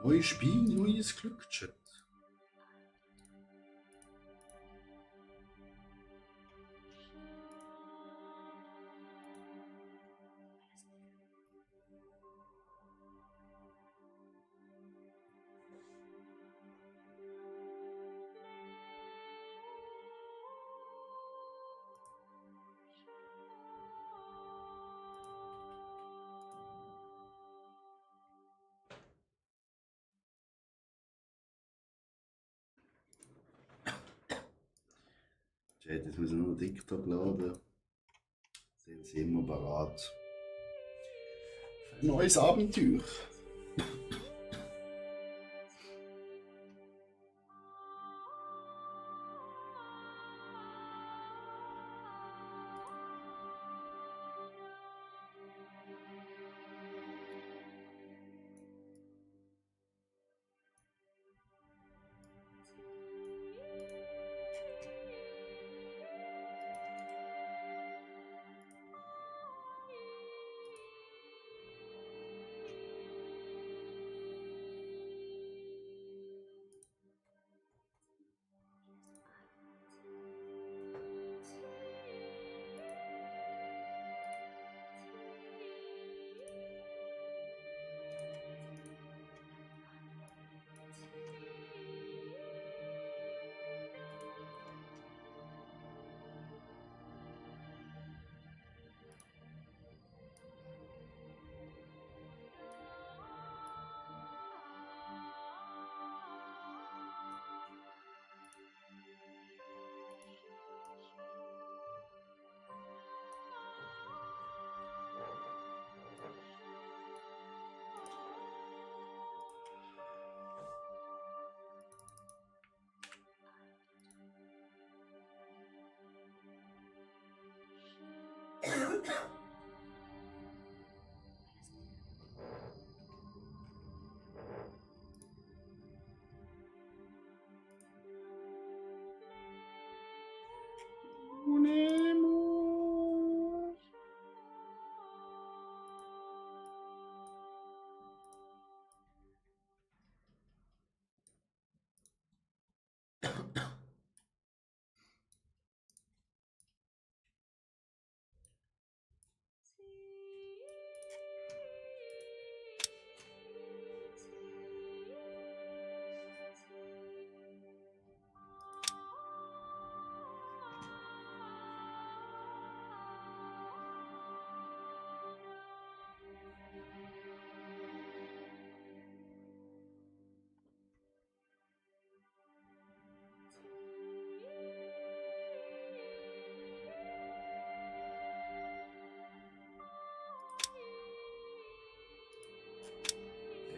Neues Spiel, neues Glück, Chat. Chat, jetzt müssen wir noch TikTok laden. Sind sie immer bereit. Für ein neues Abenteuer.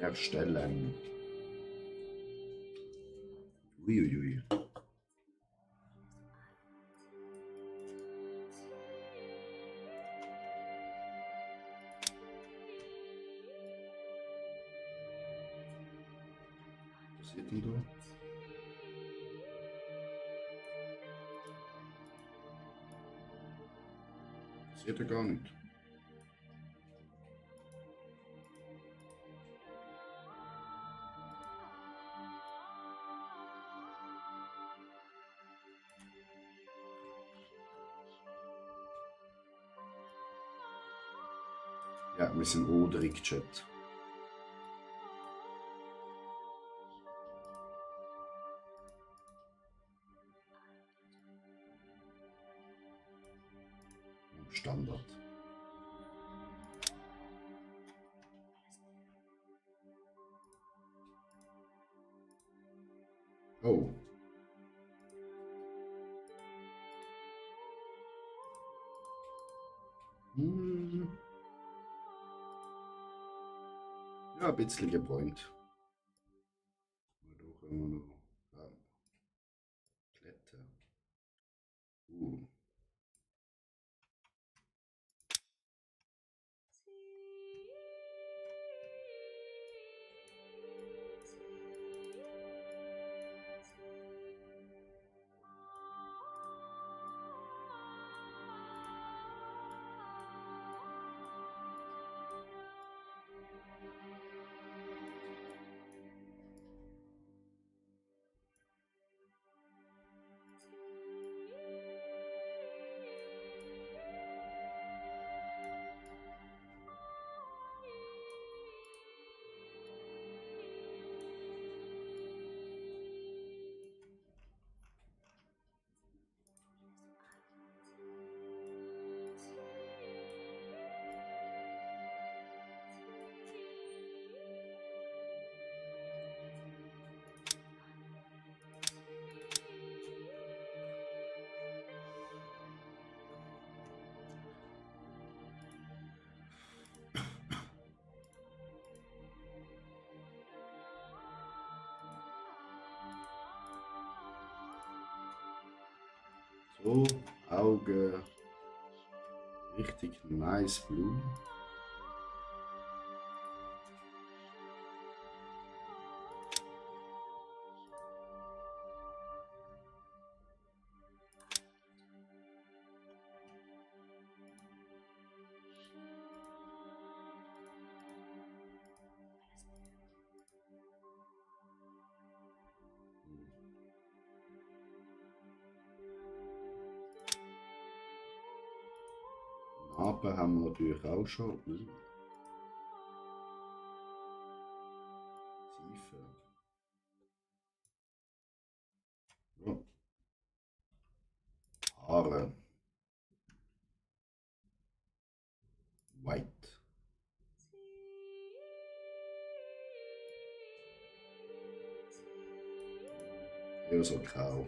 Erstellen. Uiuiui. Was ist denn da? Das sieht er gar nicht. Ja, wir sind oderig, Chat. Standard. Oh. Ja, ein bisschen gebräunt. Da können wir noch Kletter. So, Augen. Richtig nice blue. Aber haben wir natürlich auch schon. Tiefe. Ja. Haare. White. Eher so grau.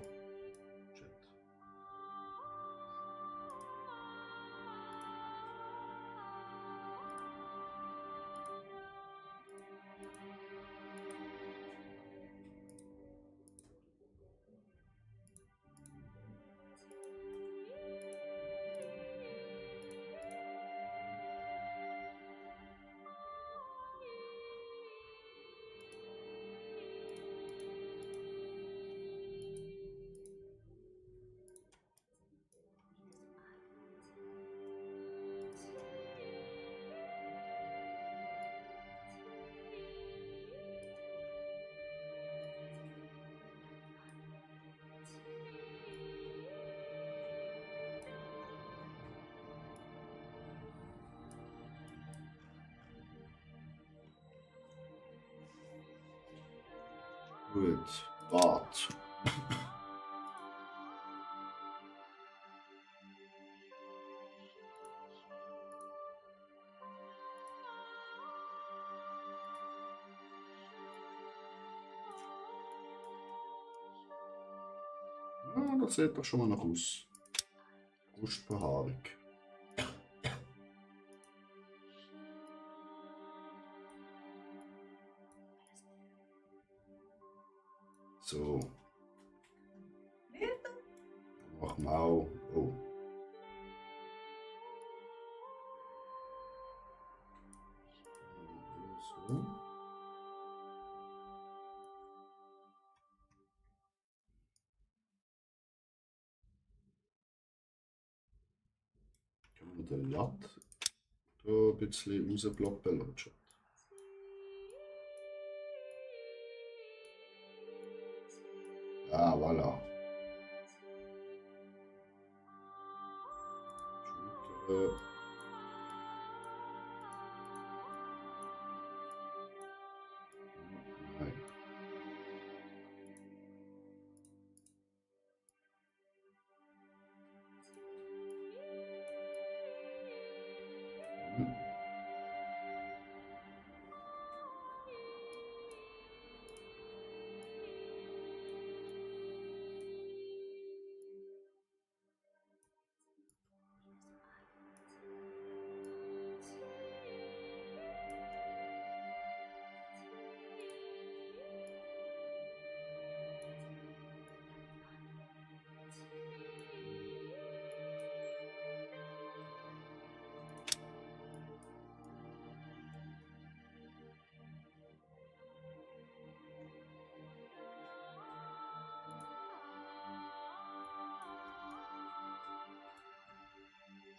Gut, Bart. Ja, das sieht doch schon mal noch aus. Brustbehaarung. So. Mach mal. Oh. So. Können wir den Latt da ein bisschen rausploppen? Ah, voilà. Schulter. Nein. Hm.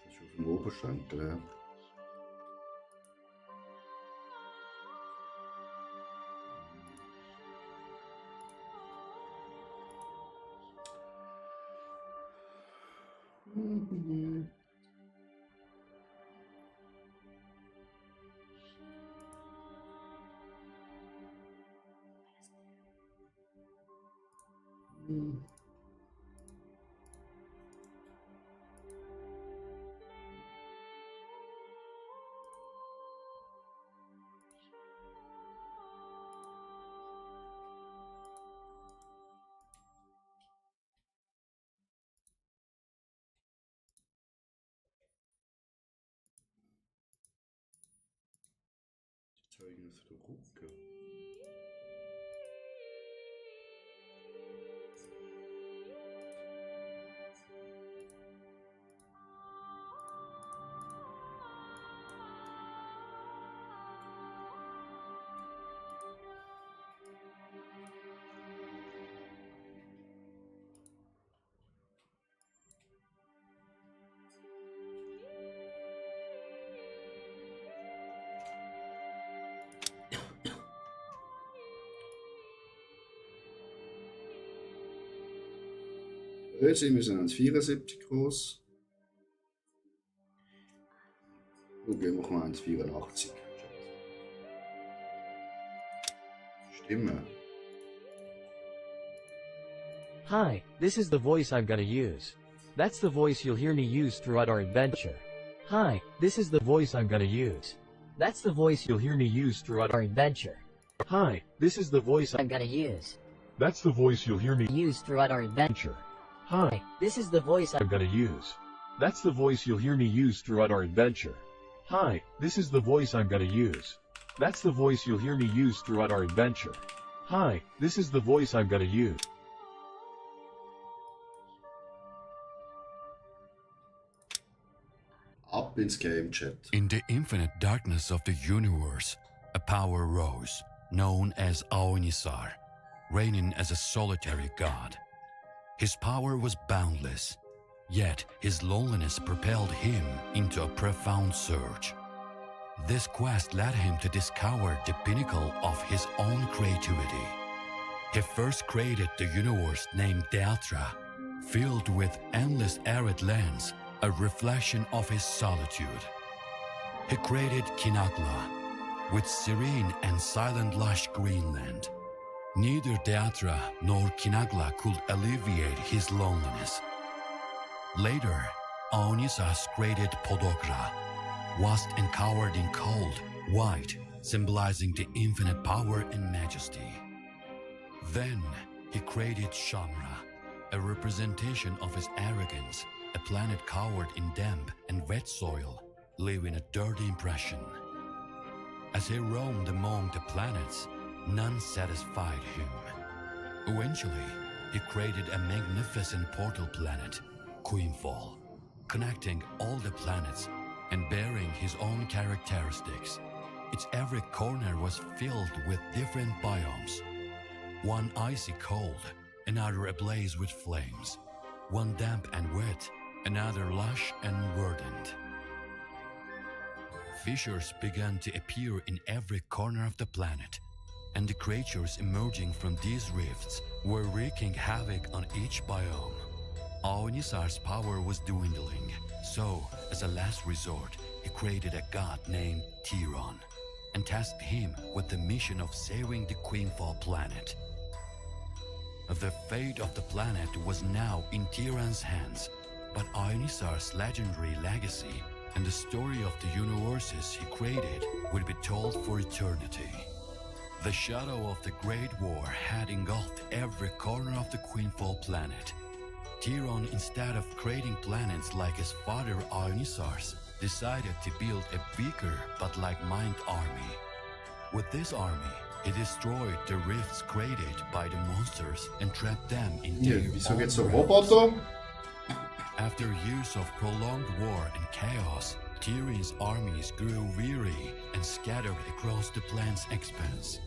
Das ist auf dem Oberschenkel. Ja. Mhm. Mhm. Die zeigen auf den Rücken. Wir sind 1,74 groß. Und gehen wir mal 1,84. Stimme. Hi, this is the voice I'm gonna use. That's the voice you'll hear me use throughout our adventure. Hi, this is the voice I'm gonna use. That's the voice you'll hear me use throughout our adventure. Hi, this is the voice I'm gonna use. That's the voice you'll hear me Use throughout our adventure. Hi, This is the voice I'm gonna use. That's the voice you'll hear me use throughout our adventure. Hi, this is the voice I'm gonna use. That's the voice you'll hear me use throughout our adventure. Hi, this is the voice I'm gonna use. Ab ins Game Chat. In the infinite darkness of the universe, a power rose, known as Aonisar, reigning as a solitary god. His power was boundless, yet his loneliness propelled him into a profound search. This quest led him to discover the pinnacle of his own creativity. He first created the universe named Deatra, filled with endless arid lands, a reflection of his solitude. He created Kinagla, with serene and silent lush greenland. Neither Deatra nor Kinagla could alleviate his loneliness. Later, Aonisas created Podokra, vast and covered in cold, white, symbolizing the infinite power and majesty. Then he created Shamra, a representation of his arrogance, a planet covered in damp and wet soil, leaving a dirty impression. As he roamed among the planets, none satisfied him. Eventually, he created a magnificent portal planet, Queenfall, connecting all the planets and bearing his own characteristics. Its every corner was filled with different biomes. One icy cold, another ablaze with flames. One damp and wet, another lush and verdant. Fissures began to appear in every corner of the planet, and the creatures emerging from these rifts were wreaking havoc on each biome. Aonisar's power was dwindling, so, as a last resort, he created a god named Tiron, and tasked him with the mission of saving the Queenfall planet. The fate of the planet was now in Tiron's hands, but Aonisar's legendary legacy and the story of the universes he created would be told for eternity. The shadow of the Great War had engulfed every corner of the Queenfall planet. Tiron, instead of creating planets like his father Aonisar's, decided to build a weaker but like-minded army. With this army, he destroyed the rifts created by the monsters and trapped them in Hier, their wieso own geht's so realms. Roboter? After years of prolonged war and chaos, Tyrion's armies grew weary and scattered across the planet's expanse.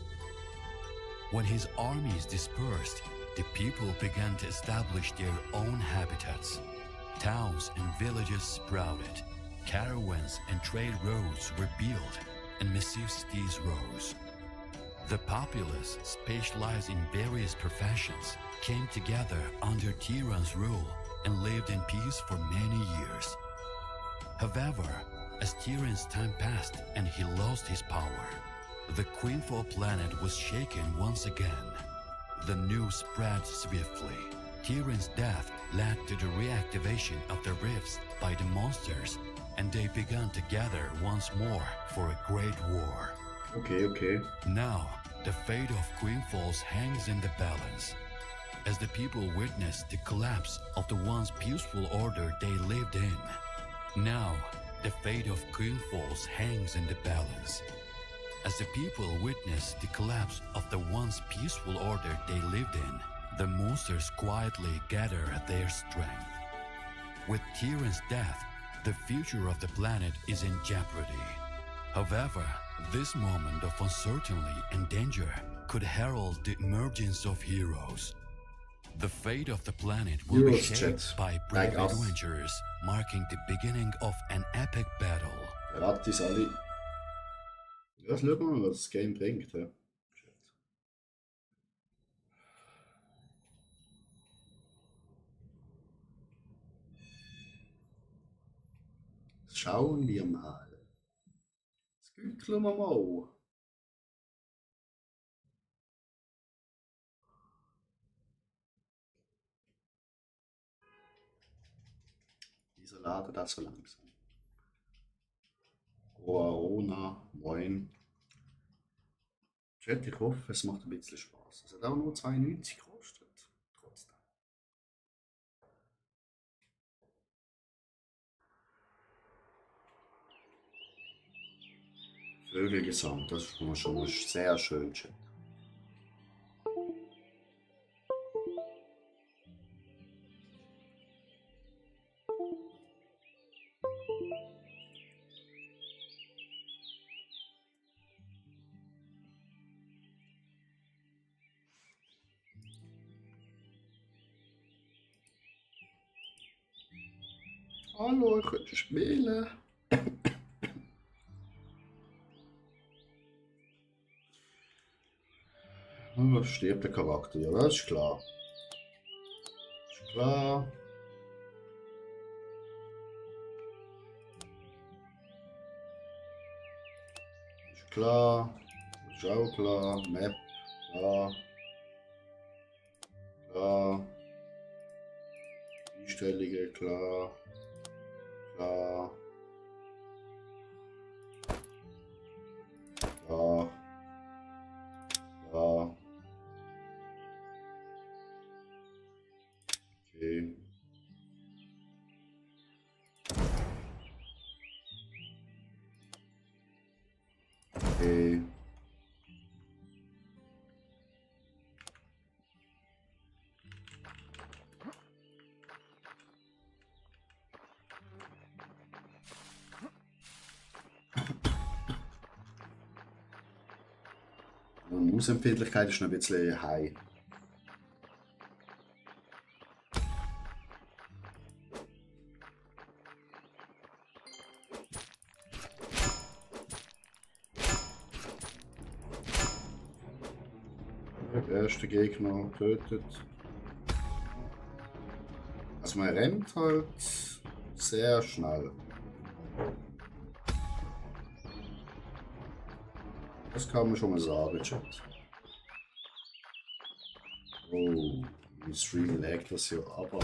When his armies dispersed, the people began to establish their own habitats. Towns and villages sprouted, caravans and trade routes were built, and massive cities rose. The populace, specialized in various professions, came together under Tiron's rule and lived in peace for many years. However, as Tiron's time passed and he lost his power, the Queenfall planet was shaken once again. The news spread swiftly. Tiron's death led to the reactivation of the rifts by the monsters, and they began to gather once more for a great war. Okay. Now, the fate of Queenfalls hangs in the balance. As the people witness the collapse of the once peaceful order they lived in. Now, the fate of Queenfalls hangs in the balance. As the people witness the collapse of the once peaceful order they lived in, the monsters quietly gather their strength. With Tiron's death, the future of the planet is in jeopardy. However, this moment of uncertainty and danger could herald the emergence of heroes. The fate of the planet will be Heroes shaped chat. by brave Like us. adventurers, marking the beginning of an epic battle. Gratis alle. Ja, schauen wir mal, was das Game bringt. Ja. Schauen wir mal. Das gückeln wir mal. Wieso ladet das so langsam? Corona, moin. Chat, ich hoffe, es macht ein bisschen Spaß. Es hat auch nur 92 gekostet. Trotzdem. Vögelgesang, das ist schon mal sehr schön, Chat. Hallo, ich könnte spielen. Oh, stirbt der Charakter, ja, das ist klar. Ist klar. Ist klar. Ist auch klar. Map, klar. Klar. Einstellungen, klar. Klar. Klar. Klar. Okay. Okay. Die Mausempfindlichkeit ist noch ein bisschen high. Der erste Gegner tötet. Also man rennt halt sehr schnell. Das kann man schon mal sagen, Chat. Oh, im Stream laggt das ja aber.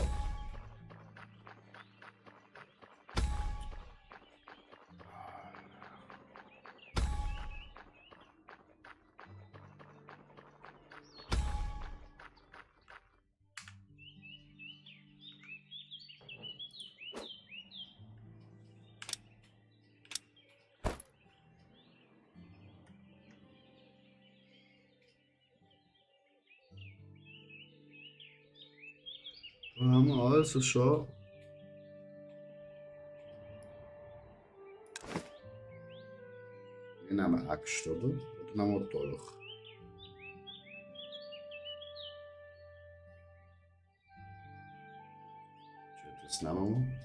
Da haben wir also schon. Wir nehmen Axt, oder? Oder nehmen wir Dolch? Das nehmen wir.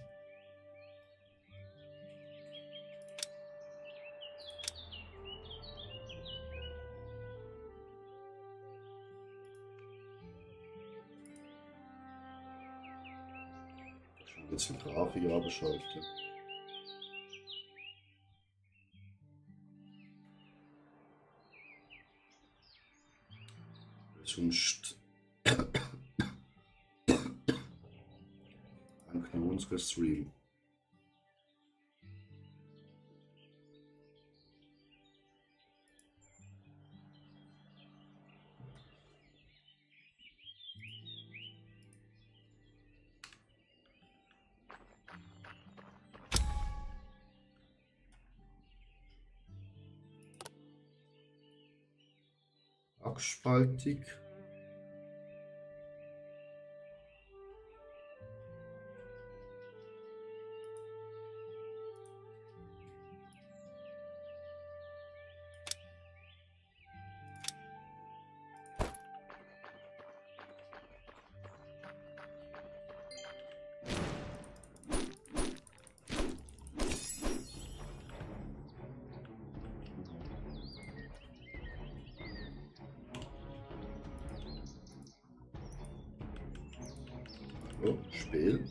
Jetzt die Grafik abschalten. Sonst danken wir unseren Stream. Achsspaltig. So, Spiel.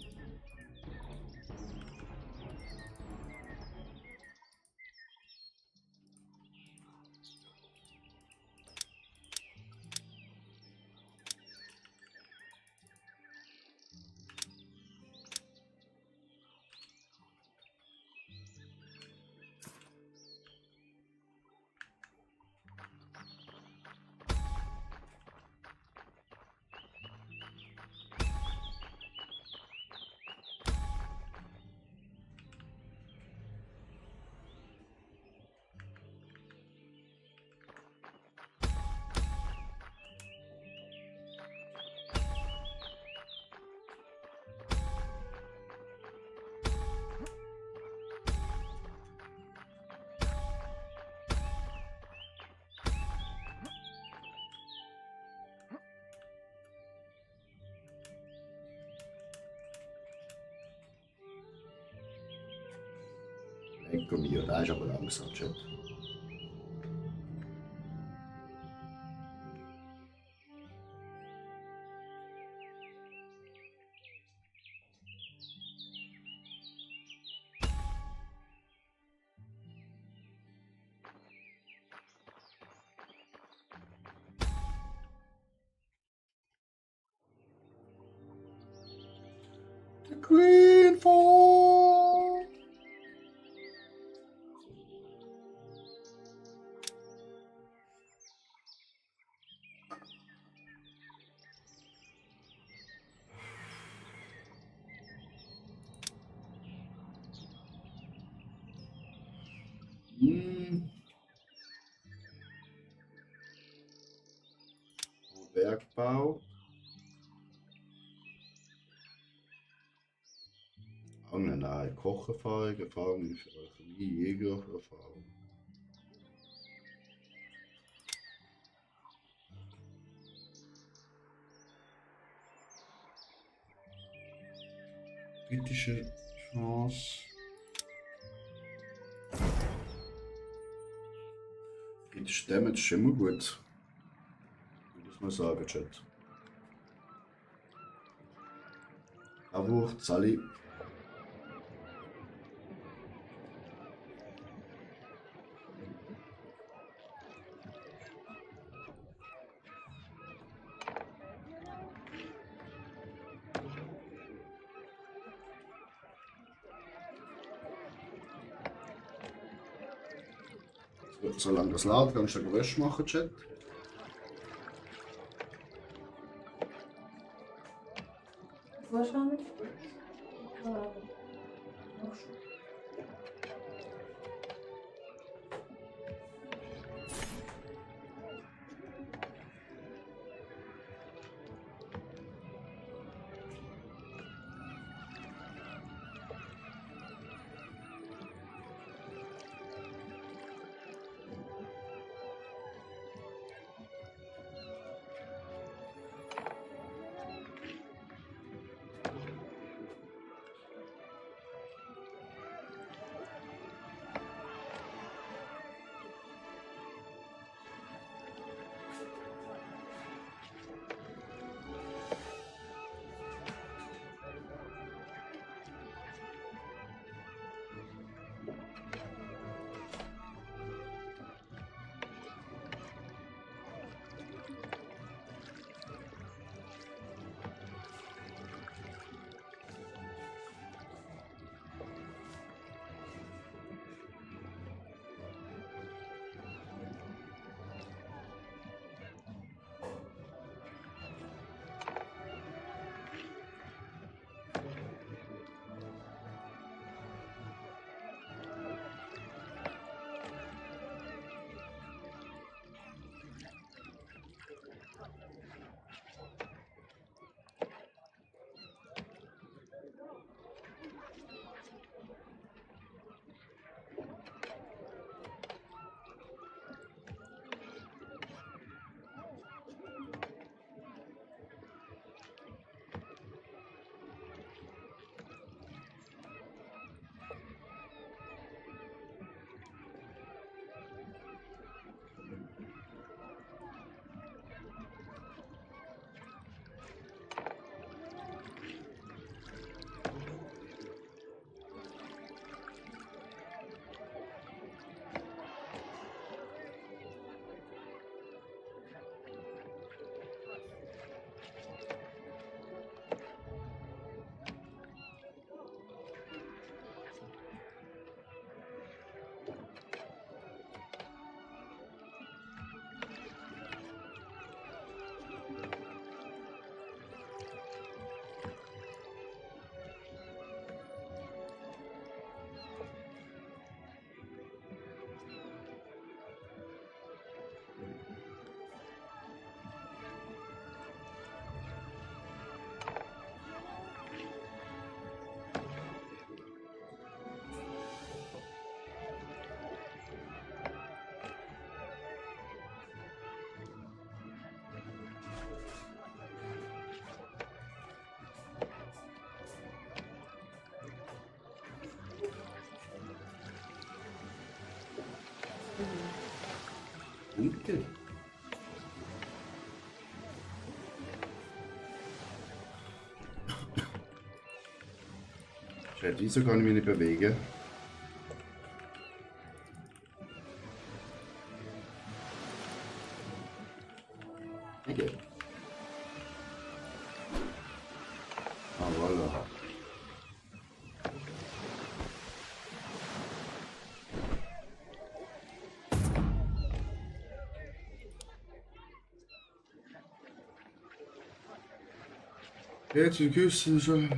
Ecco mio, der ist aber langsam, Chat. The Queen Fall! Hm. Bergbau. Angelei, Kocherfahrung, Erfahrung für Alchemie, Jägererfahrung. Kritische Chance. Kritische Damage ist immer gut. Muss man sagen, Chat. Aber Sally. Solange das laut, kannst du ein Geräusch machen, Chat. Wahrscheinlich. Dunkel. Chat, wieso kann ich mich nicht bewegen? Okay. Ah, voilà. Jetzt die Küste schon.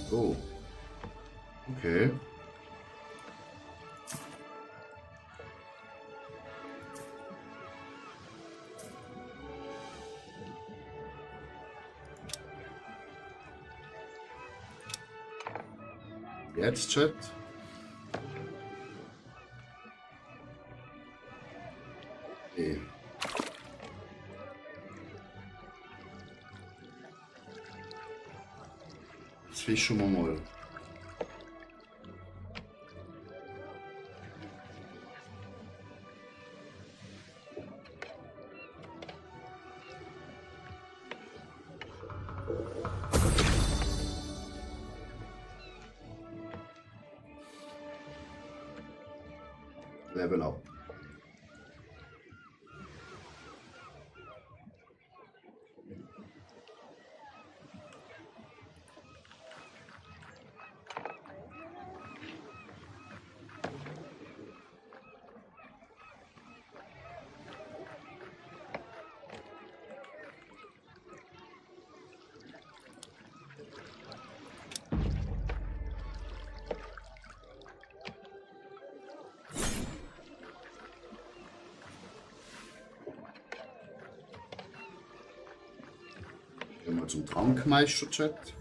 Oh. Okay. Jetzt, Chat. Okay. Jetzt fischen wir mal. Level up. Gehen wir zum Trankmeister-Chat.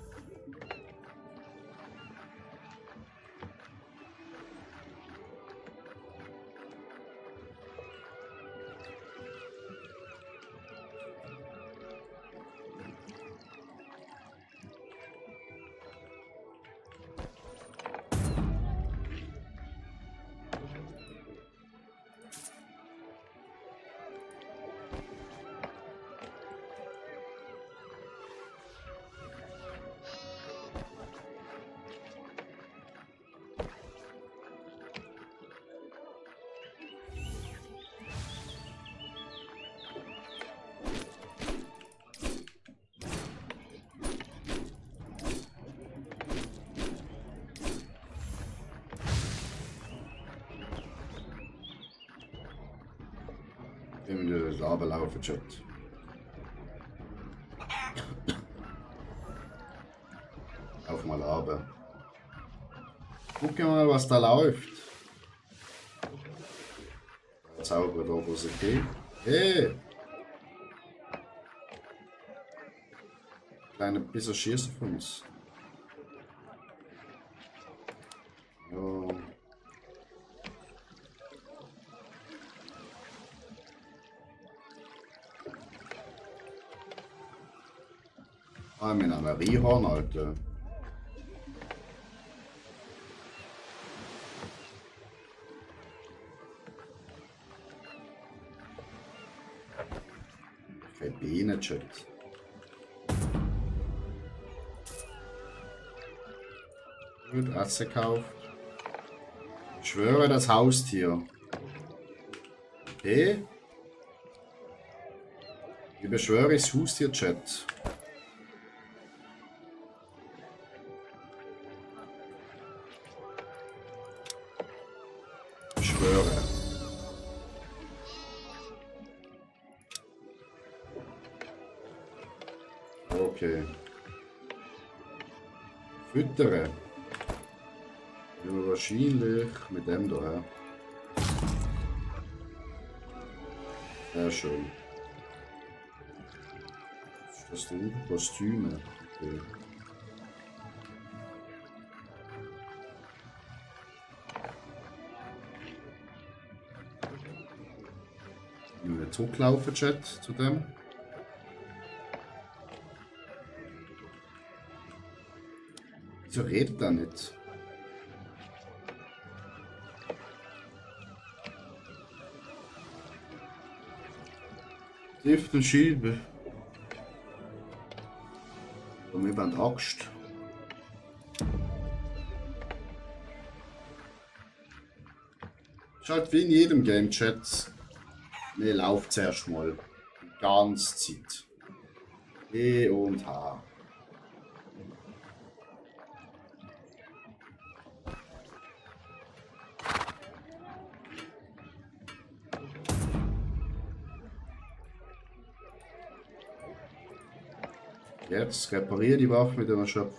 Gehen wir das runterlaufen, Chat. Auf mal runter. Gucken wir mal, was da läuft. Zauber da, wo es geht. Hey! Kleiner bisschen schießen von uns. Ja. Ah, mit einer Rihorn, Alter. Keine Bienen, Chat. Gut, Essen gekauft. Ich schwöre, das Haustier. Okay. Ich beschwöre das Haustier-Chat. Beschwöre. Okay. Füttere. Ja, wahrscheinlich mit dem da. Sehr schön. Was ist das denn? Kostüme. Okay. Wir zurücklaufen, Chat, zu dem. Wieso redet er nicht? Stift und Schilbe. Und wir haben Axt. Ist halt wie in jedem Game-Chat. Wir laufen zuerst mal. Die ganze Zeit. E und H. Jetzt repariere die Waffe mit dem Schöpf.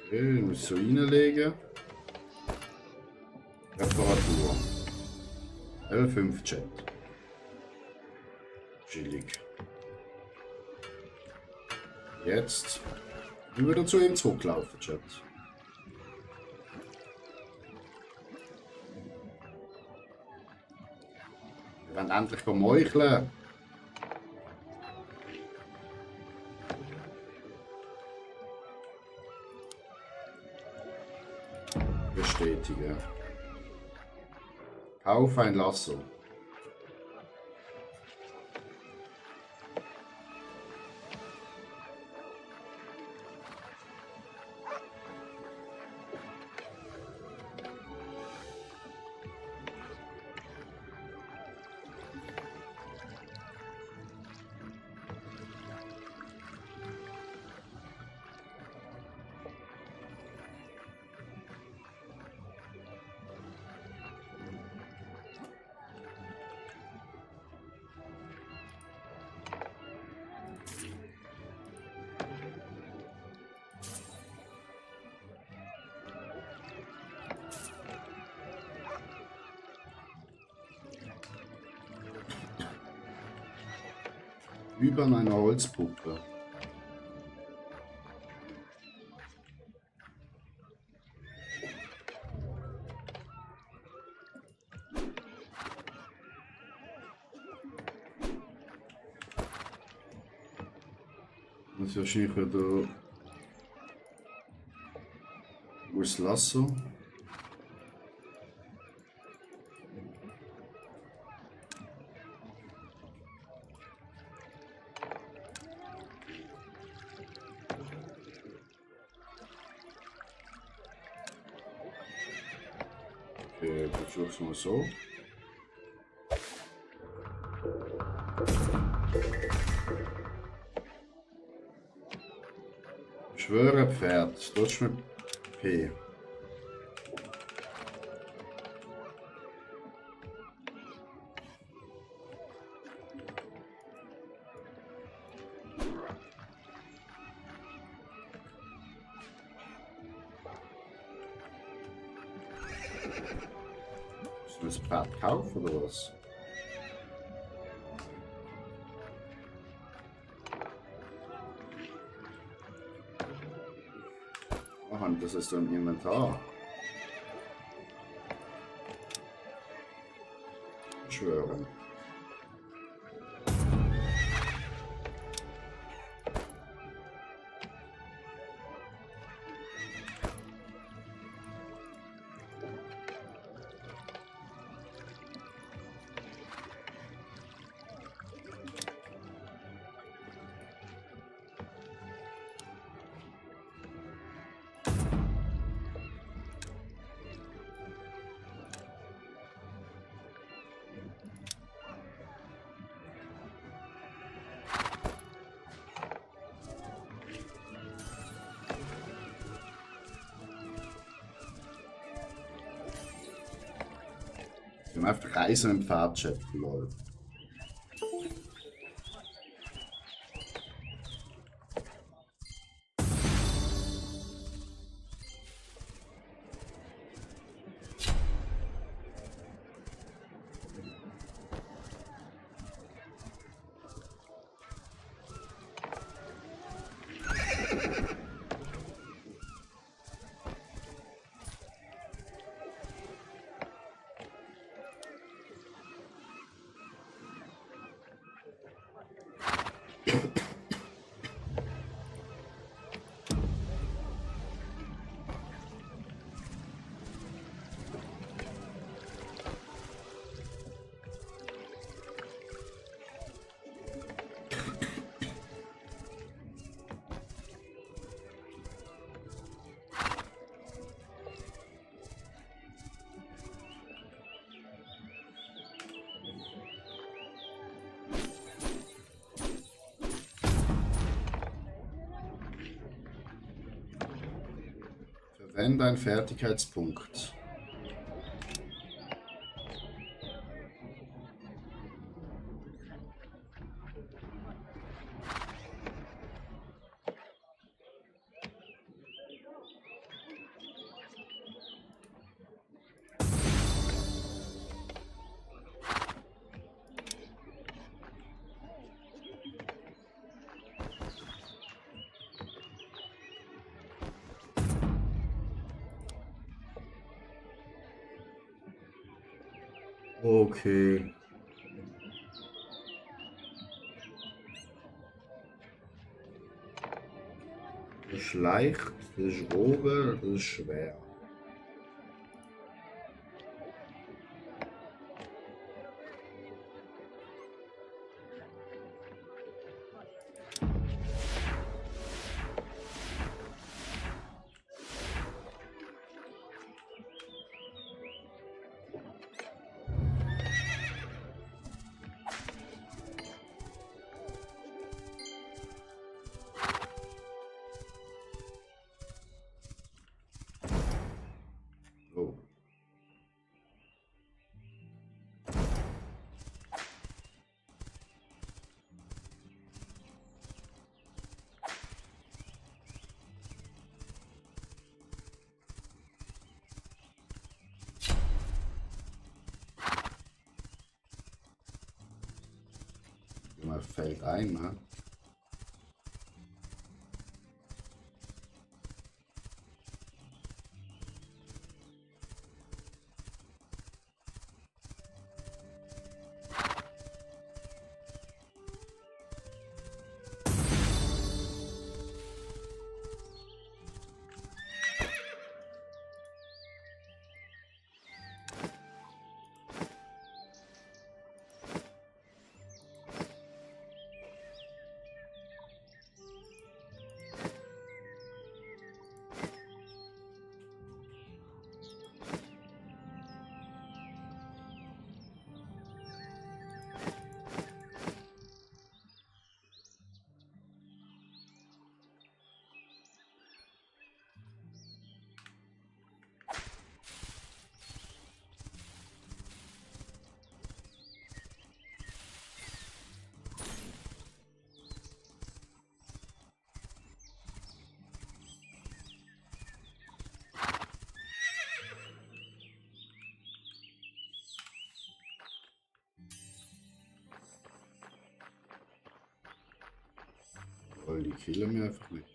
Okay, ich muss so reinlegen. Reparatur. L5 Chat. Chillig. Jetzt wieder zu ihm zurücklaufen, Chat. Wir wollen endlich meucheln. Bestätigen. Kauf ein Lasso. Über einer Holzpuppe. Das ist wahrscheinlich wieder das Lasso. Okay, versuchen wir so. Schwöre Pferd, dort mit P. Müssen wir das Pferd kaufen oder was? Das ist im Inventar. Schwören. haben einfach Reisen im Pferdchat, lol. Verwende einen Fertigkeitspunkt. Okay. Das ist leicht, das ist oben, das ist schwer. Oh. Mal fällt ein, ne? Weil die killen mir einfach nicht.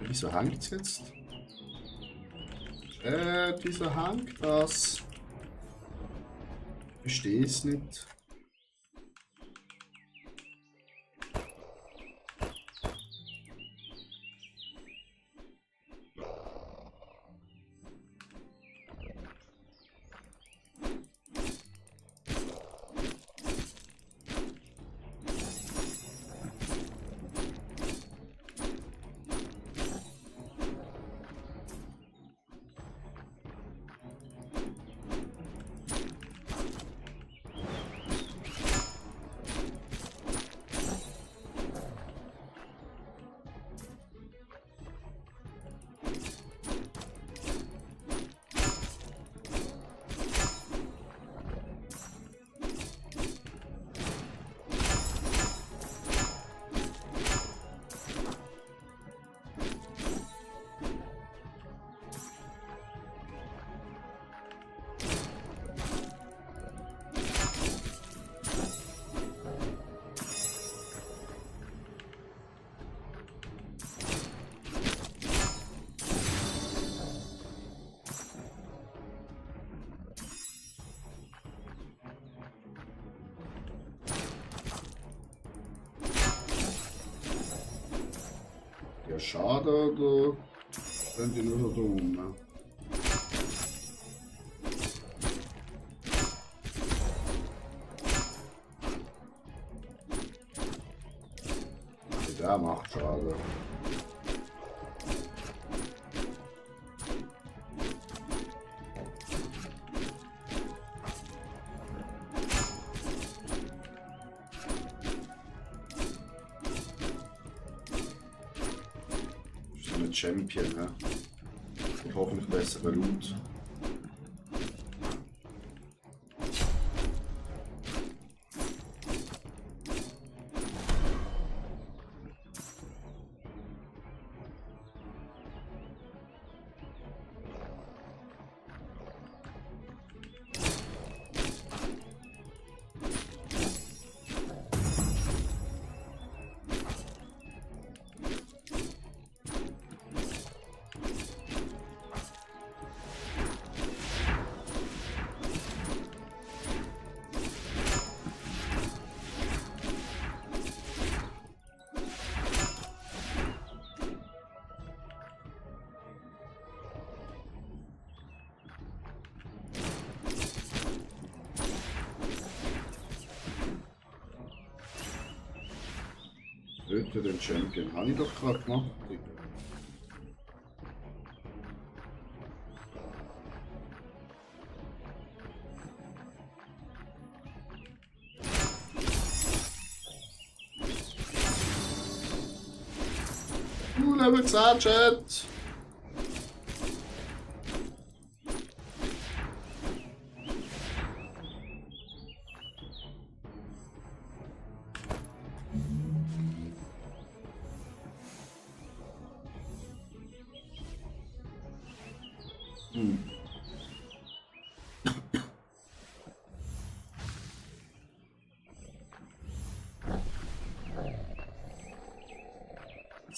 Wieso hängt es jetzt? Wieso hängt das? Ich verstehe es nicht. Schaden oder sind die nur so dumm? Ne? Der macht Schaden. Champion, ne? Und hoffentlich bessere Loot. Töte den Champion. Habe ich doch gerade gemacht. Level 10 Chat!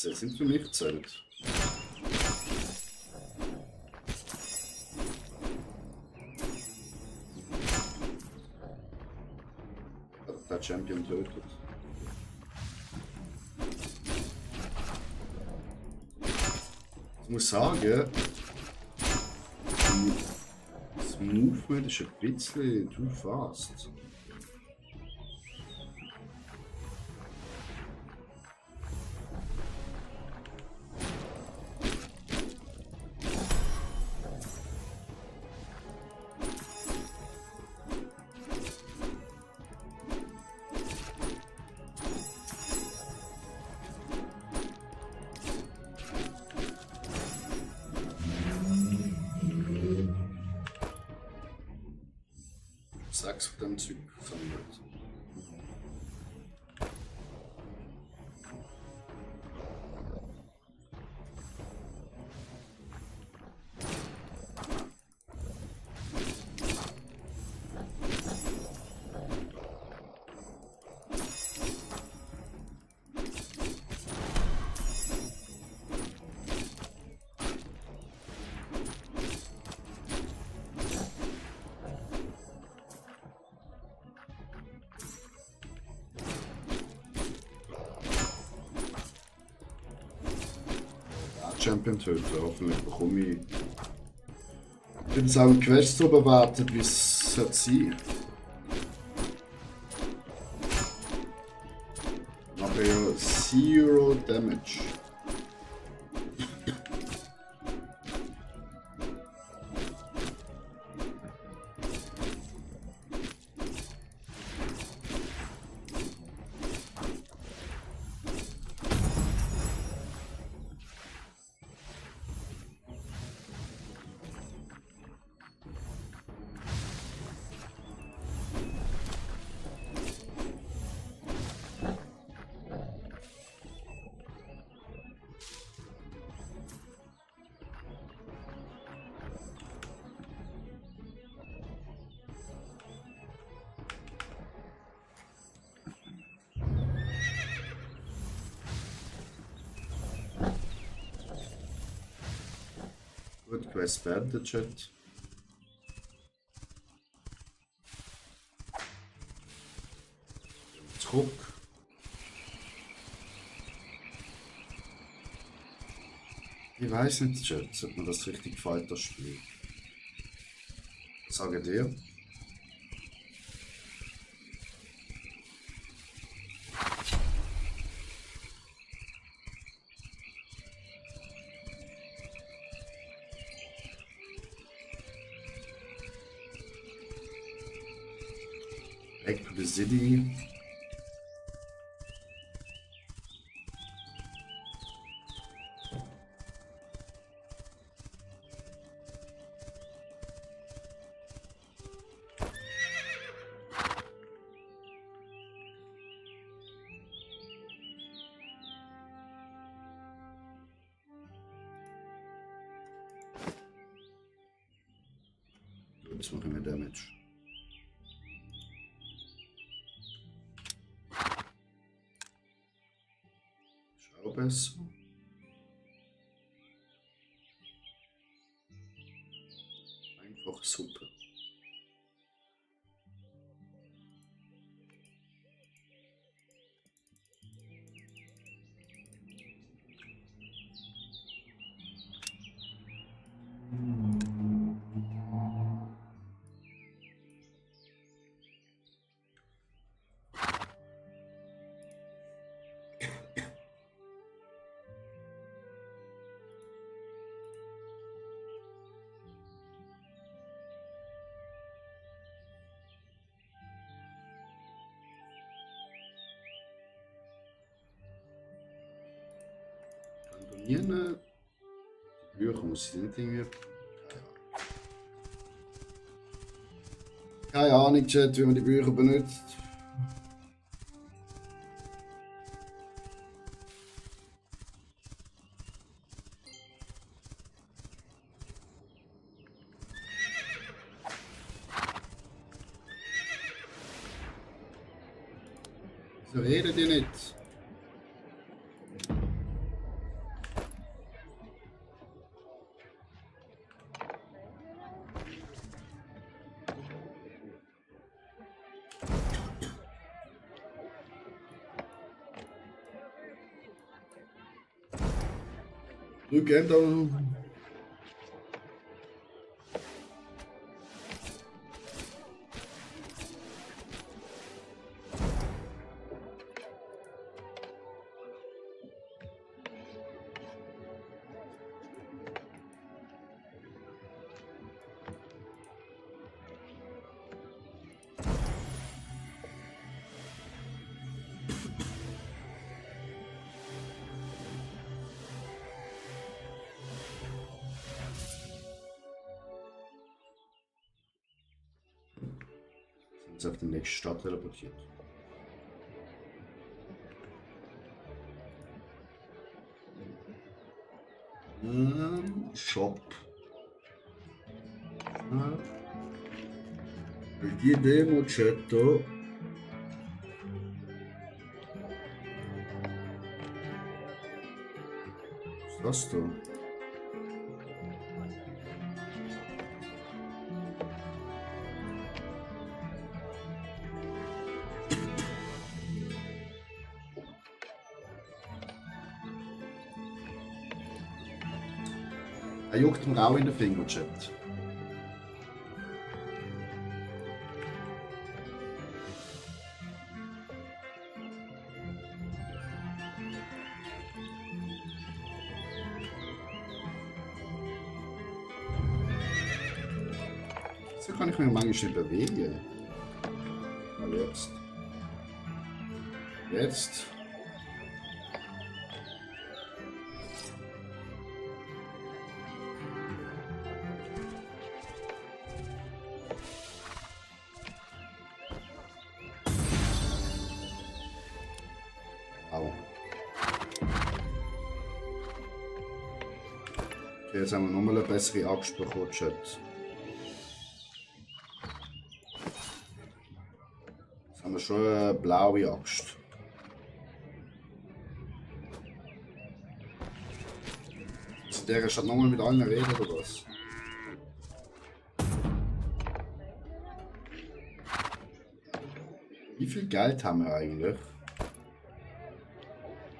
Das sind für mich Zelt. Der Champion tötet. Ich muss sagen, das Movement ist ein bisschen too fast. Sechs von dem Zeug sammelt. Champion töten, hoffentlich bekomme ich. Ich bin jetzt auch in Quests so bewertet, wie es sein sollte. Aber ja, Zero Damage. Gut, Quest beendet, Chat. Zurück. Ich weiß nicht, Chat, ob mir das richtig gefällt, das Spiel. Sage dir. Back to the city. Jetzt mache ich mehr Damage. Schau besser. Einfach super. Abonnieren. Die Bücher muss ich nicht irgendwie. Keine Ahnung, Chat, wie man die Bücher benutzt. So redet ihr nicht. Drück Enter. Jetzt auf die nächste Stadt teleportiert. Shop. Die Demo-Chat da. Was ist das da? Er juckt mir auch in den Finger, Chat. So kann ich mich manchmal nicht bewegen. Aber jetzt. Jetzt. Au. Okay, jetzt haben wir nochmal eine bessere Axt bekommen, Chat. Jetzt haben wir schon eine blaue Axt. Also der statt nochmal mit allen reden oder was? Wie viel Geld haben wir eigentlich?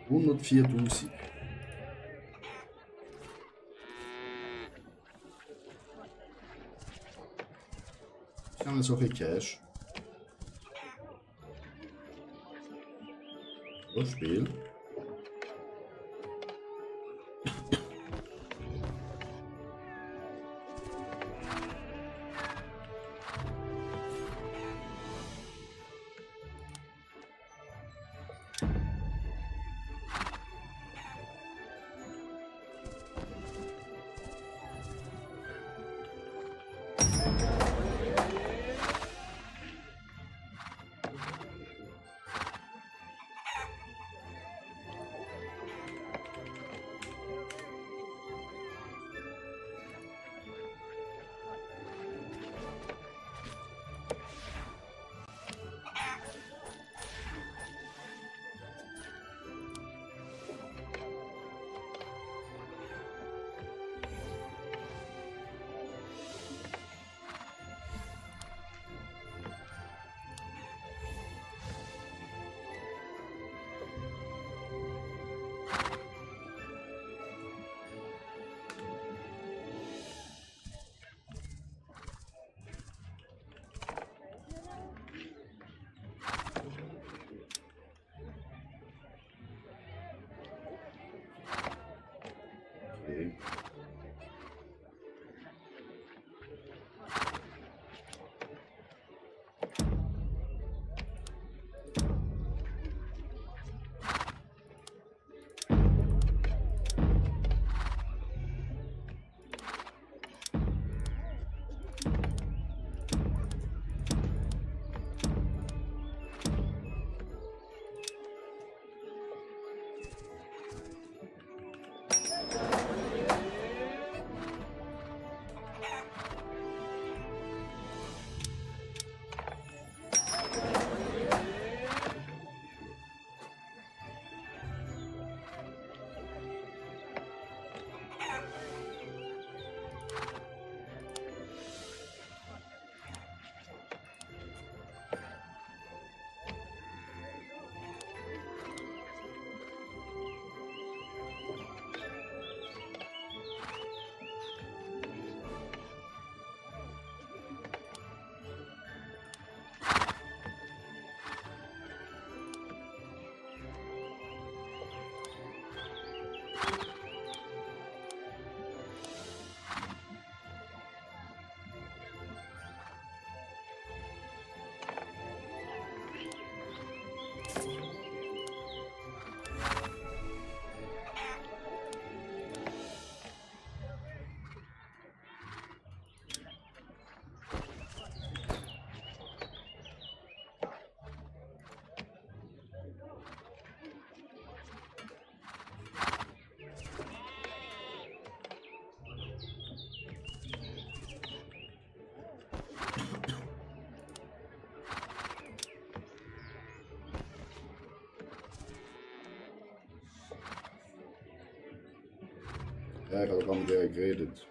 104.000. Haben wir so viel Cash? So, Spiel. Okay. Ja, ich habe gerade mit der geredet.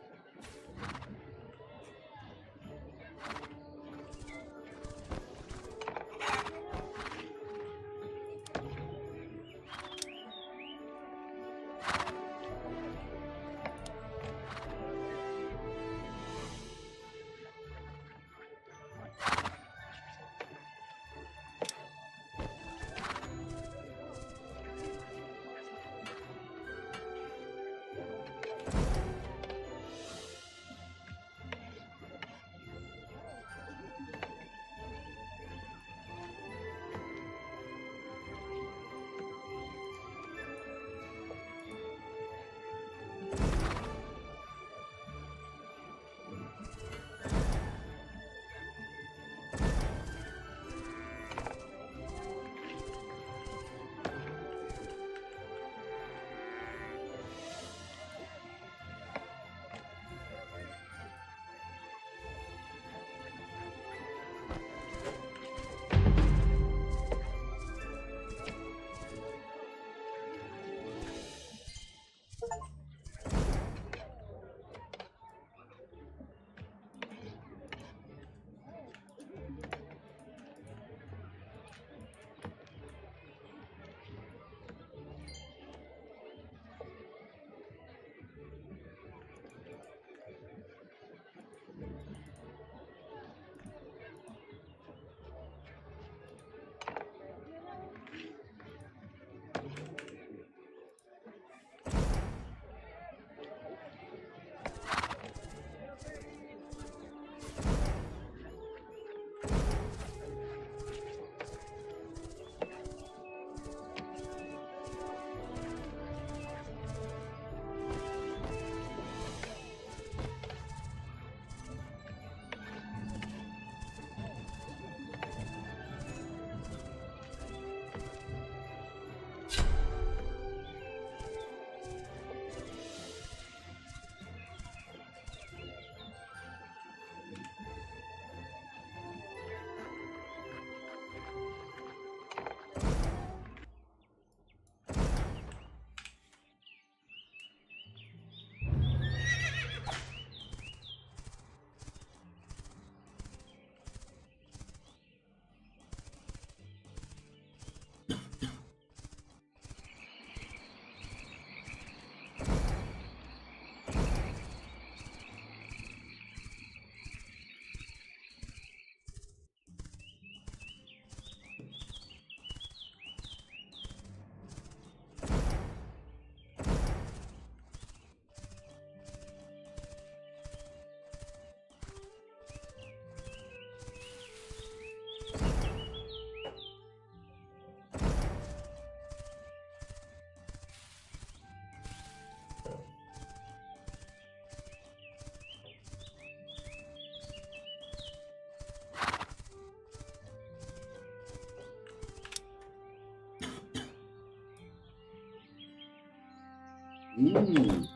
Mm.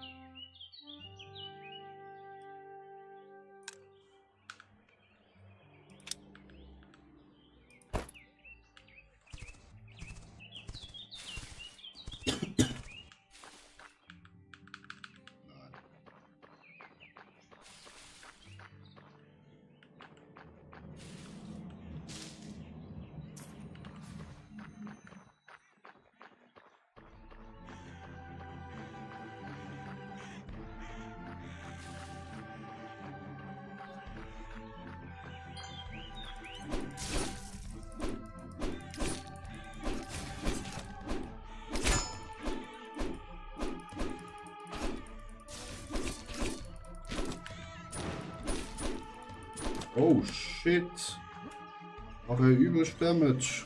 Oh shit. Mache übelst Damage.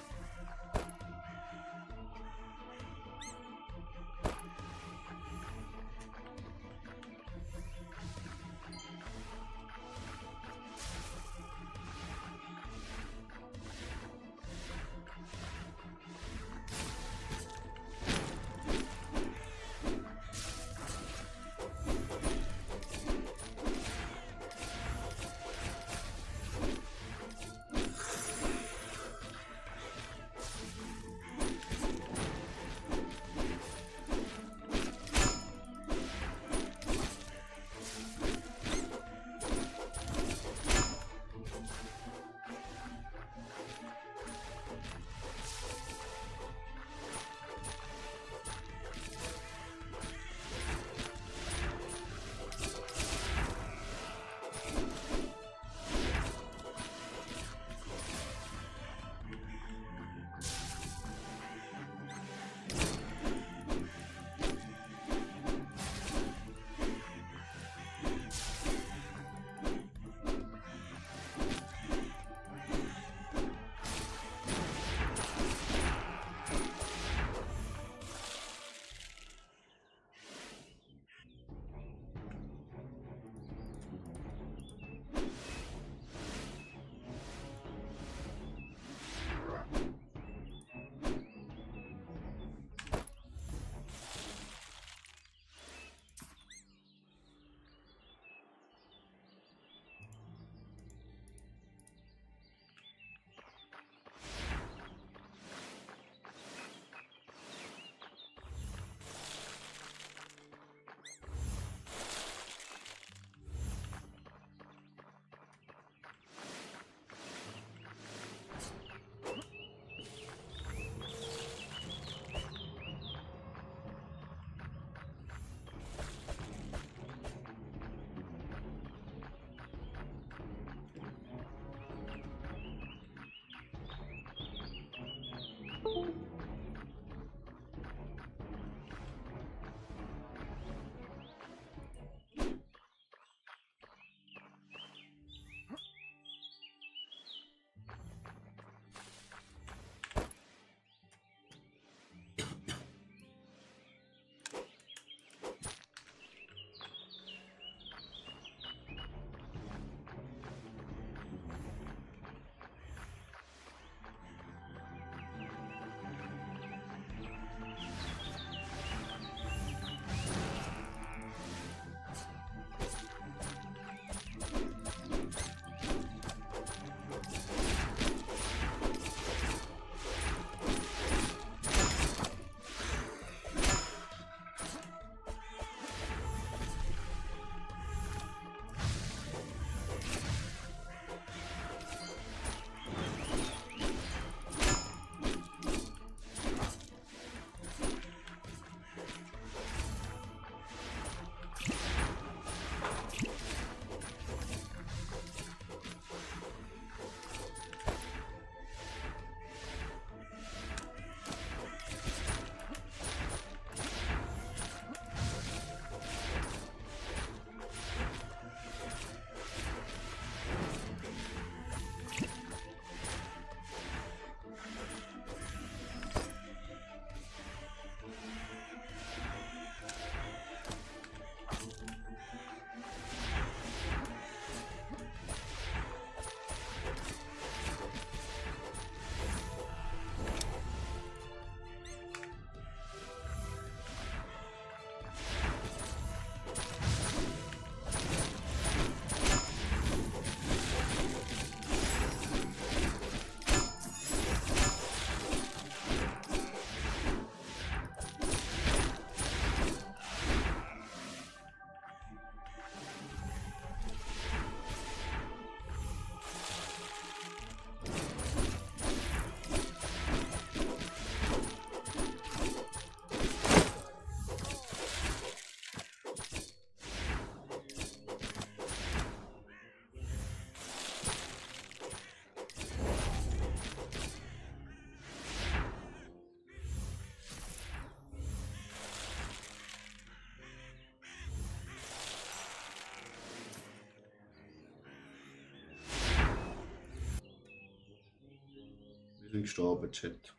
bin gestorben, Chat.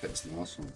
Fettes Nashorn.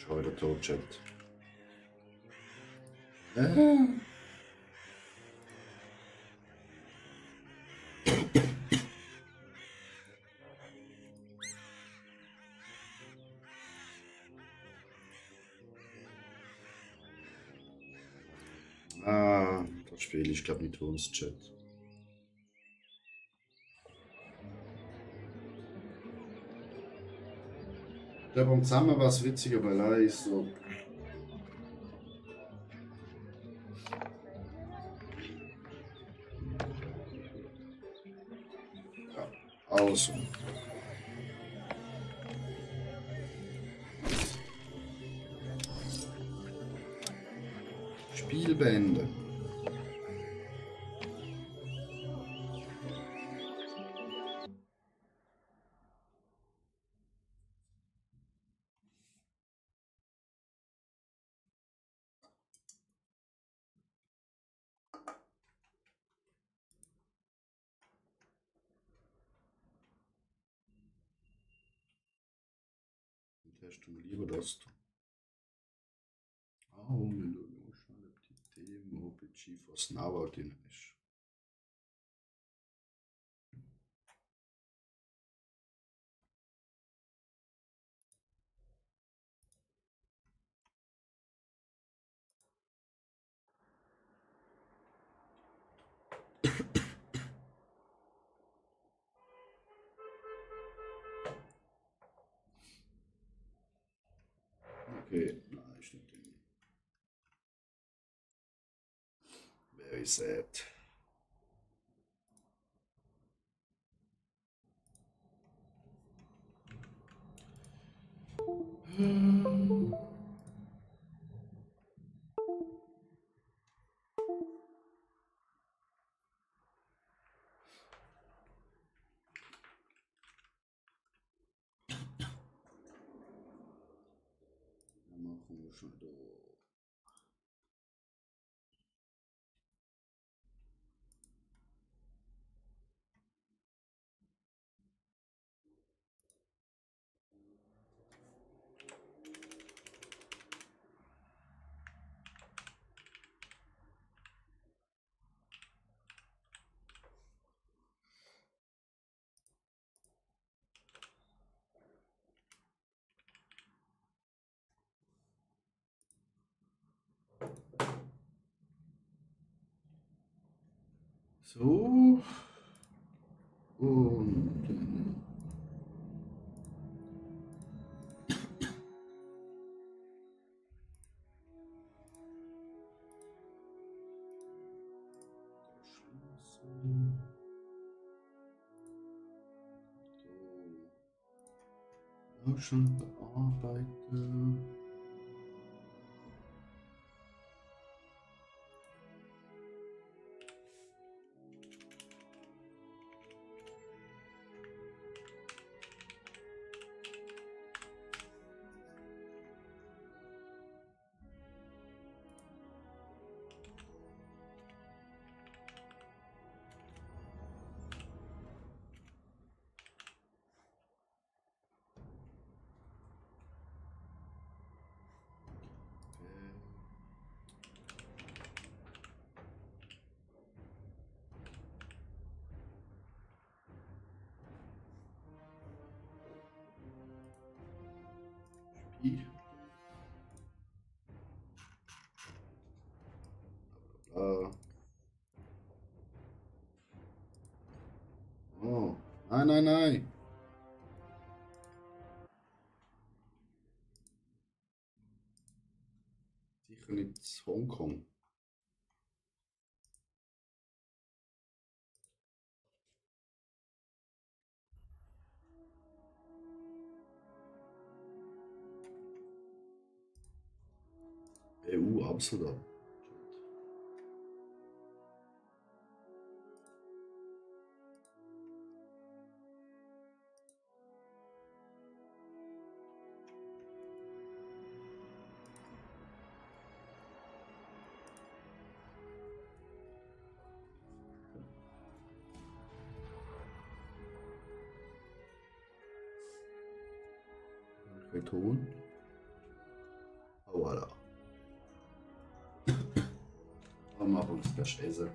Schon wieder tot, Chat. Das Spiel ist, glaube ich, mit uns, Chat. Ich glaube, zusammen war es witzig, aber allein ist so. Ja, also. Spiel beenden. hast du lieber das. Ah, wir schauen schnell, ob die Demo bei GeForce Now auch drin ist. Okay, nein, ist nicht drin. Very sad. Dann machen wir schon da. So. Und schließen. So. Auch schon bearbeiten. Spiel. Oh, nein, nein, nein. Sicher nicht Hongkong. EU Amsterdam. Ton. Oh, voilà. Dann machen wir das gleich essen.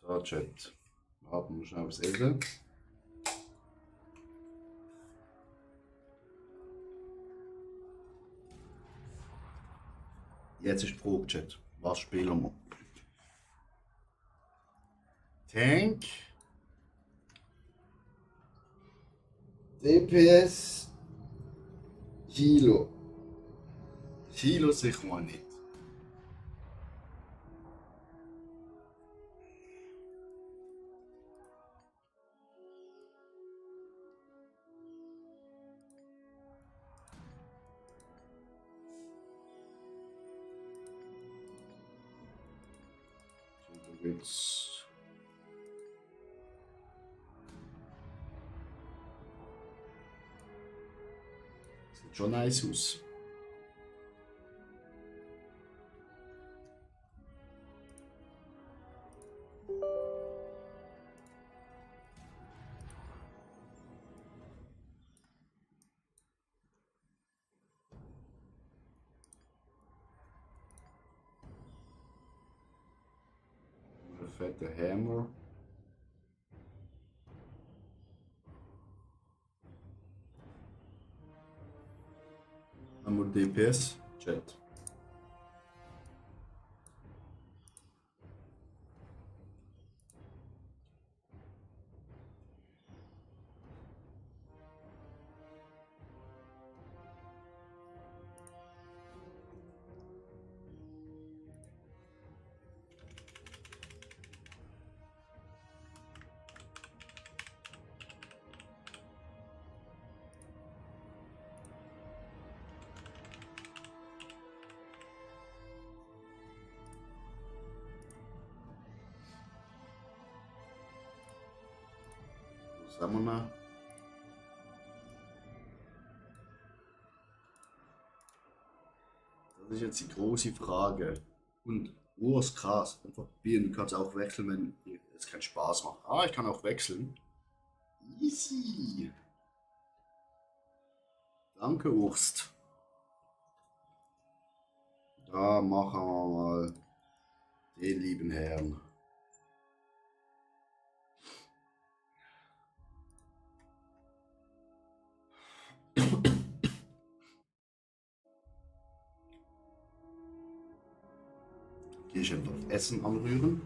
So, Chat. Warten wir schnell aufs Essen. Jetzt ist Probe, Chat. Was spielen wir? Tank. DPS. Kilo. Kilo sicher mal nicht. Jetzt. Sieht schon nice aus. Ein fetter Hammer. Haben wir DPS? Chat. Was haben wir noch? Das ist jetzt die große Frage. Und ist krass. Einfach probieren. Du kannst auch wechseln, wenn es keinen Spaß macht. Ah, ich kann auch wechseln. Easy. Danke, Urst. Da machen wir mal den lieben Herrn. Gehe ich einfach Essen anrühren.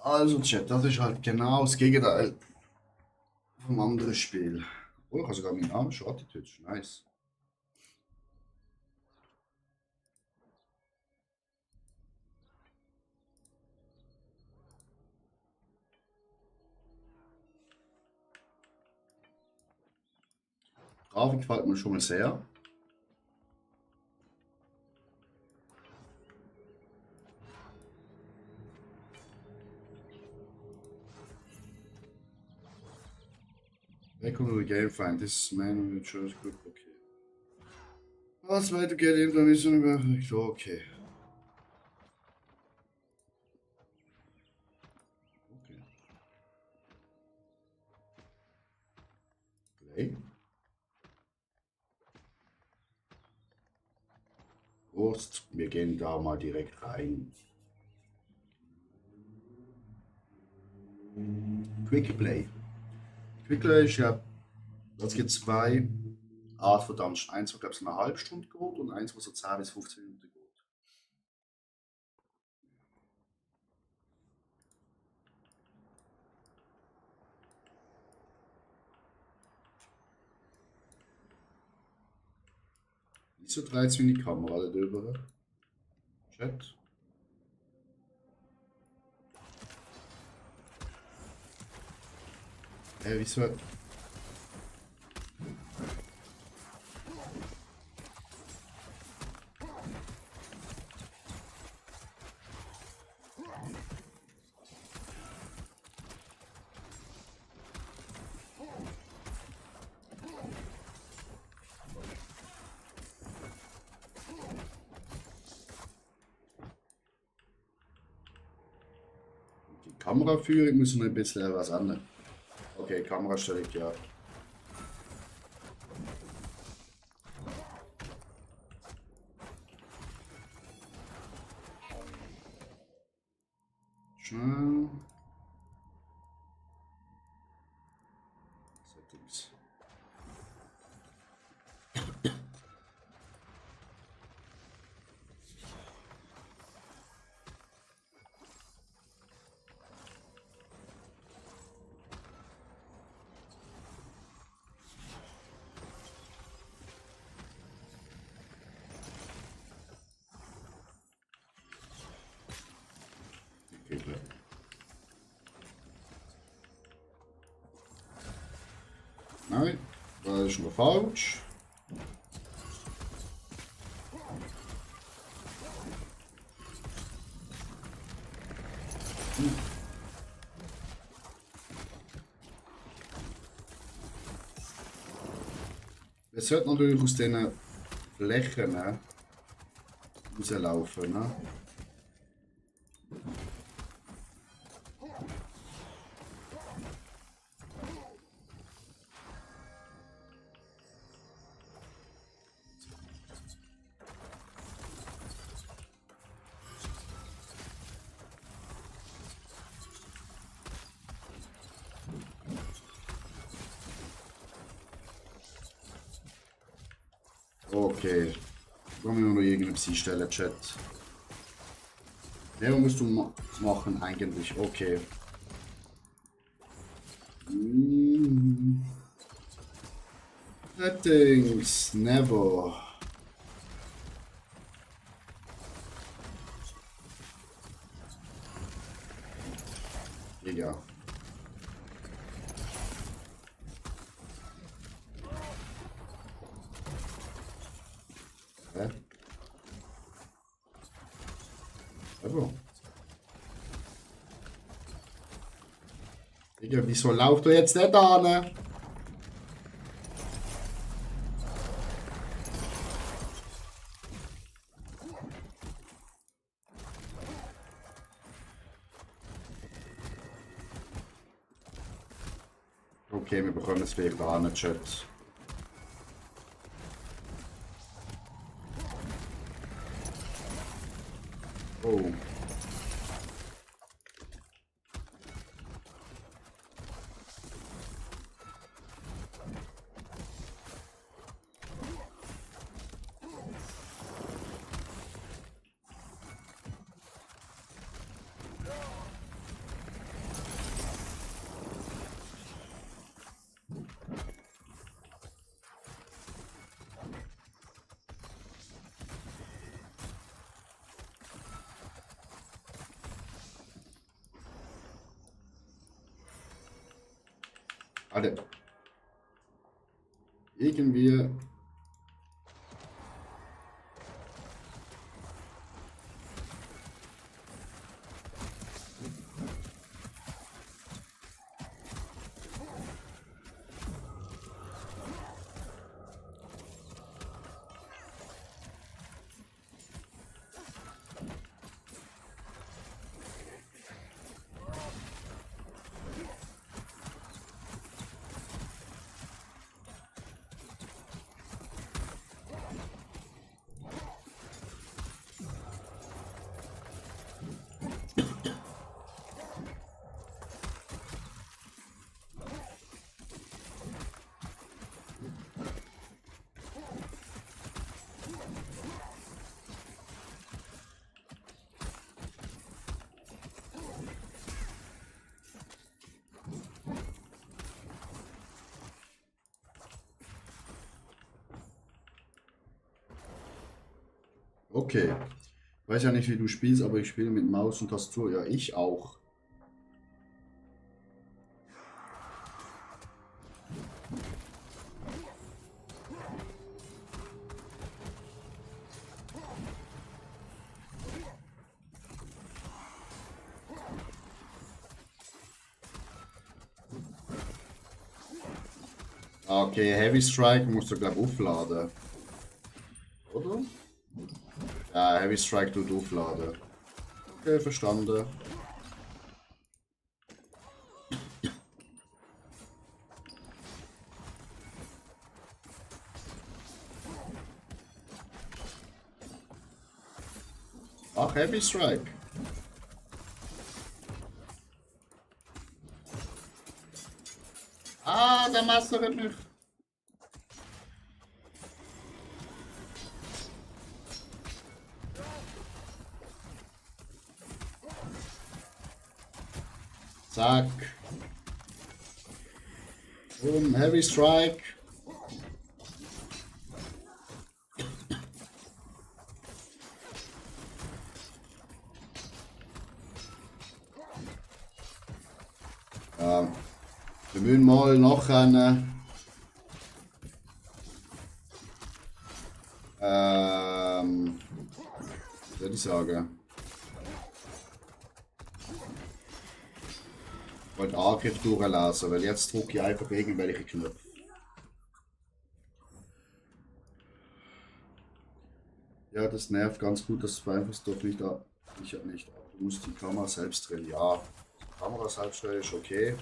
Also Chat, das ist halt genau das Gegenteil vom anderen Spiel. Oh, ich habe sogar meinen Namen schon angetütscht. Nice. Grafik gefällt mir schon mal sehr. Welcome to the game find. This man will choose group. Okay. Let's wait to get information about. Okay. Okay. Play. Wurst. Wir gehen da mal direkt rein. Quick Play. Quick Play, ich glaube, es gibt zwei Art von Dungeon. Eins, wo glaube ich eine halbe Stunde geht und eins, wo so 10 bis 15 Minuten geht. Wieso dreht es meine Kamera da drüber? Chat. Wieso? Die Kameraführung muss noch ein bisschen was ändern. Okay, Kamerastellung, ja. Schnell. Settings. Okay, klar. Nein, das ist noch falsch. Es sollte natürlich aus diesen Flächen rauslaufen. Ne? Okay. Da müssen wir noch irgendetwas einstellen, Chat. Ja, was musst du machen eigentlich? Okay. Settings, never. Egal. Hä? Aber. Digga, wieso lauft er jetzt nicht an? Okay, wir bekommen es vielleicht an, Chat. Oh. Alter. Irgendwie. Okay. Weiß ja nicht, wie du spielst, aber ich spiele mit Maus und Tastatur. Ja, ich auch. Okay, Heavy Strike musst du, glaube ich, aufladen. Oder? Ja, Heavy Strike tut aufladen. Okay, verstanden. Ach, Heavy Strike. Ah, der mastert mich. Zack. Heavy Strike. Ja, wir müssen mal noch einen. Was soll ich sagen? Ich wollte Angriff durchlesen, weil jetzt drücke ich einfach irgendwelche Knöpfe. Ja, das nervt ganz gut, das beeinflusst doch nicht ab. Ich hab nicht. Du musst die Kamera selbst drehen. Ja, die Kamera selbst drehen ist okay.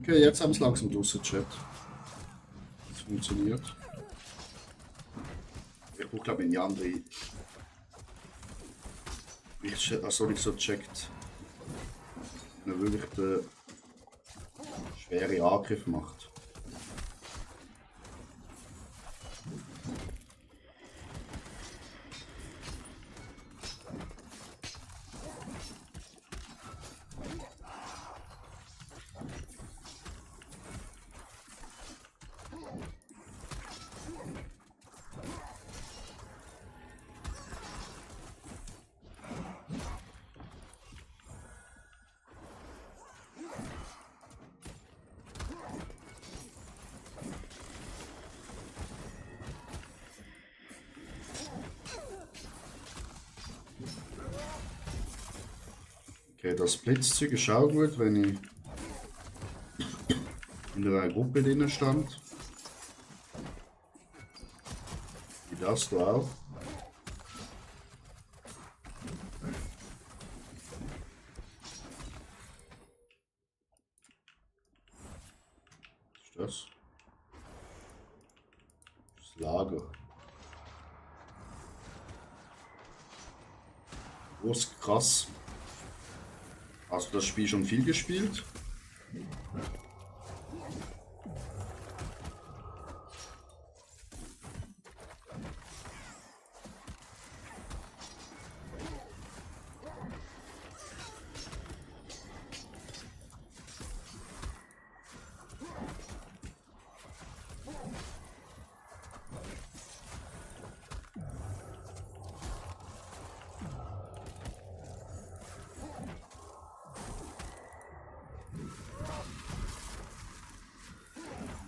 Okay, jetzt haben wir es langsam durchgecheckt. Das funktioniert. Ich brauche glaube ich eine andere. Also nicht so checkt. Wenn er wirklich den schweren Angriff macht. Okay, das Blitzzeug ist auch gut, wenn ich in einer Gruppe drin stand. Wie das da auch. Was ist das? Das Lager. Oh, ist krass. Hast du das Spiel schon viel gespielt?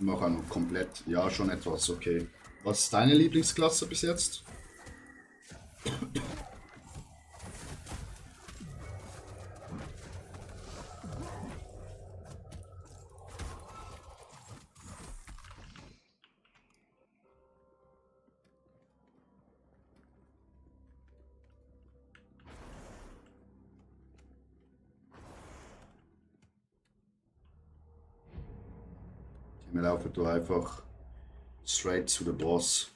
Noch einmal komplett. Ja, schon etwas, okay. Was ist deine Lieblingsklasse bis jetzt? Wir laufen da einfach straight zu der Boss.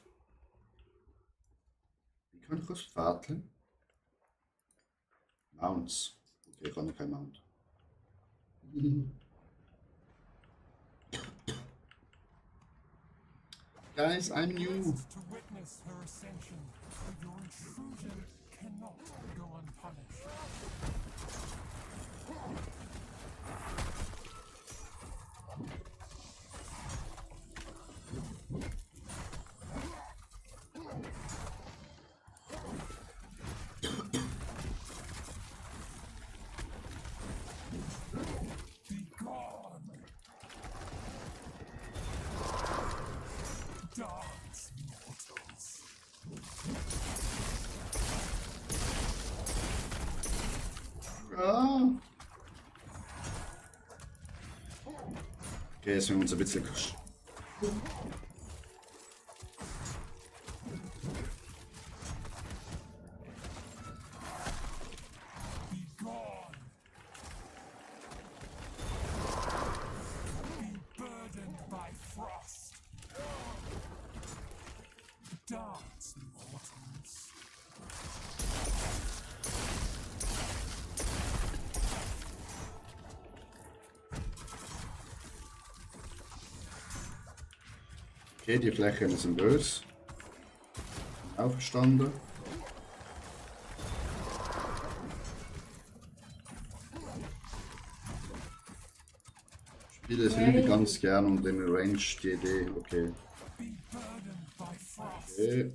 Kann ich das Pferdchen? Mounts. Okay, ich kann kein Mount. Guys, I'm new. To witness her ascension, but your intrusion cannot go unpunished. Be gone. Dance, mortals. Ah. Okay, jetzt müssen wir uns ein bisschen Be gone. Be burdened by frost. Dance, mortals. Okay, die Flächen sind böse. Aufgestanden. Ich spiele es irgendwie ganz gern und in Range die Idee. Okay. Be burdened by frost. Okay.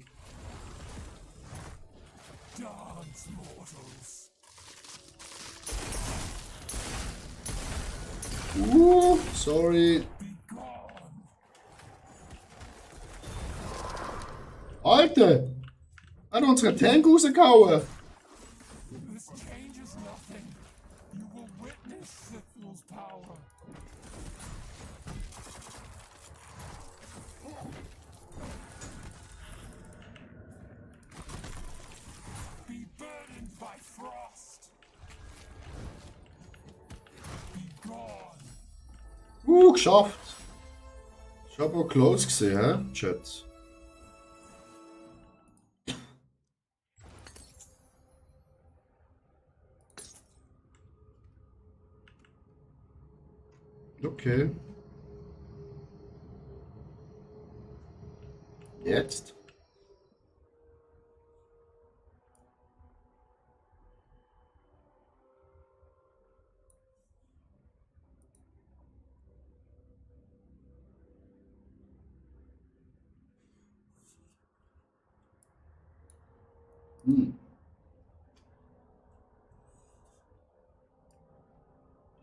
Dance, mortals. Sorry. Be gone. Alter! Hat unsere Tank rausgehauen! This changes nothing. You will witness Sithul's power. Be burdened by frost. Be gone. Geschafft! Ich habe auch close gesehen, hä? Chat. Okay. Jetzt?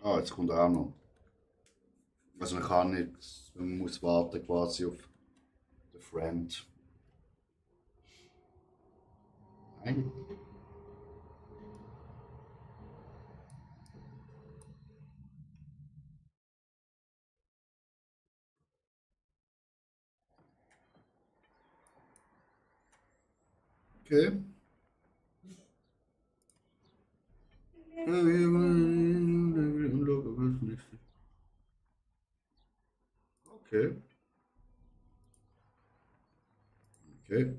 Ah, jetzt kommt er auch noch. Also man kann nicht, man muss warten quasi auf den Friend. Nein. Okay. Okay. Okay.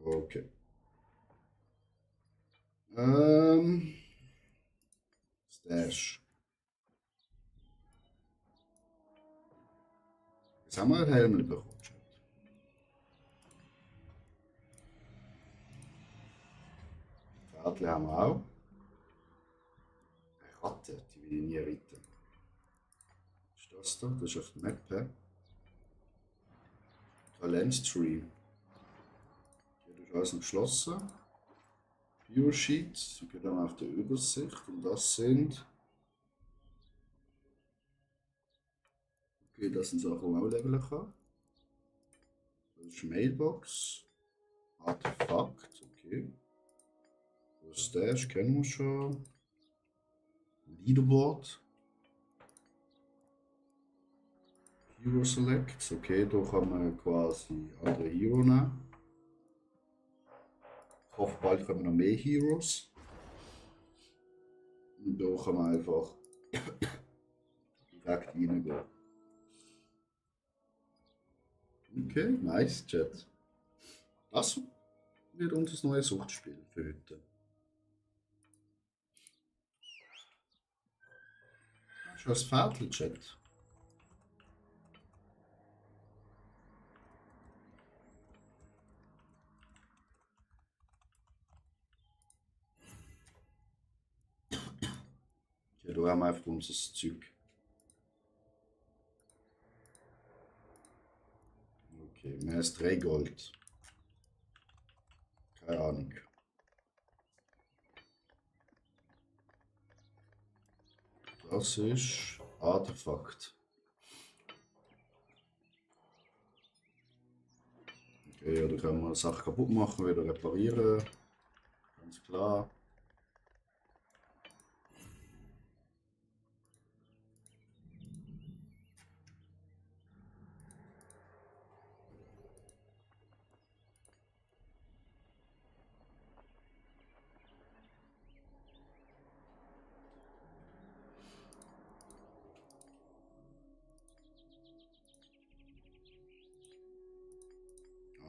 Okay. Stash. Jetzt haben wir einen Helm bekommen. Pferdchen haben wir auch. Eine Ratte, die will ich nie reiten. Was ist das da? Das ist auf der Map, hä? Talenttree. Hier ist alles noch geschlossen. Viewer Sheet, so geht dann auf der Übersicht und das sind. Okay, das sind Sachen, die man auch leveln kann. Das ist Mailbox. Artefakt, okay. Das Stash kennen wir schon. Leaderboard. Hero Select, okay, da kann man quasi andere Hero nehmen. Ich hoffe, bald kommen noch mehr Heroes. Und da kann man einfach direkt reingehen. Okay, nice, Chat. Das wird unser neues Suchtspiel für heute. Schon das Viertel-Chat. Ja, da haben wir einfach unser Zeug. Okay, mehr als 3 Gold. Keine Ahnung. Das ist Artefakt. Okay, ja, da können wir Sachen kaputt machen, wieder reparieren. Ganz klar.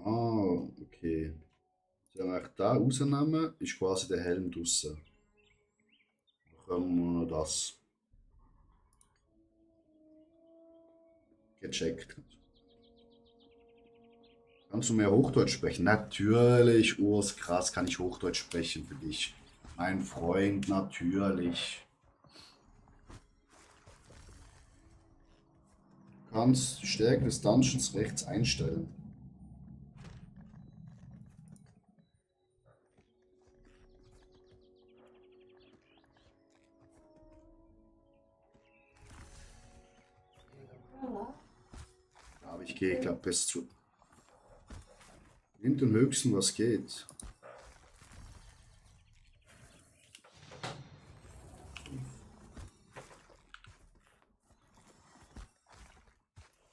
Ah, okay. Sollen wir da rausnehmen, ist quasi der Helm draussen. Dann können wir noch das. Gecheckt. Kannst du mehr Hochdeutsch sprechen? Natürlich, Urs, krass, kann ich Hochdeutsch sprechen für dich. Mein Freund, natürlich. Du kannst die Stärke des Dungeons rechts einstellen. Aber ich gehe, glaube bis zu. Nimm den höchsten, was geht.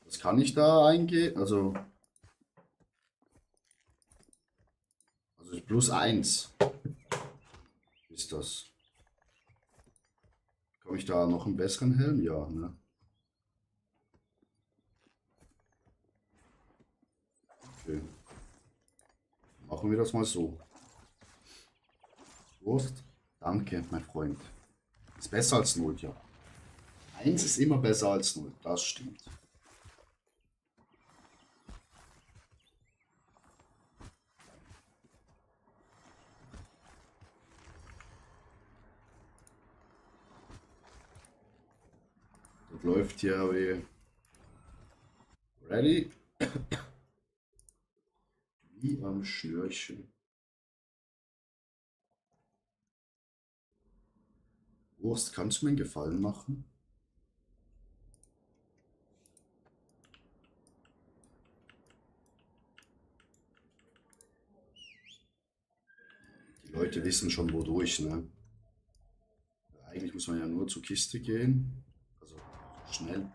Was kann ich da eingehen? Also plus 1 ist das. Komme ich da noch einen besseren Helm? Ja, ne? Okay. Machen wir das mal so. Wurst. Danke, mein Freund. Ist besser als 0, ja. 1 ist immer besser als 0, das stimmt. Das läuft ja wie... Ready? Wie am Schnürchen. Wurst, kannst du mir einen Gefallen machen? Die Leute wissen schon wodurch, ne? Eigentlich muss man ja nur zur Kiste gehen. Also schnell.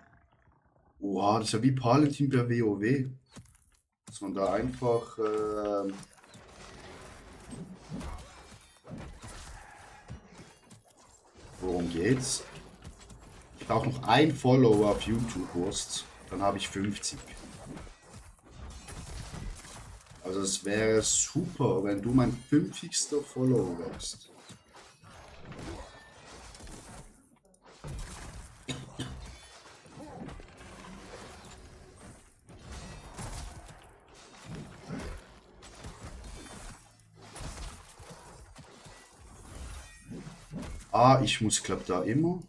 Oha, das ist ja wie Paladin bei WoW. Dass man da einfach... worum geht's? Ich brauche noch ein Follower auf YouTube, Wurst. Dann habe ich 50. Also es wäre super, wenn du mein 50. Follower wärst. Ah, ich muss, glaube da immer.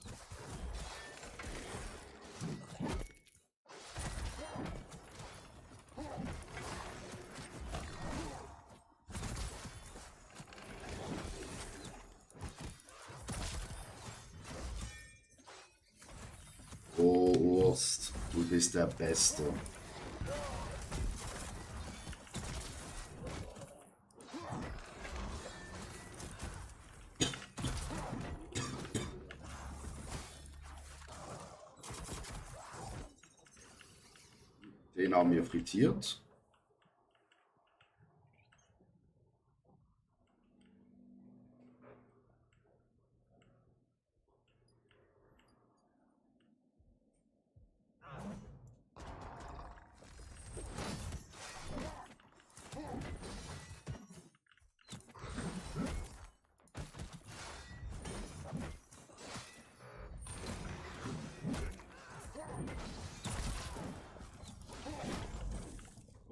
Oh, Wurst, du bist der Beste. Den haben wir frittiert.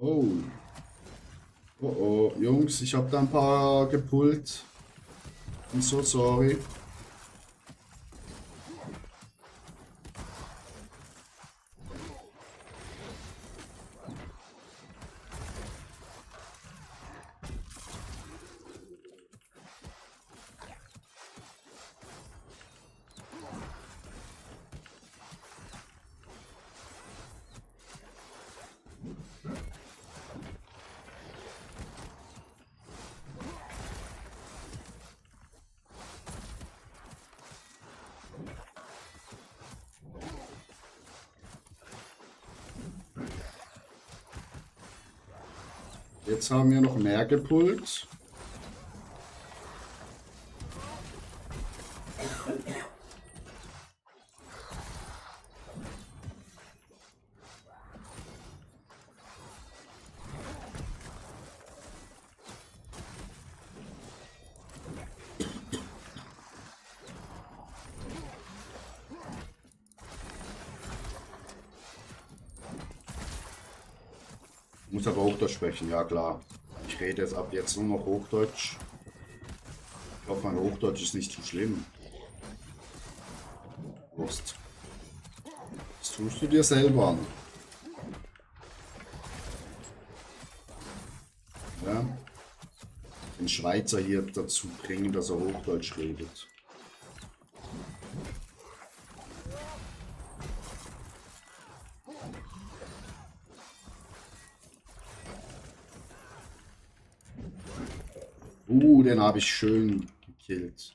Oh. Oh oh, Jungs, ich habe da ein paar gepult. I'm so sorry. Jetzt haben wir noch mehr gepult. Ich muss aber Hochdeutsch sprechen, ja klar. Ich rede jetzt ab jetzt nur noch Hochdeutsch. Ich hoffe, mein Hochdeutsch ist nicht zu schlimm. Wurst. Das tust du dir selber an. Ja? Den Schweizer hier dazu bringen, dass er Hochdeutsch redet. Den habe ich schön gekillt.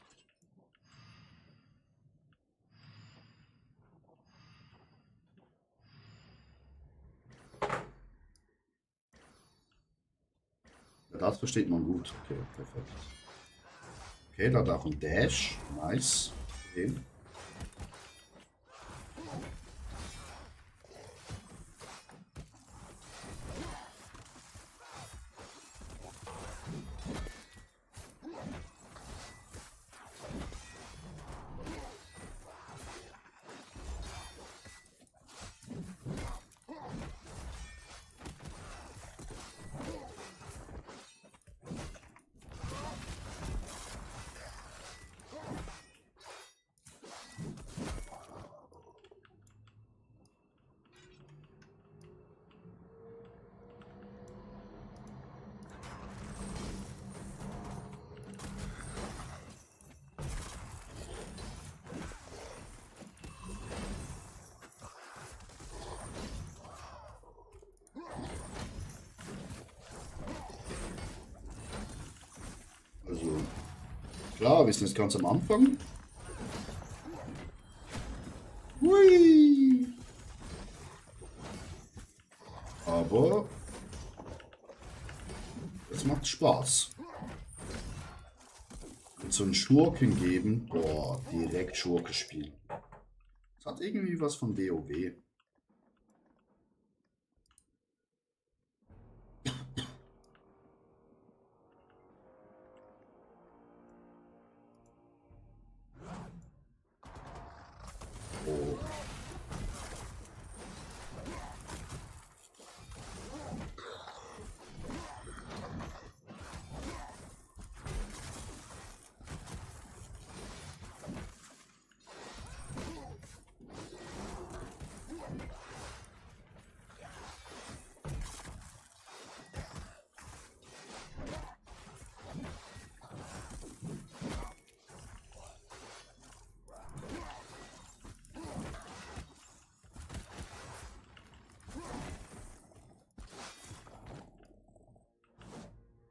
Ja, das versteht man gut. Okay, perfekt. Okay, da hat auch ein Dash. Nice. Okay. Also, klar, wir sind jetzt ganz am Anfang. Hui. Aber es macht Spaß. Mit so einem Schurken geben, boah, direkt Schurke spielen. Es hat irgendwie was von WoW. Oh.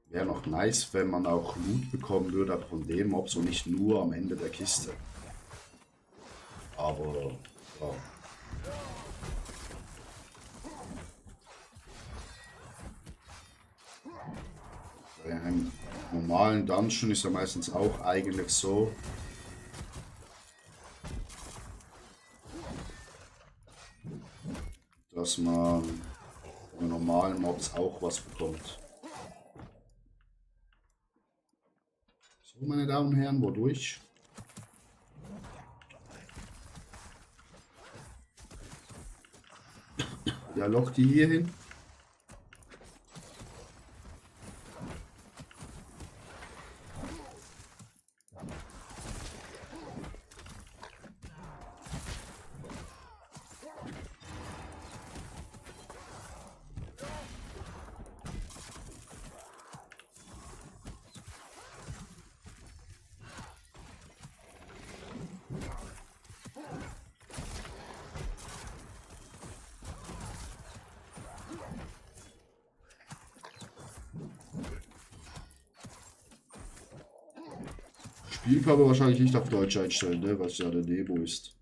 Wäre noch nice, wenn man auch Loot bekommen würde von dem Mobs und nicht nur am Ende der Kiste. Aber ja. Bei einem normalen Dungeon ist ja meistens auch eigentlich so, dass man von normalen Mobs auch was bekommt. So, meine Damen und Herren, wodurch? Ja, lock die hier hin. Spiel kann man wahrscheinlich nicht auf Deutsch einstellen, ne? Was ja eine Demo ist.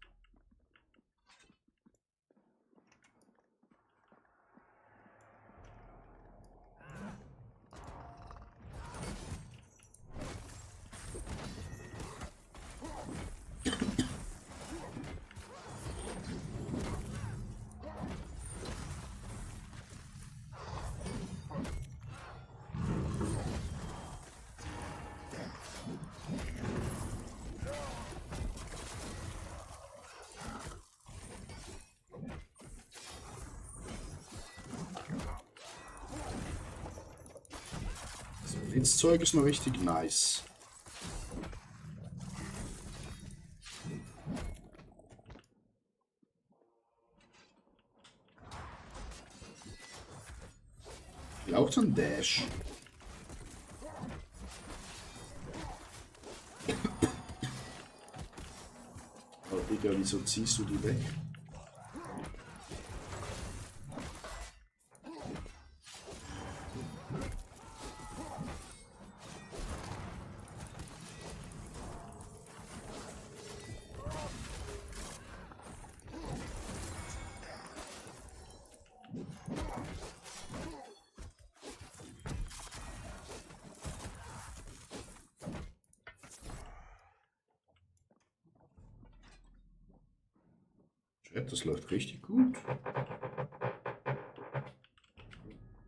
Das Zeug ist noch richtig nice. Auch so ein Dash. Aber Digga, wieso ziehst du die weg? Chat, das läuft richtig gut.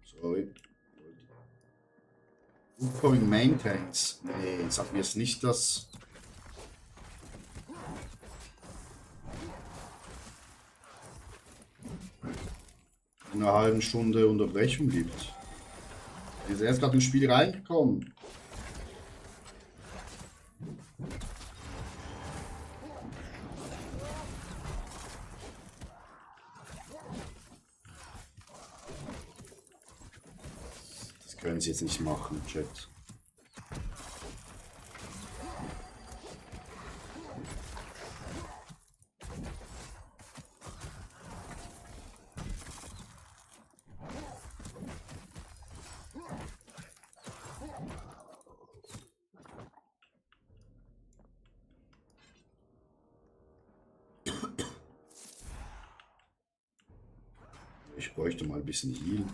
Sorry. Incoming Main Tanks. Nee, sag mir jetzt nicht, dass in einer halben Stunde Unterbrechung gibt. Wir sind erst gerade ins Spiel reingekommen. Das können sie jetzt nicht machen, Chat. Ich bräuchte mal ein bisschen Heal.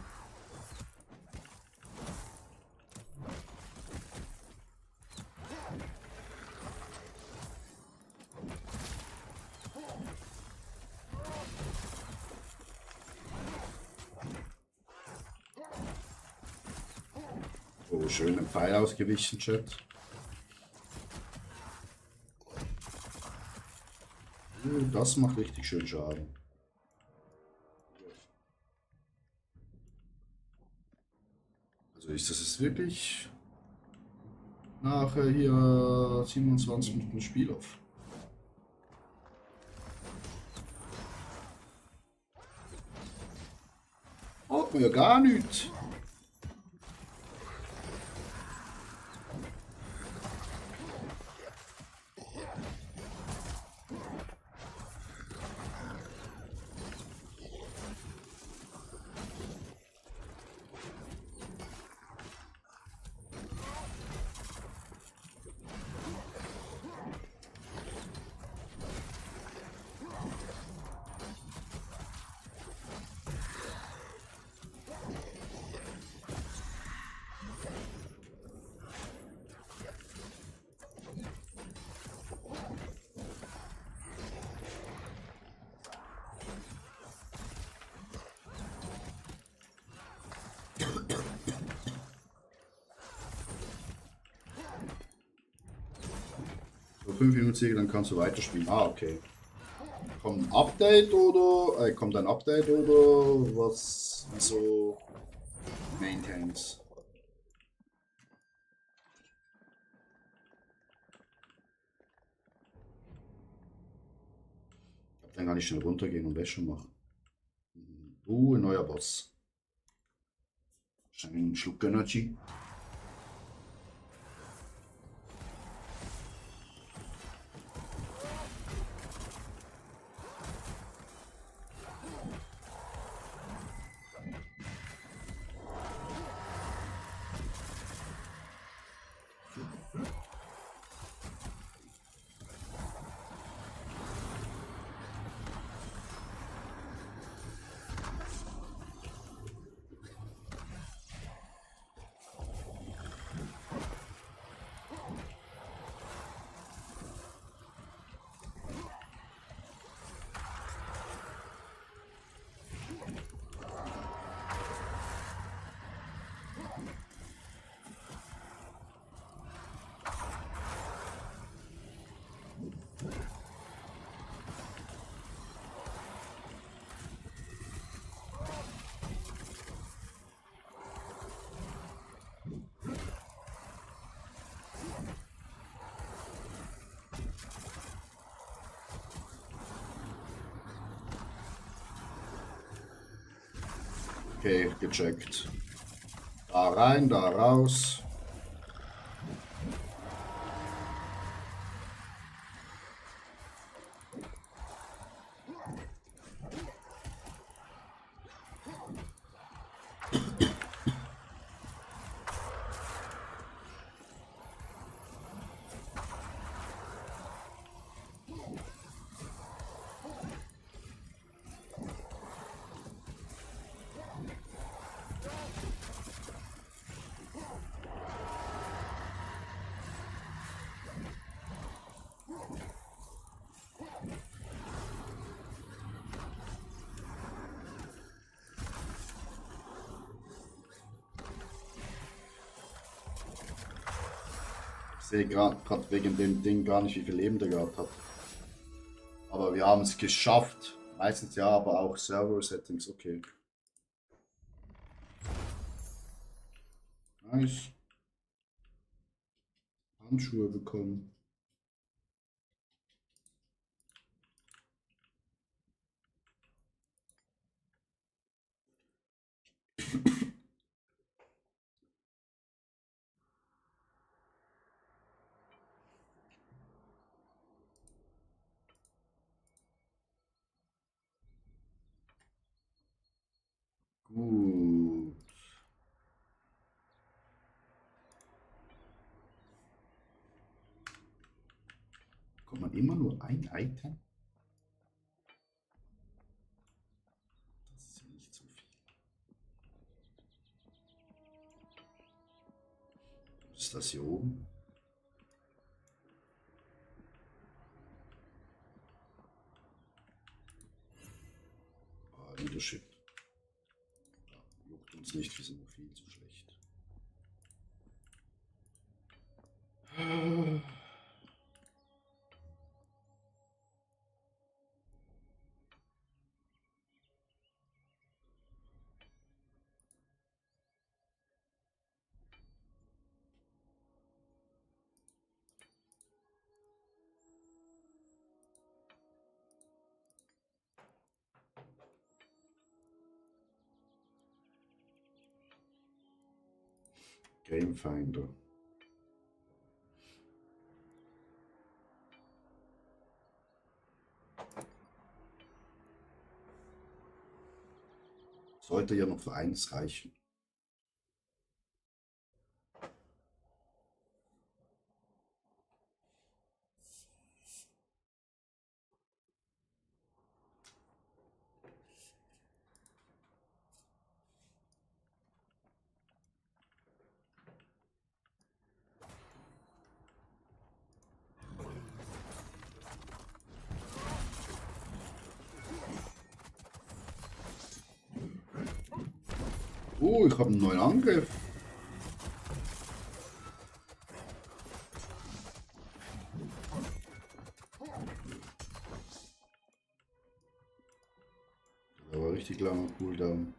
Oh, schön ein Pfeil ausgewichen, Chat. Das macht richtig schön Schaden. Also ist das jetzt wirklich nachher hier 27 Minuten Spiel auf? Hat man ja gar nicht. So 5 Minuten Siege, dann kannst du weiterspielen. Ah, okay. Kommt ein Update oder kommt ein Update oder was? Wieso Maintains? Dann kann ich schnell runtergehen und Wäsche machen. Ein neuer Boss. Wahrscheinlich ein Schluck Energy. Okay, gecheckt. Da rein, da raus. Ich sehe gerade wegen dem Ding gar nicht, wie viel Leben der gehabt hat. Aber wir haben es geschafft. Meistens ja, aber auch Server-Settings, okay. Nice. Handschuhe bekommen. Gut. Kommt man immer nur ein Item? Das ist ja nicht so viel. Was ist das hier oben? Ah, Leadership. Ja, juckt uns nicht, wir sind noch viel zu schlecht. Gamefinder. Sollte ja noch für eins reichen. Oh, ich habe einen neuen Angriff. Der war richtig langer Cooldown.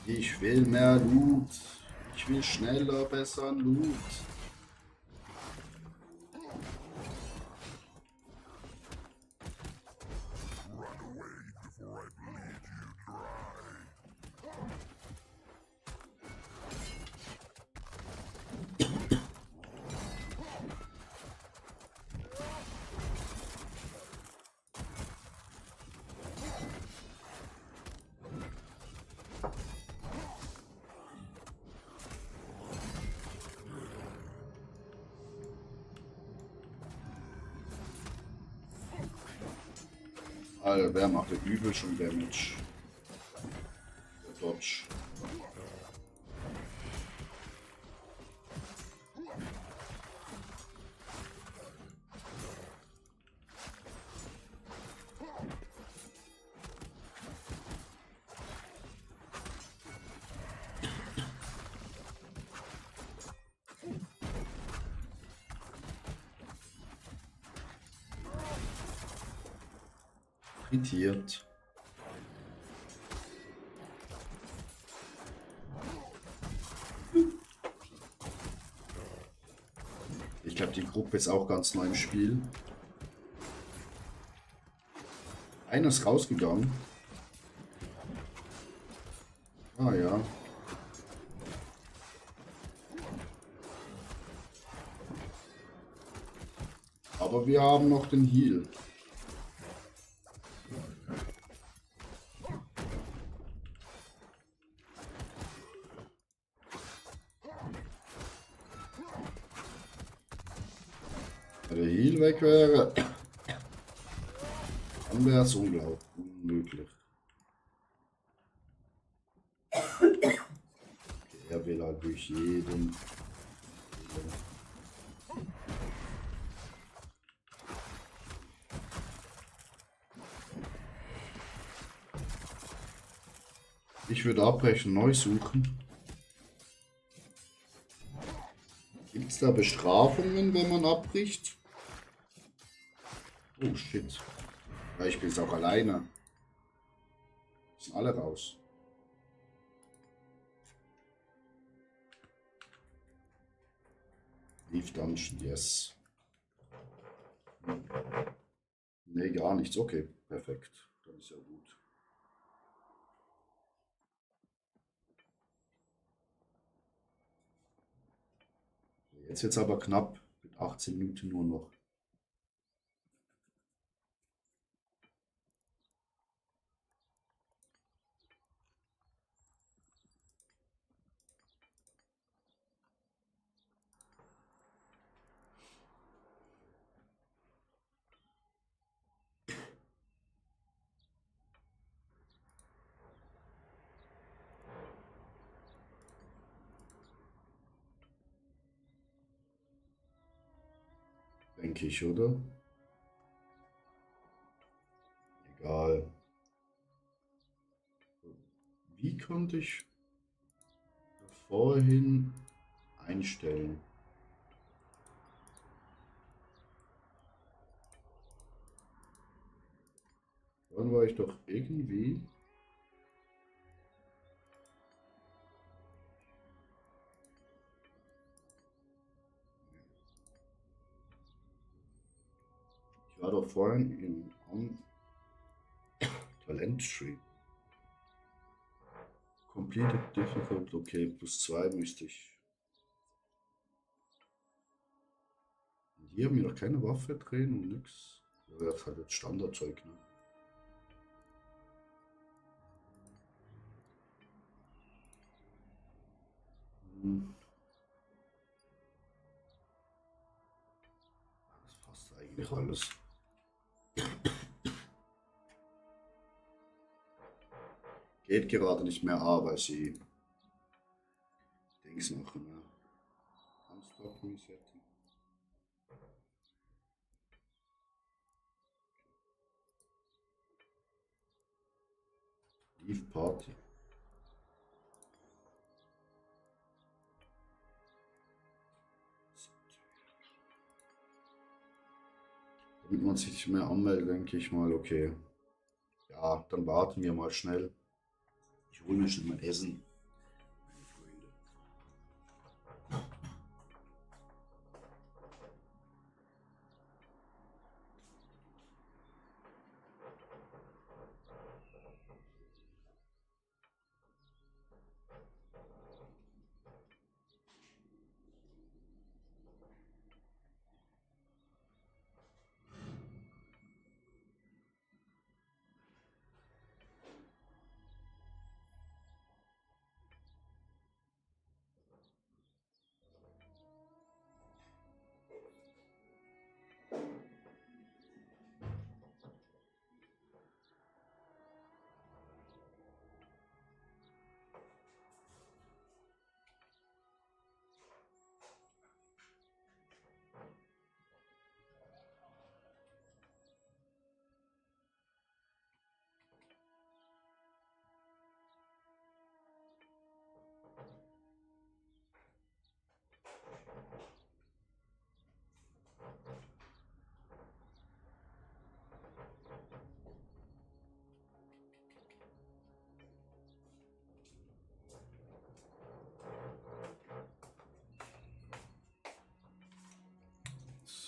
Ich will mehr Loot. Ich will schneller, besser Loot. Alter, wer macht denn übel schon Damage? Der Dodge. Irritiert. Ich glaube, die Gruppe ist auch ganz neu im Spiel. Einer ist rausgegangen. Ah ja. Aber wir haben noch den Heal. Wenn der Heal weg wäre, dann wäre es unglaublich unmöglich. Okay, er will halt durch jeden. Ich würde abbrechen, neu suchen. Gibt es da Bestrafungen, wenn man abbricht? Oh shit. Ja, ich bin jetzt auch alleine. Sind alle raus. Leave Dungeon, yes. Nee, gar nichts. Okay, perfekt. Dann ist ja gut. Jetzt wird es aber knapp. Mit 18 Minuten nur noch. Denke ich, oder? Egal. Wie konnte ich vorhin einstellen? Dann war ich doch irgendwie. Ich war doch vorhin in Talent Tree. Completed difficult, okay, +2 müsste ich. Die haben mir doch keine Waffe drehen und nix. Ja, das ist halt jetzt Standardzeug, ne? Hm. Das passt eigentlich alles. Geht gerade nicht mehr, aber sie Dings machen, ne? Unstop Resetting. Leave Party. Damit man sich nicht mehr anmeldet, denke ich mal, okay. Ja, dann warten wir mal schnell. Ich hole mir schon mein Essen. Meine Freunde.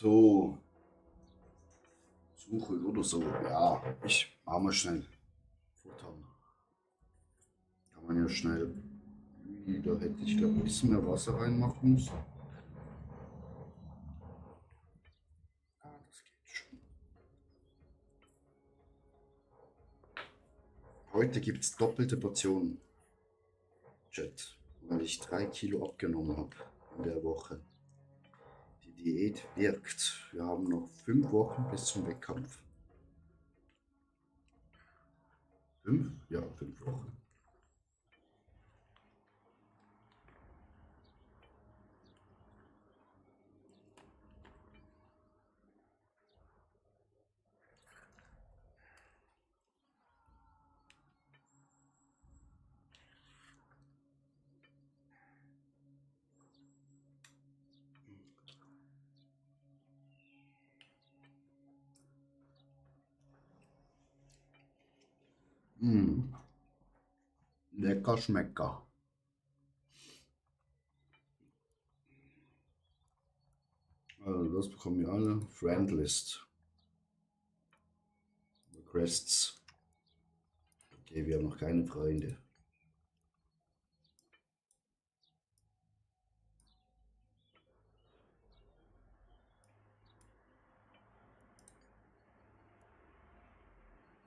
So. Suche oder so. Ja, ich mache mal schnell. Futtern. Kann man ja schnell. Da hätte ich glaube ein bisschen mehr Wasser reinmachen müssen. Ah, das geht schon. Heute gibt es doppelte Portionen. Chat, weil ich 3 Kilo abgenommen habe in der Woche. Die Diät wirkt. Wir haben noch 5 Wochen bis zum Wettkampf. 5? Ja, 5 Wochen. Mm. Lecker Schmecker. Also das bekommen wir alle. Friendlist. Requests. Okay, wir haben noch keine Freunde.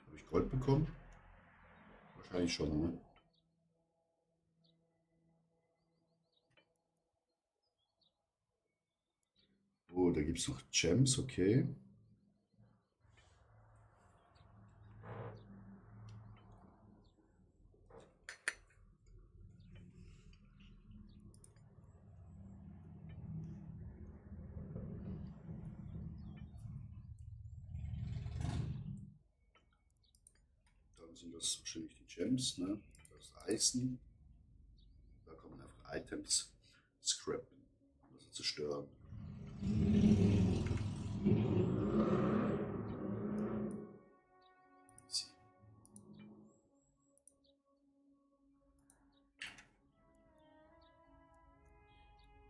Habe ich Gold bekommen? Wahrscheinlich schon, ne? Oh, da gibt es noch Gems, okay. Dann sind das wahrscheinlich die Gems, ne? Das Eisen. Da kann man einfach Items scrappen, also zerstören. Easy.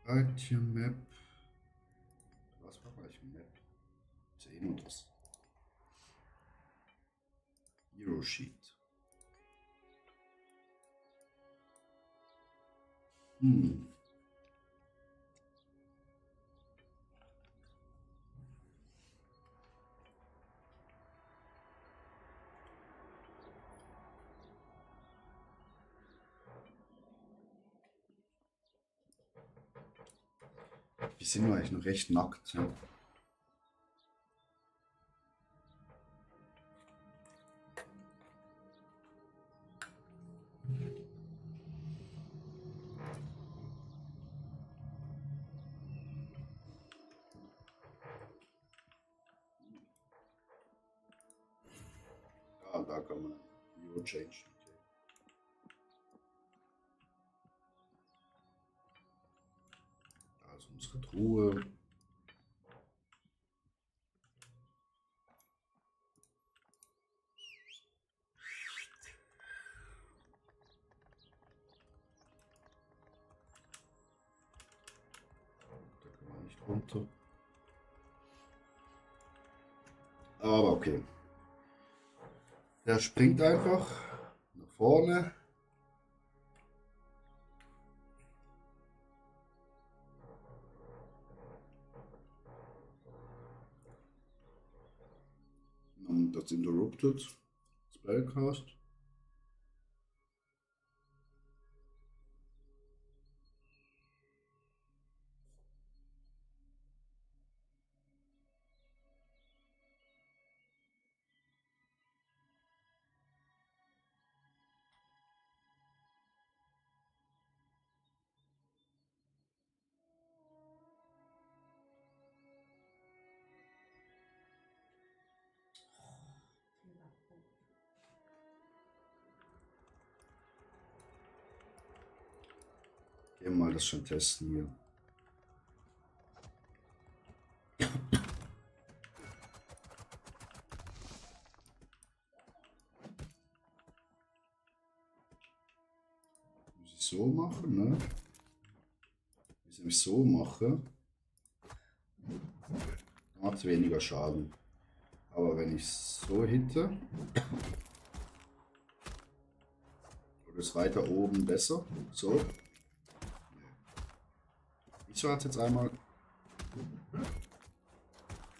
Item Map. Was war gleich Map? Sehen und das. Hero Sheet. Hm. Die sind eigentlich noch recht nackt. Ja. Ah, da kann man Hero Change. Okay. Da ist unsere Truhe. Da kann man nicht runter. Aber okay. Der springt einfach nach vorne. Und das Interrupted Spellcast. Gehen wir mal das schon testen hier. Muss ich so machen, ne? Wenn ich so mache, Macht weniger Schaden. Aber wenn ich so hitte, oder ist weiter oben besser? So. Nee. Wieso hat jetzt einmal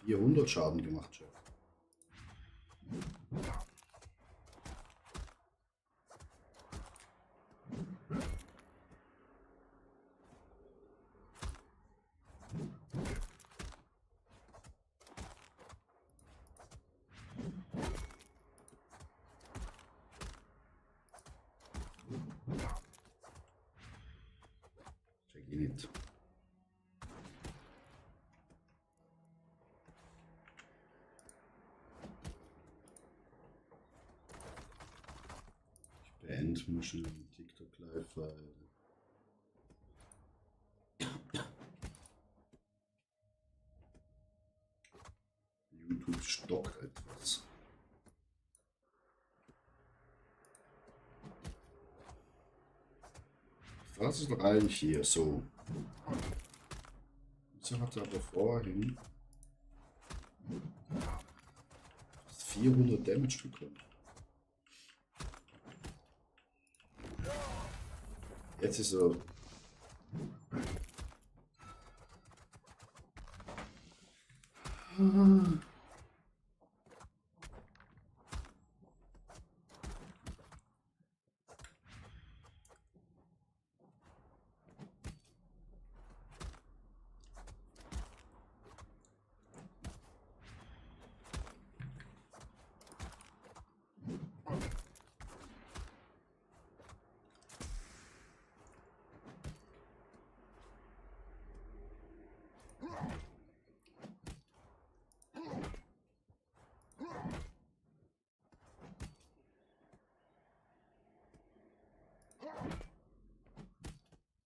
400 Schaden gemacht, Chef? Check ihn nicht. Ich beende mal schnell den TikTok live, weil YouTube stockt etwas. Das ist doch eigentlich hier so. Wieso hat er aber vorhin 400 Damage bekommen? Jetzt ist er.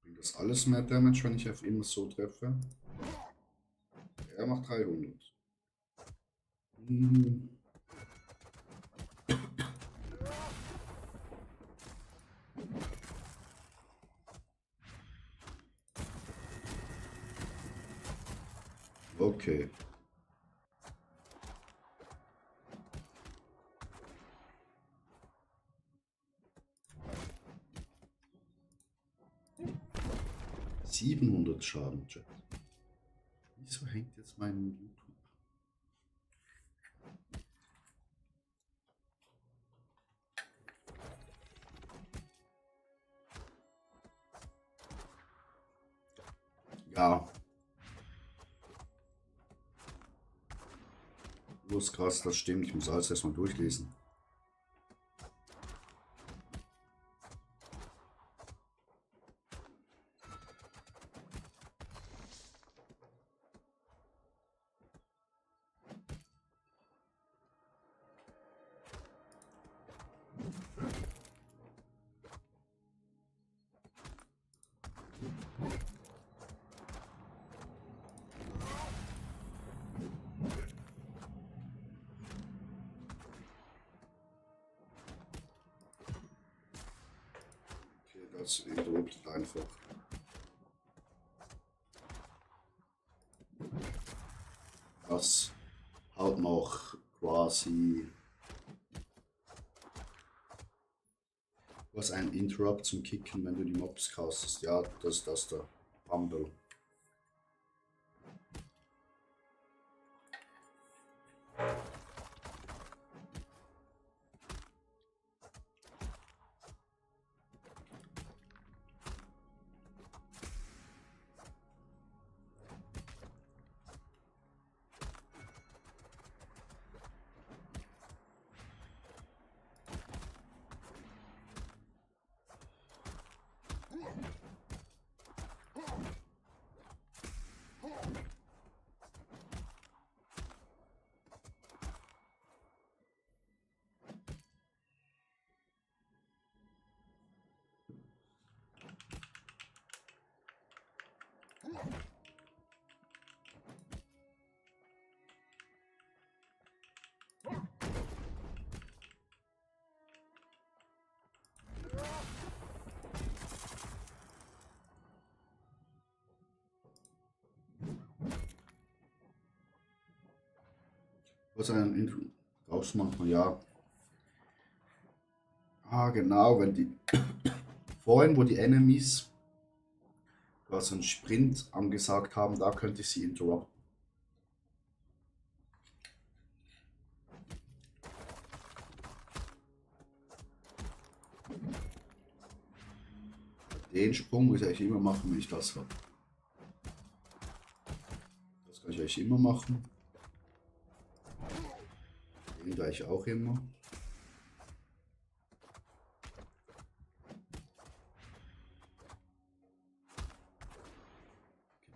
Bringt das alles mehr Damage, wenn ich auf ihn so treffe? Er macht 300. Okay. Schaden, Chat. Wieso hängt jetzt mein YouTube? Ja. Los, krass, das stimmt. Ich muss alles erstmal durchlesen. Das interruptet einfach. Das haut noch quasi was ein Interrupt zum Kicken, wenn du die Mobs castest. Ja, das ist das da. Rumble. Was ein Intro brauchst du manchmal, ja. Ah, genau, wenn die vorhin, wo die Enemies quasi einen Sprint angesagt haben, da könnte ich sie interrupten. Den Sprung muss ich eigentlich immer machen, wenn ich das habe. Das kann ich eigentlich immer machen. Den gleich auch immer.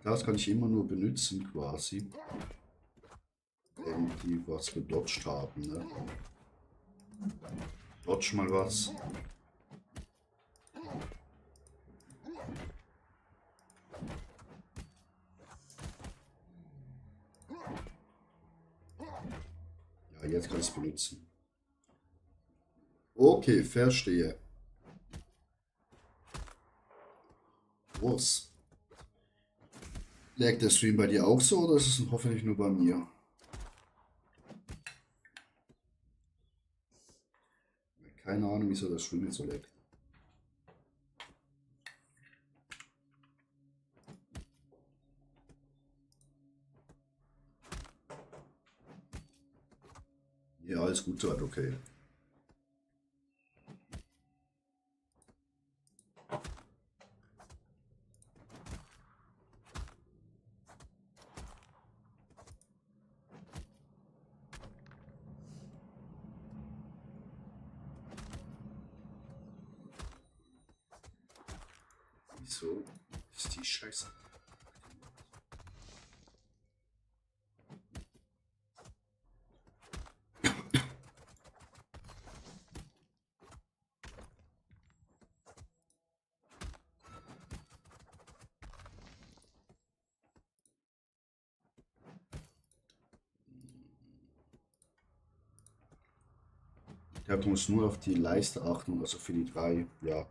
Das kann ich immer nur benutzen quasi, wenn die was gedodged haben. Ne? Dodge mal was. Ja, jetzt kann ich es benutzen. Okay, verstehe. Was? Lag der Stream bei dir auch so oder ist es hoffentlich nur bei mir? Keine Ahnung, wieso das Stream jetzt so lag. Ja, alles gut soweit, okay. Wieso ist die Scheiße? Ja, du musst nur auf die Leiste achten, also für die drei, ja.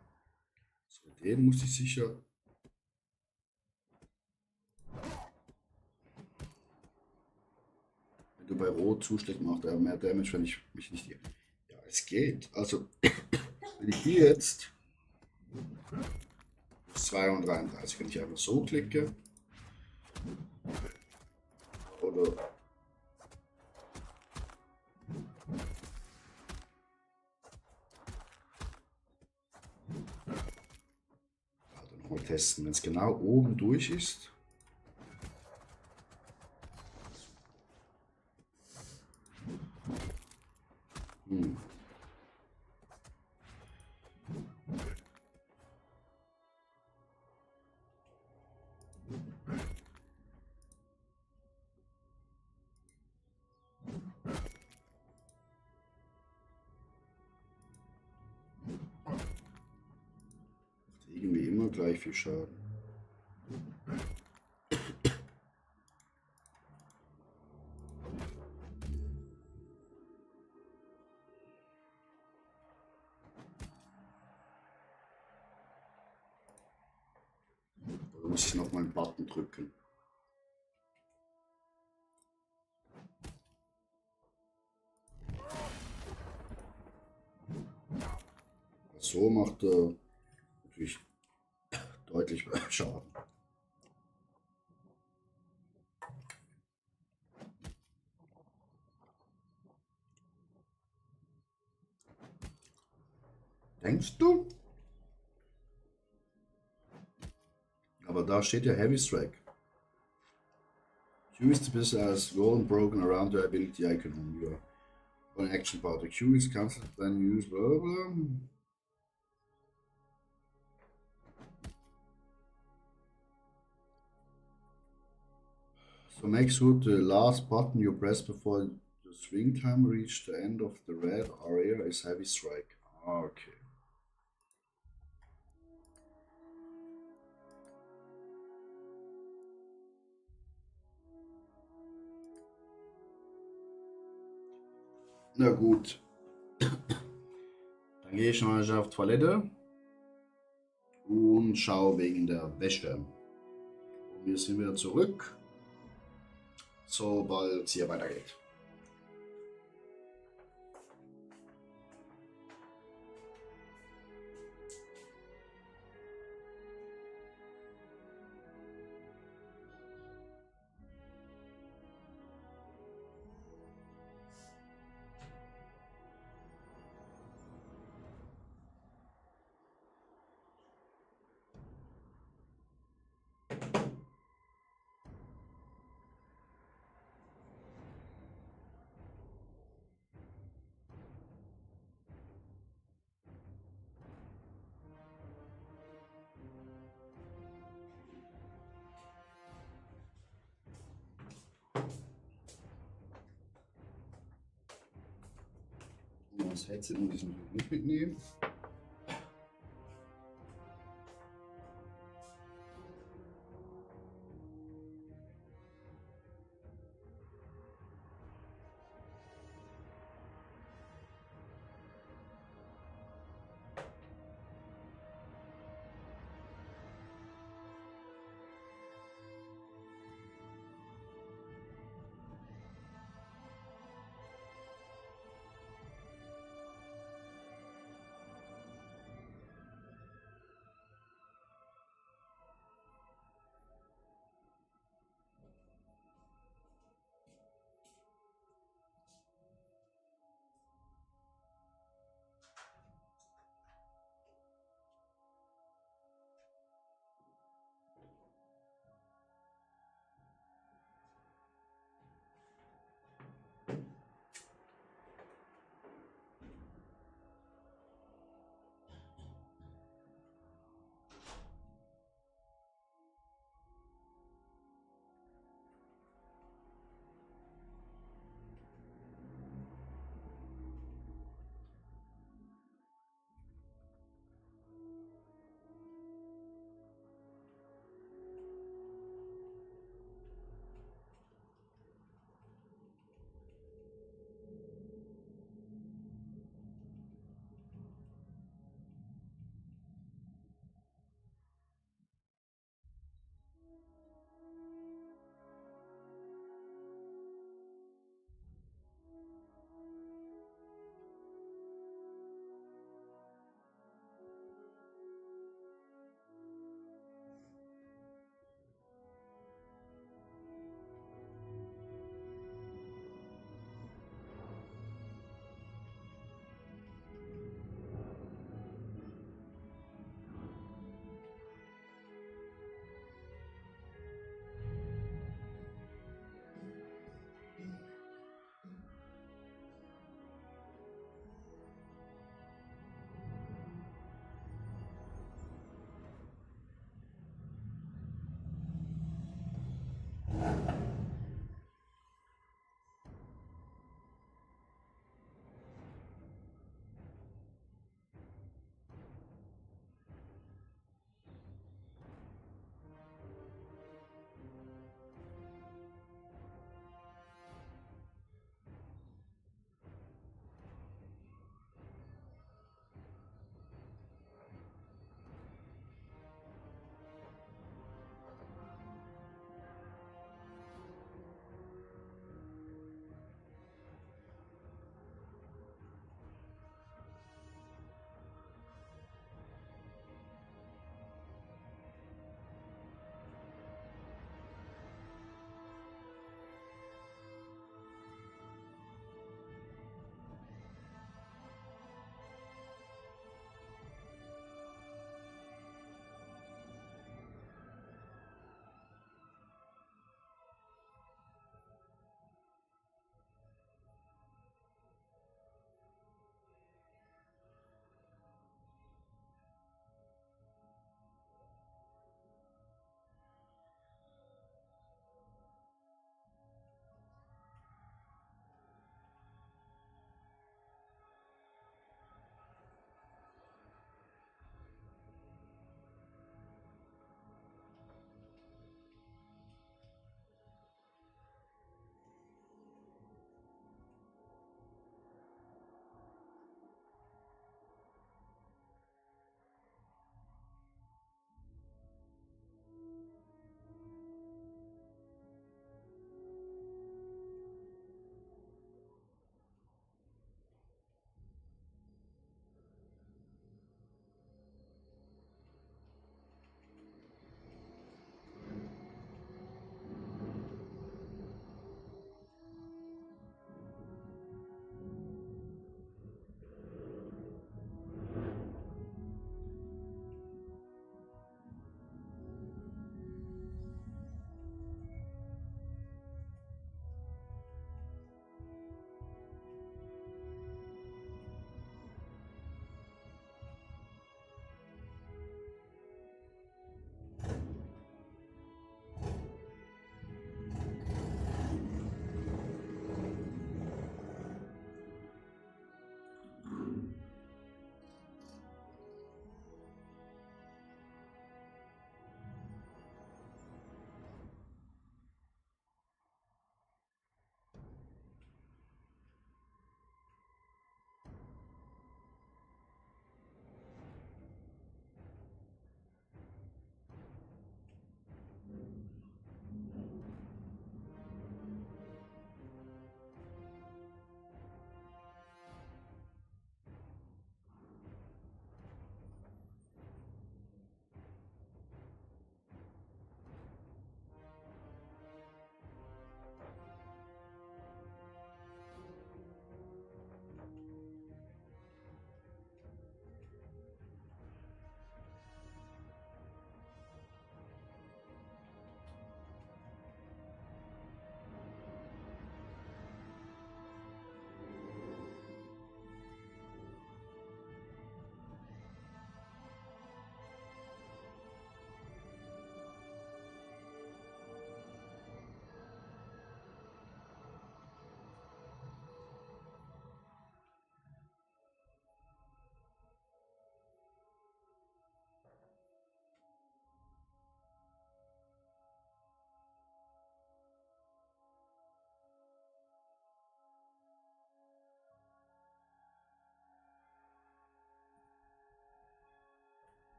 So, den muss ich sicher. Wenn du bei Rot zuschlägst, macht er mehr Damage, wenn ich mich nicht. Ja, es geht. Also, wenn ich hier jetzt 233, wenn ich einfach so klicke. Oder. Also nochmal testen, wenn es genau oben durch ist. Irgendwie immer gleich viel Schaden. Oder muss ich nochmal einen Button drücken? So macht er natürlich deutlich mehr Schaden. Denkst du? Aber da steht ja Heavy Strike. Q is the business as golden broken around the ability icon on your on action bar. The Q is cancelled when you use blah blah blah. So make sure the last button you press before the swing time reach the end of the red area is Heavy Strike. Okay. Na gut. Dann gehe ich mal auf die Toilette und schaue wegen der Wäsche. Und wir sind wieder zurück, sobald es hier weitergeht. Das Headset muss ich natürlich nicht mitnehmen.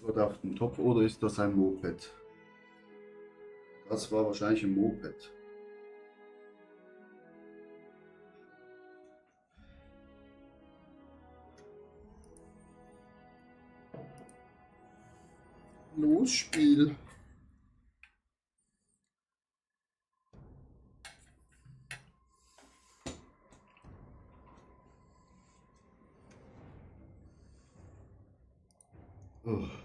Antwort auf den Topf oder ist das ein Moped? Das war wahrscheinlich ein Moped. Los, Spiel. Oh.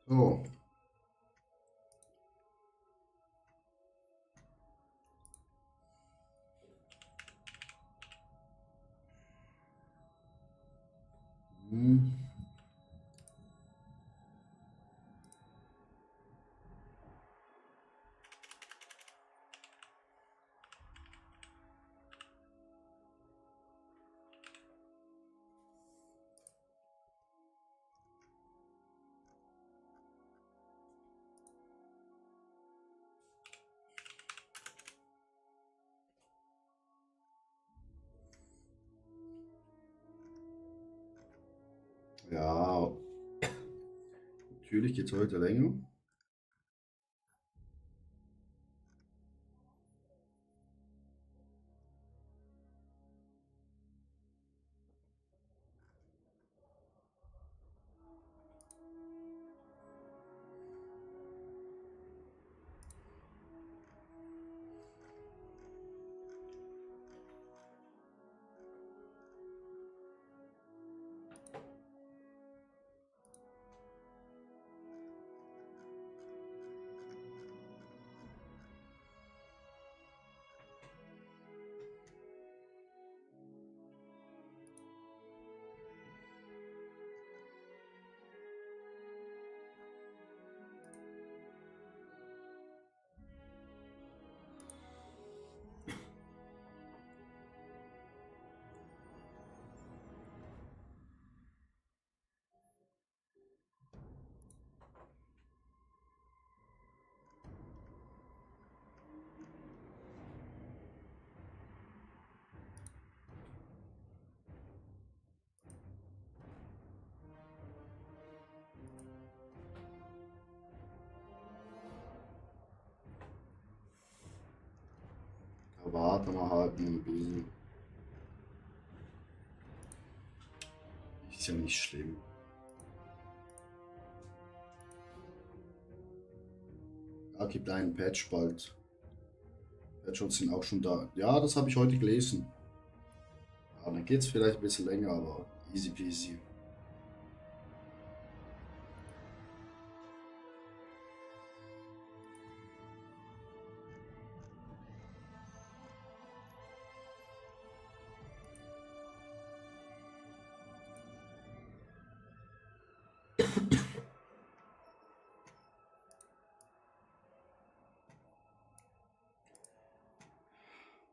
So. Hm. Ja, natürlich geht es heute länger. Da warten wir halt noch ein bisschen. Ist ja nicht schlimm. Da gibt einen Patch bald. Patches sind auch schon da. Ja, das habe ich heute gelesen. Ja, dann geht es vielleicht ein bisschen länger, aber easy peasy.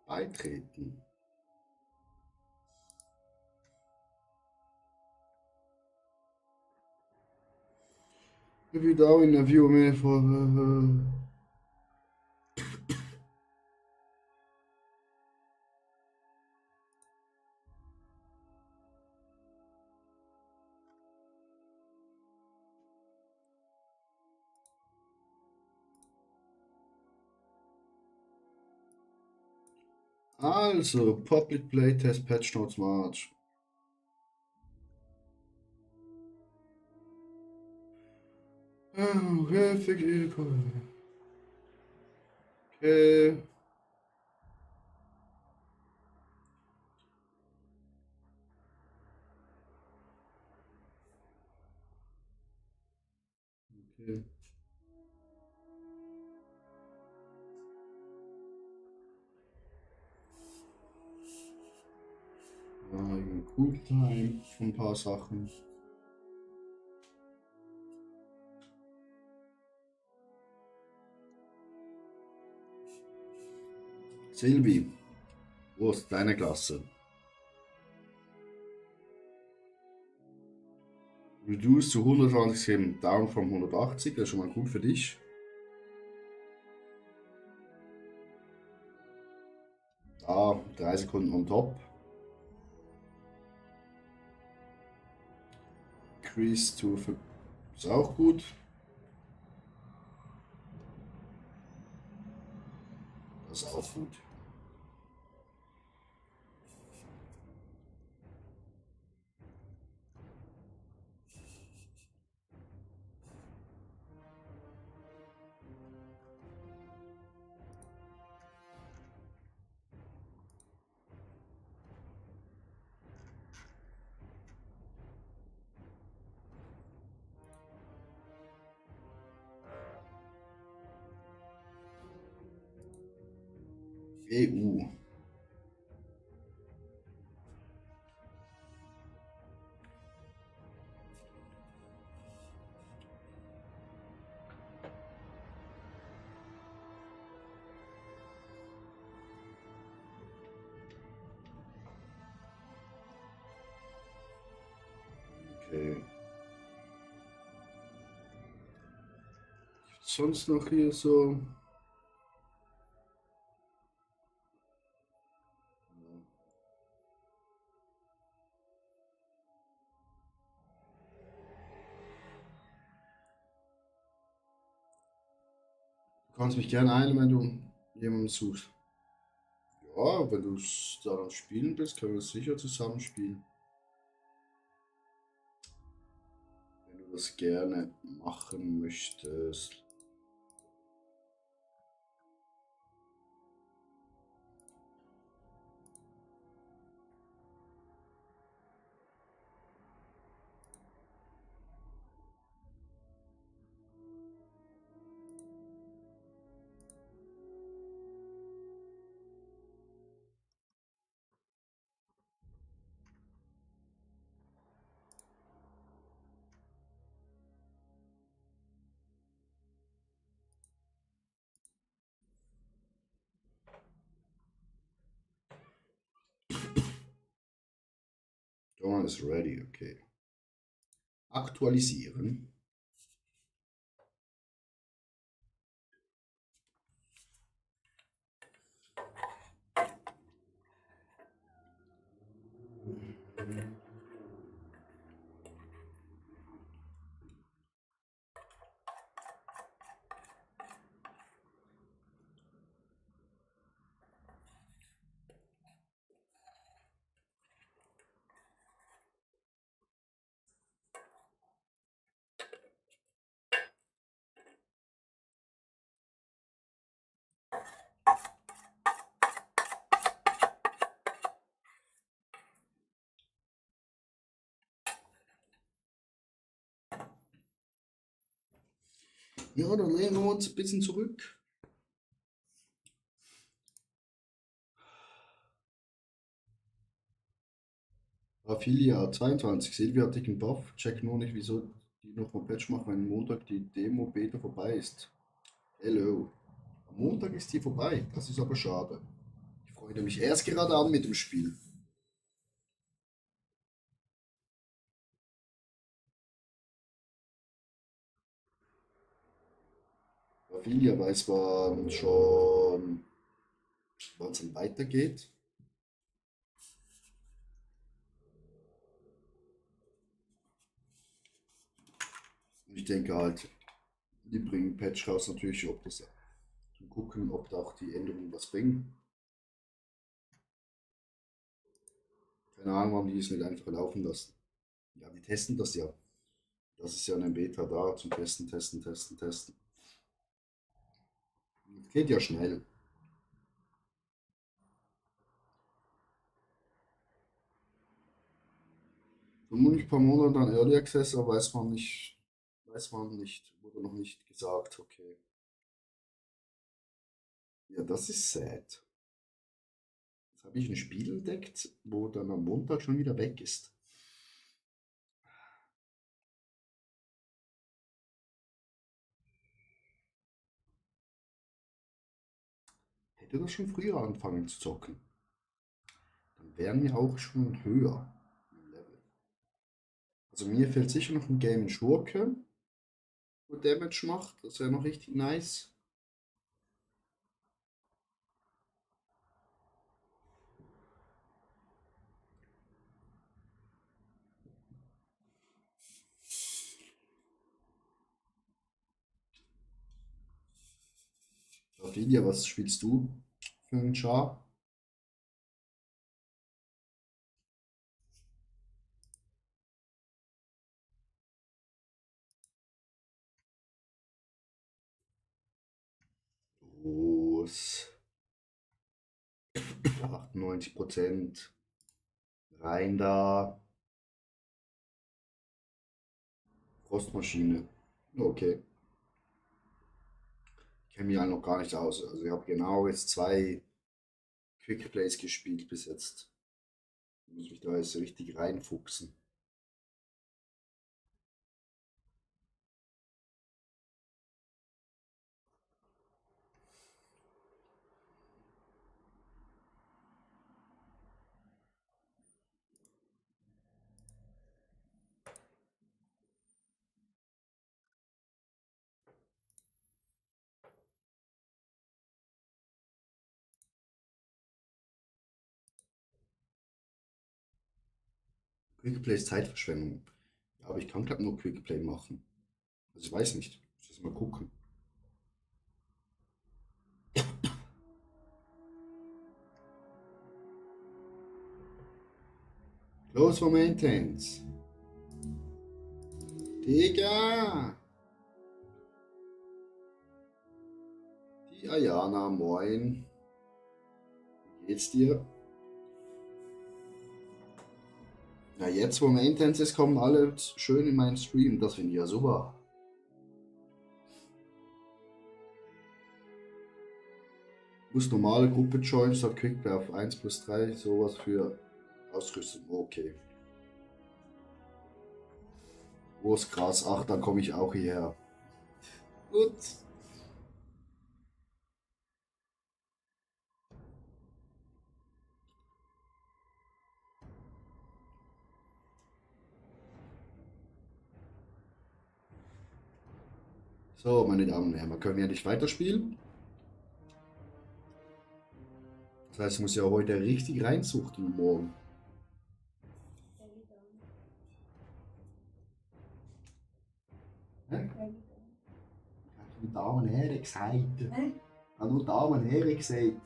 Beitreten. Wieder in der View mehr vor. Also, Public Playtest Patch Notes March. Okay, okay. Okay. Cooltime von ein paar Sachen. Silvi, wo ist deine Klasse? Reduce zu 120 Sekunden, down from 180, das ist schon mal gut für dich. Da 3 Sekunden on top. Increase to ist auch gut. Das ist auch gut. EU. Okay. Gibt's sonst noch hier so? Du kannst mich gerne ein, wenn du jemanden suchst. Ja, wenn du daran spielen bist, können wir sicher zusammen spielen. Wenn du das gerne machen möchtest. Dawn is ready, okay. Aktualisieren. Ja, dann lehnen wir uns ein bisschen zurück. Ophelia 22, Silvia hat dicken Buff. Check nur nicht, wieso die noch mal Patch machen, wenn Montag die Demo-Beta vorbei ist. Hello. Am Montag ist die vorbei. Das ist aber schade. Ich freue mich erst gerade an mit dem Spiel. Ophelia weiß man schon, wann es dann weitergeht. Und ich denke halt, die bringen Patch raus natürlich, ob das zum gucken, ob da auch die Änderungen was bringen. Keine Ahnung, warum die es nicht einfach laufen lassen. Ja, die testen das ja. Das ist ja eine Beta da zum Testen, Testen, Testen, Testen. Geht ja schnell. Vermutlich ein paar Monate dann Early Access, aber weiß man nicht, Wurde noch nicht gesagt, okay. Ja, das ist sad. Jetzt habe ich ein Spiel entdeckt, wo dann am Montag schon wieder weg ist. Hätte das schon früher angefangen zu zocken, dann wären wir auch schon höher im Level. Also mir fehlt sicher noch ein Game Schurke, wo Damage macht. Das wäre noch richtig nice. Ophelia, was spielst du für einen Char? Los. 98%. Rein da. Frostmaschine. Okay. Ich kenne mich halt noch gar nicht aus. Also ich habe genau jetzt 2 Quick Plays gespielt bis jetzt. Ich muss mich da jetzt richtig reinfuchsen. Quick Play ist Zeitverschwendung. Ja, aber ich kann glaube nur Quick Play machen. Also ich weiß nicht. Ich muss mal gucken. Los for Maintenance. Digga! Die Ayana, moin. Wie geht's dir? Na, jetzt wo Maintenance ist, kommen alle schön in meinen Stream. Das finde ich ja super. Muss normale Gruppe joinen, statt Quickplay auf 1+3, sowas für Ausrüstung. Okay. Oh, ist krass. Ach, dann komme ich auch hierher. Gut. So, meine Damen und Herren, können wir nicht weiterspielen? Das heißt, ich muss ja heute richtig reinsuchten morgen. Hä? Ich habe nur Damen und Herren gesagt. Ich habe nur Damen und Herren gesagt.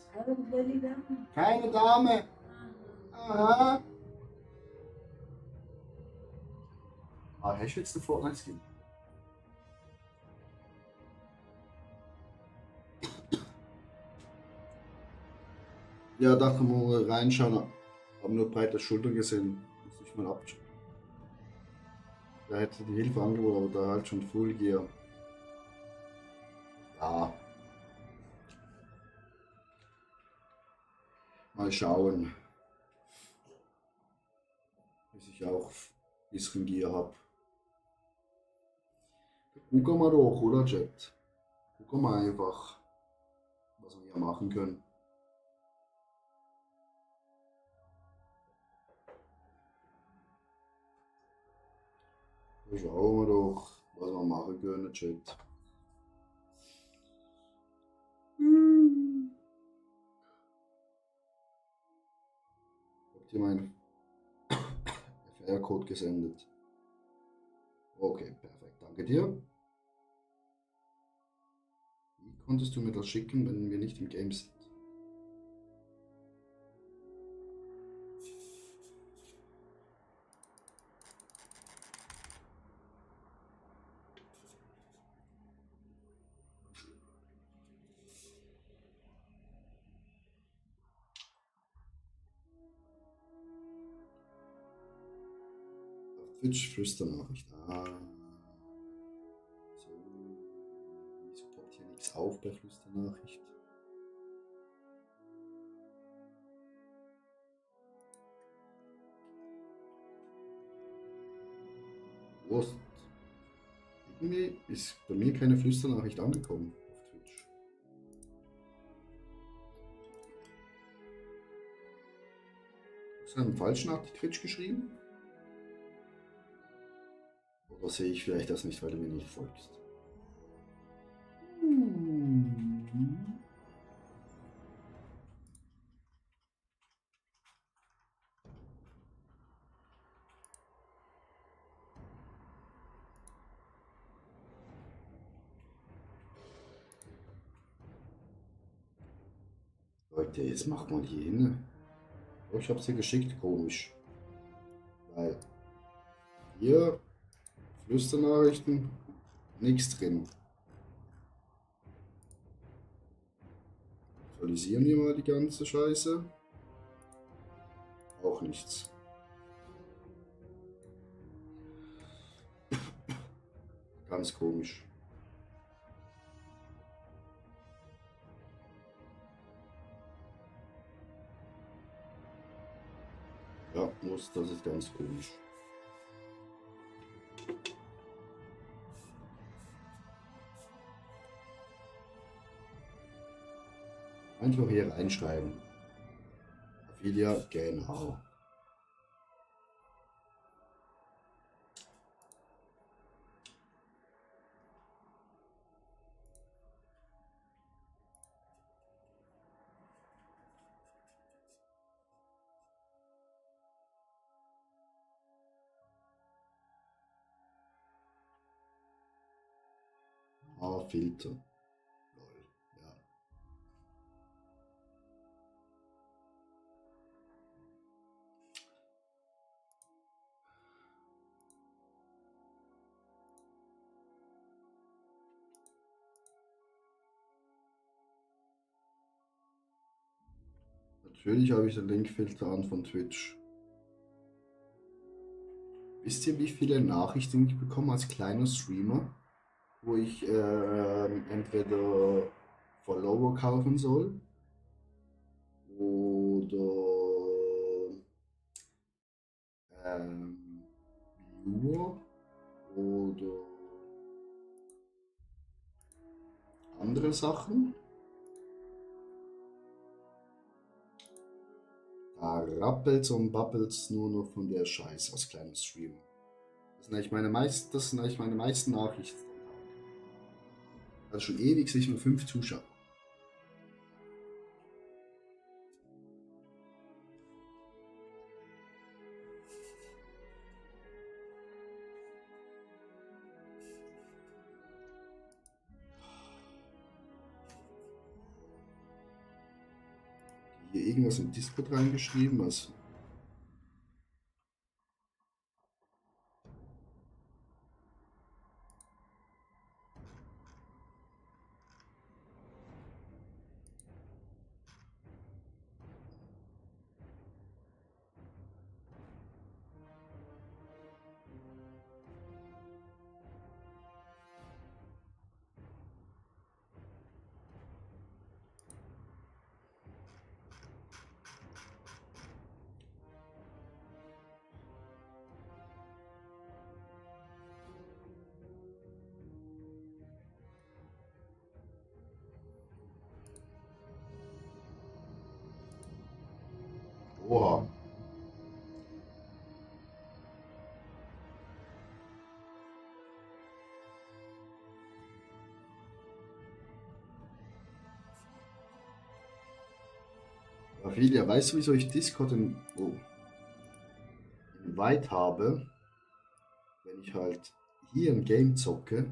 Keine Dame. Aha. Ah, hast du jetzt den Fortnite-Skin? Ja, dachte mal reinschauen. Hab nur breite Schultern gesehen. Muss ich mal abschauen. Da hätte die Hilfe angeboten, aber da halt schon Full Gear. Ja. Mal schauen. Bis ich auch ein bisschen Gear habe. Gucken wir mal doch, oder Chat? Gucken wir einfach, was wir hier machen können. Schauen wir doch, was wir machen können, Chat. Habt ihr meinen FR-Code gesendet? Okay, perfekt, danke dir. Wie konntest du mir das schicken, wenn wir nicht im Game sind? Auf Twitch Flüsternachricht. Ah. So. Ist auf bei Flüsternachricht. Wurst. Irgendwie ist bei mir keine Flüsternachricht angekommen auf Twitch. Hast du einen falschen Art Twitch geschrieben? Oder sehe ich vielleicht das nicht, weil du mir nicht folgst? Leute, jetzt mach mal hier hin. Oh, ich hab's dir geschickt, komisch. Weil hier Flüsternachrichten, nichts drin. Aktualisieren wir mal die ganze Scheiße. Auch nichts. Ganz komisch. Ja, das ist ganz komisch. Einfach hier reinschreiben. Ophelia, genau. Filter. Lol. Ja. Natürlich habe ich den Linkfilter an von Twitch. Wisst ihr, wie viele Nachrichten ich bekomme als kleiner Streamer, wo ich entweder Follower kaufen soll oder Viewer oder andere Sachen? Da rappelt's und babbelt's nur noch von der Scheiße als kleiner Streamer. Das sind eigentlich meine meisten Nachrichten. Also schon ewig sehe ich nur 5 Zuschauer. Hier irgendwas im Discord reingeschrieben, was. Oha. Ophelia, weißt du, wieso ich Discord in Weit habe? Wenn ich halt hier ein Game zocke,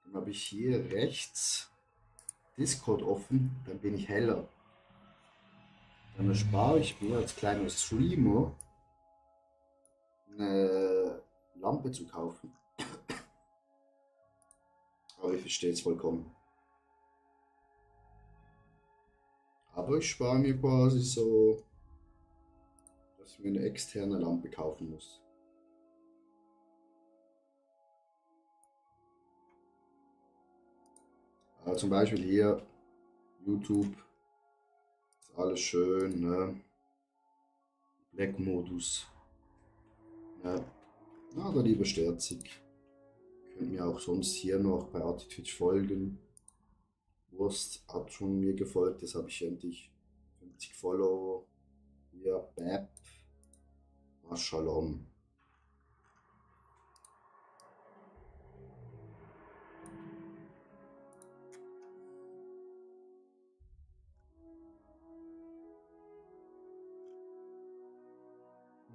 dann habe ich hier rechts Discord offen, dann bin ich heller. Dann erspare ich mir als kleiner Streamer eine Lampe zu kaufen. Aber ich verstehe es vollkommen. Aber ich spare mir quasi so, dass ich mir eine externe Lampe kaufen muss. Zum Beispiel hier YouTube. Ist alles schön, ne? Black-Modus. Ja. Na, der liebe Sterzig. Könnt mir auch sonst hier noch bei Artitwitch folgen. Wurst hat schon mir gefolgt, jetzt habe ich endlich 50 Follower. Hier, Bap. Mashalom.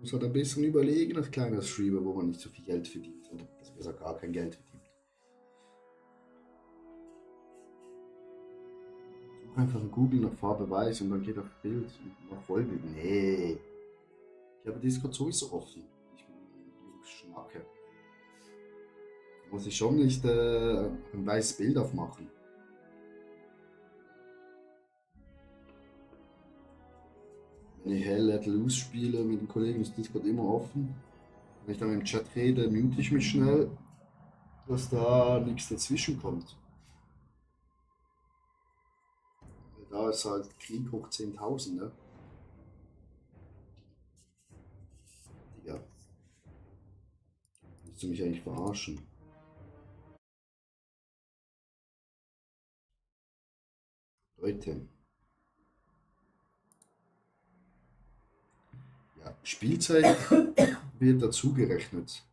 Muss halt ein bisschen überlegen als kleiner Streamer, wo man nicht so viel Geld verdient. Oder besser gar kein Geld verdient. Such einfach in Google nach Fahrbeweis und dann geht auf Bild und nach Vollbild. Nee. Ich habe Discord sowieso offen. Ich bin ein Schnacke. Da muss ich schon nicht ein weißes Bild aufmachen. Wenn ich Hell Let Loose spiele mit den Kollegen, ist Discord immer offen. Wenn ich dann im Chat rede, mute ich mich schnell, dass da nichts dazwischen kommt. Da ist halt Krieg hoch 10.000, ne? Ja. Willst du mich eigentlich verarschen? Leute. Ja, Spielzeit wird dazugerechnet,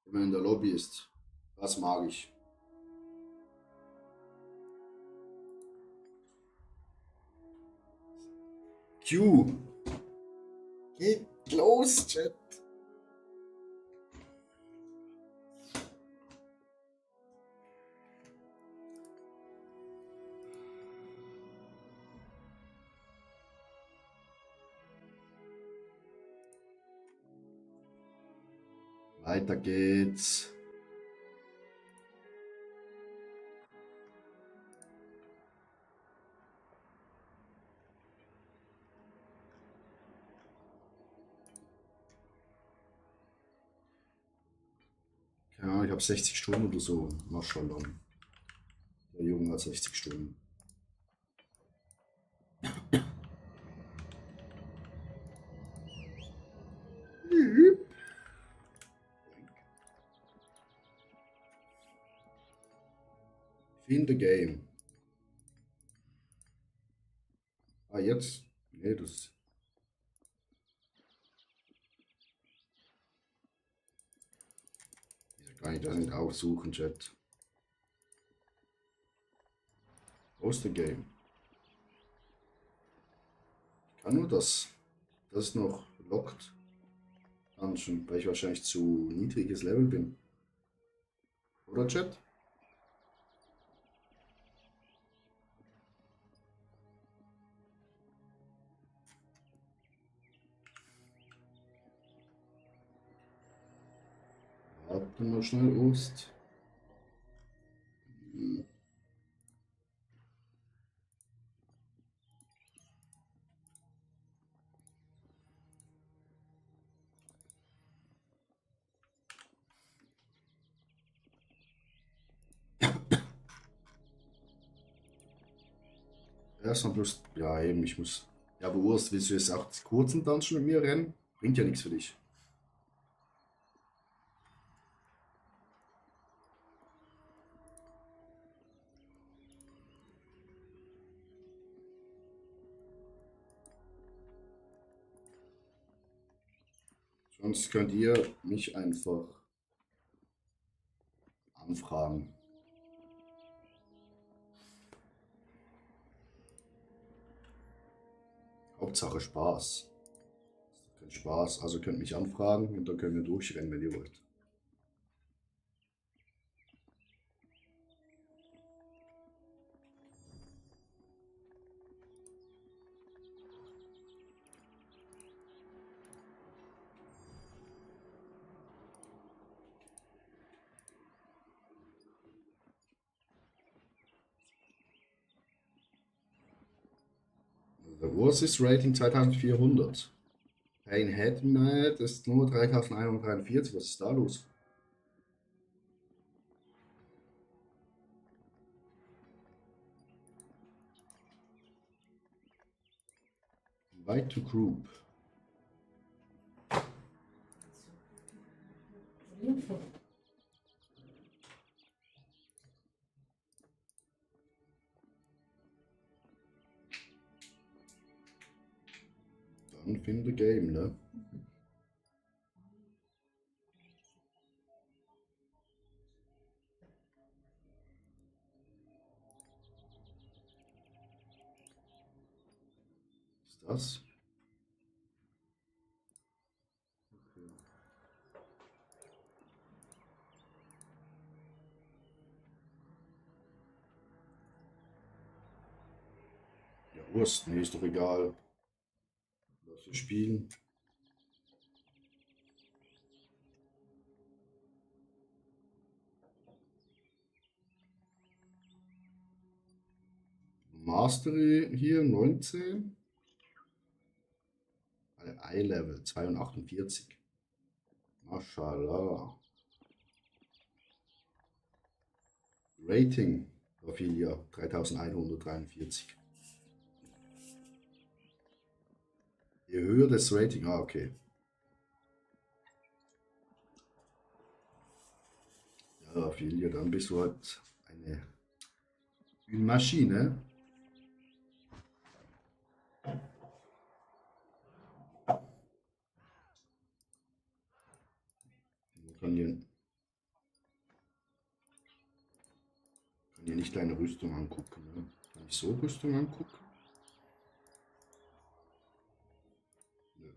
wenn man in der Lobby ist. Das mag ich. Q. Geht los, Chat. Weiter geht's. Ja, ich habe 60 Stunden oder so. Maschallah. Der Junge hat 60 Stunden. In the game. Ah, jetzt? Nee, das. Kann ich das nicht aussuchen, Chat? Aus the game. Ich kann nur das. Das ist noch locked. Dungeon, weil ich wahrscheinlich zu niedriges Level bin. Oder, Chat? Warte mal schnell, Ost. Erstmal bloß. Ja, eben, ich muss. Ja, aber Urs, willst du jetzt auch die kurzen Dungeon mit mir rennen? Bringt ja nichts für dich. Sonst könnt ihr mich einfach anfragen. Hauptsache Spaß. Kein Spaß, also könnt mich anfragen und dann können wir durchrennen, wenn ihr wollt. The Urs ist Rating 2400. Pain Headmat ist nur 3143. Was ist da los? Invite to group. Dann finde Game, ne? Was ist das? Okay. Ja, Wurst, nee, ist doch egal. Was wir spielen. Mastery hier 19. Eye-Level 248. Mashallah. Rating Ophelia 3143. Je höher das Rating, okay. Ja, Ophelia, dann bist du halt eine Maschine. Kann hier nicht deine Rüstung angucken. Ne? Kann ich so Rüstung angucken? Nö.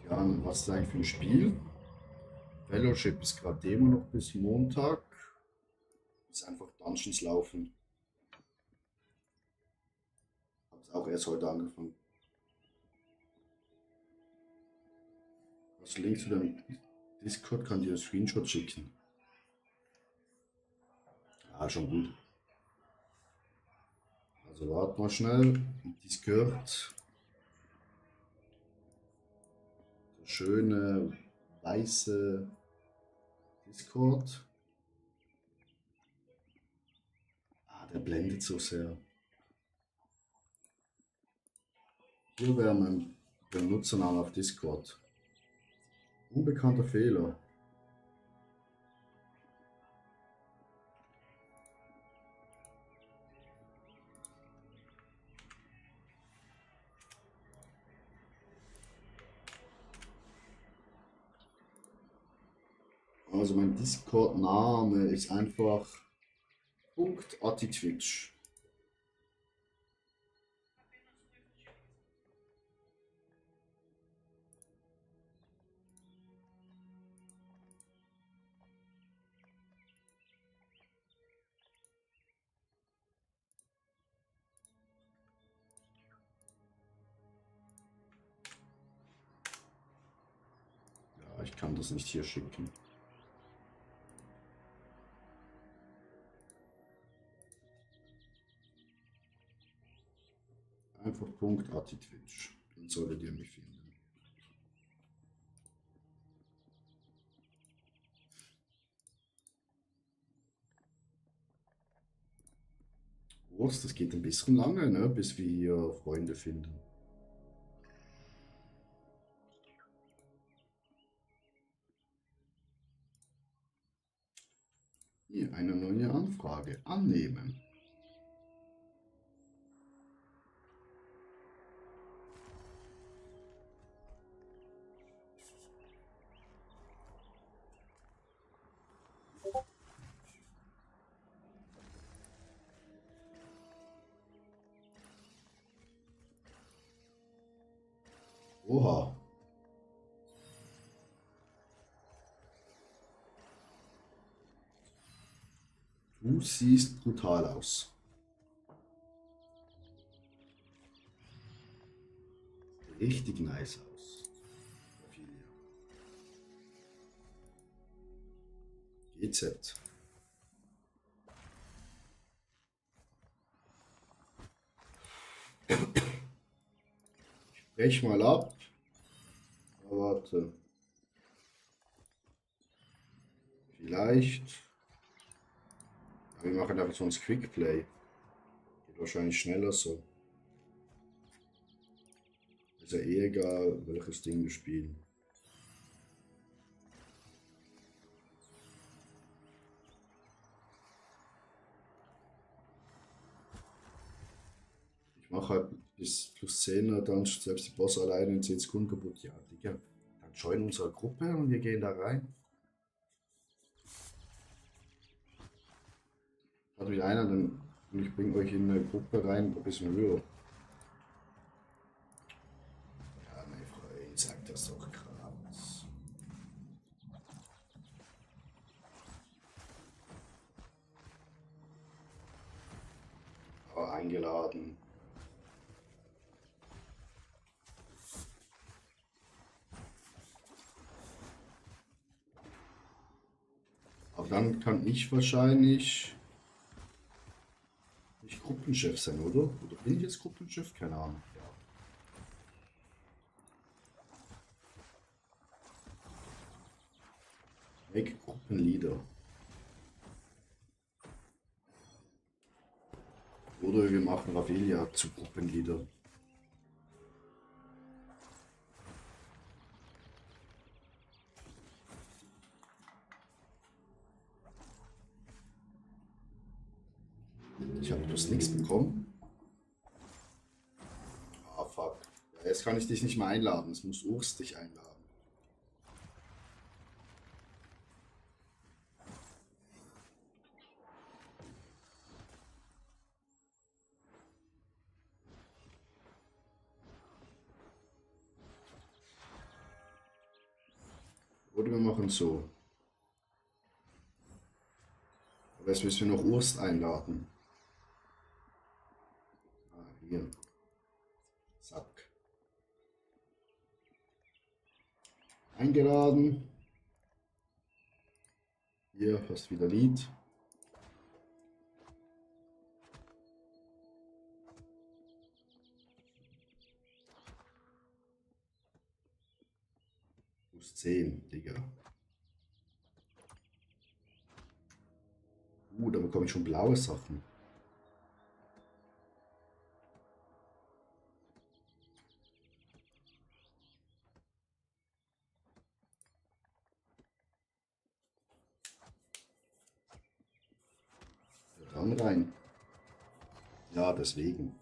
Ja, was ist eigentlich für ein Spiel? Fellowship ist gerade Demo noch bis Montag. Ist einfach Dungeons laufen. Hab's auch erst heute angefangen. Was Link zu deinem Discord, kann dir einen Screenshot schicken. Ah, schon gut. Also warte mal schnell. Discord. Der schöne weiße Discord. Ah, der blendet so sehr. Hier wäre mein Benutzername auf Discord. Unbekannter Fehler. Also mein Discord-Name ist einfach .attitwitch. Ja, ich kann das nicht hier schicken. Einfach .attitwitch. Dann solltet ihr mich finden. Das geht ein bisschen lange, ne, bis wir hier Freunde finden. Hier eine neue Anfrage annehmen. Oha. Du siehst brutal aus. Richtig nice aus. Ophelia. GZ. Ich brech mal ab. Warte. Vielleicht. Wir machen einfach so ein Quickplay. Geht wahrscheinlich schneller so. Ist ja eh egal, welches Ding wir spielen. Ich mache halt bis plus 10er, dann selbst die Boss alleine in 10 Sekunden kaputt. Ja, Digga. Dann join unsere Gruppe und wir gehen da rein. Hat wieder einer, dann und ich bringe euch in eine Gruppe rein, ein bisschen höher. Ja, meine Freundin sagt das doch krass. Aber eingeladen. Aber dann kann ich wahrscheinlich nicht Gruppenchef sein, oder? Oder bin ich jetzt Gruppenchef? Keine Ahnung. Ja. Make Gruppenleader. Oder wir machen Ravelia zu Gruppenleader. Ich habe bloß nichts bekommen. Ah, fuck. Ja, jetzt kann ich dich nicht mehr einladen. Es muss Urs dich einladen. Oder wir machen so. Aber jetzt müssen wir noch Urs einladen. Ah, hier. Zack. Eingeladen. Hier hast wieder Lied. Plus 10, Digga. Da bekomme ich schon blaue Sachen. Dann rein. Ja, deswegen.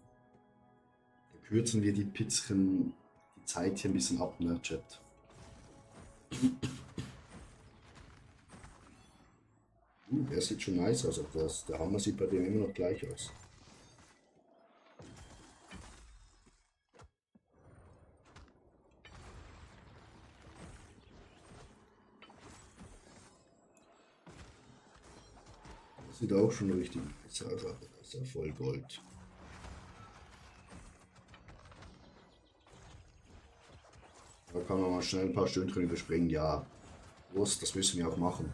Da kürzen wir die Pizzen, die Zeit hier ein bisschen ab, ne, Chat. Der sieht schon nice aus, aber der Hammer sieht bei dem immer noch gleich aus. Das sieht auch schon richtig nice aus, aber das ist ja voll Gold. Da kann man mal schnell ein paar Stündchen überspringen. Ja, los, das müssen wir auch machen.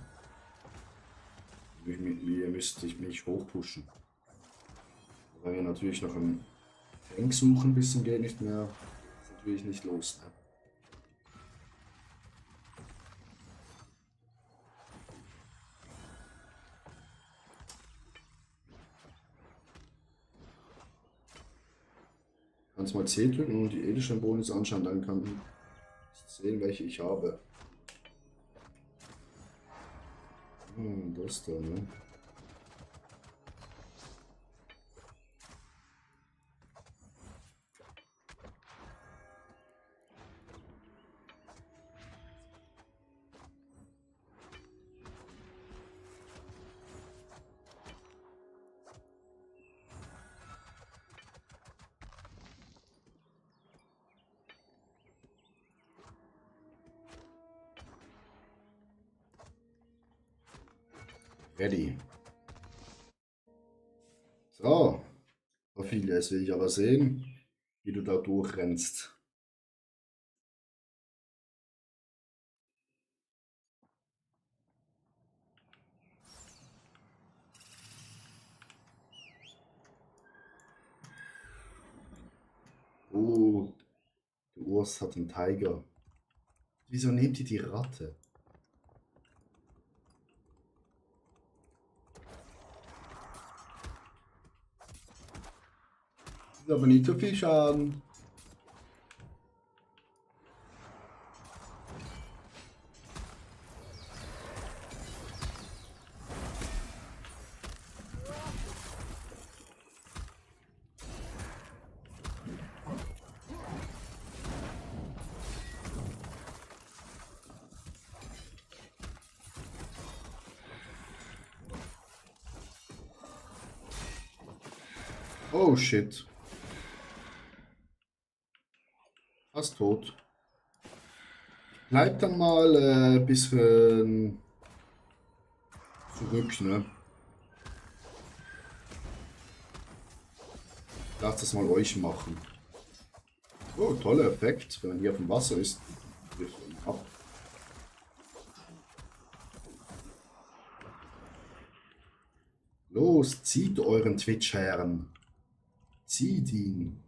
Ihr müsst mich hochpushen. Weil wir natürlich noch im Tank suchen, bis zum geht nicht mehr. Ist natürlich nicht los. Ne? Kannst mal C drücken und die Edelstein-Bonus anschauen, dann kann ich sehen, welche ich habe. Das da, ne? Ready. So, Ophelia, jetzt will ich aber sehen, wie du da durchrennst. Oh, der Urs hat einen Tiger. Wieso nehmt ihr die Ratte? Aber nicht so viel Schaden. Oh shit. Fast tot. Bleib dann mal ein bisschen zurück, ne? Lass das mal euch machen. Oh, toller Effekt, wenn man hier auf dem Wasser ist. Trifft ihn ab. Los, zieht euren Twitch-Herren. Zieht ihn.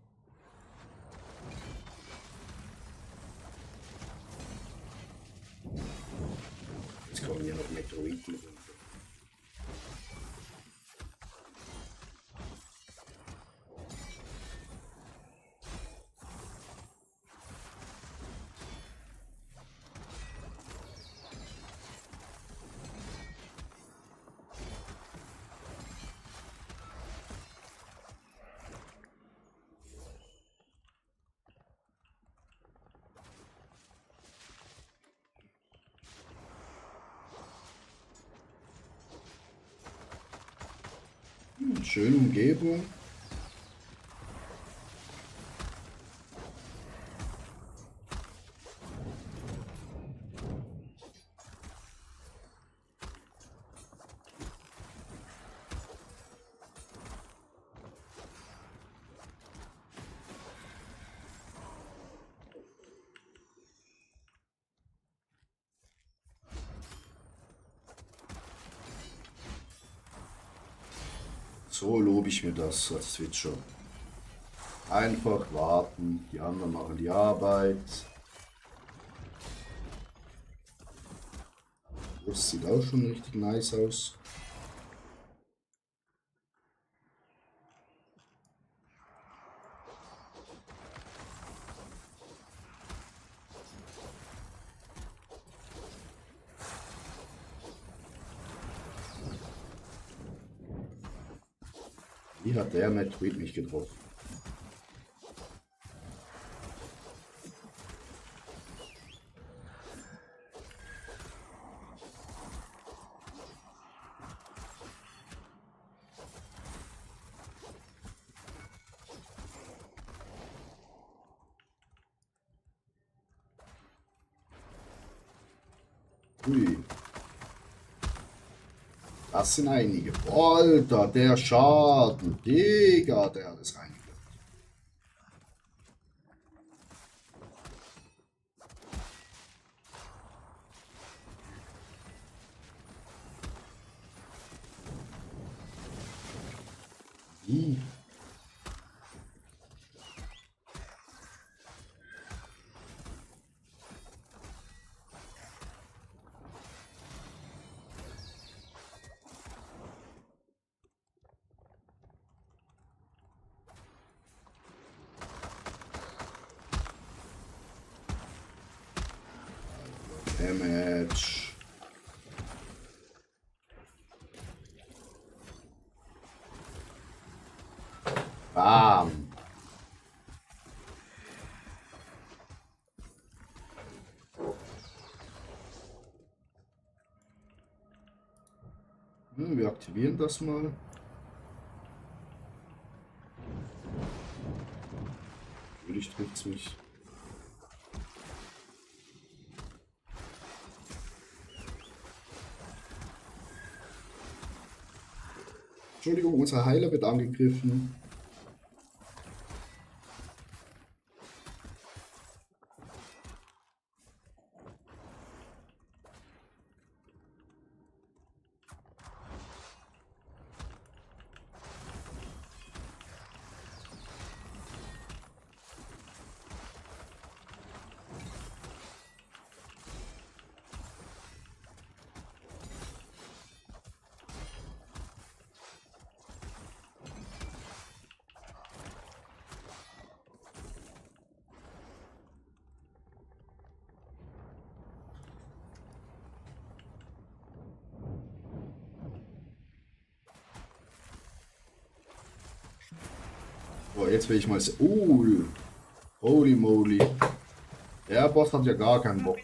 Jetzt kommen hier noch Meteoriten runter. Schöne Umgebung. So lobe ich mir das als Twitcher. Einfach warten, die anderen machen die Arbeit. Das sieht auch schon richtig nice aus. Wie hat der Metroid mich getroffen? Ui. Das sind einige. Alter, der Schaden. Digga, der hat es reingelegt. Wie? Damage. Bam. Wir aktivieren das mal. Natürlich trifft es mich. Entschuldigung, unser Heiler wird angegriffen. So, jetzt will ich mal sehen. Holy moly. Der Boss hat ja gar keinen Bock.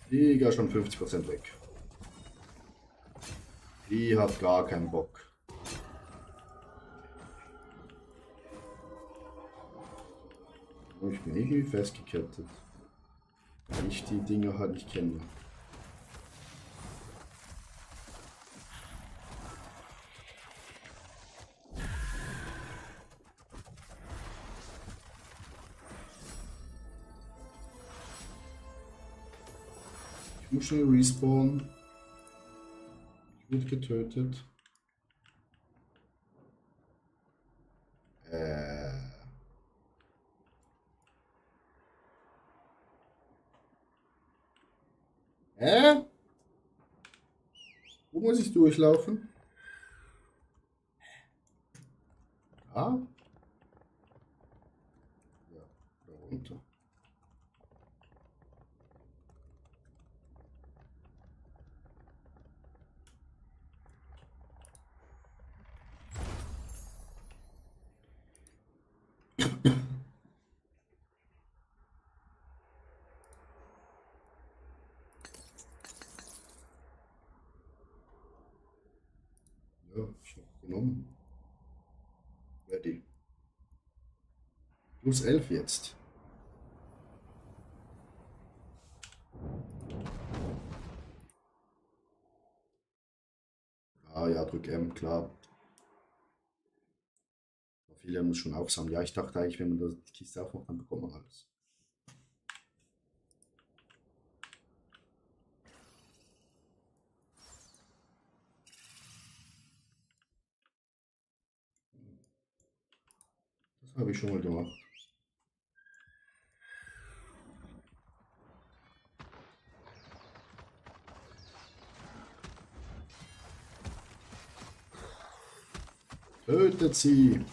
Digga, schon 50% weg. Die hat gar keinen Bock. Oh, ich bin irgendwie festgekettet. Weil ich die Dinger halt nicht kenne. Ich muss schnell respawnen. Ich wurde getötet. Wo muss ich durchlaufen? Ah? Ja, da runter. Ja, ich hab genommen. Ready. Plus 11 jetzt. Ah ja, drück M, klar. Viele muss schon aufsammeln. Ja, ich dachte eigentlich, wenn man die Kiste aufmacht, dann bekommt man alles. Das habe ich schon mal gemacht. Tötet sie!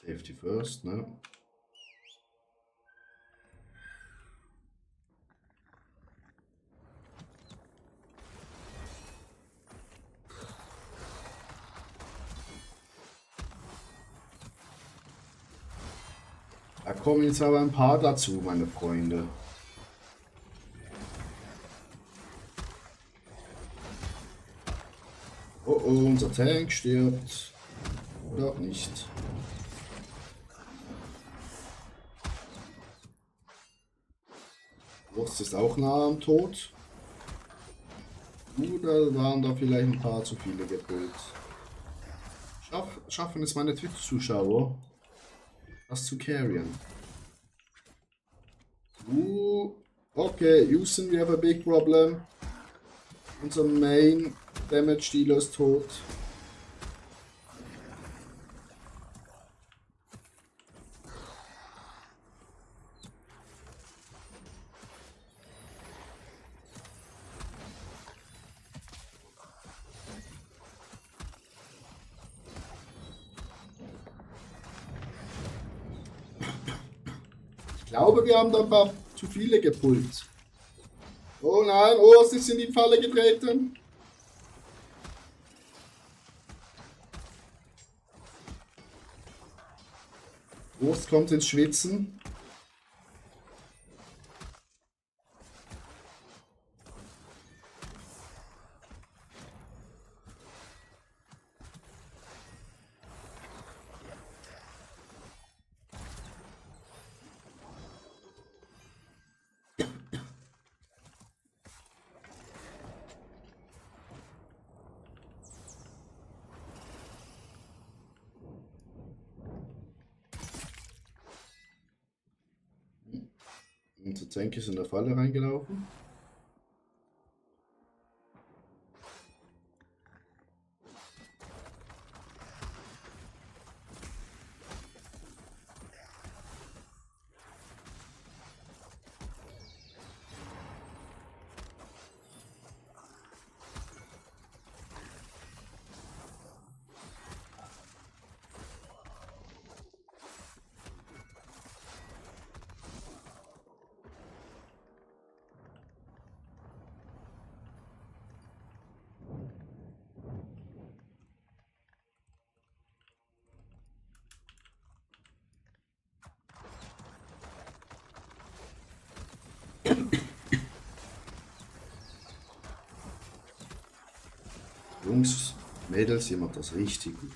Safety first, ne? Da kommen jetzt aber ein paar dazu, meine Freunde. Oh oh, unser Tank stirbt. Oder auch nicht. Wurst ist auch nah am Tod. Oder waren da vielleicht ein paar zu viele gepult? Schaffen es meine Twitch-Zuschauer, das zu carryen? Okay, Houston, we have a big problem. Unser Main Damage Dealer ist tot. Ich glaube, wir haben da ein paar zu viele gepult. Oh nein, Urs ist in die Falle getreten. Urs kommt ins Schwitzen. Unser Tank ist in der Falle reingelaufen. Jungs, Mädels, ihr macht das richtig gut.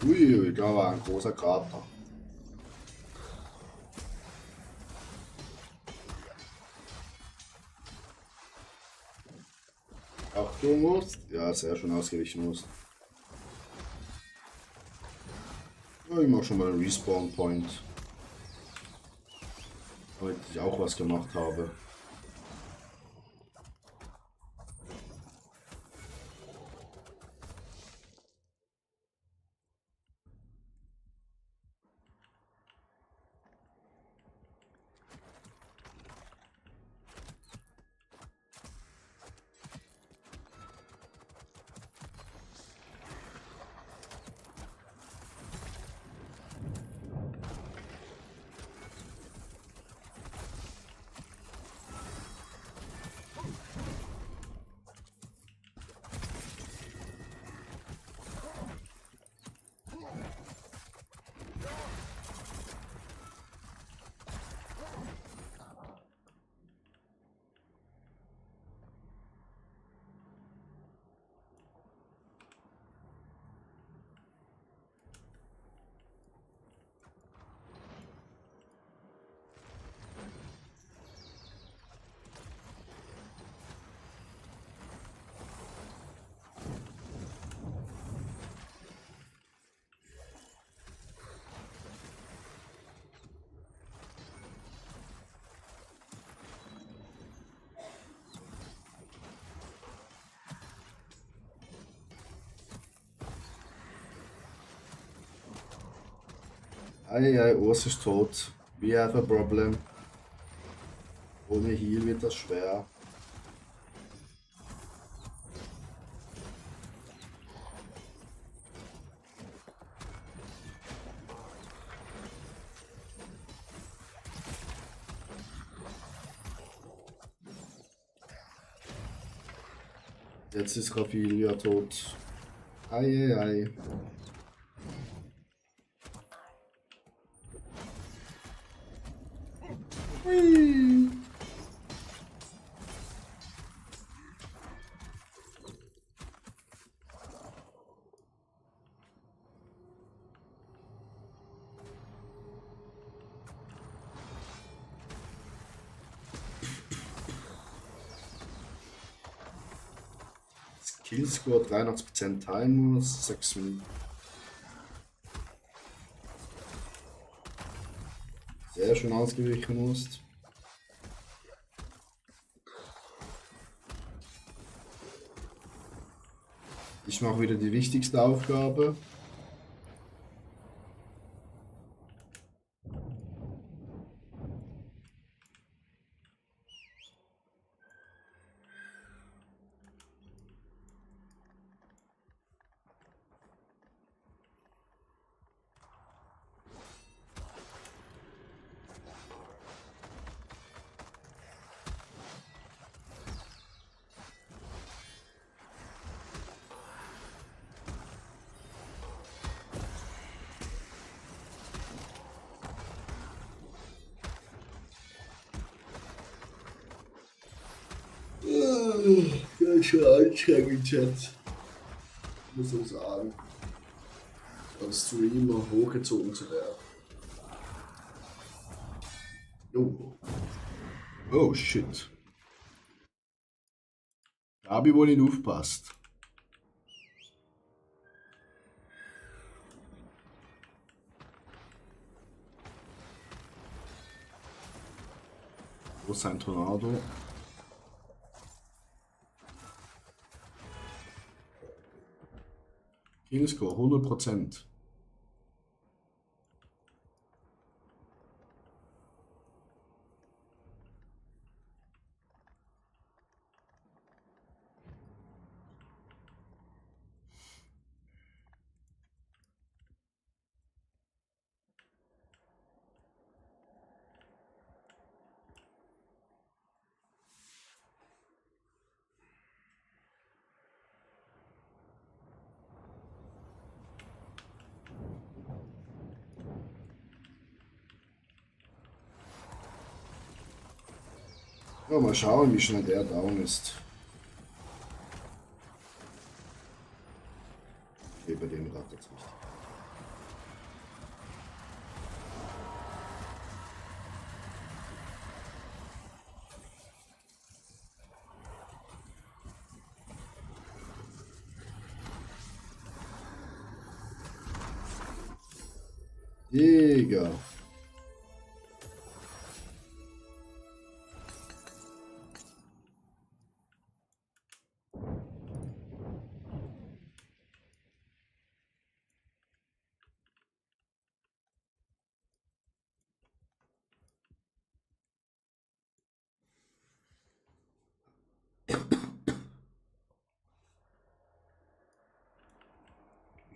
Uiui, da war ein großer Krater. Achtung, Wurst. Ja, sehr schön ausgewichen, Wurst. Ja, ich mach schon mal einen Respawn-Point. Damit ich auch was gemacht habe. Eieiei, Urs ist tot. We have a problem. Ohne Heal wird das schwer. Jetzt ist Raphaelia tot. Ei, ei, ei. Hui. Killscore 83% Timer, 6 Minuten. Sehr schön ausgewichen musst. Ich mache wieder die wichtigste Aufgabe. Das ist schon anstrengend, Chat. Muss ich sagen. Als Streamer hochgezogen zu werden. Oh. Oh shit. Da habe ich wohl nicht aufgepasst. Wo ist ein Tornado? Killscore 100%. Ja, mal schauen, wie schnell der down ist. Okay, bei dem rattert es nicht. Digga.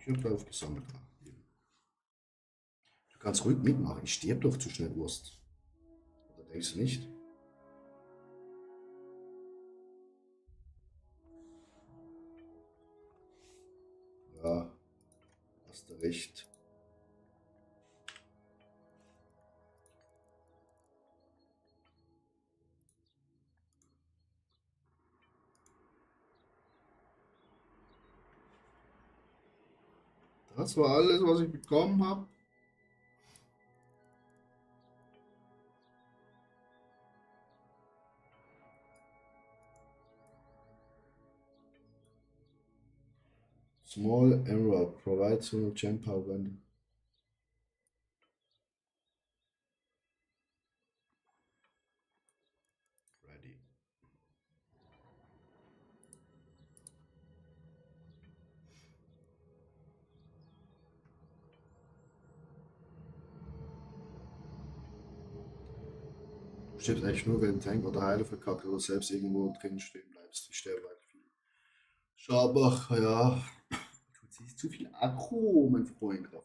Ich hab drauf gesammelt. Du kannst ruhig mitmachen. Ich sterb doch zu schnell, Wurst. Oder denkst du nicht? Ja, hast du recht. Das war alles, was ich bekommen habe. Small error provides no gem power when ready. Du stirbst eigentlich nur, wenn Tank oder Heiler verkackt oder selbst irgendwo drin stehen bleibst. Ich sterbe halt viel. Schabach, ja. Du ziehst zu viel Akku, mein Freund, Raphael.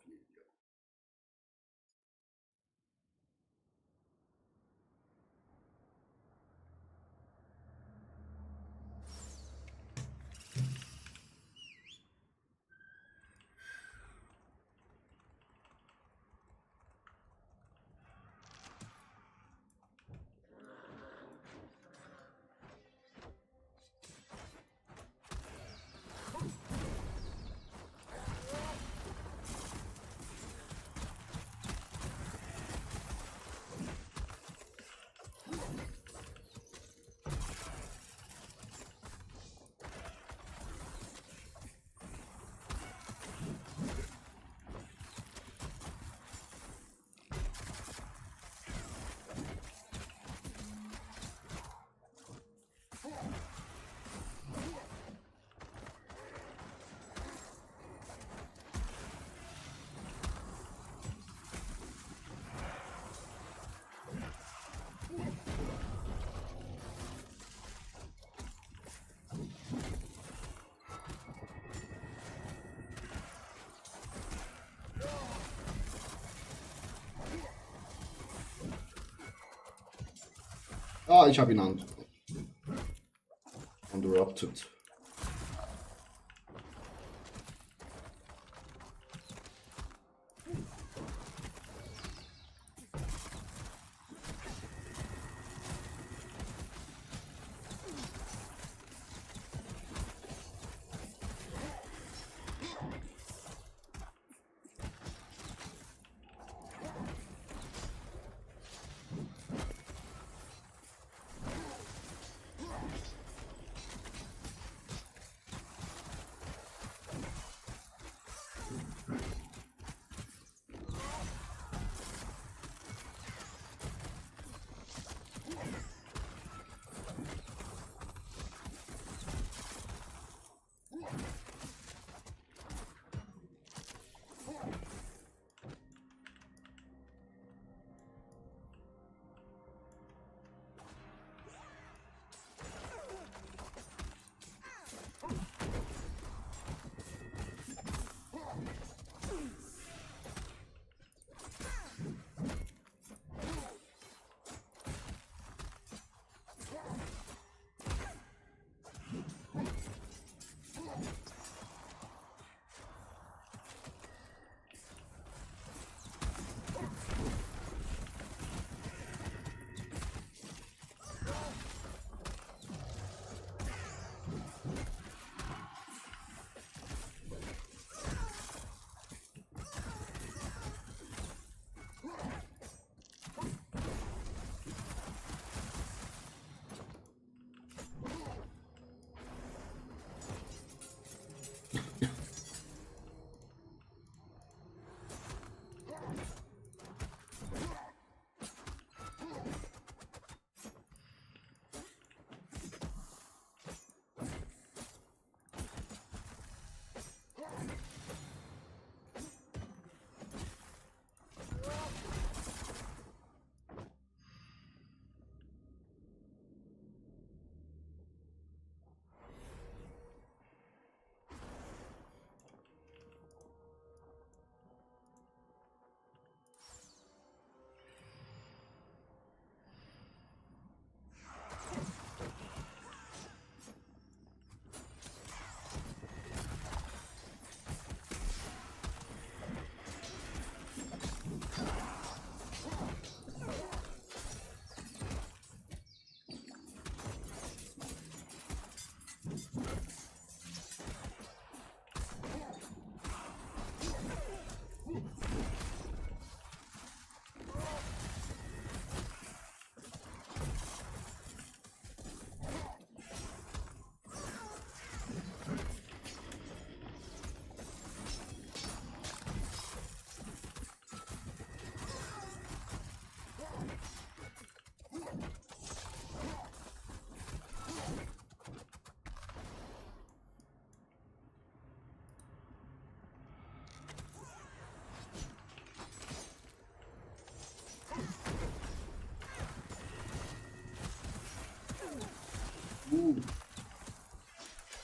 Ah, ich habe ihn an. Interrupted.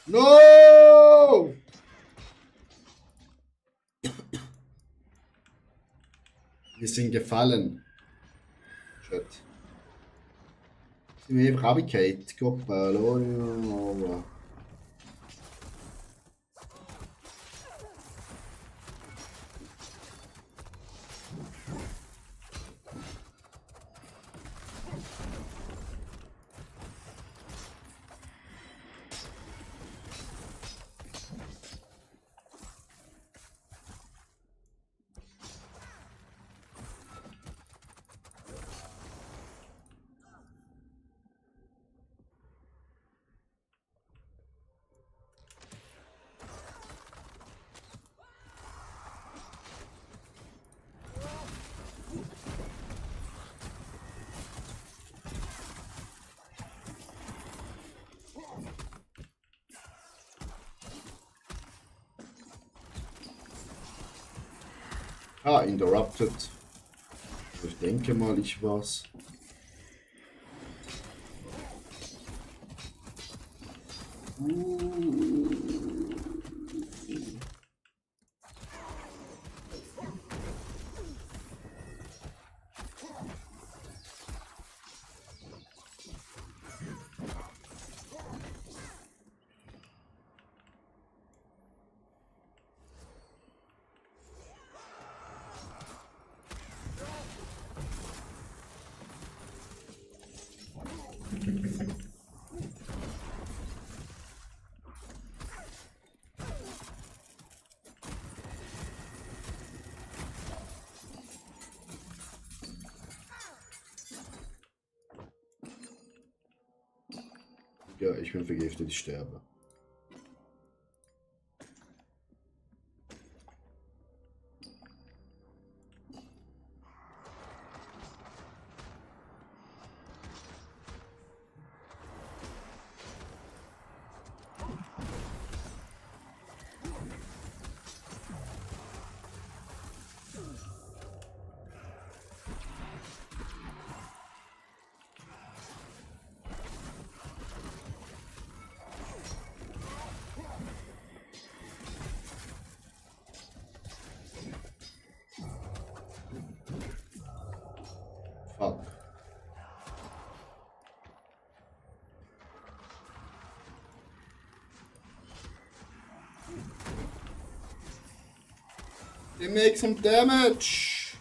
No! Wir sind gefallen. Shit. Sind wir einfach runtergefallen. Goppalone. Ah, interrupted. Ich denke mal, ich war's. Ja, ich bin vergiftet, ich sterbe. Fuck. They make some damage.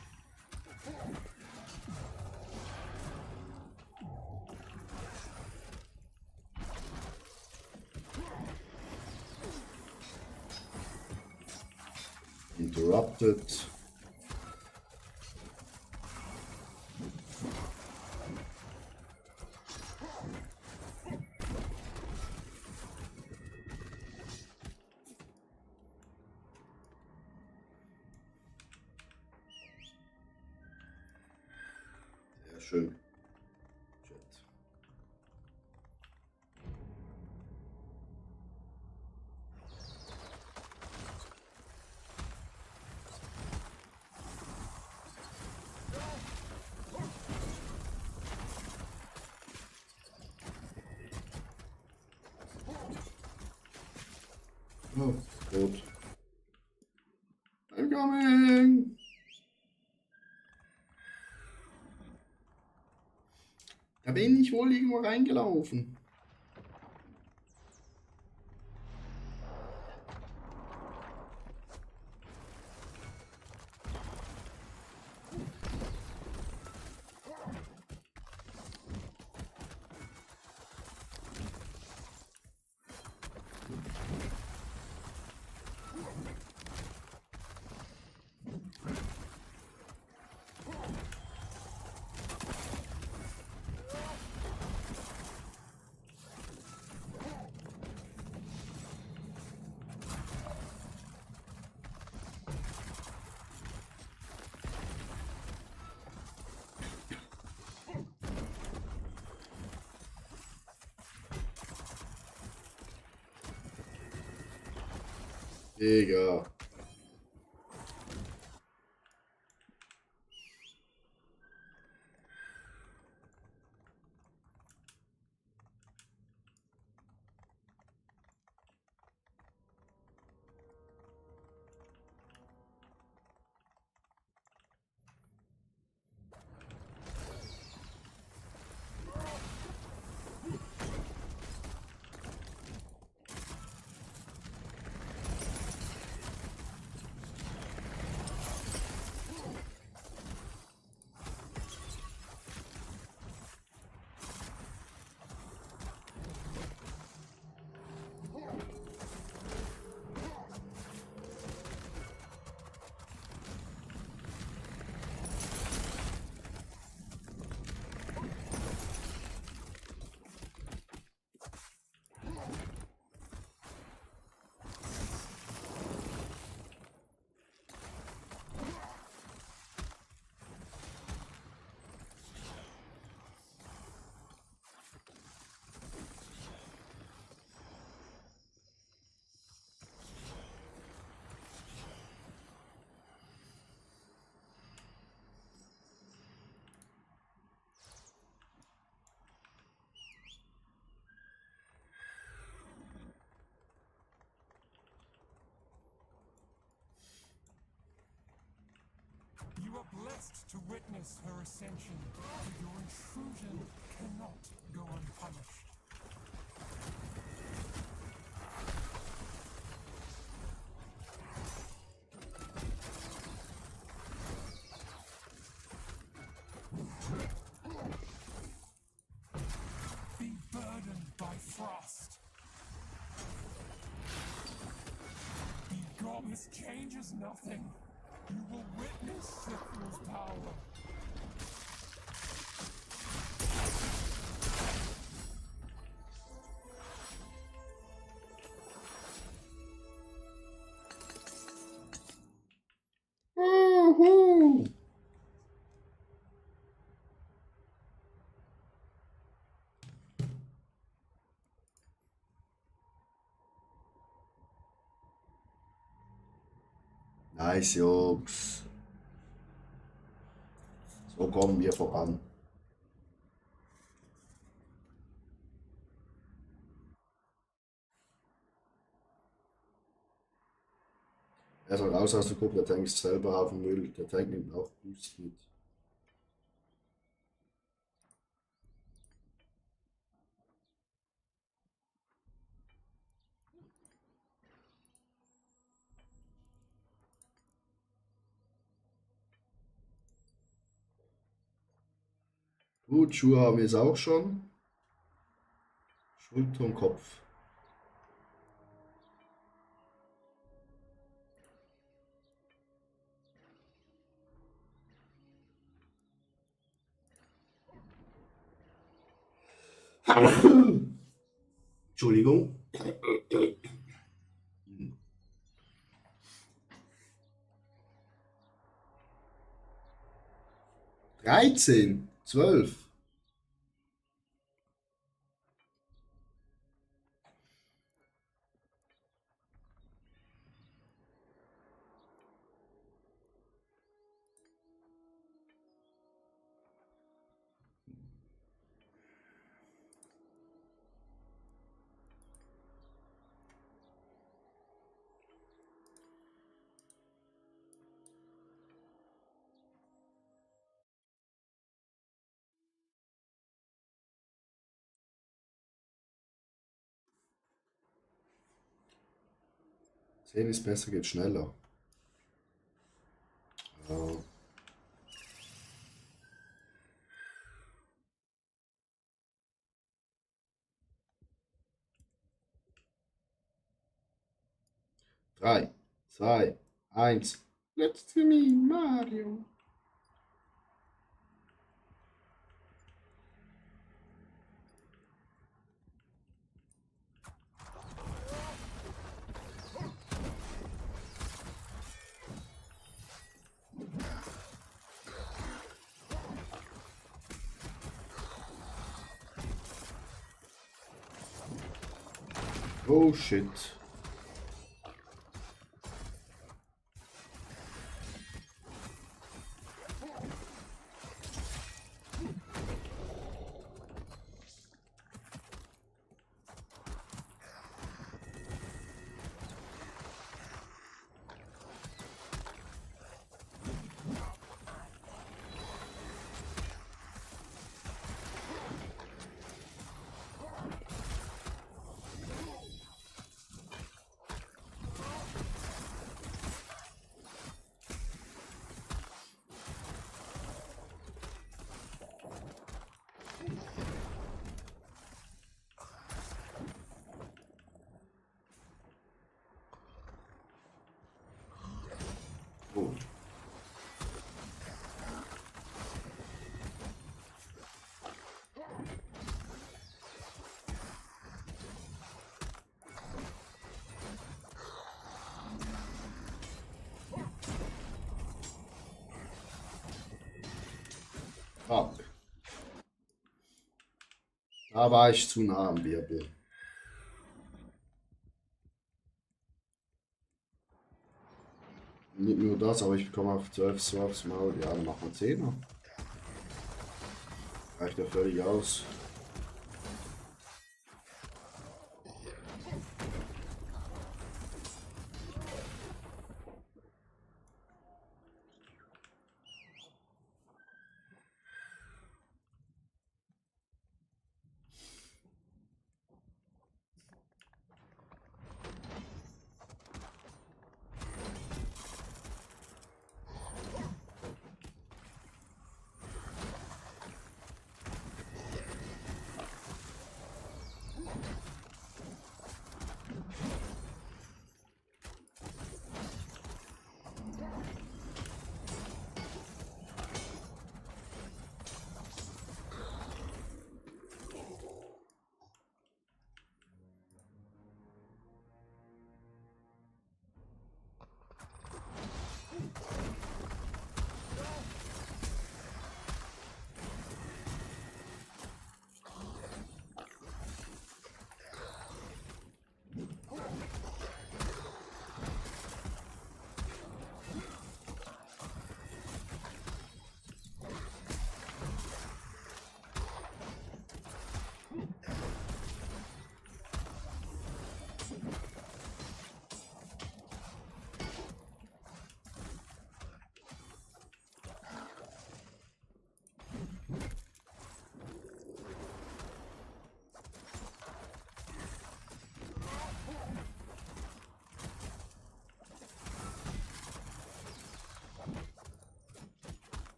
Interrupted. Sehr schön. Chat. Oh, gut. I'm coming. Da bin ich wohl irgendwo reingelaufen. Digga. You are blessed to witness her ascension, but your intrusion cannot go unpunished. Be burdened by frost. Be gone. This changes nothing. You will witness Sithril's power. Nice, Jungs. So kommen wir voran. Er soll raus aus der Gruppe, der Tank ist selber auf dem Müll. Der Tank nimmt auch Boost mit. Gut, Schuhe haben wir es auch schon. Schulter und Kopf. Entschuldigung. 13, 12. Sehen ist besser, geht schneller. Ja. Drei, zwei, eins. Let's me, Mario. Oh shit. Oh. Fuck. Da war ich zu nah am Wirbel. Nicht nur das, aber ich bekomme auch 12 so aufs Maul. Ja, dann machen wir 10er. Reicht ja völlig aus.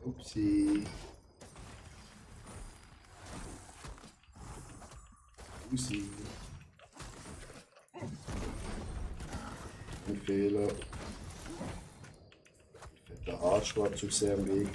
Upsi. Upsi. Ein Fehler. Der Arsch war zu sehr im Weg.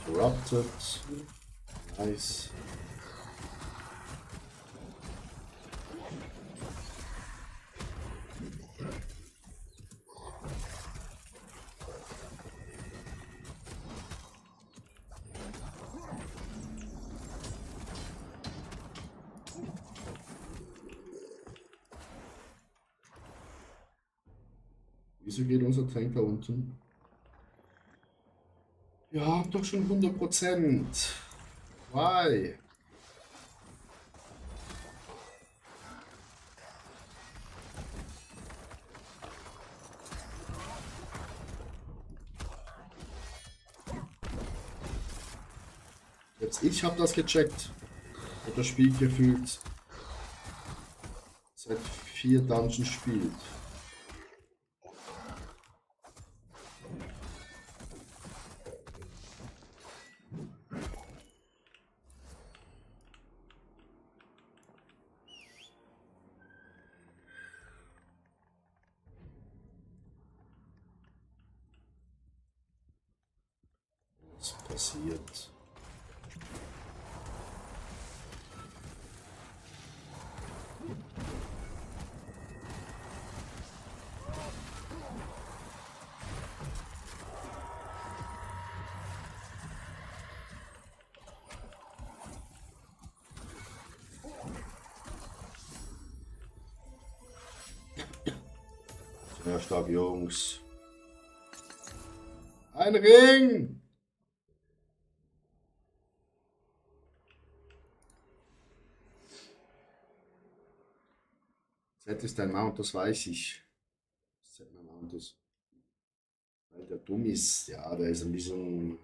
Corrupted. Nice. Wieso geht unser Tank da unten? Wir haben doch schon 100%. Why? Jetzt ich habe das gecheckt. Und das Spiel gefühlt seit 4 Dungeons spielt. Was passiert? Ja, stark, Jungs. Ein Ring! Z ist ein Mount, das weiß ich. Z mein Mount ist. Weil der dumm ist. Ja, der ist ein bisschen.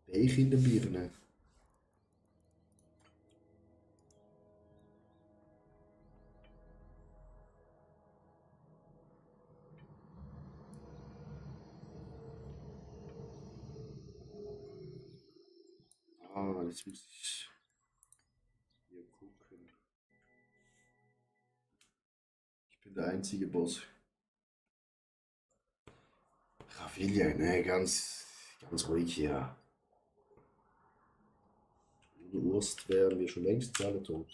Weich in der Birne. Ah, jetzt muss ich hier gucken. Ich bin der einzige Boss. Ravilia, ne, ganz ruhig hier. Ohne Urst wären wir schon längst alle tot.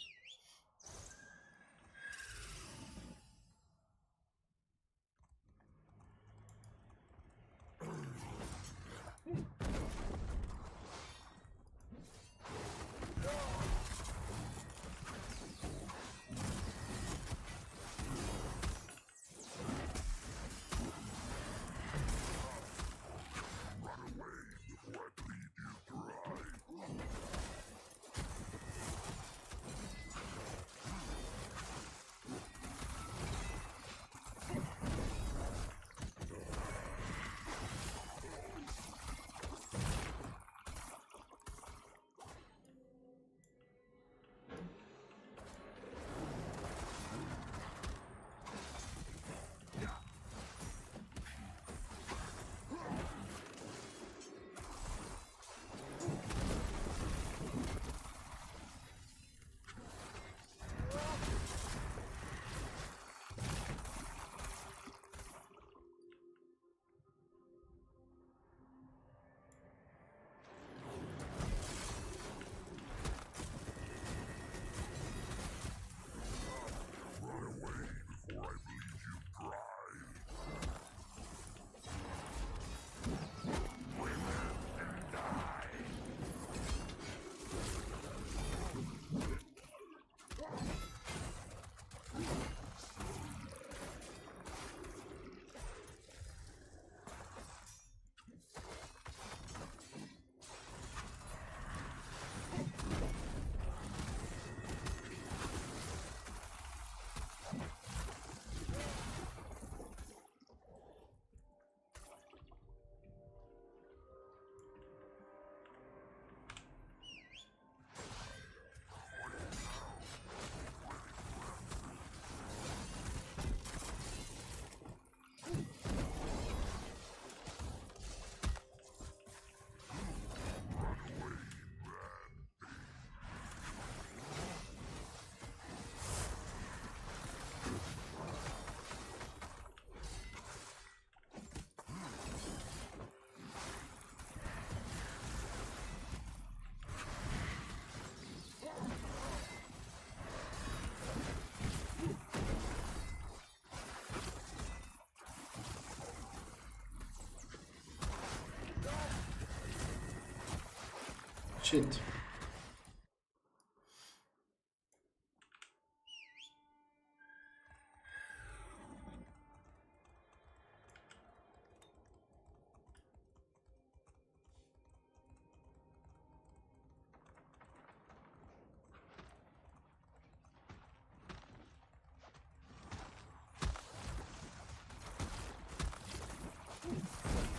Shit.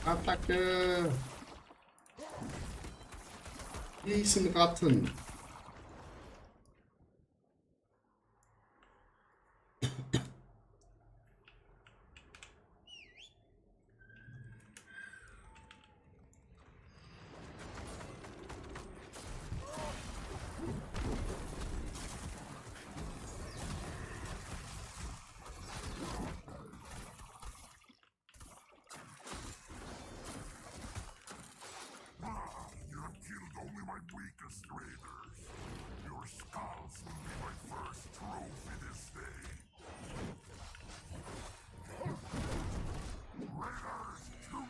Attacke! Riesenratten! You have killed only my weakest raiders. Your skulls will be my first trophy this day. Raiders, to me!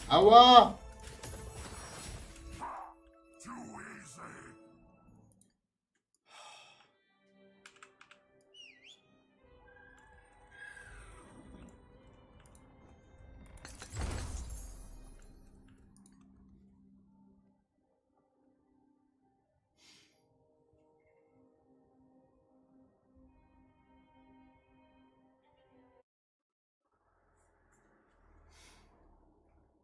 Aua! Too easy.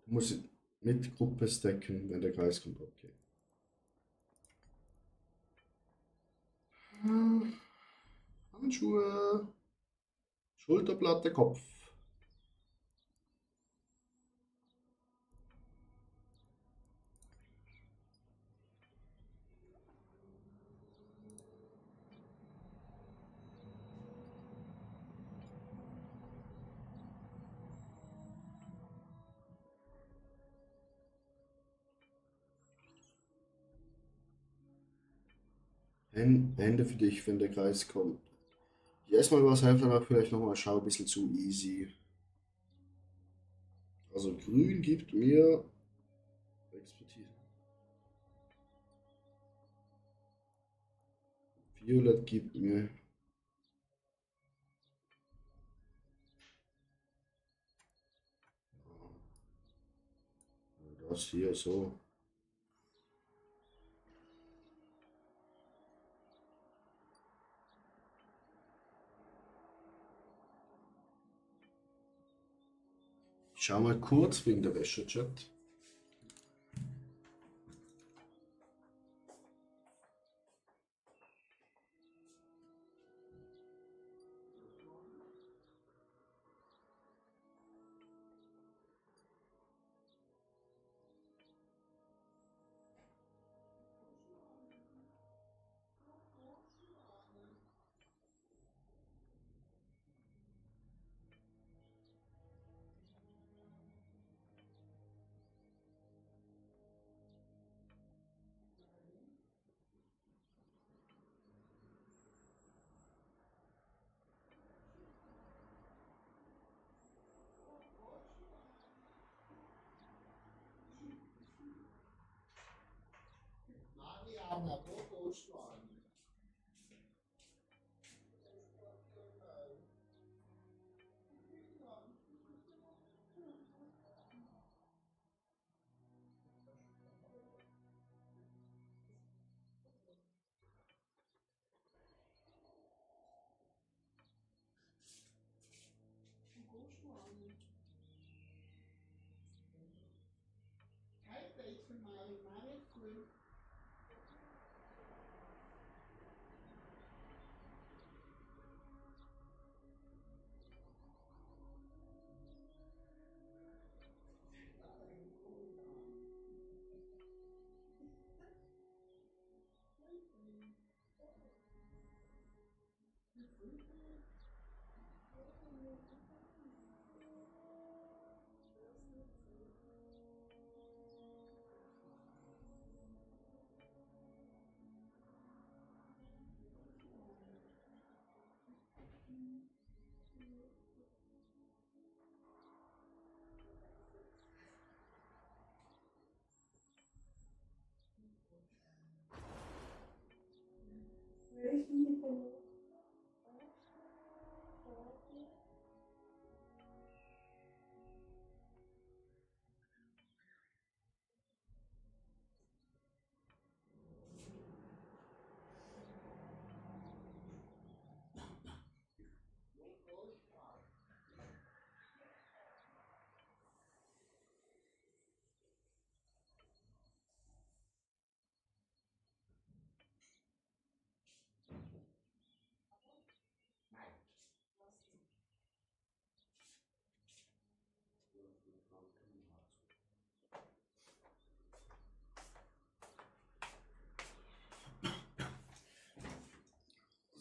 Du musst mit Gruppe stacken, wenn der Kreis kommt. Okay. Handschuhe. Schulterplatte, Kopf. Hände für dich, wenn der Kreis kommt. Erstmal war es einfach vielleicht nochmal schau ein bisschen zu easy. Also grün gibt mir Expertise. Violett gibt mir das hier so. Ich schau mal kurz wegen der Wäsche, Chat.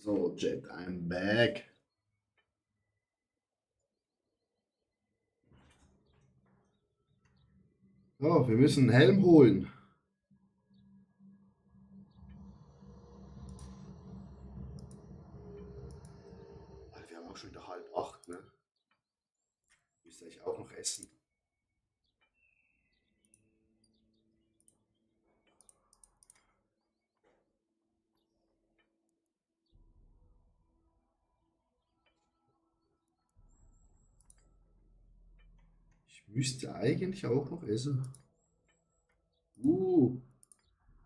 So, Jet, I'm back. So, wir müssen einen Helm holen. Alter, wir haben auch schon wieder 7:30, ne? Müsste ich auch noch essen. Ich müsste eigentlich auch noch essen.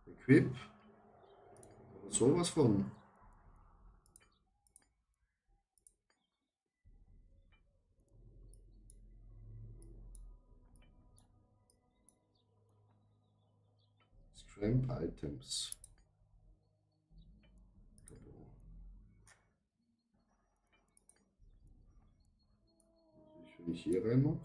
Equip. Aber sowas von. Scramp Items. Wenn ich hier rein mache.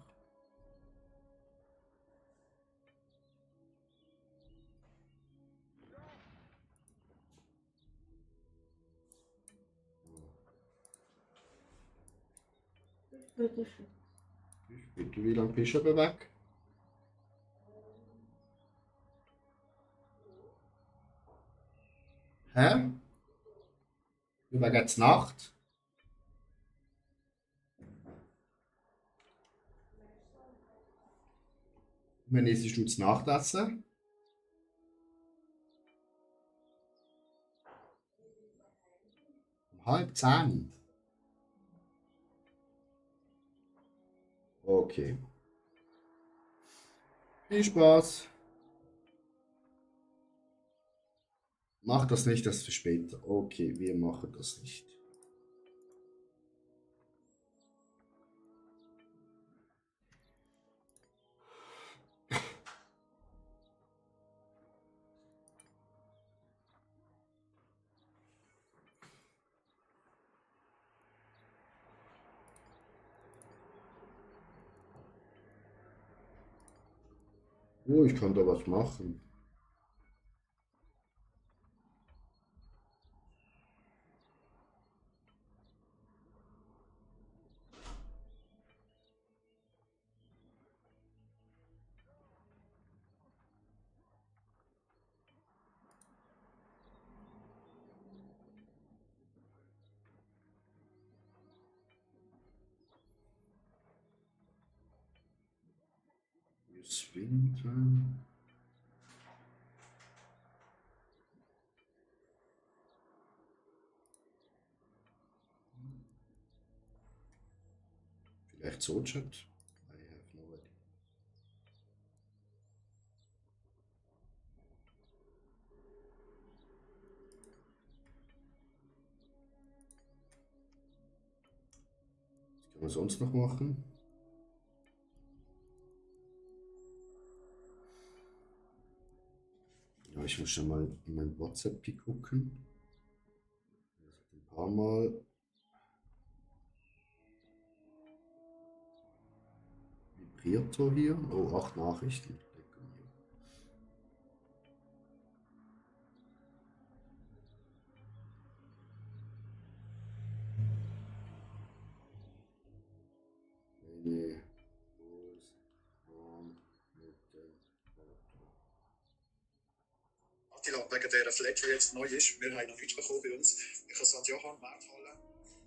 Bitteschön. Bitte, wie lange bist du aber weg? Hä? Wie war jetzt Nacht? Wann isst du zu Nachtessen? Um 9:30. Okay. Viel Spaß. Mach das nicht, das ist für später. Okay, wir machen das nicht. Oh, ich kann da was machen. Winter. Vielleicht so, Chat. I have no idea. Was kann man sonst noch machen? Ja, ich muss schon mal in mein WhatsApp gucken. Ein paar Mal. Vibriert so hier. Oh, 8 Nachrichten. Nee. Attila, wegen dieser Flat, die jetzt neu ist, wir haben noch nichts bekommen bei uns. Ich habe St. Johann, Markthalle,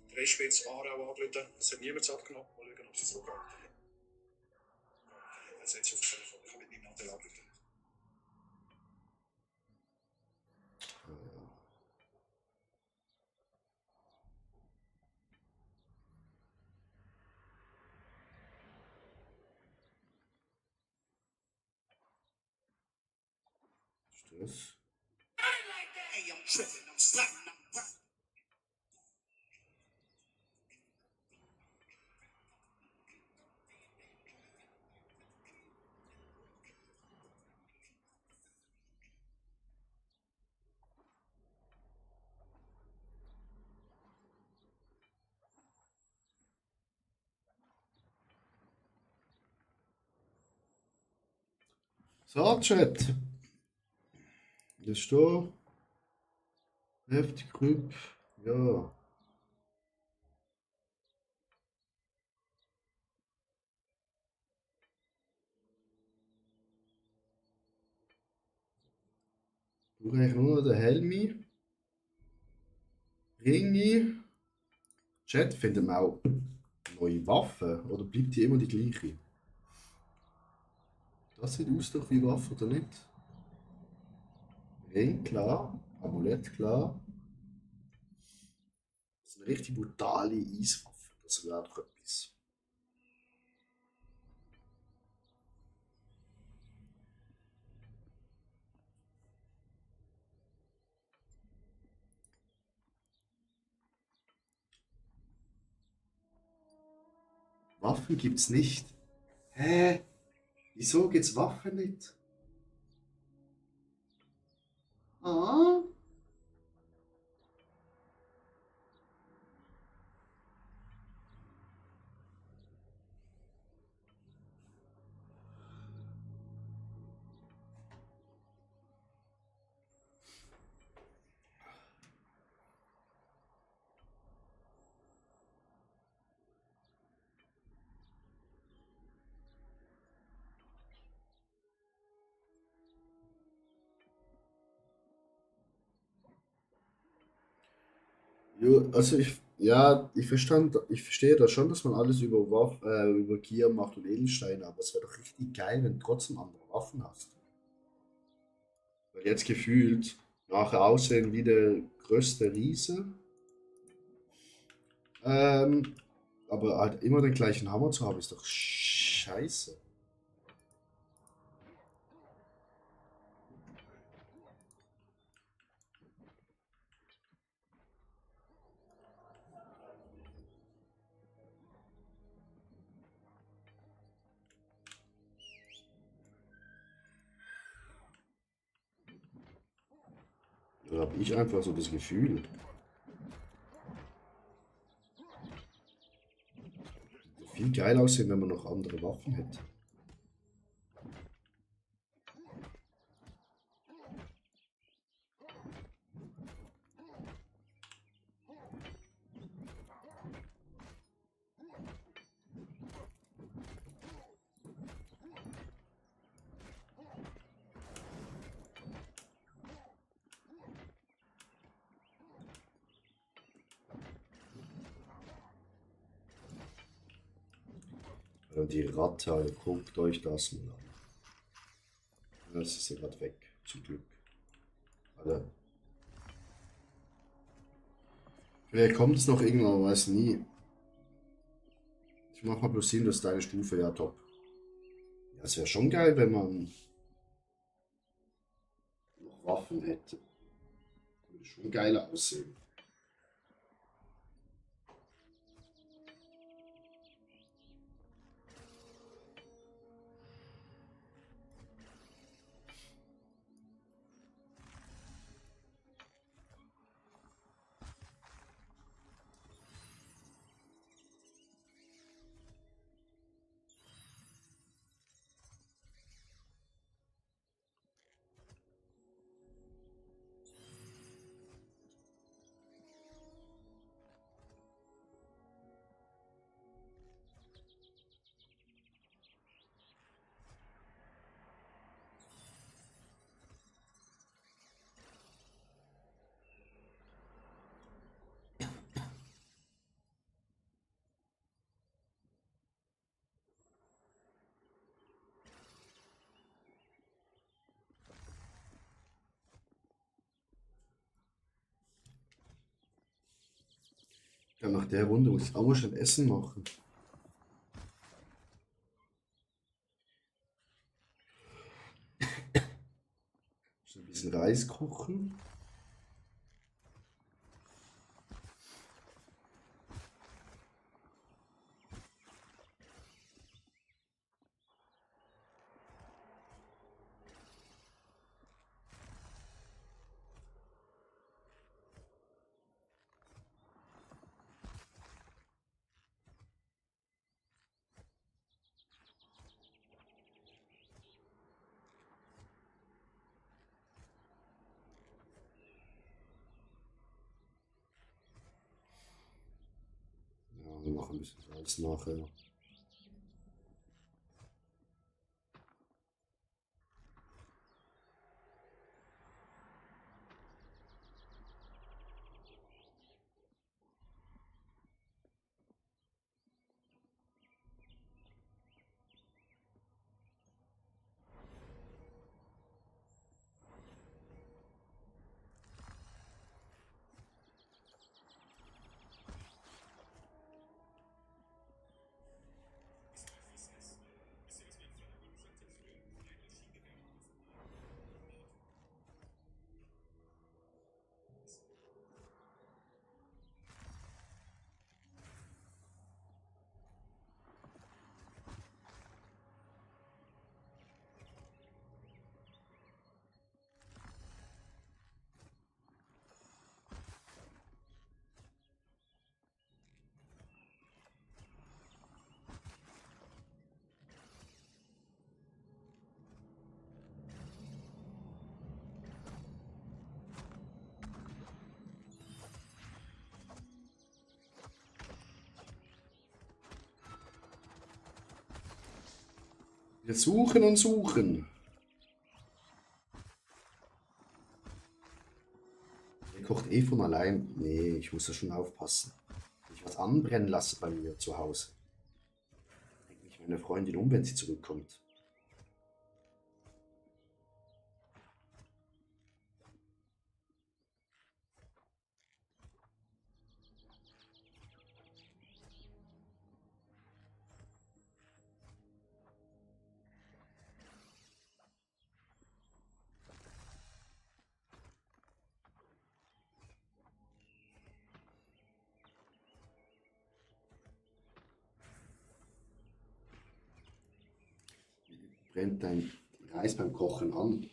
Dreispitz, Aarau angerufen. Es hat niemand abgenommen. Mal schauen, ob sie zurückgehen. Jetzt setze ich auf das Telefon. Ich habe mit meinem Nadel angerufen. Das. Hey, I'm tripping, I'm slapping, I'm rapping. So, Chat. Das ist da. Heftig Grüb. Ja. Du eigentlich nur noch den Helmi. Ringi. Chat, finden wir auch neue Waffen? Oder bleibt die immer die gleiche? Das sieht aus doch wie Waffe, oder nicht? Ring, klar. Amulett, klar. Das ist eine richtig brutale Eiswaffe. Das wäre doch etwas. Waffen gibt's nicht. Hä? Wieso gibt's Waffen nicht? Ah? Jo, also ich verstehe das schon, dass man alles über Gier macht und Edelsteine, aber es wäre doch richtig geil, wenn du trotzdem andere Waffen hast. Weil jetzt gefühlt nachher aussehen wie der größte Riese, ähm, aber halt immer den gleichen Hammer zu haben, ist doch scheiße. Da habe ich einfach so das Gefühl. Viel geil aussehen, wenn man noch andere Waffen hätte. Die Ratte, guckt euch das mal an. Das ist ja gerade weg, zum Glück. Alle. Vielleicht kommt es noch irgendwann, man weiß nie. Ich mach mal bloß hin, dass deine Stufe ja top. Ja, es wäre schon geil, wenn man noch Waffen hätte. Würde schon geil aussehen. Ja, nach der Runde muss ich auch mal schon Essen machen. So ein bisschen Reis kochen. Wir machen ein bisschen Salz nachher. Wir suchen und suchen. Der kocht eh von allein. Nee, ich muss da schon aufpassen. Wenn ich was anbrennen lasse bei mir zu Hause, bringt mich meine Freundin um, wenn sie zurückkommt. Brennt dein Reis beim Kochen an?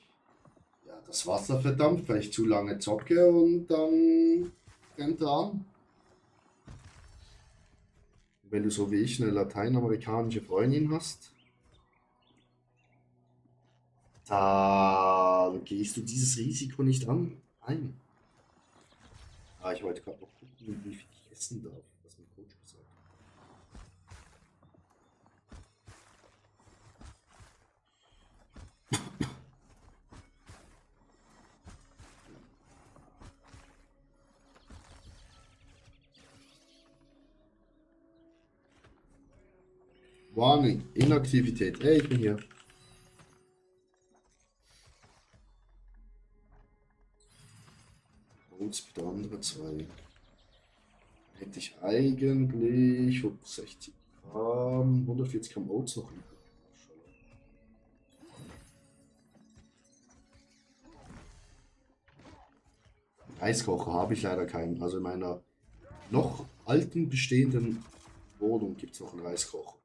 Ja, das Wasser verdampft, weil ich zu lange zocke und dann brennt er an. Wenn du so wie ich eine lateinamerikanische Freundin hast, dann gehst du dieses Risiko nicht ein. Ah, ich wollte gerade noch gucken, wie viel ich essen darf, was mein Coach gesagt hat. Warning, Inaktivität. Hey, ich bin hier. Oats bitte andere zwei. Hätte ich eigentlich 60 Gramm, 140 Gramm Oats noch übrig. Reiskocher habe ich leider keinen. Also in meiner noch alten bestehenden Wohnung gibt es noch einen Reiskocher.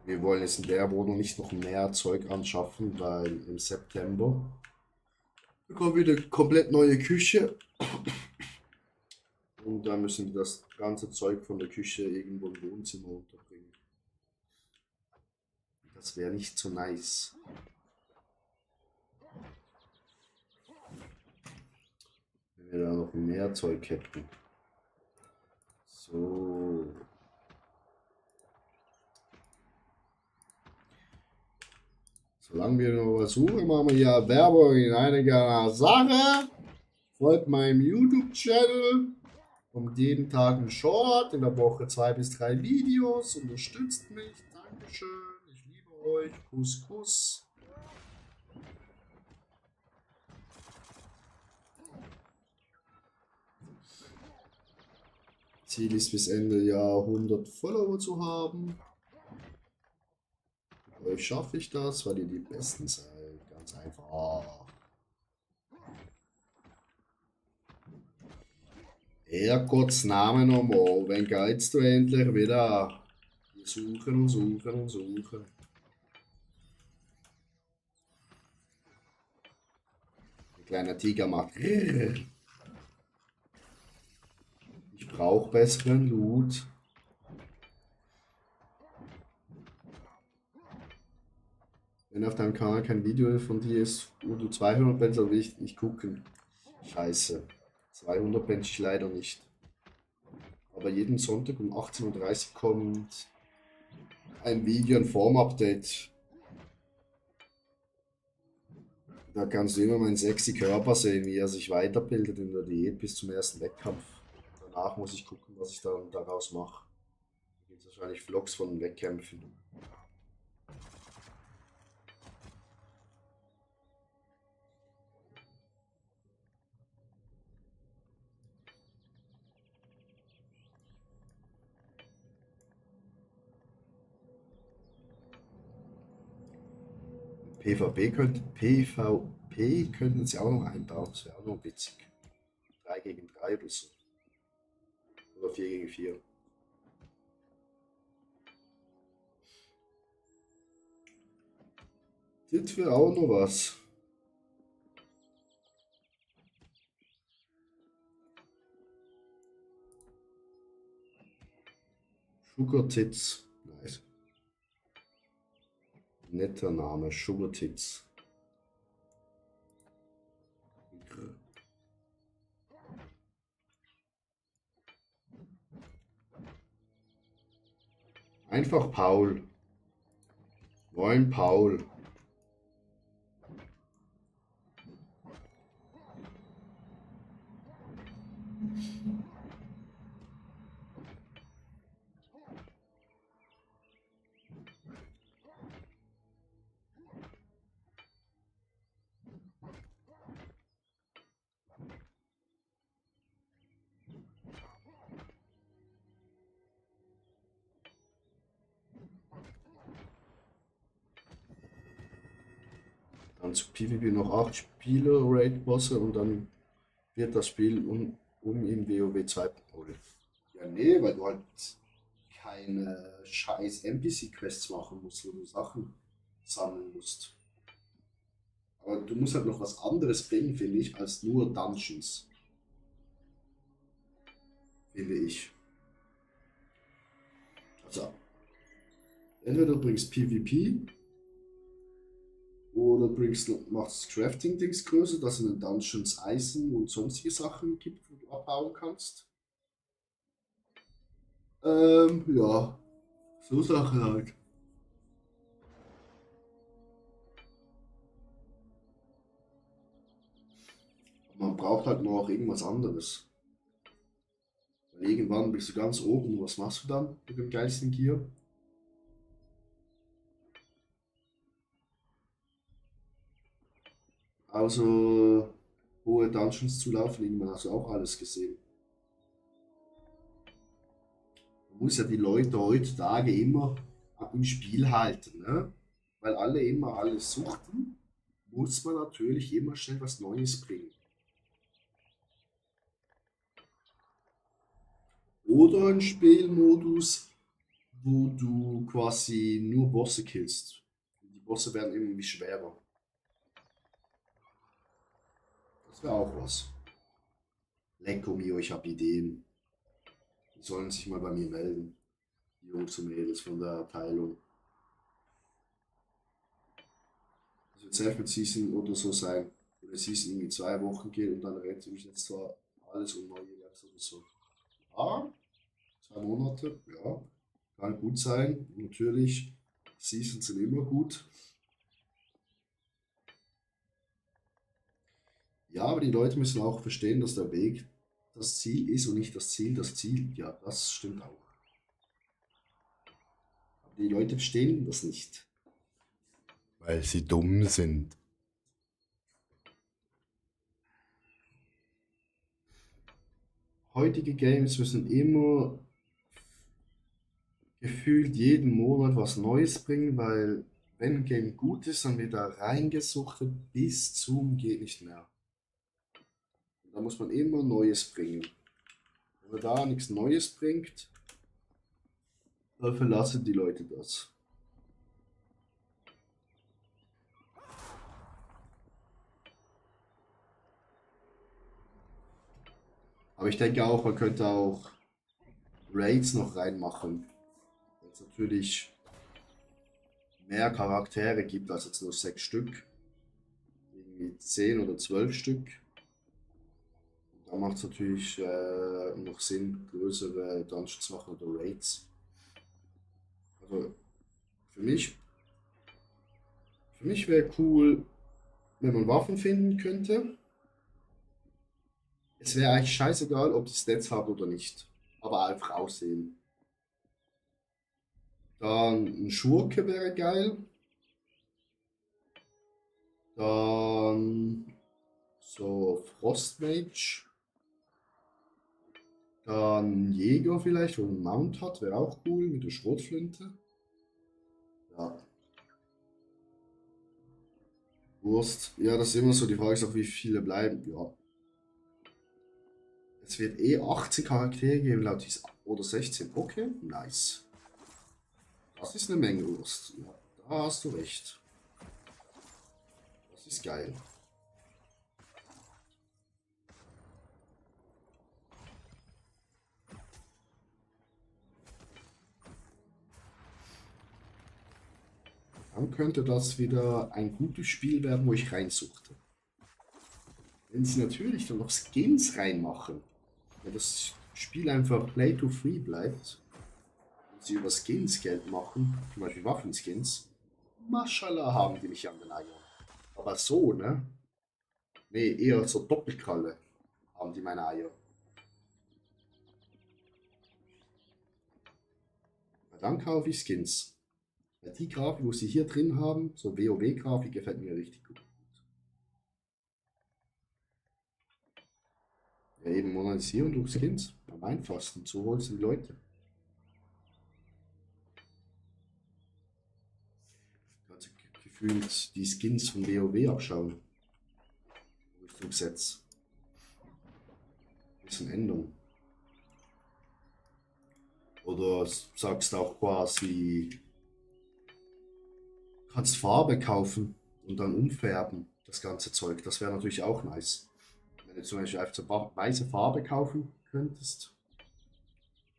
Wir wollen jetzt in der Wohnung nicht noch mehr Zeug anschaffen, weil im September bekommen wir eine komplett neue Küche. Und da müssen wir das ganze Zeug von der Küche irgendwo im Wohnzimmer unterbringen. Das wäre nicht so nice. Wenn wir da noch mehr Zeug hätten. So. Solange wir noch was suchen, machen wir ja Werbung in einiger Sache. Folgt meinem YouTube-Channel. Kommt jeden Tag ein Short, in der Woche 2 bis 3 Videos. Unterstützt mich. Dankeschön. Ich liebe euch. Kuss, Kuss. Ziel ist bis Ende Jahr 100 Follower zu haben. Mit euch schaffe ich das, weil ihr die Besten seid. Ganz einfach. Herrgottsnamen nochmal, wenn geht's du endlich wieder? Wir suchen und suchen und suchen. Ein kleiner Tiger macht. Ich brauche besseren Loot. Wenn auf deinem Kanal kein Video von dir ist, wo du 200 benchst, dann will ich nicht gucken. Scheiße. 200 bench ich leider nicht. Aber jeden Sonntag um 18:30 Uhr kommt ein Video, ein Form-Update. Da kannst du immer meinen sexy Körper sehen, wie er sich weiterbildet in der Diät bis zum ersten Wettkampf. Danach muss ich gucken, was ich dann daraus mache. Da gibt es wahrscheinlich Vlogs von Wettkämpfen. PvP könnten sie auch noch einbauen, das wäre auch noch witzig. 3 gegen 3 oder so. Oder 4 gegen 4. Das wäre auch noch was. Sugar Tits. Nice. Netter Name, Sugar Tits. Einfach Paul. Moin Paul. Dann zu PvP noch 8 Spieler, Raid-Bosse und dann wird das Spiel um in WoW 2.0. Ja, nee, weil du halt keine scheiß NPC-Quests machen musst, wo du Sachen sammeln musst. Aber du musst halt noch was anderes bringen, finde ich, als nur Dungeons. Finde ich. Also, entweder du bringst PvP oder machst das Crafting-Dings größer, dass es in den Dungeons Eisen und sonstige Sachen gibt, wo du abbauen kannst. Ja, so Sachen halt. Man braucht halt noch irgendwas anderes. Weil irgendwann bist du ganz oben. Was machst du dann mit dem geilsten Gear? Also hohe Dungeons zu laufen, irgendwann hast du auch alles gesehen. Man muss ja die Leute heutzutage immer im Spiel halten, ne? Weil alle immer alles suchten, muss man natürlich immer schnell was Neues bringen. Oder ein Spielmodus, wo du quasi nur Bosse killst. Die Bosse werden irgendwie schwerer. Das wäre auch was. Lecco mio, ich habe Ideen. Die sollen sich mal bei mir melden. Die Jungs und Mädels von der Abteilung. Das wird safe mit Season oder so sein. Oder Season irgendwie 2 Wochen geht und dann rettet mich jetzt zwar alles um neue Events oder so. Ah, 2 Monate, ja. Kann gut sein. Natürlich, Seasons sind immer gut. Ja, aber die Leute müssen auch verstehen, dass der Weg das Ziel ist und nicht das Ziel das Ziel. Ja, das stimmt auch. Aber die Leute verstehen das nicht. Weil sie dumm sind. Heutige Games müssen immer gefühlt jeden Monat was Neues bringen, weil wenn ein Game gut ist, dann wird da reingesuchtet bis zum geht nicht mehr. Da muss man immer Neues bringen. Wenn man da nichts Neues bringt, dann verlassen die Leute das. Aber ich denke auch, man könnte auch Raids noch reinmachen. Jetzt natürlich mehr Charaktere gibt als jetzt nur 6 Stück. Irgendwie 10 oder 12 Stück. Da macht es natürlich noch Sinn, größere Dungeons zu machen oder Raids. Also für mich, für mich wäre cool, wenn man Waffen finden könnte. Es wäre eigentlich scheißegal, ob die Stats haben oder nicht. Aber einfach aussehen. Dann ein Schurke wäre geil. Dann so Frostmage. Dann ein Jäger vielleicht, wo einen Mount hat, wäre auch cool mit der Schrotflinte. Ja. Wurst. Ja, das ist immer so die Frage, ist auch, wie viele bleiben. Ja. Es wird eh 18 Charaktere geben, laut dies oder 16. Okay, nice. Das ist eine Menge Wurst. Ja, da hast du recht. Das ist geil. Dann könnte das wieder ein gutes Spiel werden, wo ich reinsuchte. Wenn sie natürlich dann noch Skins reinmachen, wenn das Spiel einfach Play to Free bleibt und sie über Skins Geld machen, zum Beispiel Waffenskins, Maschallah haben die mich an den Eiern. Aber so, ne? Nee, eher so Doppelkralle haben die meine Eier. Weil dann kaufe ich Skins. Weil die Grafik, wo sie hier drin haben, so WoW-Grafik, gefällt mir richtig gut. Ja, eben Monetisierung durch Skins. Am einfachsten. So holst du die Leute. Also gefühlt die Skins von WoW abschauen. Richtung Sets. Bisschen Änderung. Oder sagst auch quasi, kannst Farbe kaufen und dann umfärben, das ganze Zeug. Das wäre natürlich auch nice. Wenn du zum Beispiel einfach so weiße Farbe kaufen könntest.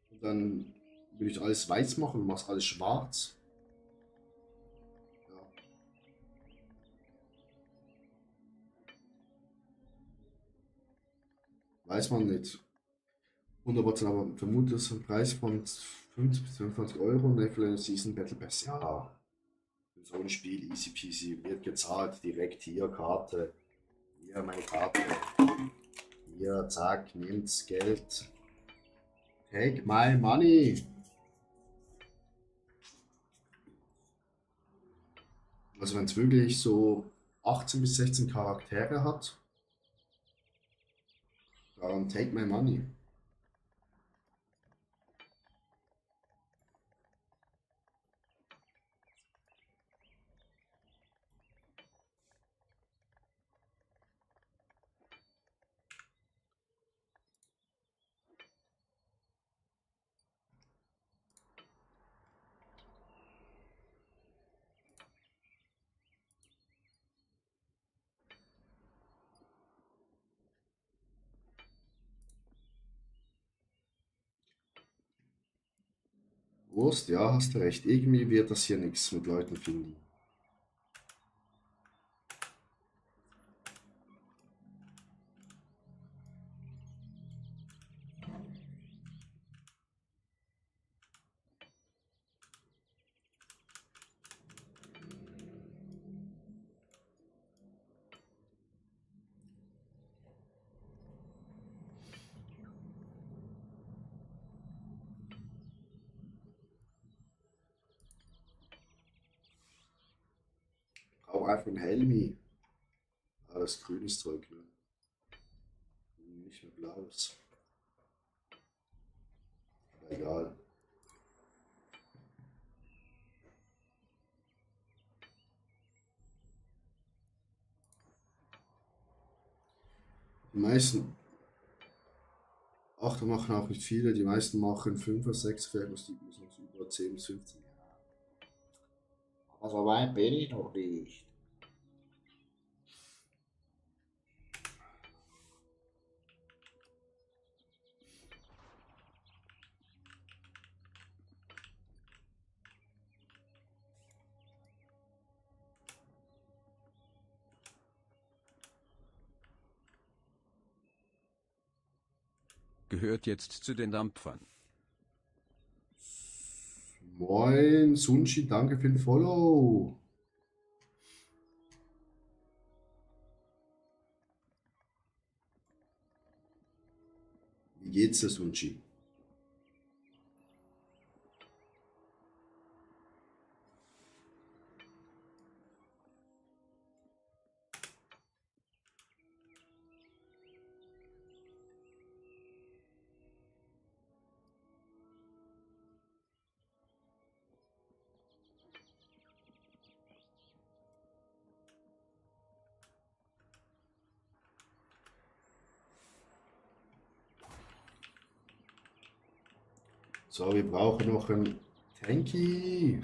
Und dann würde ich alles weiß machen und machst alles schwarz. Ja. Weiß man nicht. 100%, aber vermute es ein Preis von 50 bis 25 Euro und für Season Battle Pass. Ja. Für so ein Spiel easy peasy wird gezahlt. Direkt hier Karte. Hier meine Karte. Hier, zack, nimmt's Geld. Take my money. Also wenn es wirklich so 18 bis 16 Charaktere hat, dann take my money. Wurst, ja, hast du recht. Irgendwie wird das hier nichts mit Leuten finden. Auch einfach ein Helmi. Alles grünes Zeug, ne? Nicht mehr blaues. Aber egal. Die meisten Achter machen auch nicht viele, die meisten machen 5er, 6 vielleicht muss noch über 10 bis 15. Aber so weit bin ich noch nicht. gehört jetzt zu den Dampfern. Moin, Sunshi, danke für den Follow. Wie geht's dir, Sunshi? So, wir brauchen noch einen Tanky.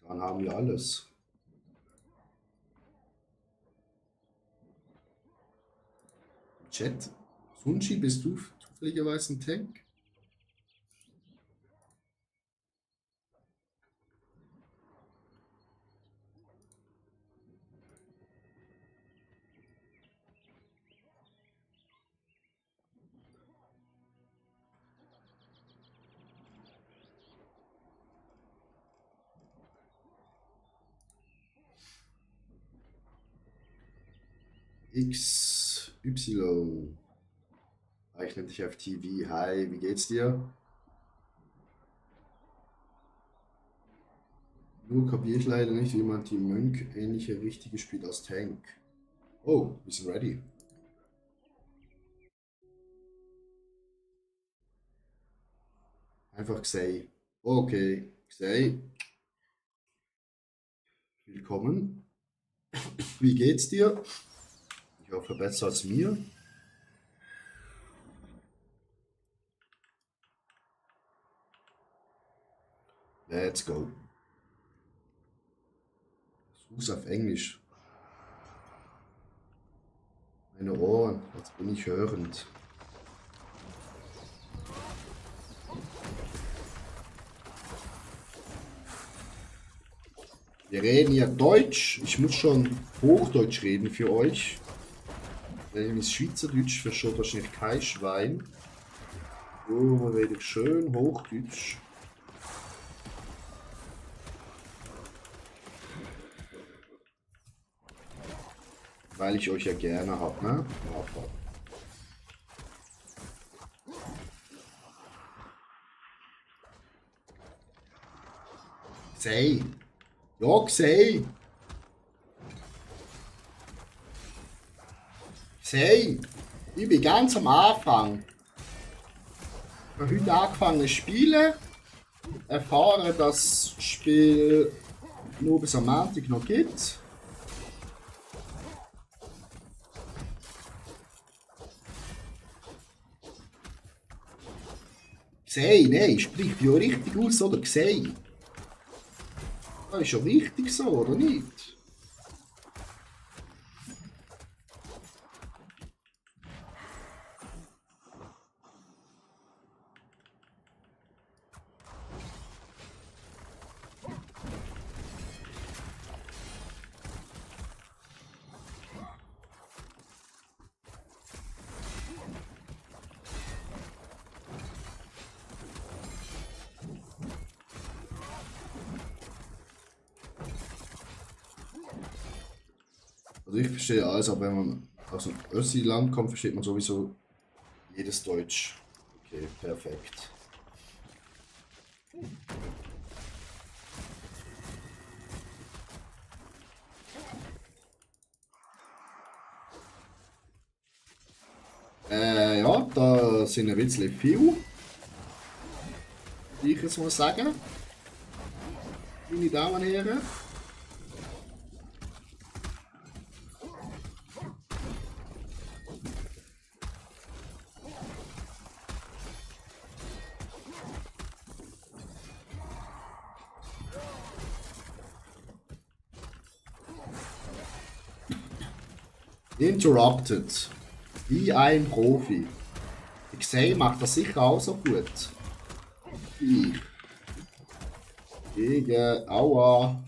Dann haben wir alles. Chat. Sunshi, bist du zufälligerweise ein Tank? XY. Ich nenne dich auf TV. Hi, wie geht's dir? Nur kapiere ich leider nicht, wie man die Mönch-ähnliche Richtige spielt als Tank. Oh, wir sind ready. Einfach Xay. Okay, Xay. Willkommen. Wie geht's dir? Ich hoffe, besser als mir. Let's go. Such's auf Englisch. Meine Ohren, jetzt bin ich hörend. Wir reden ja Deutsch. Ich muss schon Hochdeutsch reden für euch. Wenn ich Schweizerdeutsch versteht wahrscheinlich kein Schwein. So rede ich schön Hochdeutsch. Weil ich euch ja gerne habe, ne? Aber. Sei. Ja, sei. Sei. Ich bin ganz am Anfang. Ich habe heute angefangen zu spielen. Erfahre, dass das Spiel nur bis am Montag noch gibt. Sei, nein, spricht ja richtig aus, oder? Sei. Das ist ja wichtig so, oder nicht? Also ich verstehe alles, aber wenn man aus einem Össi-Land kommt, versteht man sowieso jedes Deutsch. Okay, perfekt. Ja, da sind ein bisschen viel. Wie ich jetzt mal sagen. Meine Damen und Herren. Interrupted. Wie ein Profi. Ich sehe, macht das sicher auch so gut. Ich. Gegen Aua.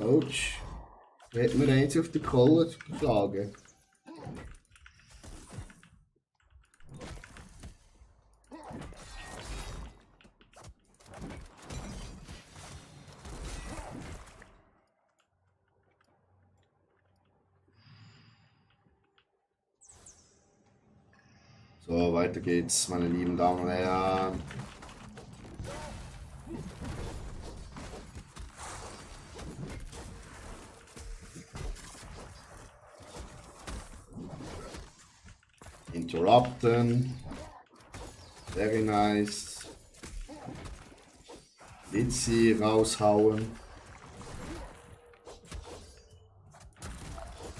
Coach. Hat mir eins auf die Kohle geschlagen. So, weiter geht's, meine lieben Damen und Herren. Interrupten. Very nice. Litzi raushauen.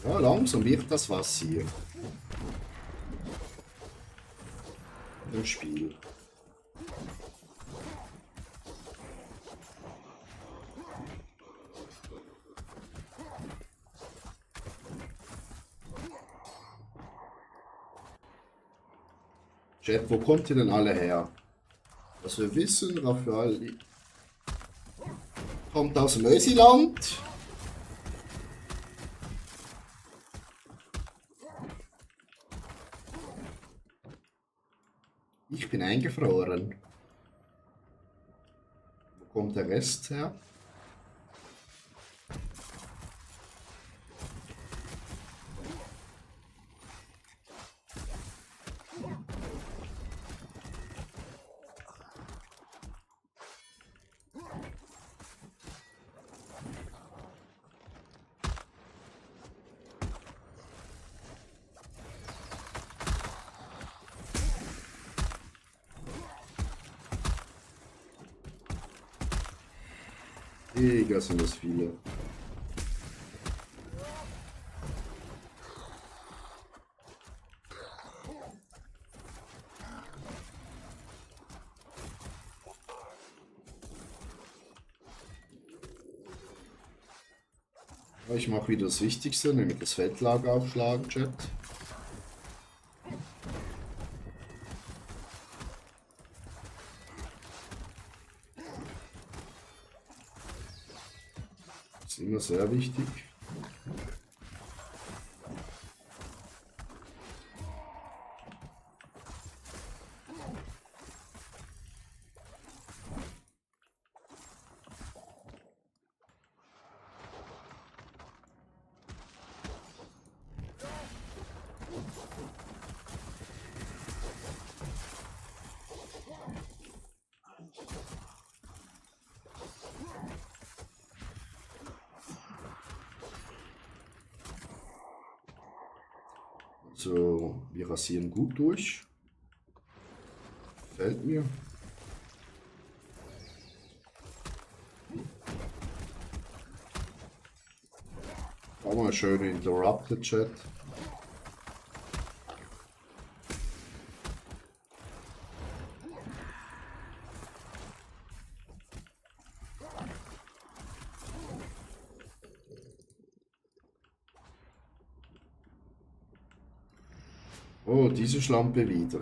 Ja, langsam wird das was hier. Im Spiel. Chat, wo kommt ihr denn alle her? Was wir wissen, Raphael kommt aus dem Ösiland. Ich bin eingefroren. Wo kommt der Rest her? Mega sind das viele. Ich mache wieder das Wichtigste, nämlich das Fettlager aufschlagen, Chat. Das ist immer sehr wichtig. So, wir rasieren gut durch. Gefällt mir. Auch mal schön interrupted Chat. Oh, diese Schlampe wieder.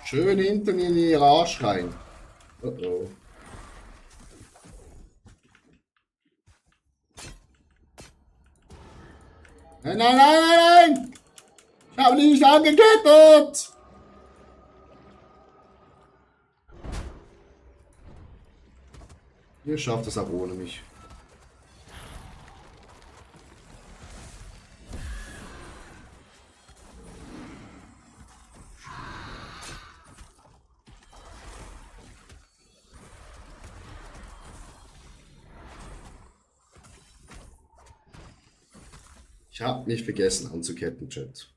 Schön hinten in ihr Arsch rein. Oh oh. Nein, nein, nein, nein, nein! Ich habe die nicht angekettet! Ihr schafft es auch ohne mich. Ich habe nicht vergessen anzuketten, Chat.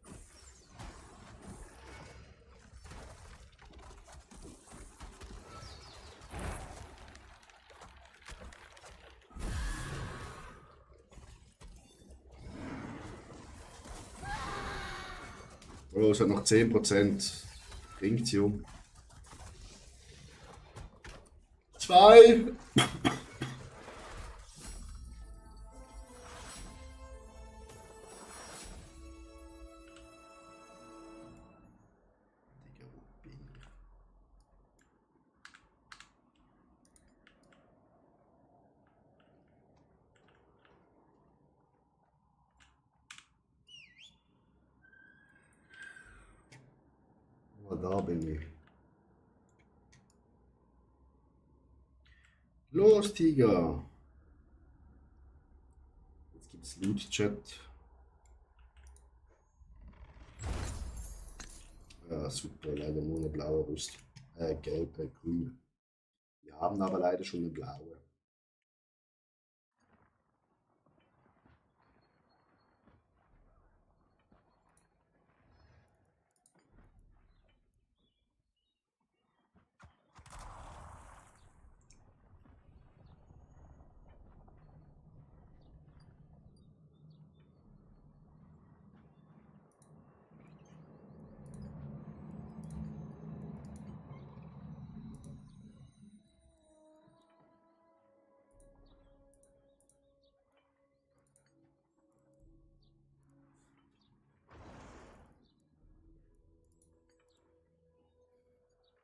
Oh, es hat noch 10%. Bringt sie um. 2. Da bin ich. Los, Tiger! Jetzt gibt's Loot-Chat. Ja, super, leider nur eine blaue Rüstung. Gelb, grüne. Wir haben aber leider schon eine blaue.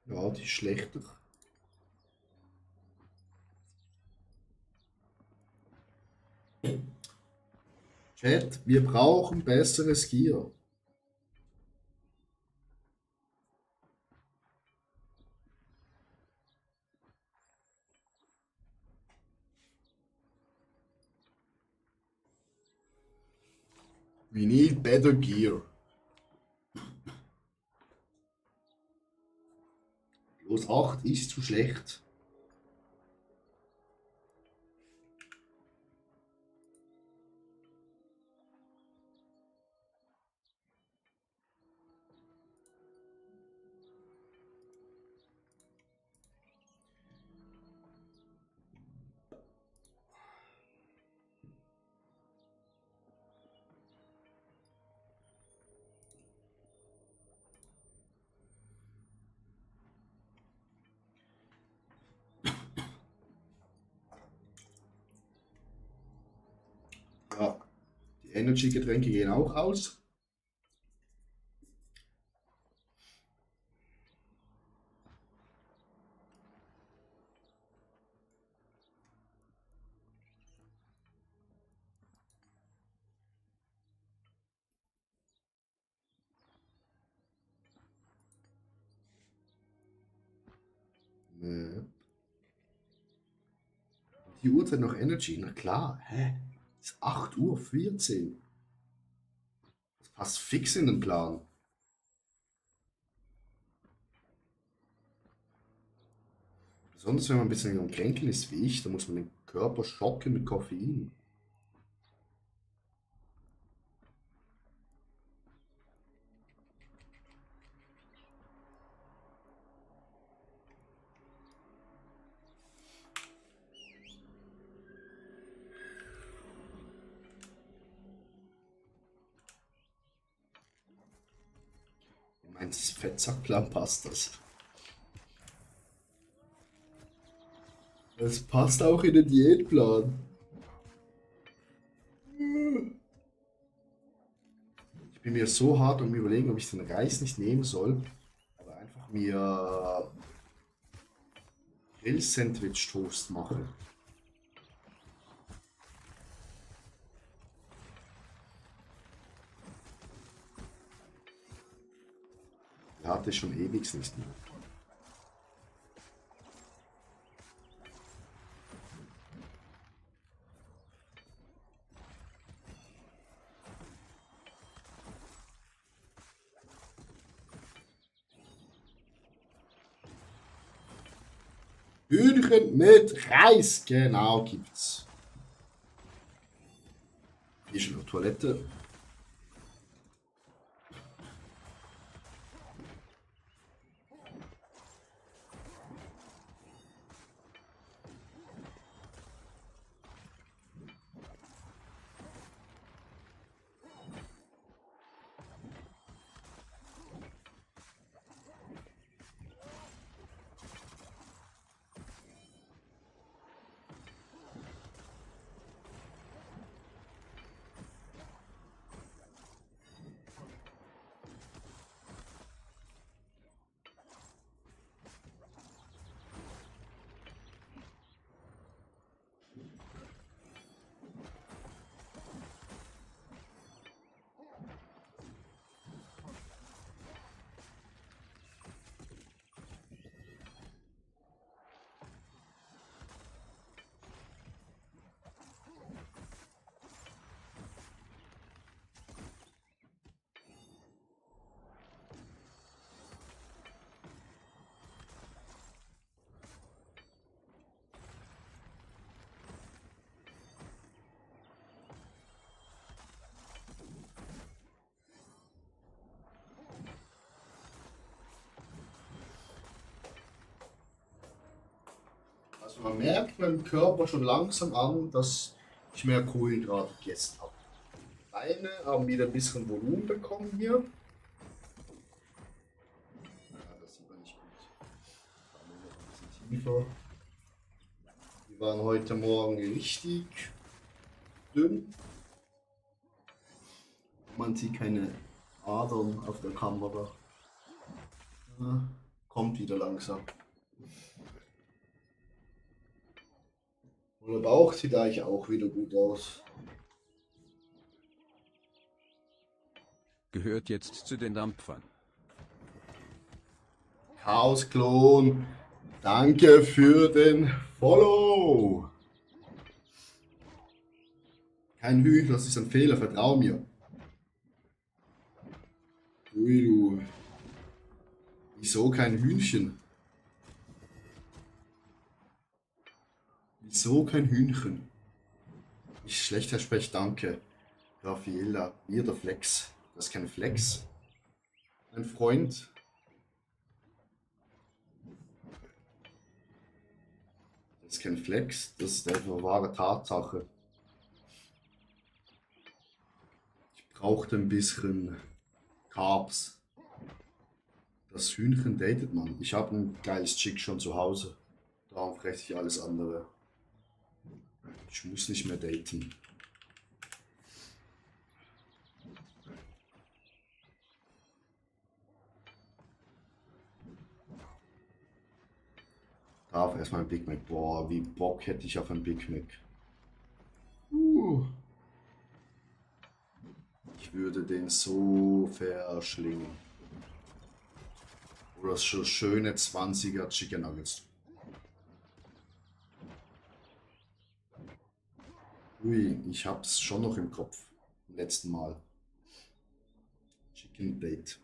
Ja, die ist schlechter. Chat, wir brauchen besseres Gear. We need better gear. Los 8 ist zu schlecht. Ja, die Energy-Getränke gehen auch aus. Die Uhrzeit noch Energy, na klar. Hä? Es ist 8:14 Uhr. Das passt fix in den Plan. Besonders wenn man ein bisschen am Kränkeln ist wie ich, da muss man den Körper schocken mit Koffein. In meinen Fettsackplan passt das. Das passt auch in den Diätplan. Ich bin mir so hart am Überlegen, ob ich den Reis nicht nehmen soll, aber einfach mir Grill-Sandwich-Toast mache. Er hatte schon ewig nicht mehr. Hühnchen mit Reis, genau gibt's. Hier ist noch Toilette. Also man merkt meinem Körper schon langsam an, dass ich mehr Kohlenhydrate gegessen habe. Beine haben wieder ein bisschen Volumen bekommen hier. Ja, das sieht man nicht gut. Schauen wir noch ein bisschen tiefer. Die waren heute Morgen richtig dünn. Man sieht keine Adern auf der Kamera. Ja, kommt wieder langsam. Und der Bauch sieht eigentlich auch wieder gut aus. Gehört jetzt zu den Dampfern. Chaos-Klon, danke für den Follow. Kein Hühn, das ist ein Fehler, vertrau mir. Ui, du. Wieso kein Hühnchen? Wieso kein Hühnchen? Nicht schlecht, Herr Specht, danke. Raffaella, ihr der Flex. Das ist kein Flex. Ein Freund. Das ist kein Flex, das ist einfach eine wahre Tatsache. Ich brauchte ein bisschen Carbs. Das Hühnchen datet man. Ich habe ein geiles Chick schon zu Hause. Darum fresse ich alles andere. Ich muss nicht mehr daten. Darf erstmal ein Big Mac. Boah, wie Bock hätte ich auf ein Big Mac. Ich würde den so verschlingen. Oder so schöne 20er Chicken Nuggets. Ui, ich hab's schon noch im Kopf. Beim letzten Mal. Chicken Date.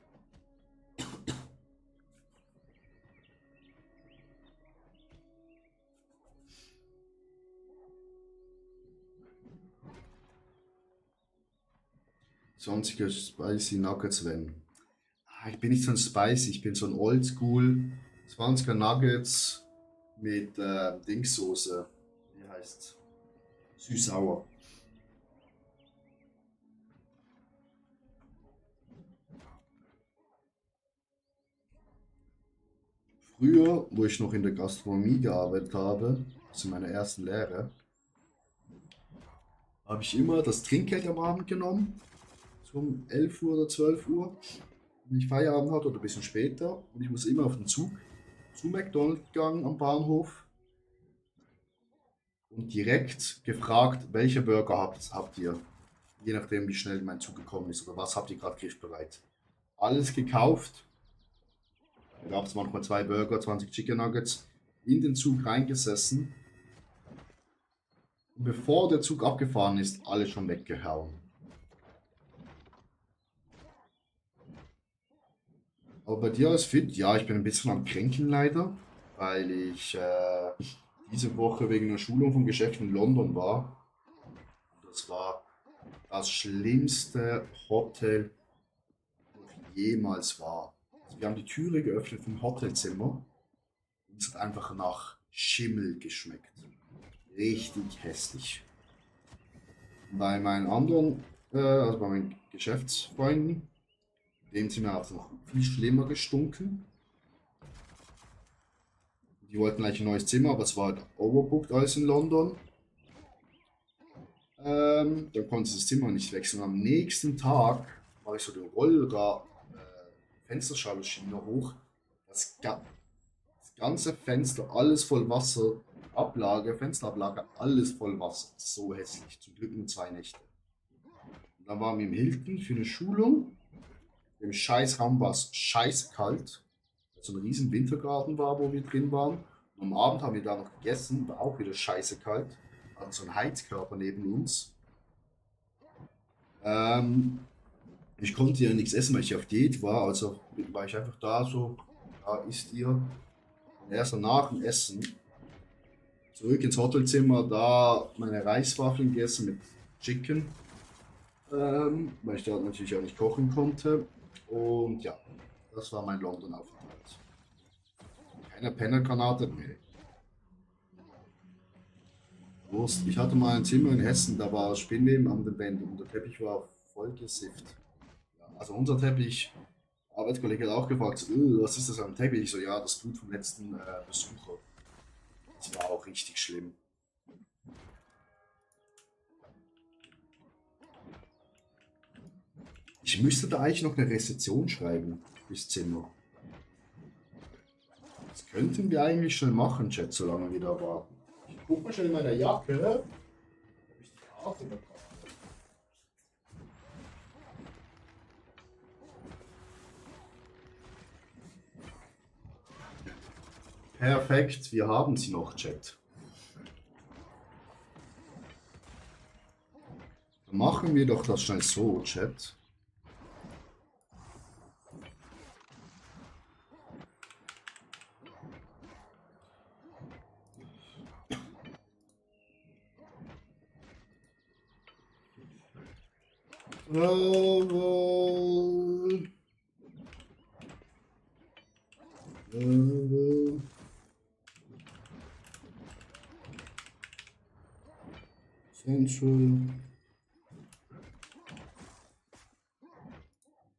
Sonstige Spicy Nuggets, wenn. Ich bin nicht so ein Spicy, ich bin so ein Oldschool 20er Nuggets mit Dingssoße. Wie heißt's? Süß-sauer. Früher, wo ich noch in der Gastronomie gearbeitet habe, also in meiner ersten Lehre, habe ich immer das Trinkgeld am Abend genommen. So um 11 Uhr oder 12 Uhr, wenn ich Feierabend hatte oder ein bisschen später. Und ich muss immer auf den Zug zu McDonald's gegangen am Bahnhof und direkt gefragt, welche Burger habt ihr? Je nachdem, wie schnell mein Zug gekommen ist oder was habt ihr gerade griffbereit. Alles gekauft. Da gab es manchmal 2 Burger, 20 Chicken Nuggets. In den Zug reingesessen. Und bevor der Zug abgefahren ist, alles schon weggehauen. Aber bei dir alles fit? Ja, ich bin ein bisschen am Kränkeln leider, weil ich diese Woche wegen einer Schulung vom Geschäft in London war. Das war das schlimmste Hotel, wo ich jemals war. Also wir haben die Türe geöffnet vom Hotelzimmer und es hat einfach nach Schimmel geschmeckt. Richtig hässlich. Bei meinen anderen, also bei meinen Geschäftsfreunden, dem Zimmer hat es noch viel schlimmer gestunken. Die wollten gleich ein neues Zimmer, aber es war halt overbooked alles in London. Dann konnte sie das Zimmer nicht wechseln. Am nächsten Tag mache ich so den Roller Fensterschaluschiene hoch. Das ganze Fenster, alles voll Wasser. Ablage, Fensterablage, alles voll Wasser. So hässlich. Zum Glück nur 2 Nächte. Und dann waren wir im Hilton für eine Schulung. Im Scheißraum war es scheiß kalt. So ein riesen Wintergarten war, wo wir drin waren. Und am Abend haben wir da noch gegessen, war auch wieder scheiße kalt. Hatten so einen Heizkörper neben uns. Ich konnte ja nichts essen, weil ich auf Diät war. Also war ich einfach da so, da isst ihr. Und erst danach dem Essen zurück ins Hotelzimmer, da meine Reiswaffeln gegessen mit Chicken. Weil ich da natürlich auch nicht kochen konnte. Und ja, das war mein London-Aufenthalt. Keine Pennergranate? Nee. Wurst. Ich hatte mal ein Zimmer in Hessen, da war Spinnweben an den Wänden und der Teppich war voll gesifft. Ja, also unser Teppich, Arbeitskollege hat auch gefragt, so, was ist das am Teppich? Ich so, ja, das Blut vom letzten Besucher. Das war auch richtig schlimm. Ich müsste da eigentlich noch eine Rezension schreiben fürs Zimmer. Das könnten wir eigentlich schon machen, Chat, solange wir da warten. Ich guck mal schnell in meiner Jacke. Ob ich die Karte bekomme. Perfekt, wir haben sie noch, Chat. Dann machen wir doch das schnell so, Chat. Central.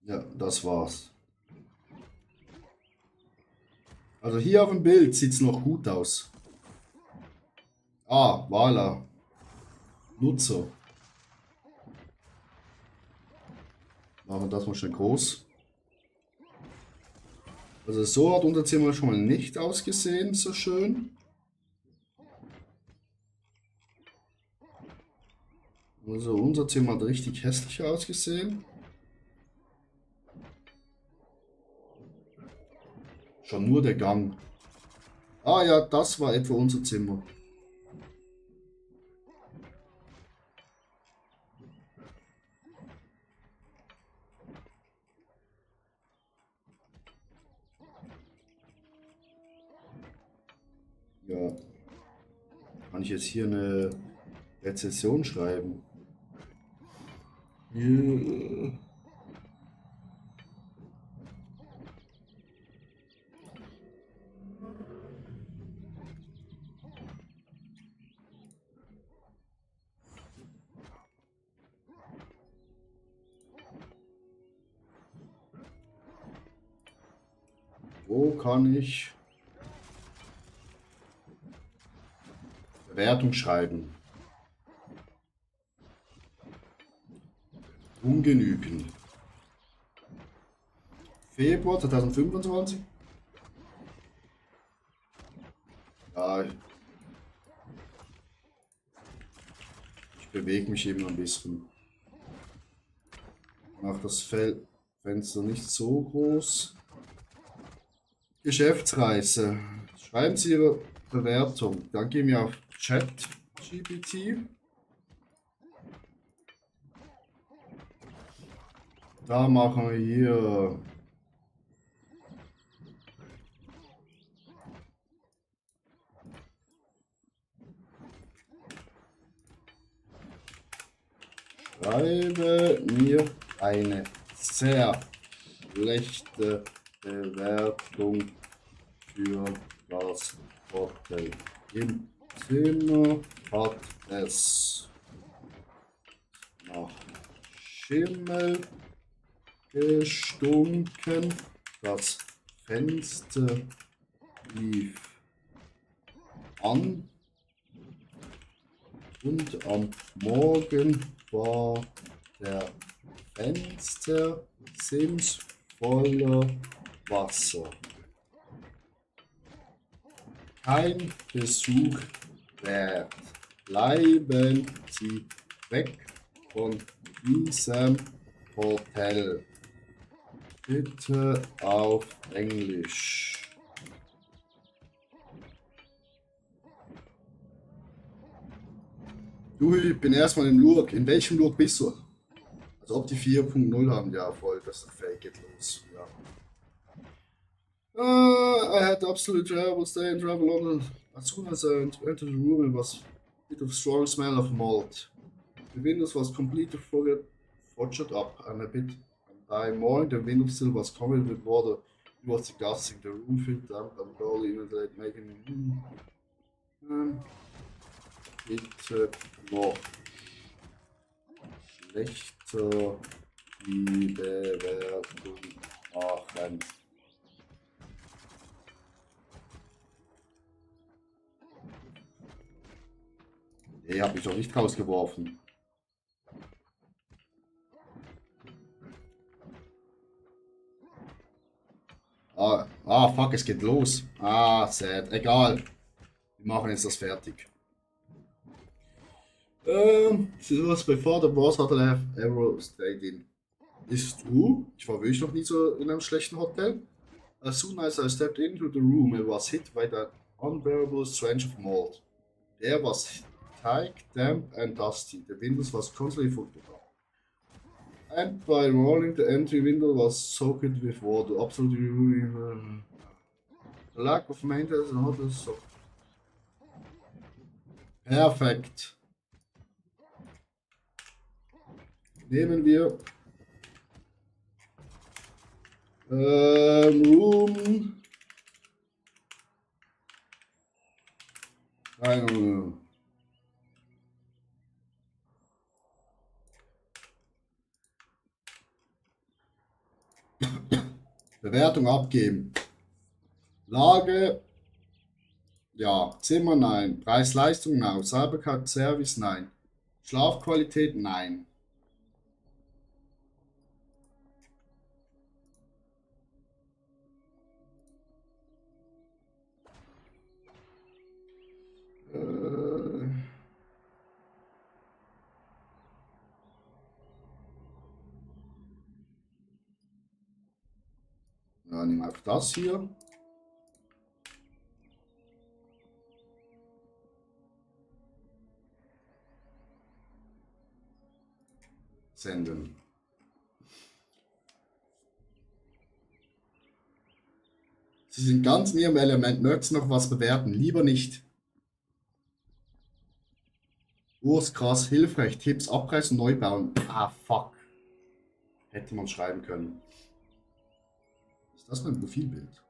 Ja, das war's. Also hier auf dem Bild sieht es noch gut aus. Ah, voilà. Nutzer. Machen wir das mal schnell groß. Also so hat unser Zimmer schon mal nicht ausgesehen, so schön. Also unser Zimmer hat richtig hässlich ausgesehen. Schon nur der Gang. Ah ja, das war etwa unser Zimmer. Ja. Kann ich jetzt hier eine Rezension schreiben? Ja. Wo kann ich Bewertung schreiben? Ungenügend. Februar 2025. Ja, ich bewege mich eben ein bisschen. Mach das Fenster nicht so groß. Geschäftsreise. Schreiben Sie Ihre Bewertung. Dann gehen wir auf ChatGPT. Da machen wir hier schreibe mir eine sehr schlechte Bewertung für das Hotel. Im Zimmer hat es nach Schimmel gestunken, das Fenster lief an und am Morgen war der Fenstersims voller Wasser. Kein Besuch wert. Bleiben Sie weg von diesem Hotel. Bitte auf Englisch. Du, ich bin erstmal im Lurk. In welchem Lurk bist du? Als ob die 4.0 haben. Ja, voll, das ist fake, geht los. Ja. I had absolute terrible stay in travel London. As soon as I entered the room, it was a bit of strong smell of malt. The windows was completely fogged up and a bit. By morning, the windowsill was covered with water. It was disgusting. The room filled damp and cold, even late making me. bitte noch schlechter die Bewertung machen. Nee, hab ich doch nicht rausgeworfen. Fuck, es geht los. Sad. Egal. Wir machen jetzt das fertig. This was before the wars hotel have ever stayed in. Ist true. Ich war wirklich noch nie so in einem schlechten Hotel. As soon as I stepped into the room, I was hit by that unbearable stench of mold. The air was tight, damp and dusty. The windows was constantly football. And by rolling, the entry window was soaked with water. Absolutely ruining the lack of maintenance and hotel so. Perfekt. Nehmen wir Room 100. Bewertung abgeben. Lage, ja. Zimmer, nein. Preis-Leistung, nein. Sauberkeit, Service, nein. Schlafqualität, nein. Ja, nehmen wir einfach das hier. Senden. Sie sind ganz in ihrem Element. Möchtest du noch was bewerten? Lieber nicht. Urs, krass, hilfreich. Tipps, abreißen, neu bauen. Fuck. Hätte man schreiben können. Ist das mein Profilbild?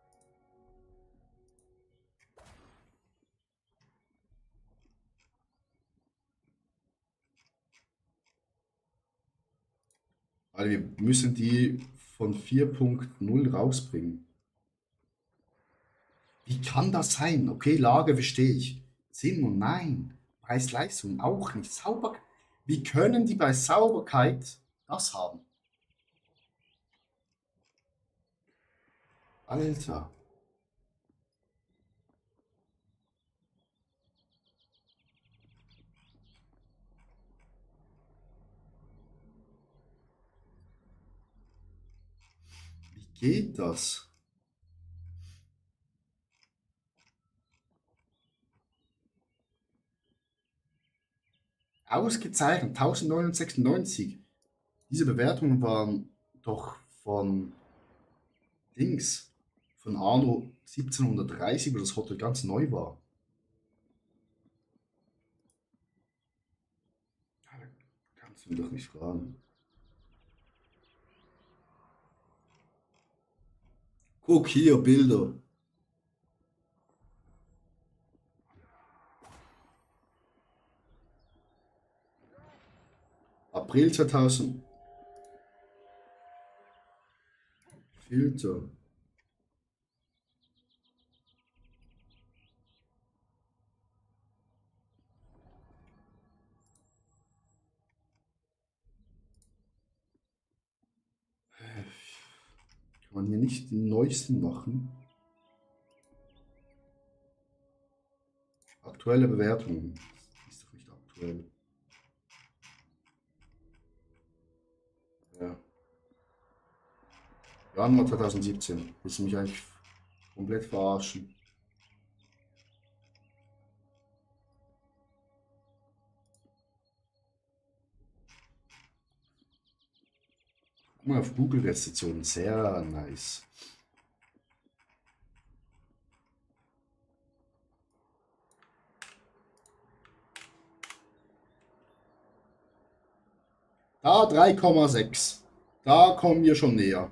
Also wir müssen die von 4.0 rausbringen. Wie kann das sein? Okay, Lage verstehe ich. Zimmer, nein. Preis-Leistung auch nicht. Sauber. Wie können die bei Sauberkeit das haben? Alter. Wie geht das? Ausgezeichnet, 1996. Diese Bewertungen waren doch von Dings, von Anno 1730, wo das Hotel ganz neu war. Kannst du mich doch nicht fragen. Guck hier, Bilder. April 2000. Filter. Kann man hier nicht den neuesten machen? Aktuelle Bewertungen. Ist doch nicht aktuell. Ja. Januar 2017. Willst du mich eigentlich komplett verarschen? Guck mal auf Google-Rezensionen. Sehr nice. Da 3,6. Da kommen wir schon näher.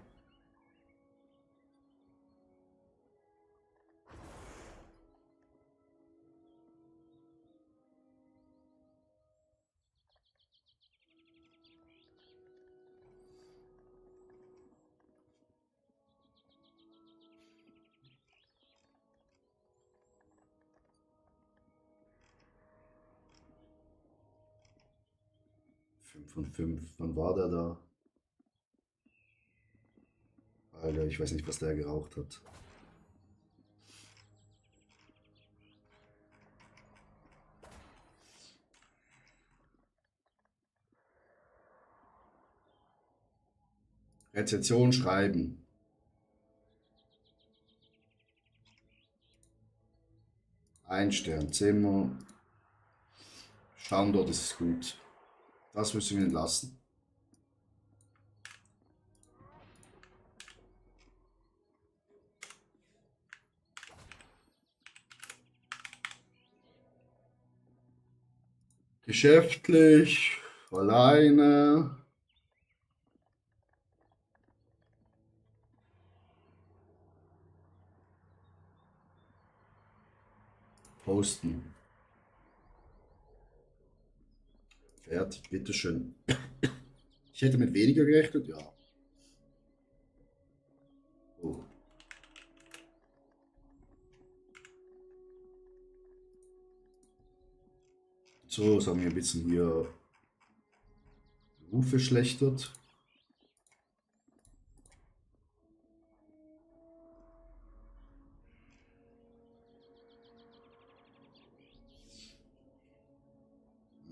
5 von 5. Wann war der da? Alter, ich weiß nicht, was der geraucht hat. Rezension schreiben. Ein Stern, Zimmer. Standort ist gut. Das müssen wir ihn lassen. Geschäftlich, alleine. Posten. Fertig, bitteschön. Ich hätte mit weniger gerechnet, ja. Oh. So, jetzt haben wir ein bisschen hier Ruf verschlechtert.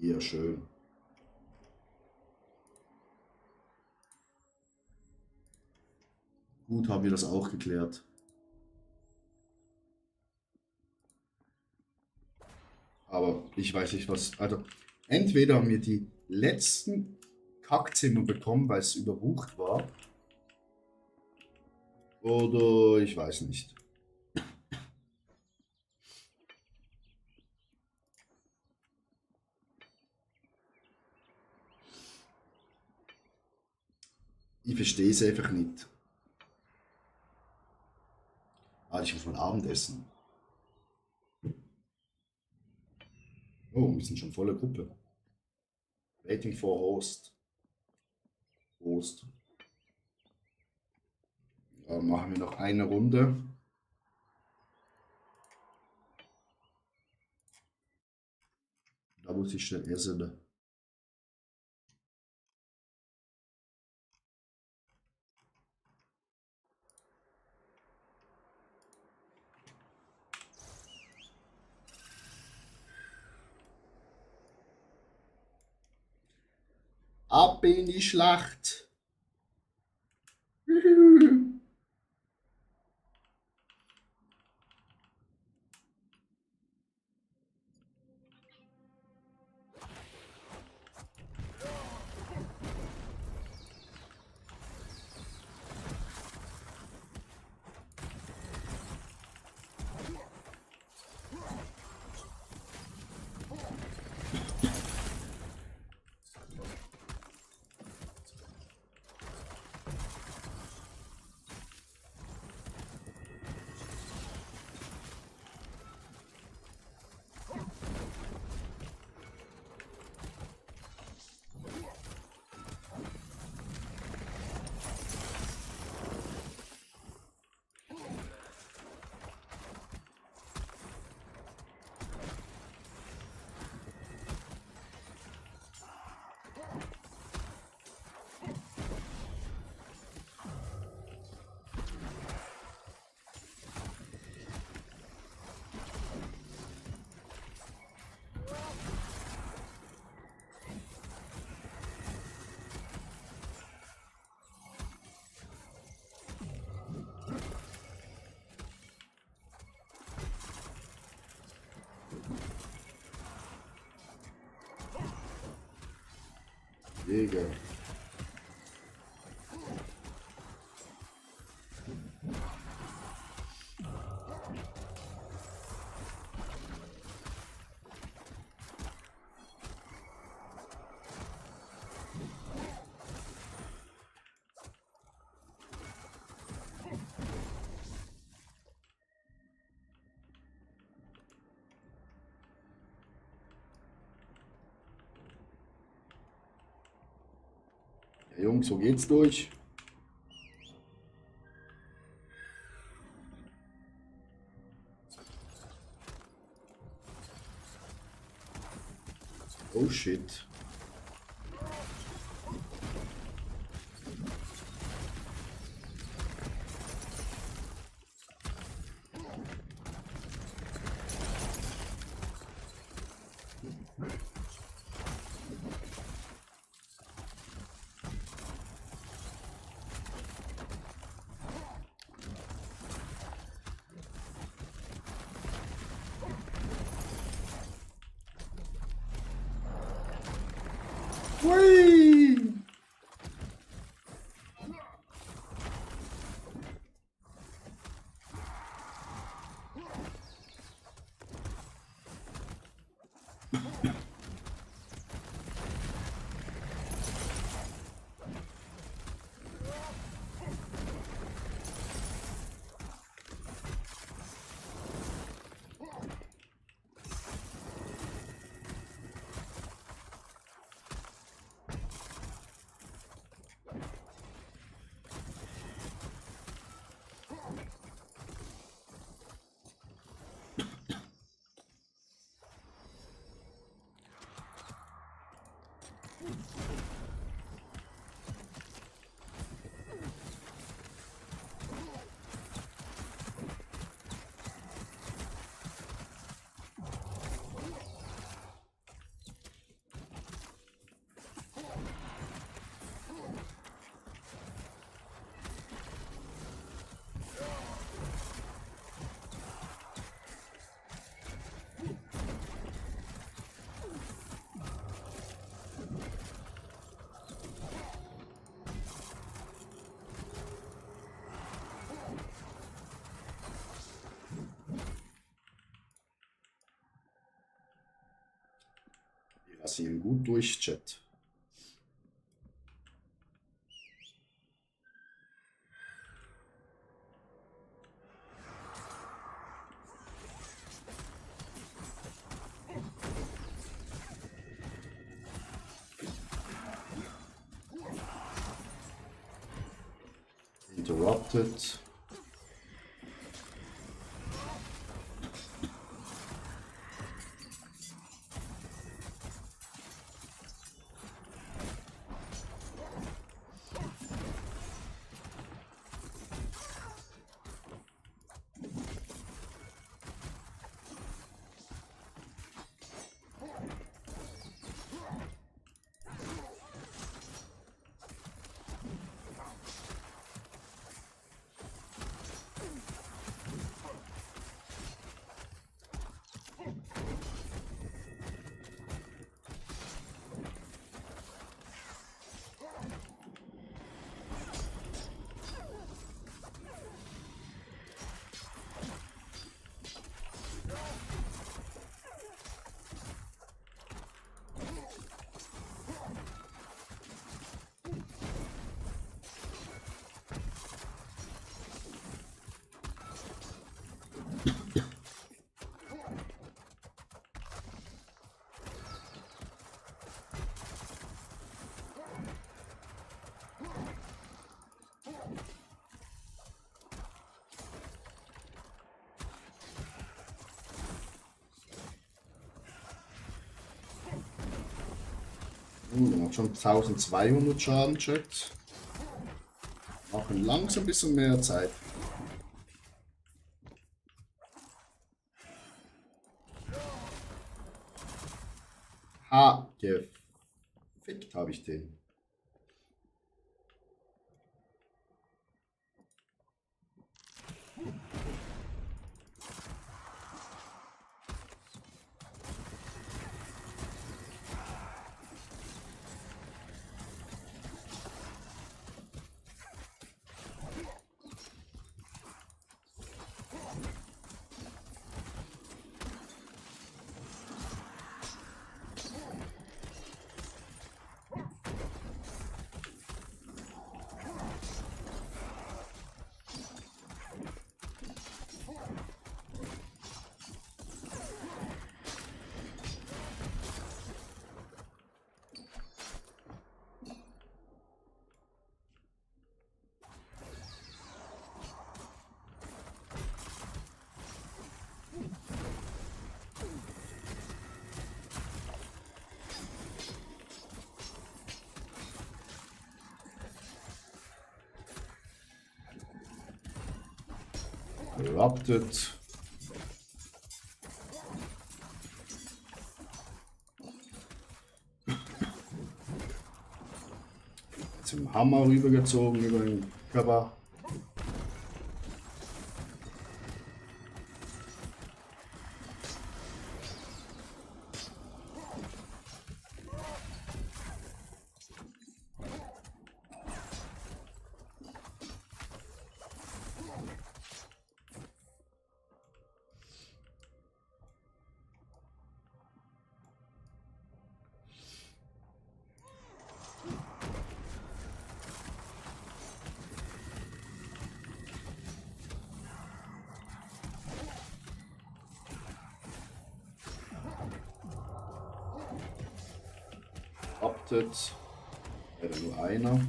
Hier, schön. Gut, haben wir das auch geklärt. Aber ich weiß nicht was. Also, entweder haben wir die letzten Kackzimmer bekommen, weil es überbucht war. Oder ich weiß nicht. Ich verstehe es einfach nicht. Ah, ich muss mal Abendessen. Oh, wir sind schon volle Gruppe. Waiting for Host. Host. Machen wir noch eine Runde. Da muss ich schnell essen. Ab in die Schlacht. Digga. Ja, Jungs, wo geht's durch? Oh shit. Hui! Wir rasieren gut durch, Chat. Interrupted. Der macht schon 1200 Schaden, Chat. Machen langsam ein bisschen mehr Zeit. Ha, gefickt habe ich den. Corrupted. Zum Hammer rübergezogen über den Körper. Erupted. Leider nur einer.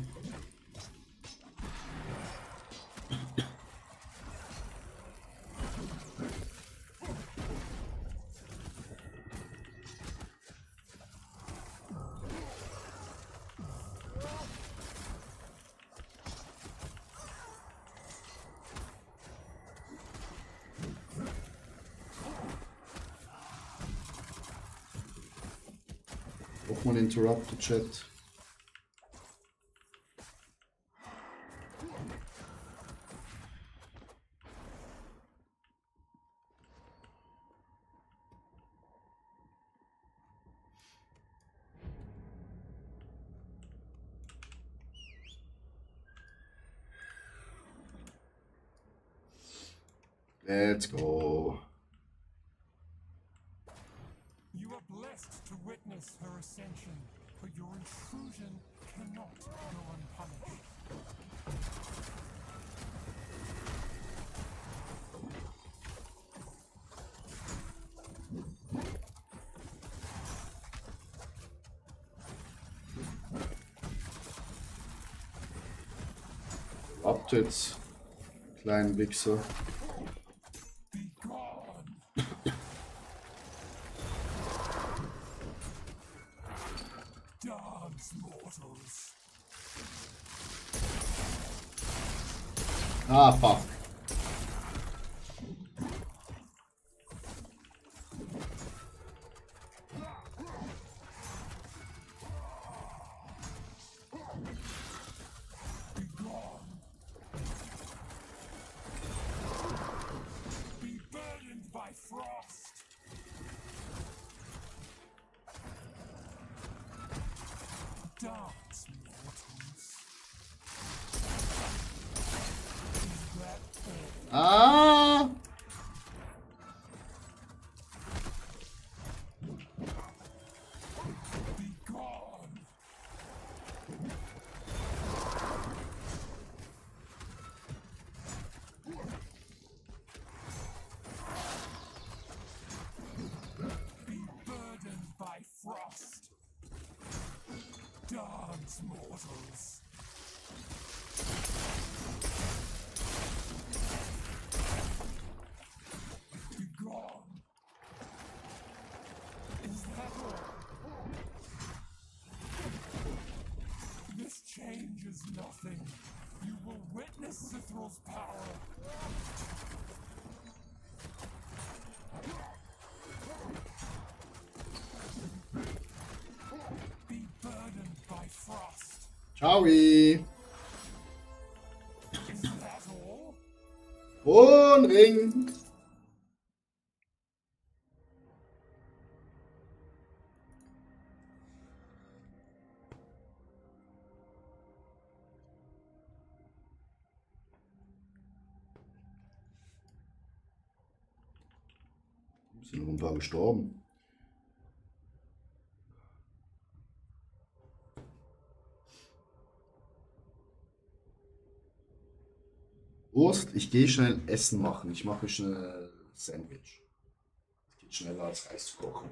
Nochmal Interrupted Chat. Let's go. You are blessed to witness her ascension, but your intrusion cannot go unpunished. Erupted. Kleinen Wichser. Be gone! Dance, mortals! Ah, fuck. Be gone! Be burdened by frost! Dance, mortals! Is that all? Ah! Be gone! Be burdened by frost! Dance, mortals! Be gone! Is that all? This changes nothing. You will witness Cithral's power. Be burdened by frost. Ciao. Is that all? Und Ring. Sind noch ein paar gestorben. Wurst, ich gehe schnell Essen machen. Ich mache schnell ein Sandwich. Das geht schneller als Reis zu kochen.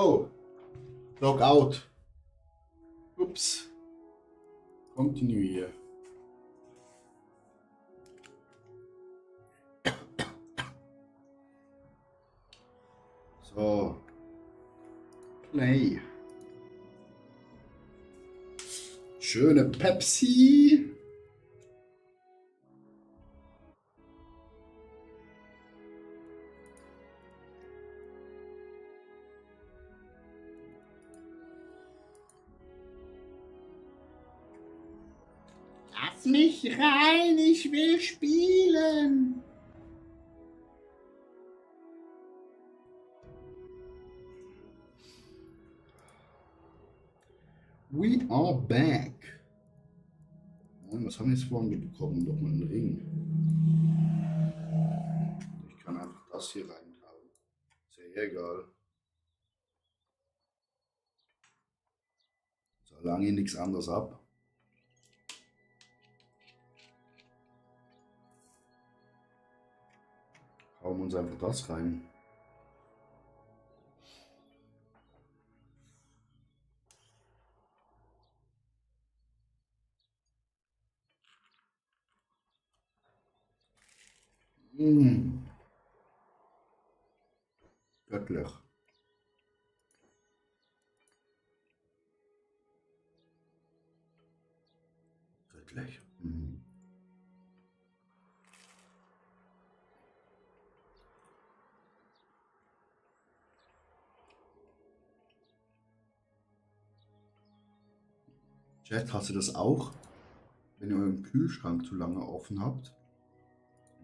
Oh. Logout. Ups. Continue. So. Play. Schöne Pepsi. Lass mich rein, ich will spielen. We are back. Ja, was haben wir jetzt vorhin bekommen? Doch mal einen Ring. Ich kann einfach das hier reinhauen. Ist ja egal. Solange nichts anderes ab. Hauen wir uns einfach das rein. Göttlich. Göttlich. Chat, hast du das auch? Wenn ihr euren Kühlschrank zu lange offen habt,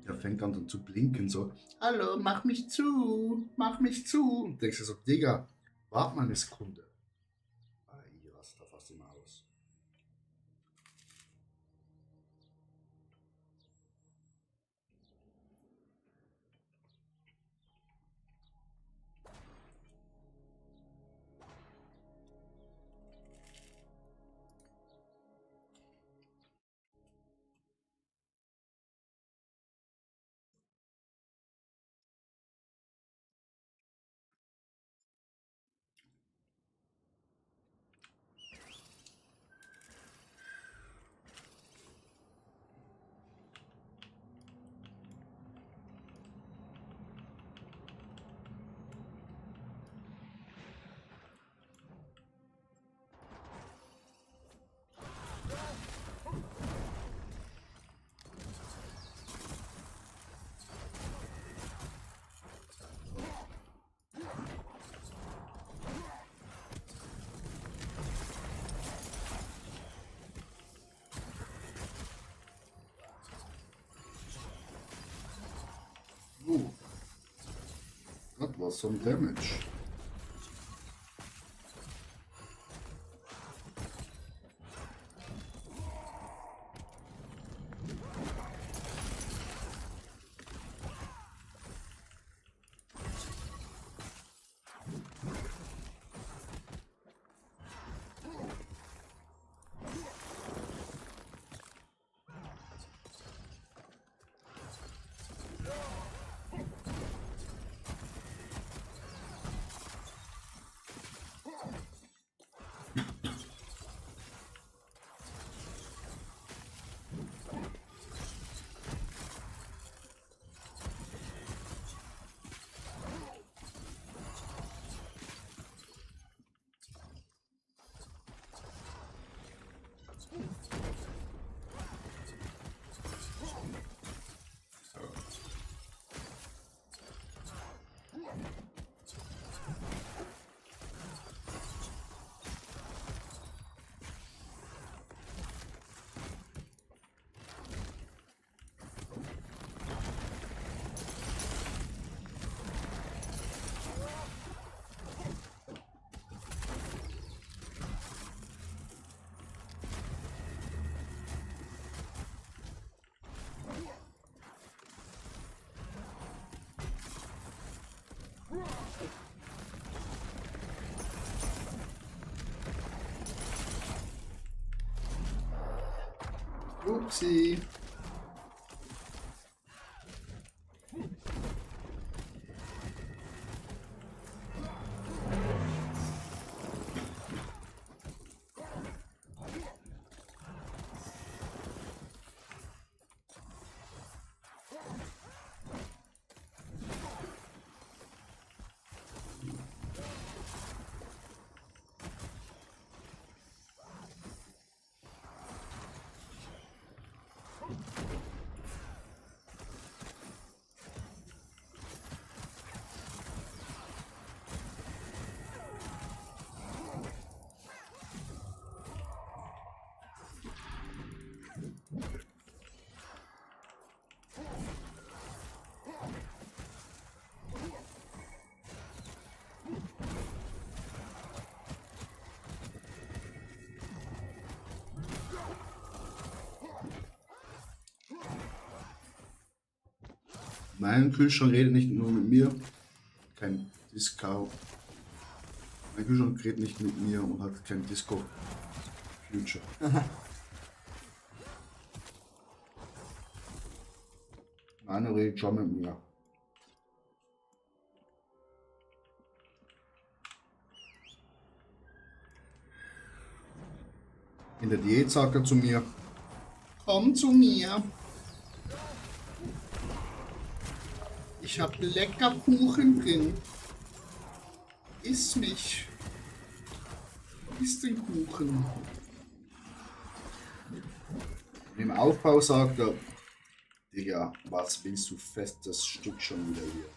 der fängt dann zu blinken, so, hallo, mach mich zu, mach mich zu. Und denkst du so, Digga, wart mal eine Sekunde. Ich raste da fast immer aus. Das war some damage. Upsi. Mein Kühlschrank redet nicht nur mit mir. Kein Disco. Mein Kühlschrank redet nicht mit mir und hat kein Disco Future. Meiner redet schon mit mir. In der Diät sagt er zu mir, komm zu mir. Ich hab lecker Kuchen drin. Iss mich. Iss den Kuchen. Im Aufbau sagt er, Digga, was willst du festes Stück schon wieder hier?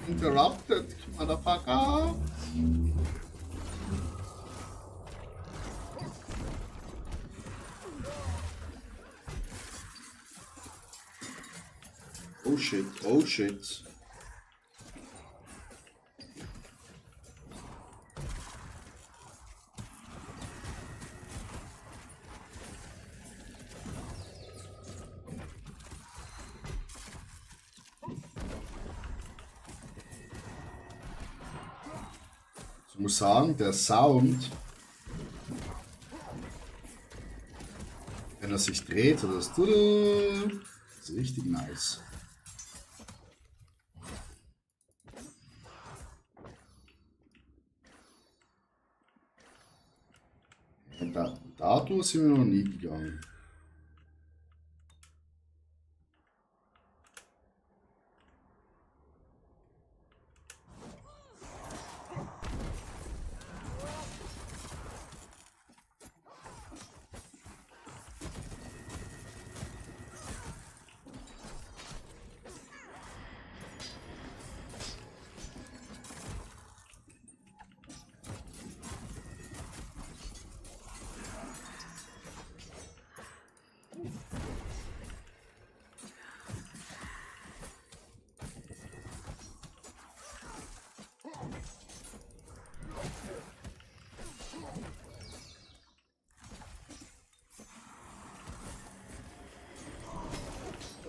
Interrupted, motherfucker. Oh shit, oh shit. Ich muss sagen, der Sound, wenn er sich dreht, so das ist richtig nice. Dadurch sind wir noch nie gegangen.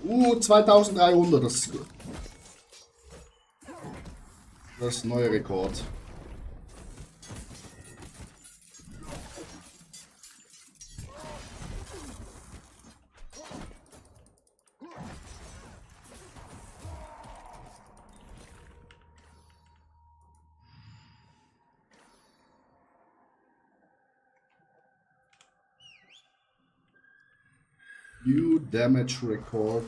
Uh, 2300, das ist gut. Das ist ein neuer Rekord. New damage record.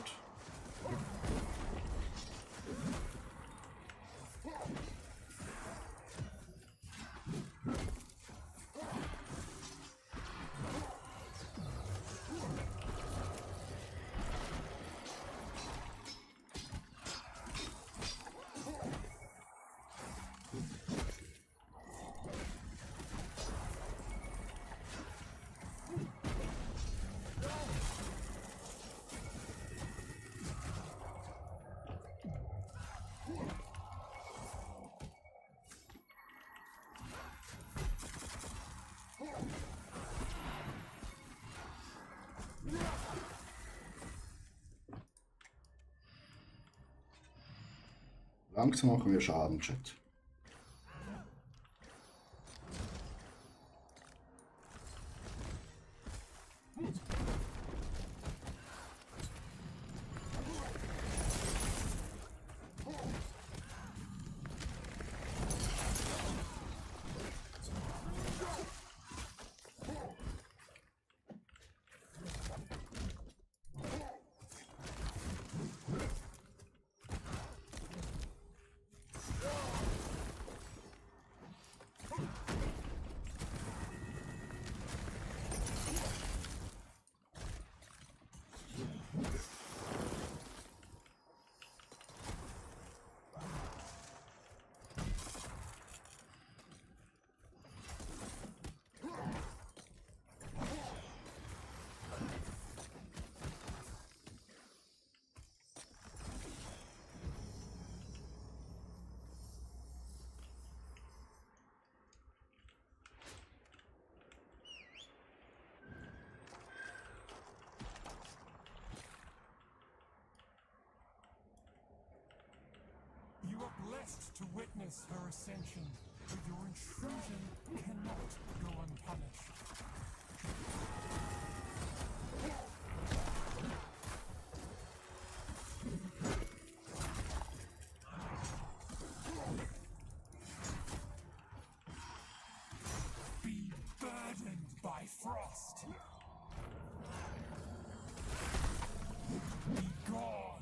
Langsam machen wir Schaden, Chat. quest to witness her ascension, but your intrusion cannot go unpunished. Be burdened by frost. Be gone.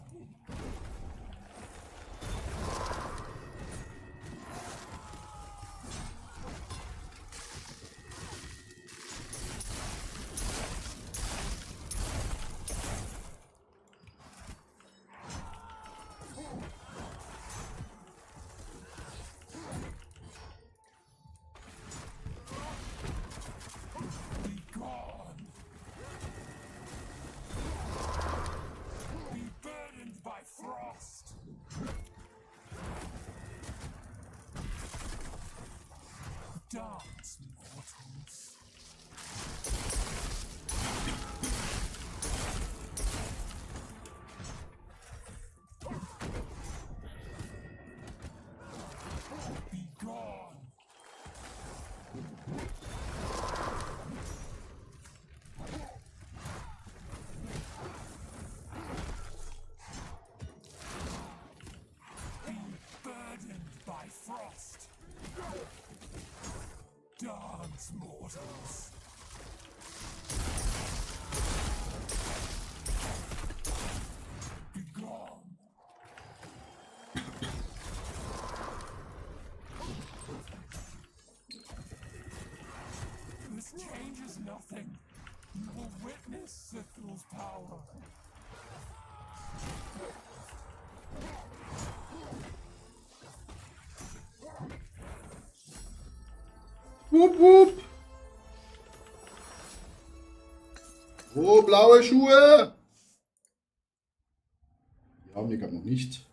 Be gone. Be burdened by frost. Dance, mortals. Be gone. Be burdened by frost. Dance, mortals. Be gone. This changes nothing. You will witness Sithrul's power. Wupp, wupp. Oh, blaue Schuhe. Die haben wir gerade noch nicht.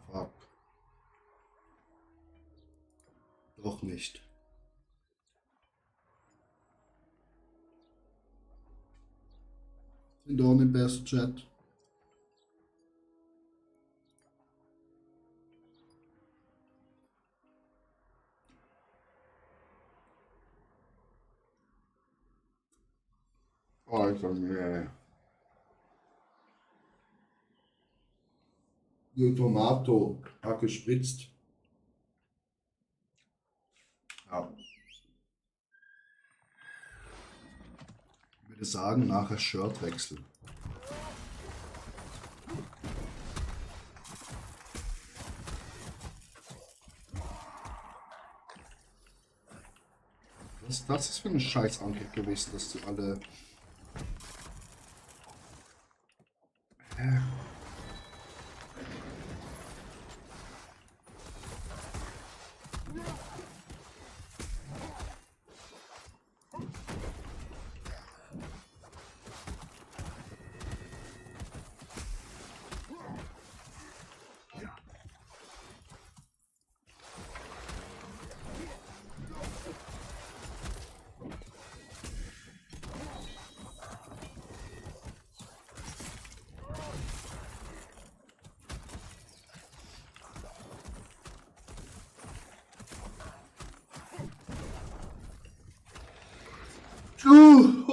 Fuck. Doch nicht. Sind doch nicht best Chat. Alter, nee. Die Tomato gespritzt. Ja. Ich würde sagen, nachher Shirt wechseln. Das ist für ein scheiß Angriff gewesen, dass die alle...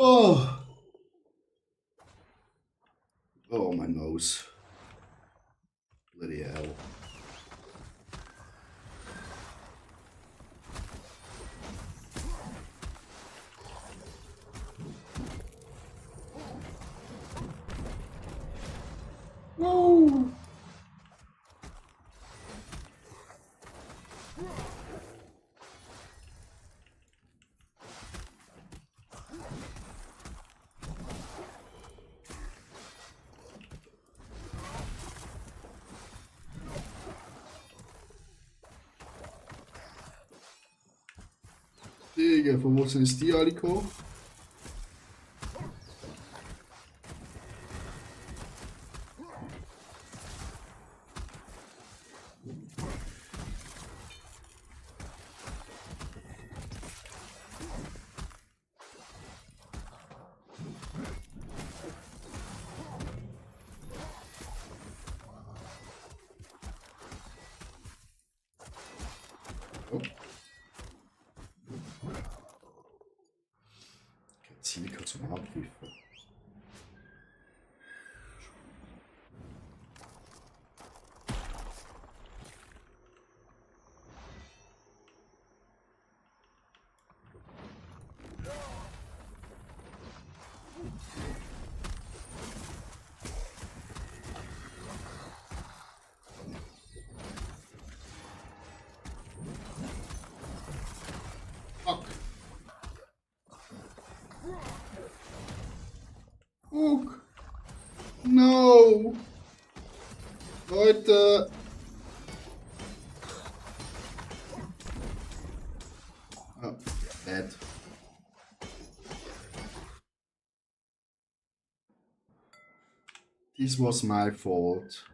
Oh. Oh, my nose. Bloody hell. Whoa. Digga, von wo sind die alle gekommen? Oh. Zielke zum Abprüfen. Fuck. Guck. No. Leute. Oh, dead. This was my fault.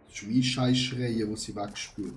Das ist wie Scheißschreien, wo sie wegspült.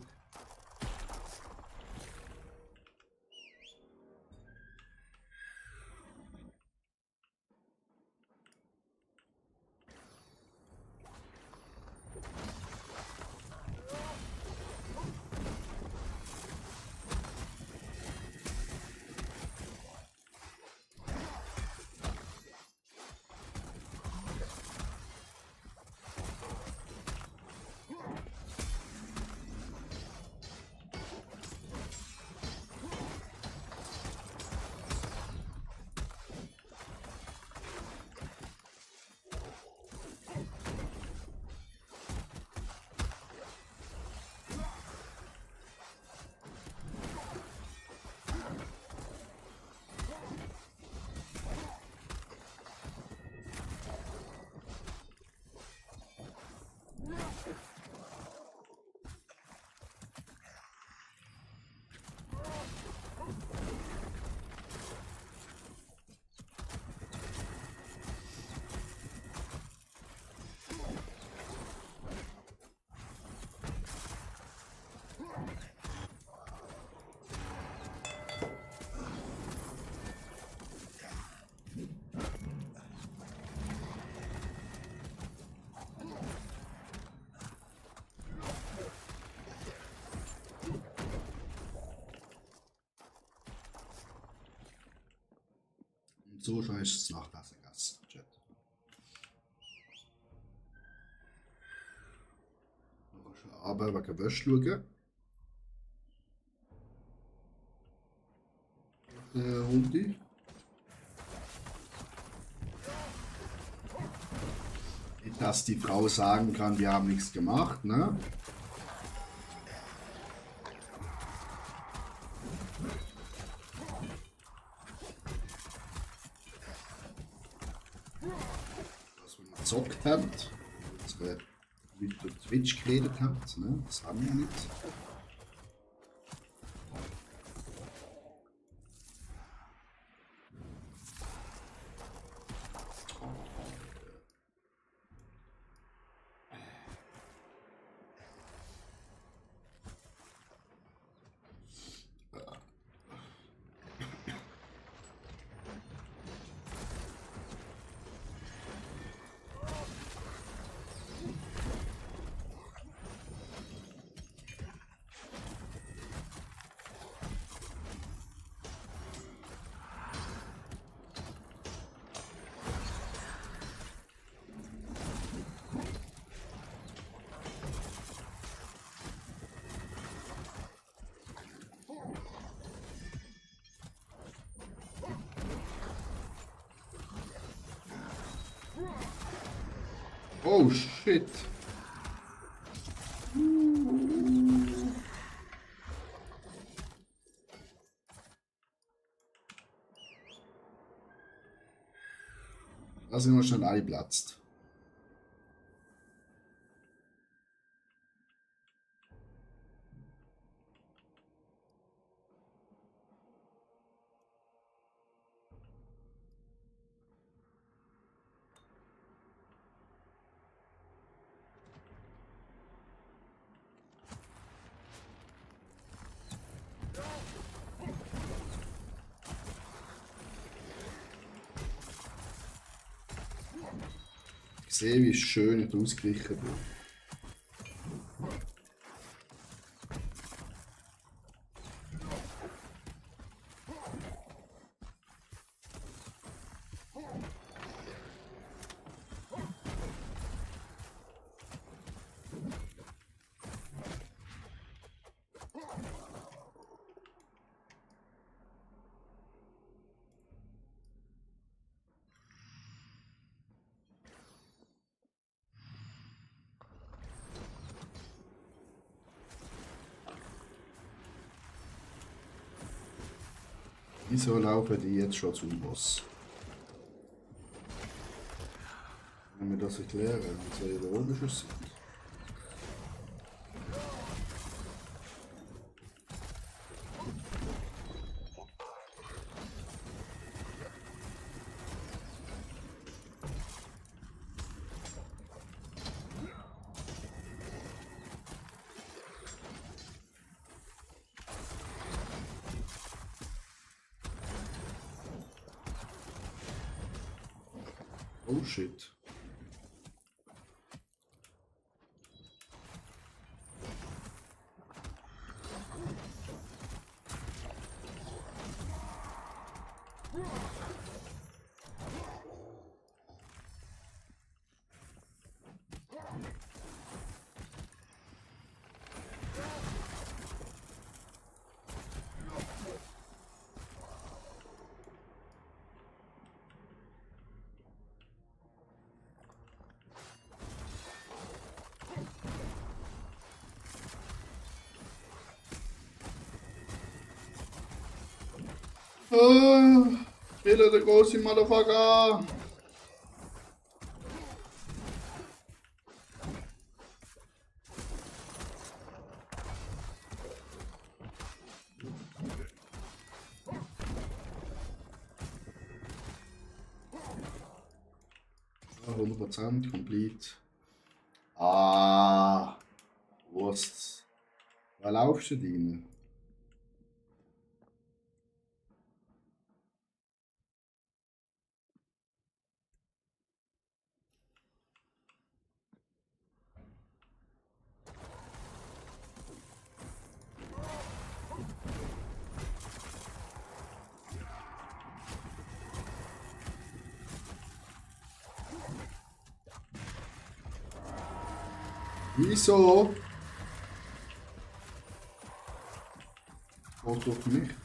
So schon ist es nachlassen, Gast. Chat. Aber wir können Wäsche schauen. Der Hundi. Nicht, dass die Frau sagen kann, wir haben nichts gemacht, ne? gezockt haben, unsere Leute auf Twitch geredet haben. Ne? Das haben wir nicht. Oh shit. Da sind wir schon alle platzt. Ich sehe, wie schön ich ausgewichen bin. Wieso laufen die jetzt schon zum Boss? Wenn wir das erklären, wieso ihr da oben schon sind. Oh shit. Killer der große Motherfucker. Ja, 100% complete. Ah, Wurst. Da laufst du rein? Wieso? Geht doch nicht.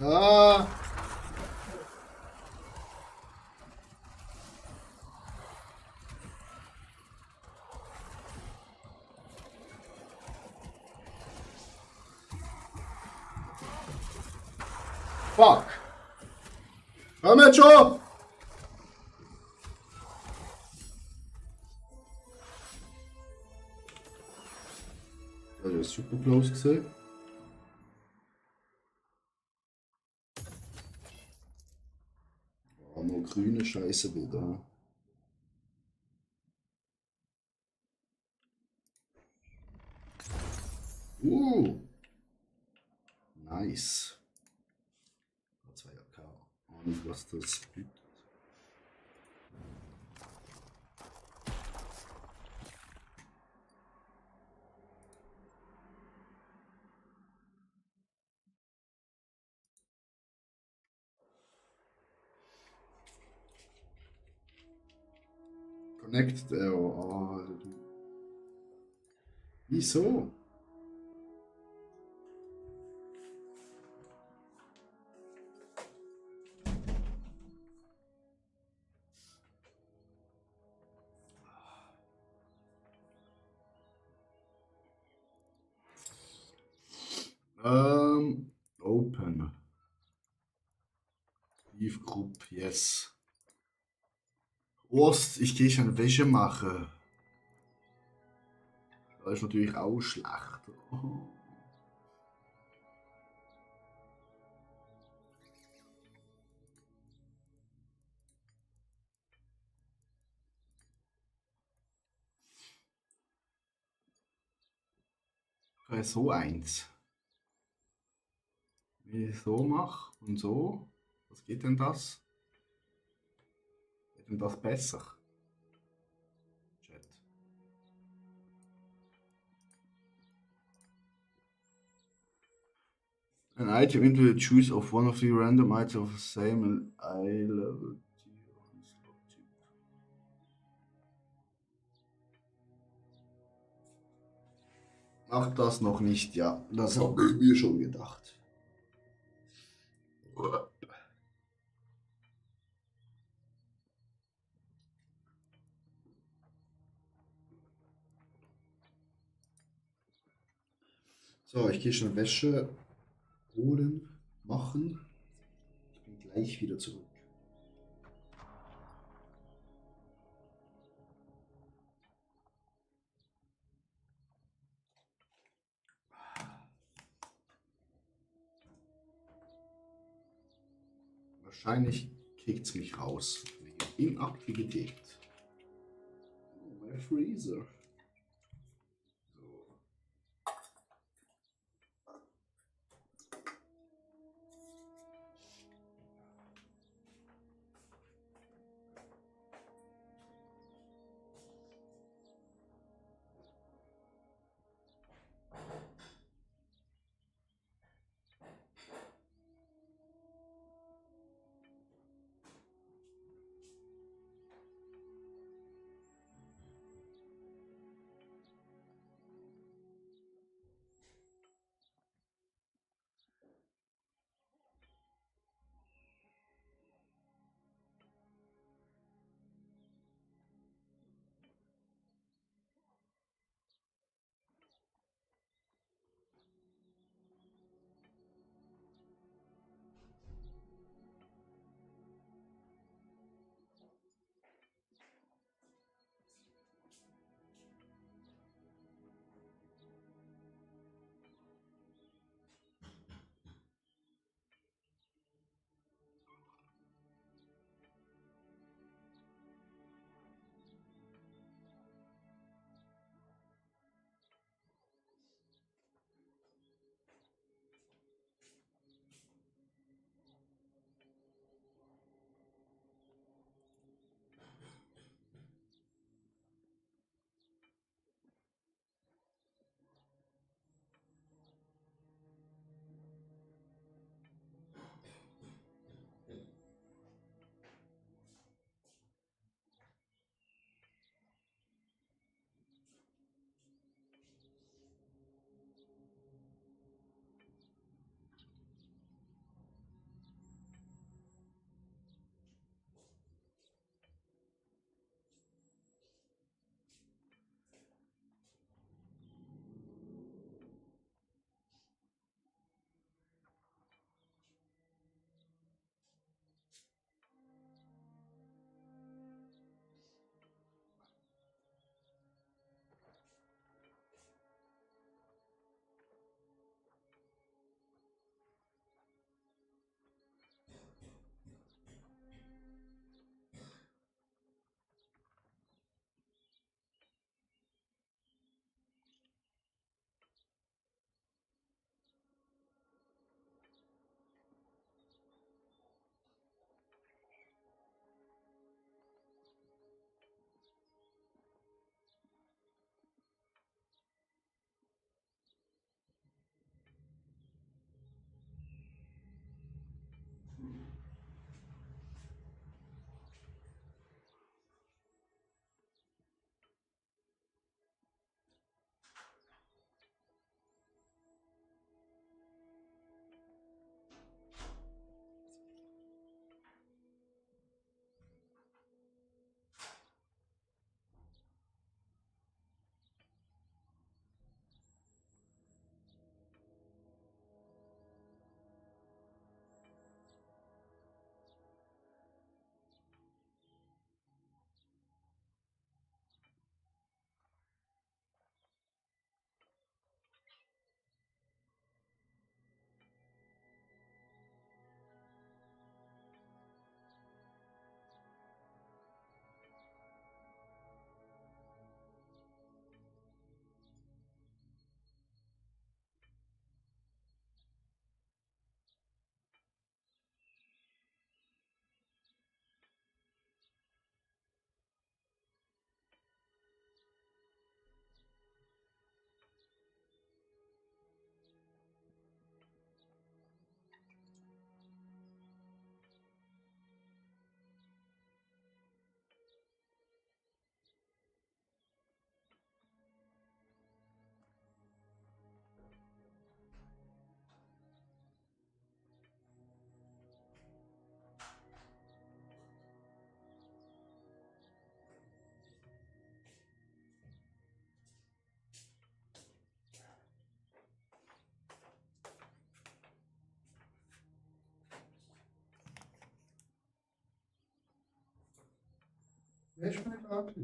Ah! Fuck! Komm jetzt schon! Das ist super close gesehen. Oh, noch grüne Scheiße wieder. Nice. Das war ja keine Ahnung, was das bedeutet. Connect Error. Ah, wieso? Open. Beef Group, yes. Ost, ich gehe schon Wäsche machen. Das ist natürlich auch schlecht. So eins. Wenn ich so mache und so, was geht denn das? Geht denn das besser? Chat. An item into the choose of one of the random items of the same and eye level. Ach, das noch nicht, ja. Das habe ich mir schon gedacht. So, ich gehe schon Wäsche holen, machen. Ich bin gleich wieder zurück. Wahrscheinlich kriegt es mich raus. Wegen Inaktivität. Oh, mein Freezer. Wer ist meine Karte?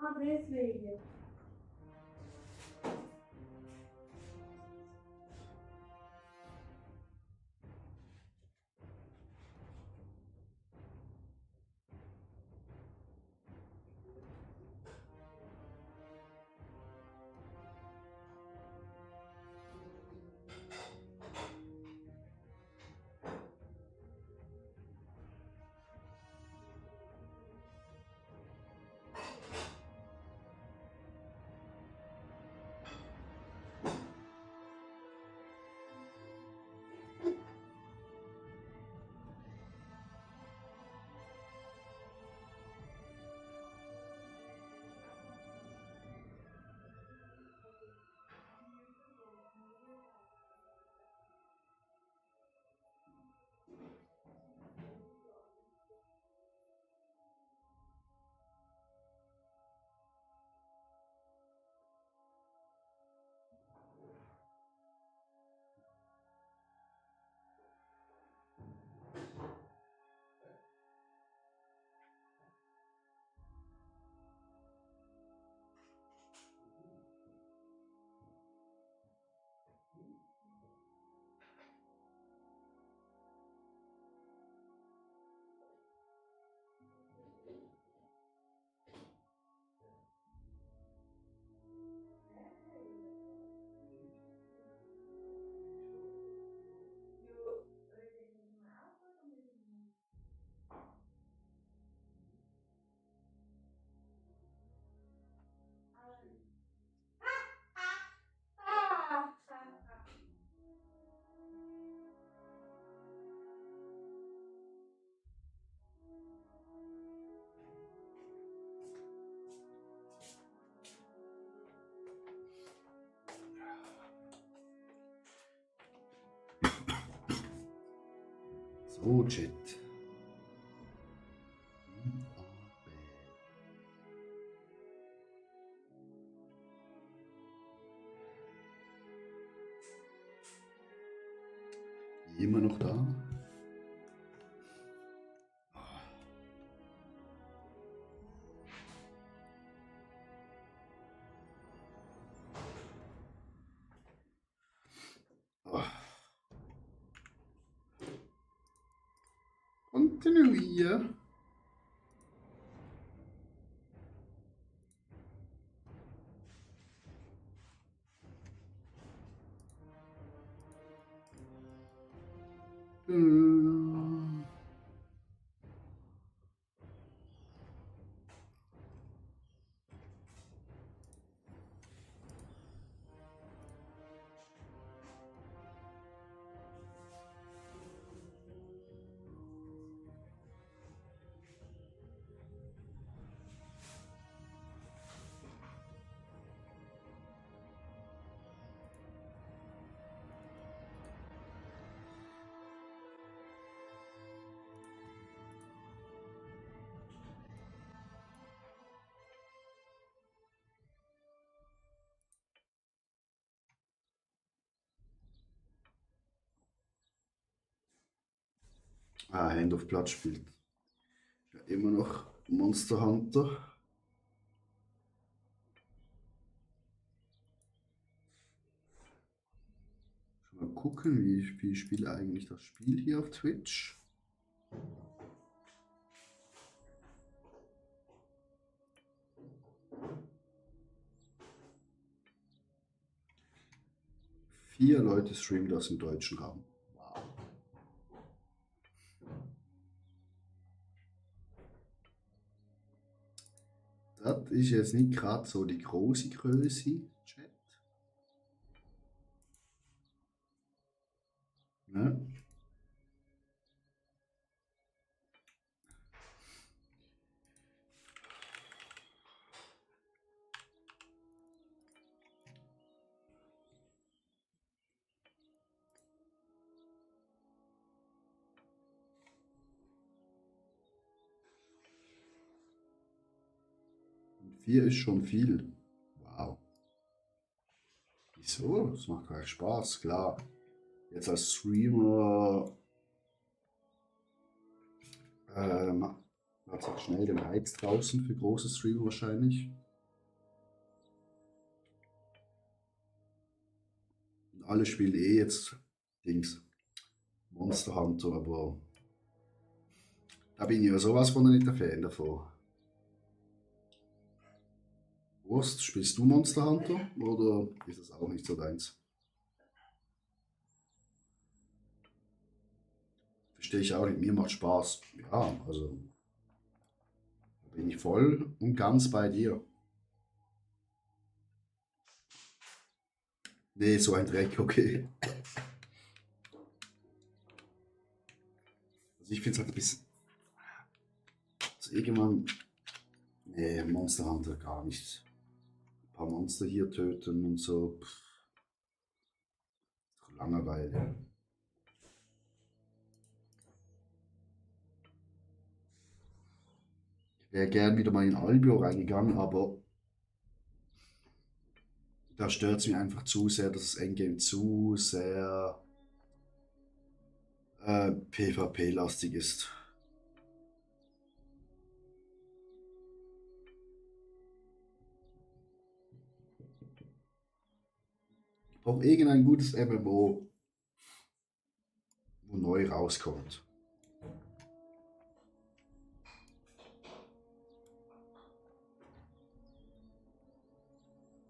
Ah, deswegen. So, Chat. Immer noch da? Kontinuier. Hand of Blood spielt. Ja, immer noch Monster Hunter. Mal gucken, wie spiele eigentlich das Spiel hier auf Twitch. Vier Leute streamen das im deutschen Raum. Wow. Das ist jetzt nicht gerade so die große Größe, Chat. Ne? 4 ist schon viel. Wow. Wieso? Das macht gleich Spaß, klar. Jetzt als Streamer hat sich schnell den Reiz draußen für große Streamer wahrscheinlich. Und alle spielen eh jetzt Dings Monster Hunter, aber da bin ich ja sowas von nicht der Fan davon. Wurst, spielst du Monster Hunter oder ist das auch nicht so deins? Verstehe ich auch nicht, mir macht Spaß. Ja, also da bin ich voll und ganz bei dir. Nee, so ein Dreck, okay. Also ich finde es halt ein bisschen. Also irgendwann. Nee, Monster Hunter gar nicht. Ein paar Monster hier töten und so. Pff. Langeweile. Ich wäre gern wieder mal in Albio reingegangen, aber da stört es mir einfach zu sehr, dass das Endgame zu sehr PvP-lastig ist. Ich brauche irgendein gutes MMO, wo neu rauskommt.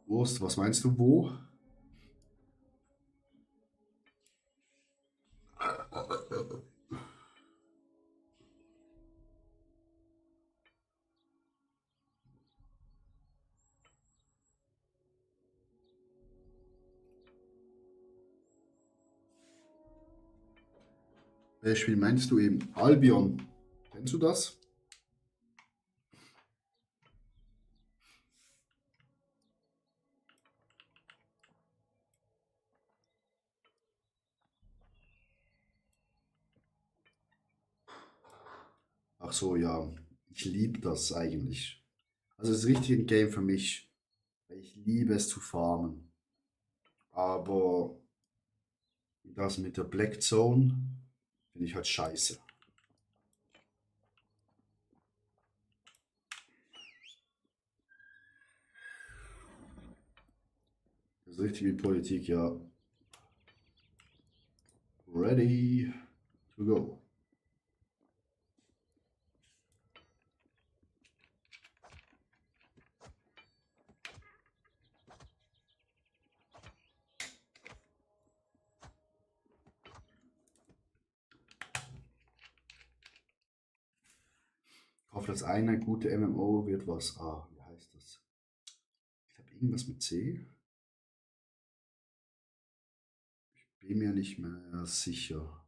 Wurst, was meinst du, wo? Welches Spiel meinst du eben? Albion. Kennst du das? Ach so, ja. Ich liebe das eigentlich. Also es ist richtig ein Game für mich. Ich liebe es zu farmen. Aber das mit der Black Zone finde ich halt scheiße. Das ist richtig wie Politik, ja. Ready to go. Ich hoffe, dass eine gute MMO wird was. Ah, wie heißt das? Ich glaube, irgendwas mit C. Ich bin mir nicht mehr sicher.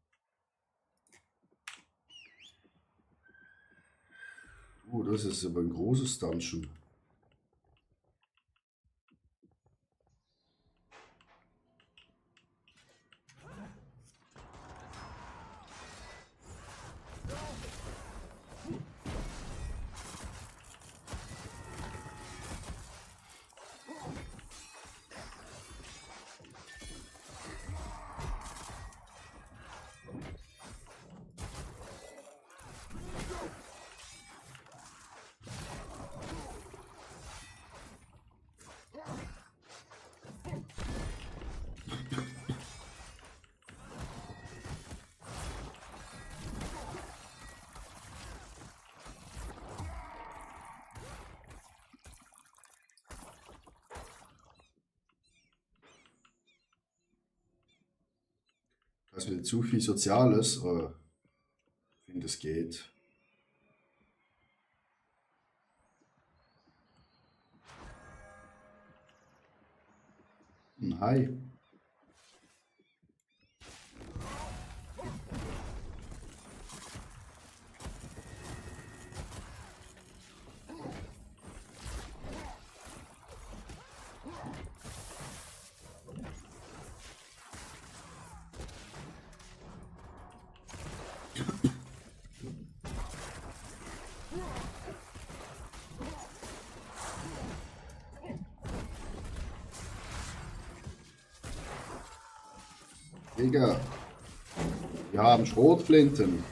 Oh, das ist aber ein großes Dungeon. Das wird zu viel Soziales, aber ich finde, es geht. Hi. Digga. Wir haben Schrotflinten.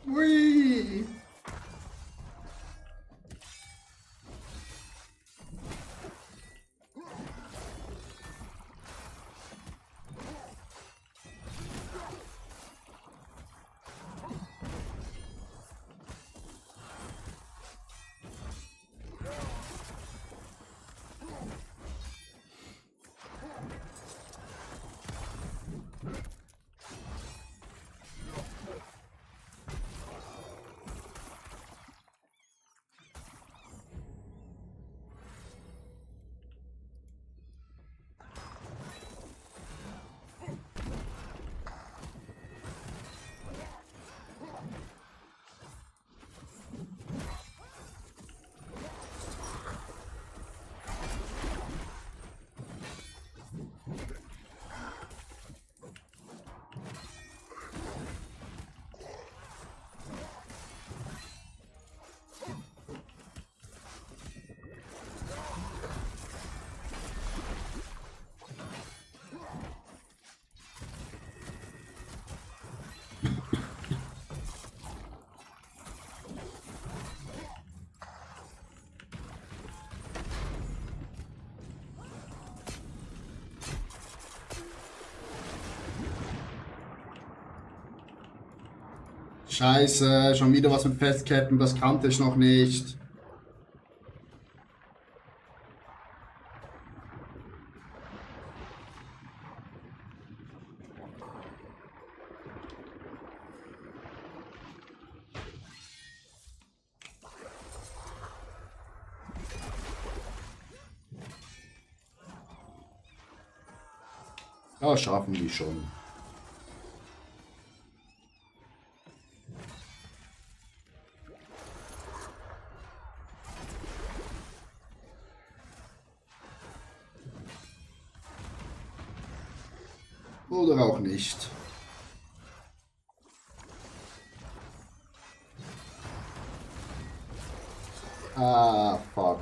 Ui. Scheiße, schon wieder was mit Festketten, das kannte ich noch nicht. Ja, schaffen die schon. Oder auch nicht. Ah, fuck.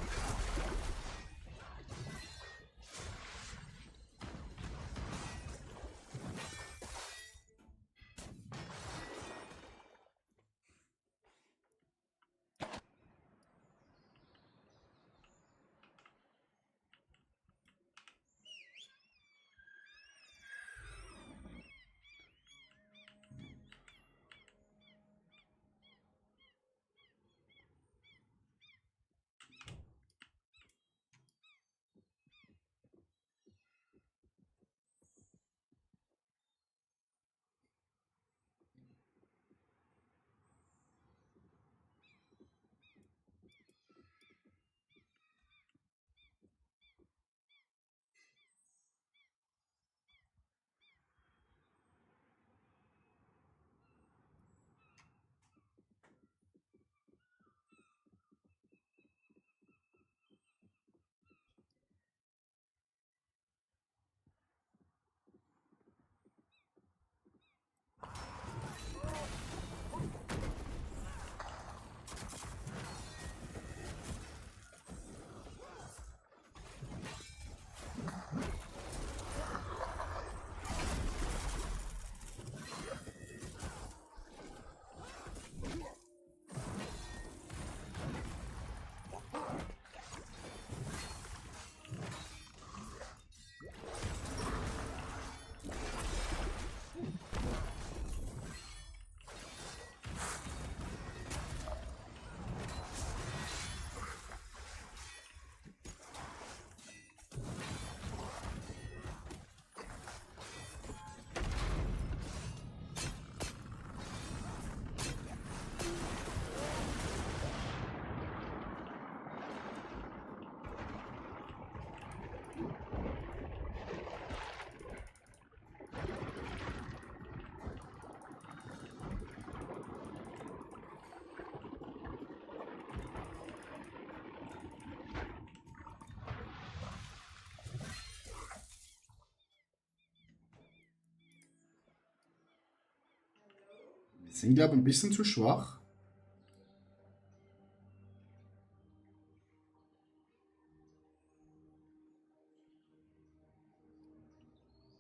Wir sind, glaube ich, ein bisschen zu schwach.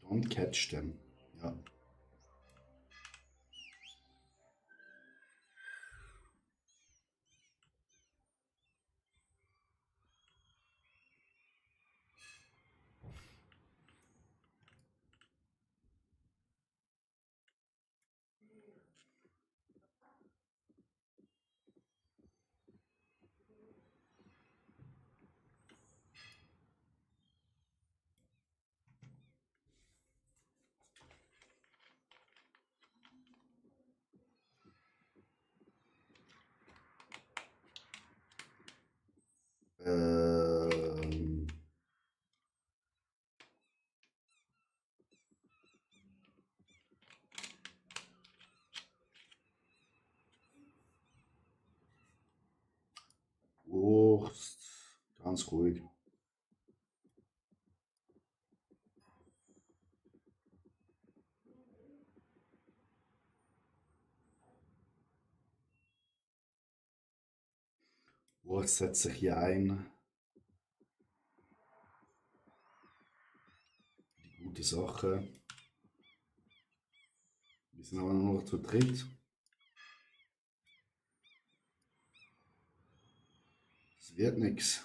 Don't catch them. Ja. Ähm, oh, ganz ruhig. Wurst setzt sich hier ein. Die gute Sache. Wir sind aber nur noch zu dritt. Das wird nichts.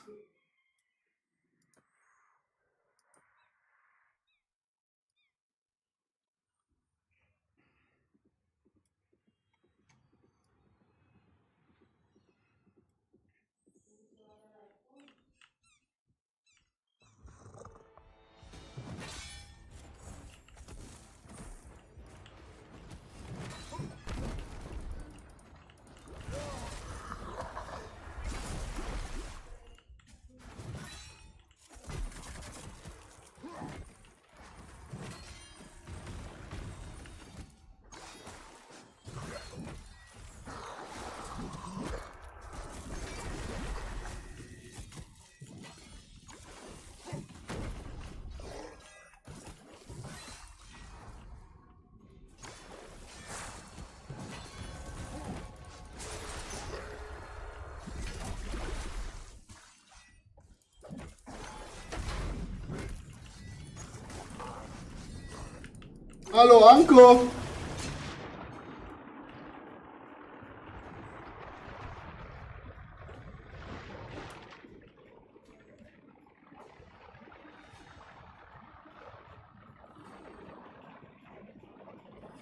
Hallo, Anko!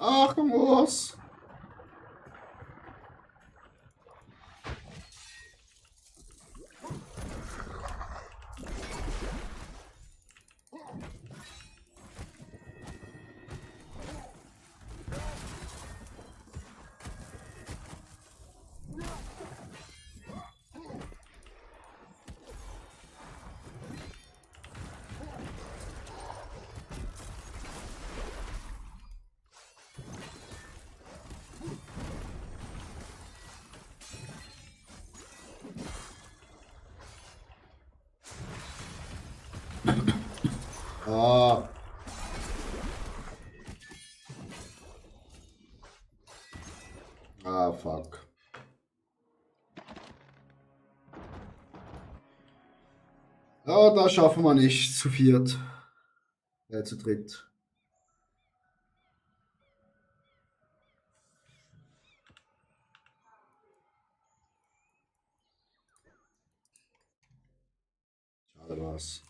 Achtung, Urs! Ah. Ah, fuck. Ja, das schaffen wir nicht zu viert. Zu dritt. Schade war's.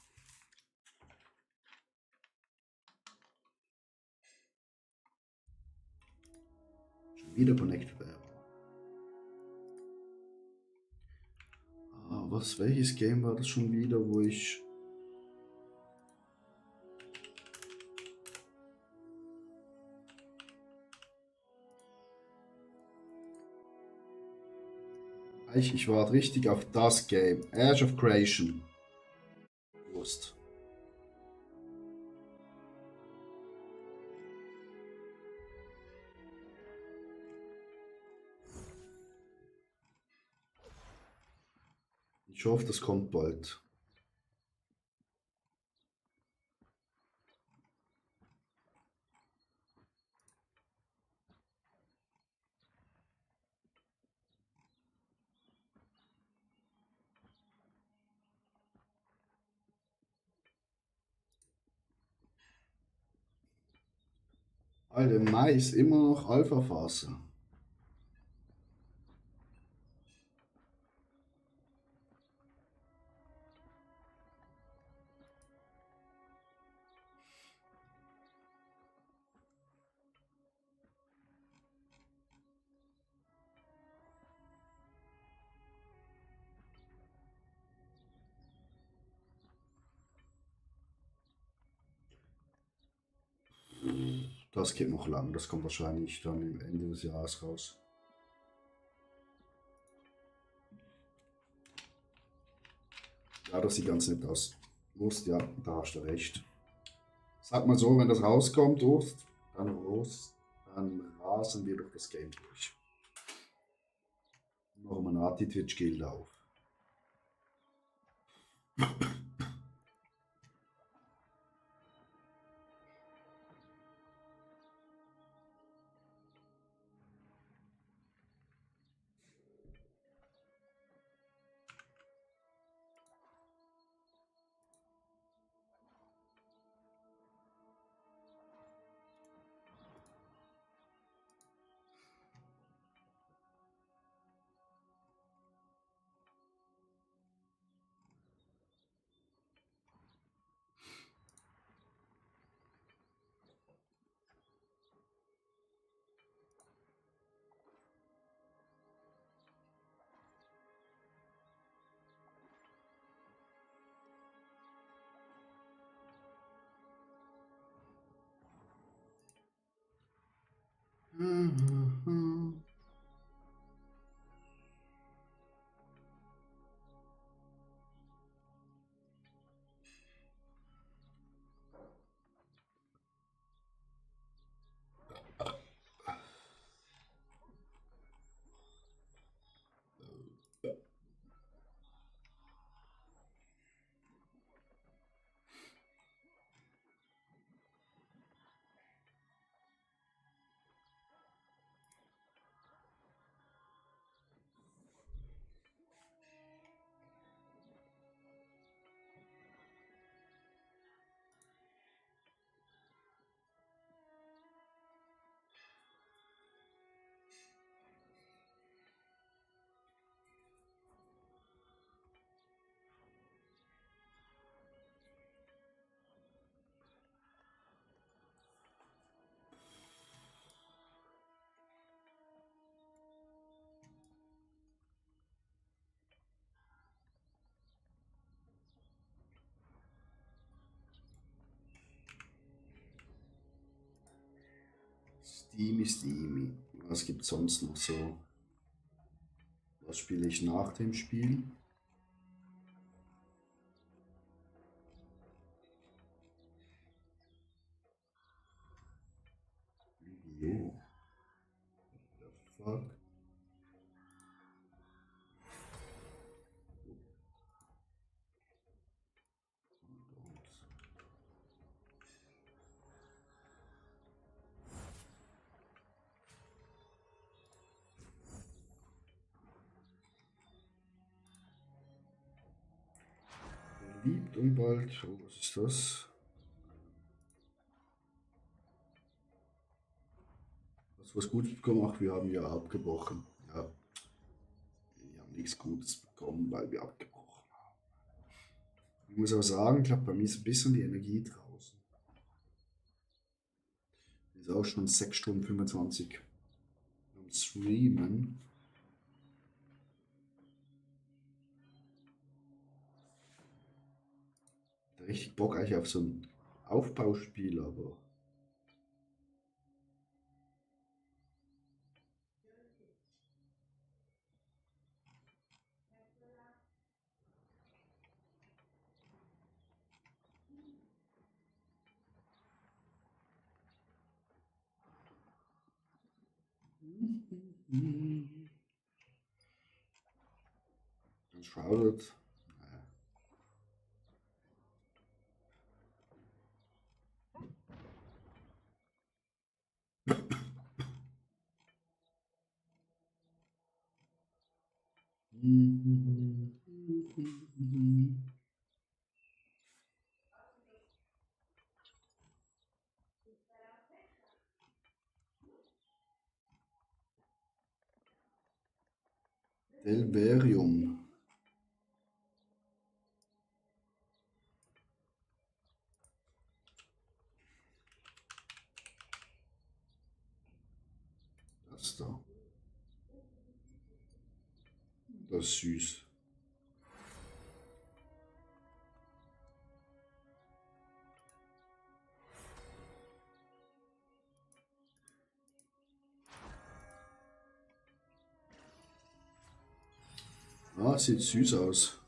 Schon wieder Connected App. Ah, welches Game war das schon wieder, wo ich... Ich war richtig auf das Game. Age of Creation. Wurst. Ich hoffe, das kommt bald. Alter, im Mai ist immer noch Alpha-Phase. Das geht noch lang. Das kommt wahrscheinlich dann am Ende des Jahres raus. Ja, das sieht ganz nett aus. Wurst, ja, da hast du recht. Sag mal so, wenn das rauskommt, Wurst, dann rasen wir durch das Game durch. Noch mal ein Anti-Twitch-Guild auf. Steamy, Steamy. Was gibt es sonst noch so? Was spiele ich nach dem Spiel? Jo. The fuck? Liebt und bald. Oh, was ist das? Hast du was Gutes gemacht? Wir haben ja abgebrochen. Ja, wir haben nichts Gutes bekommen, weil wir abgebrochen haben. Ich muss auch sagen, ich glaube, bei mir ist ein bisschen die Energie draußen. Ist auch schon 6 Stunden 25 am Streamen. Richtig Bock eigentlich auf so ein Aufbauspiel, aber Shrouded. Naja. Delverium. Das da. Das ist süß. Ah, sieht süß aus.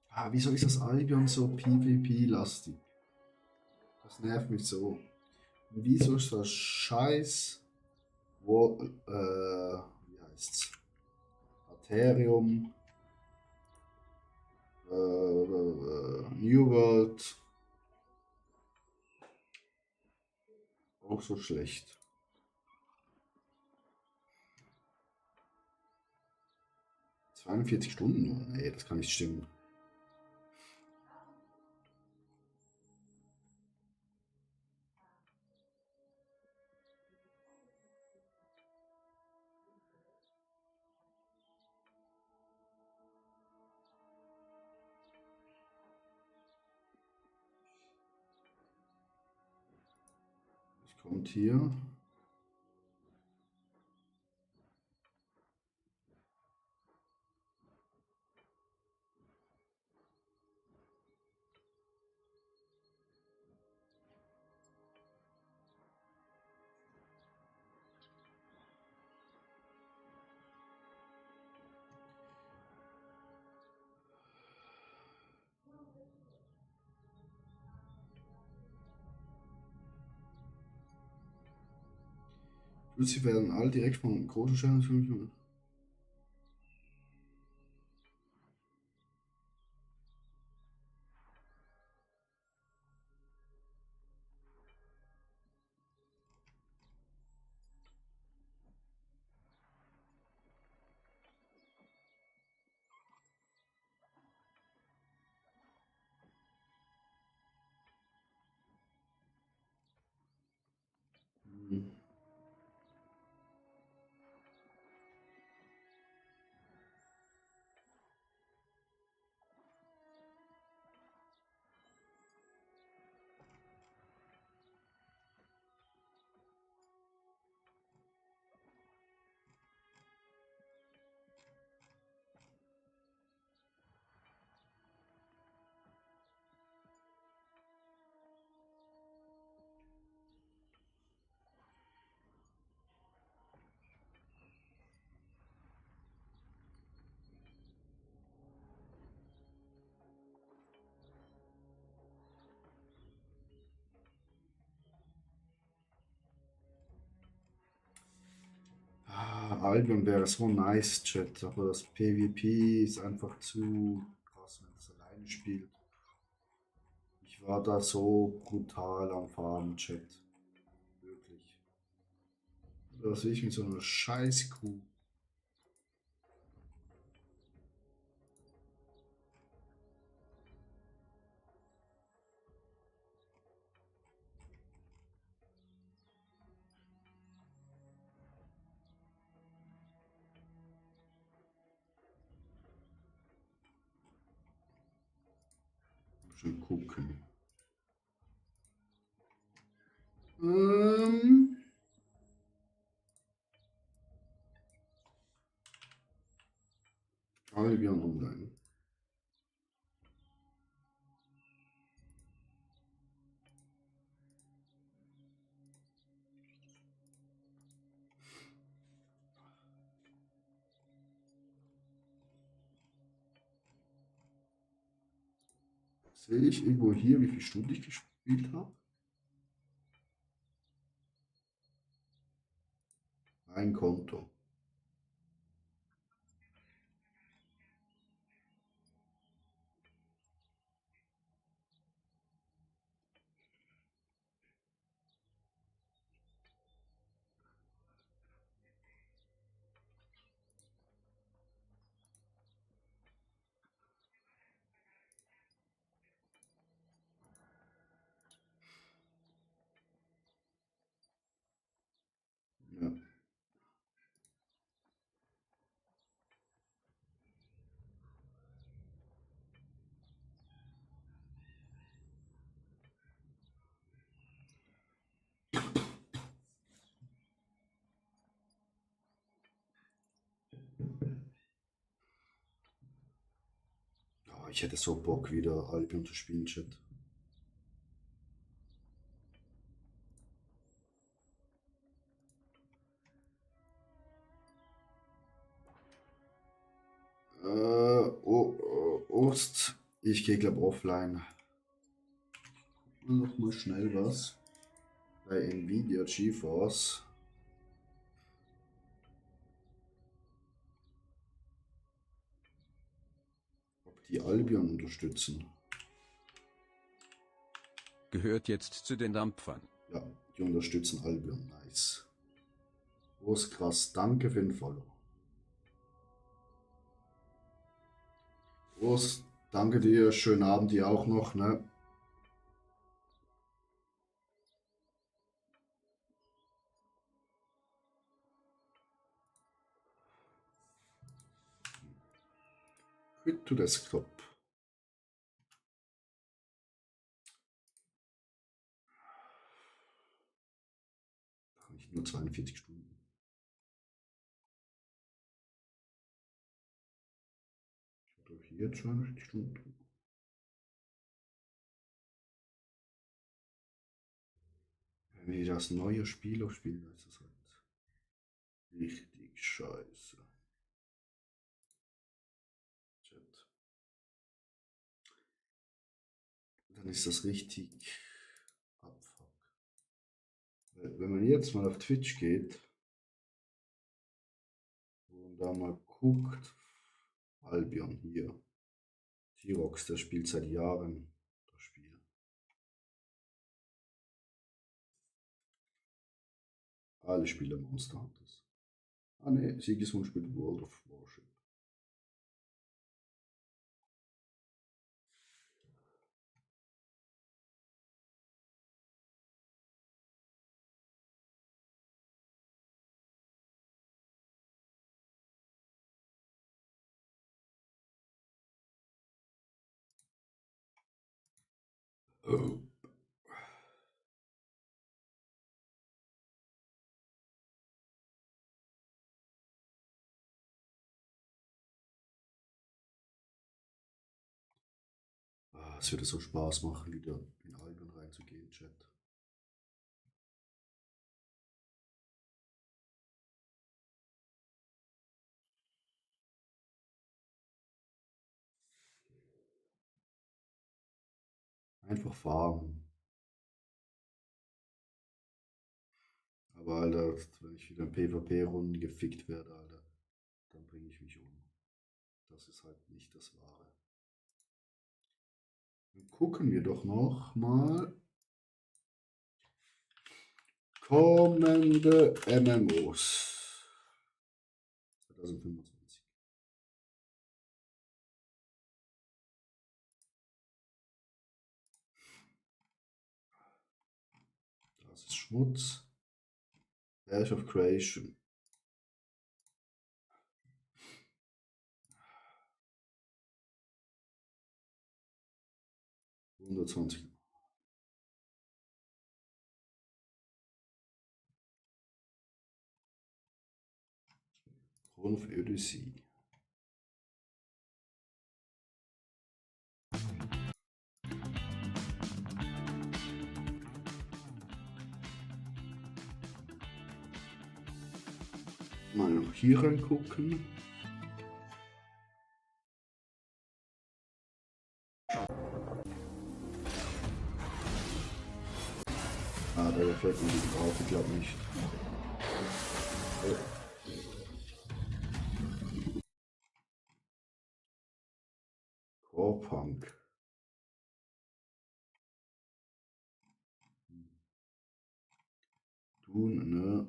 Ah, wieso ist das Albion so PvP-lastig? Das nervt mich so. Und wieso ist das Scheiß wie heißt's? Aetherium, New World auch so schlecht? ...42 Stunden nur? Nee, das kann nicht stimmen. Was kommt hier? Sie werden alle direkt von großen Sternen. Albion wäre so nice, Chat, aber das PvP ist einfach zu krass, wenn das alleine spielt. Ich war da so brutal am Farmen, Chat. Wirklich. Das will ich mit so einer Scheiß-Kuh. Schon gucken. Albion Online. Sehe ich irgendwo hier, wie viele Stunden ich gespielt habe? Ein Konto. Ja, ich hätte so Bock, wieder Albion zu spielen, Chat. Ost, ich gehe glaube offline. Noch mal schnell was. Bei Nvidia GeForce. Ob die Albion unterstützen. Gehört jetzt zu den Dampfern. Ja, die unterstützen Albion. Nice. Groß, krass. Danke für den Follow. Groß, danke dir. Schönen Abend dir auch noch, ne? Quit to Desktop. Nicht nur 42 Stunden. Ich habe hier 42 Stunden. Wenn wir das neue Spiel aufspielen, ist das halt richtig scheiße. Chat. Dann ist das richtig abfuck. Wenn man jetzt mal auf Twitch geht und da mal guckt, Albion hier, T-Rox, der spielt seit Jahren das Spiel. Alle Spieler Monster Hunters. Ah ne, Sigismund spielt World of Warship. Oh. Es würde so Spaß machen, wieder in Albion reinzugehen, Chat. Einfach farmen. Aber Alter, wenn ich wieder in PvP-Runden gefickt werde, Alter, dann bringe ich mich um. Das ist halt nicht das Wahre. Dann gucken wir doch noch mal kommende MMOs 2025. Das ist Schmutz. Ash of Creation. $120. Rune of Odyssey. Mal noch hier reingucken. Ah, da gefällt mir die drauf, ich glaube nicht. Core Punk. Tun, ne?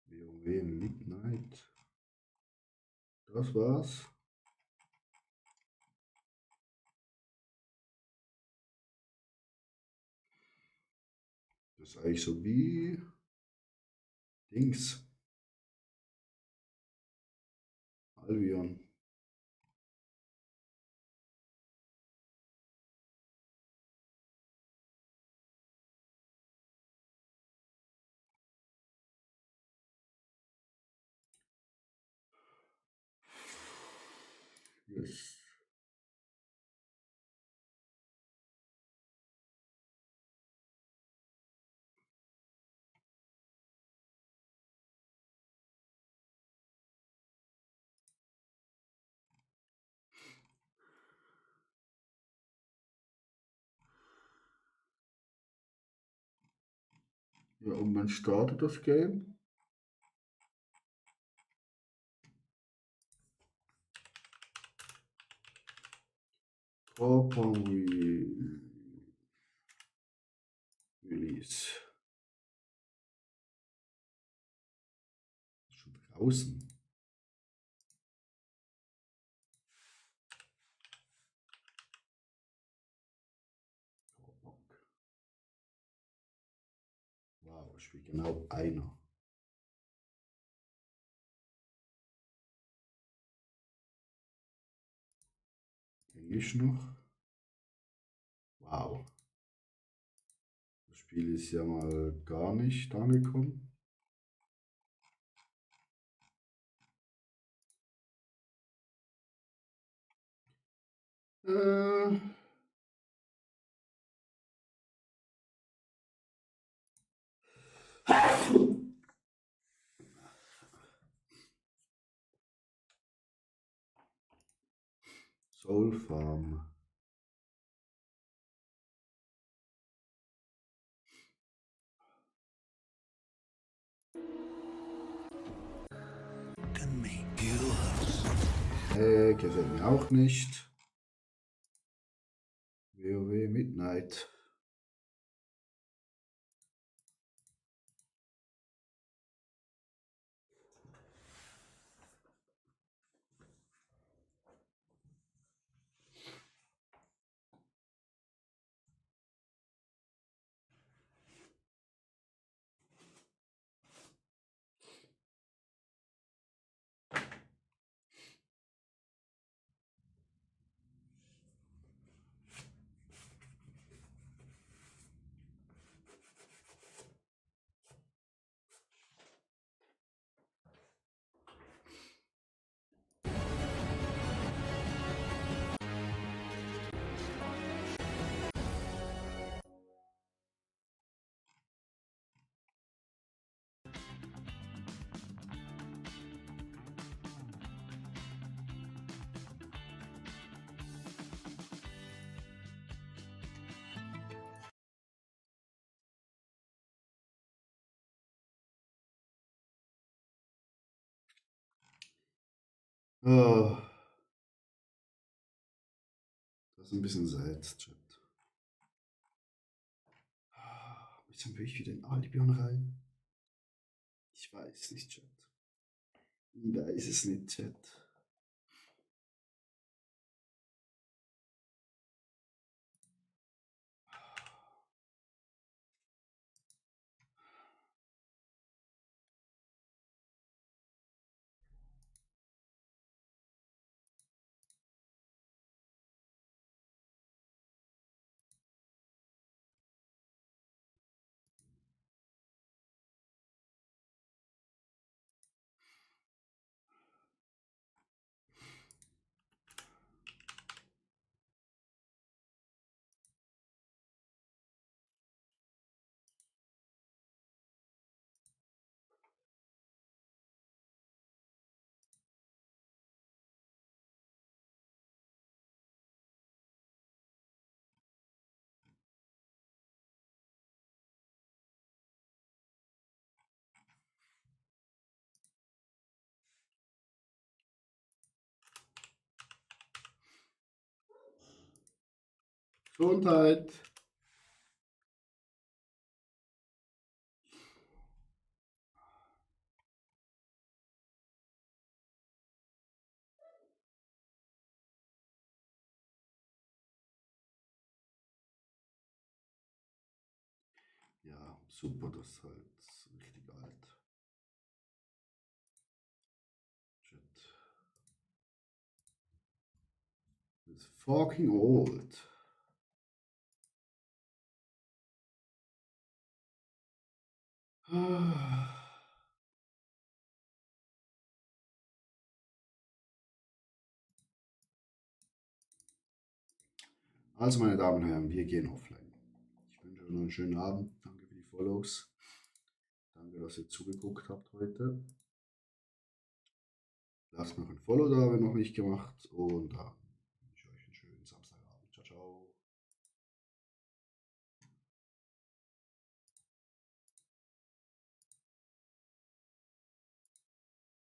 WoW Midnight. Das war's. Das ist eigentlich so wie Dings. Albion. ist. Ja, und man startet das Game. Open Release. Schon draußen. Wow, ich spiele genau einer. Englisch noch. Wow. Das Spiel ist ja mal gar nicht angekommen. Äh, Soul Farm. Gefällt mir auch nicht. WoW Midnight. Ah, das ist ein bisschen sad, Chat. Jetzt will ich wieder in Albion rein. Ich weiß nicht, Chat. Ich weiß es nicht, Chat. Gesundheit. Ja, super, das ist halt richtig alt. Shit. It's fucking old. Ah. Also, meine Damen und Herren, wir gehen offline. Ich wünsche euch noch einen schönen Abend. Danke für die Follows. Danke, dass ihr zugeguckt habt heute. Lasst noch ein Follow da, wenn noch nicht gemacht. Und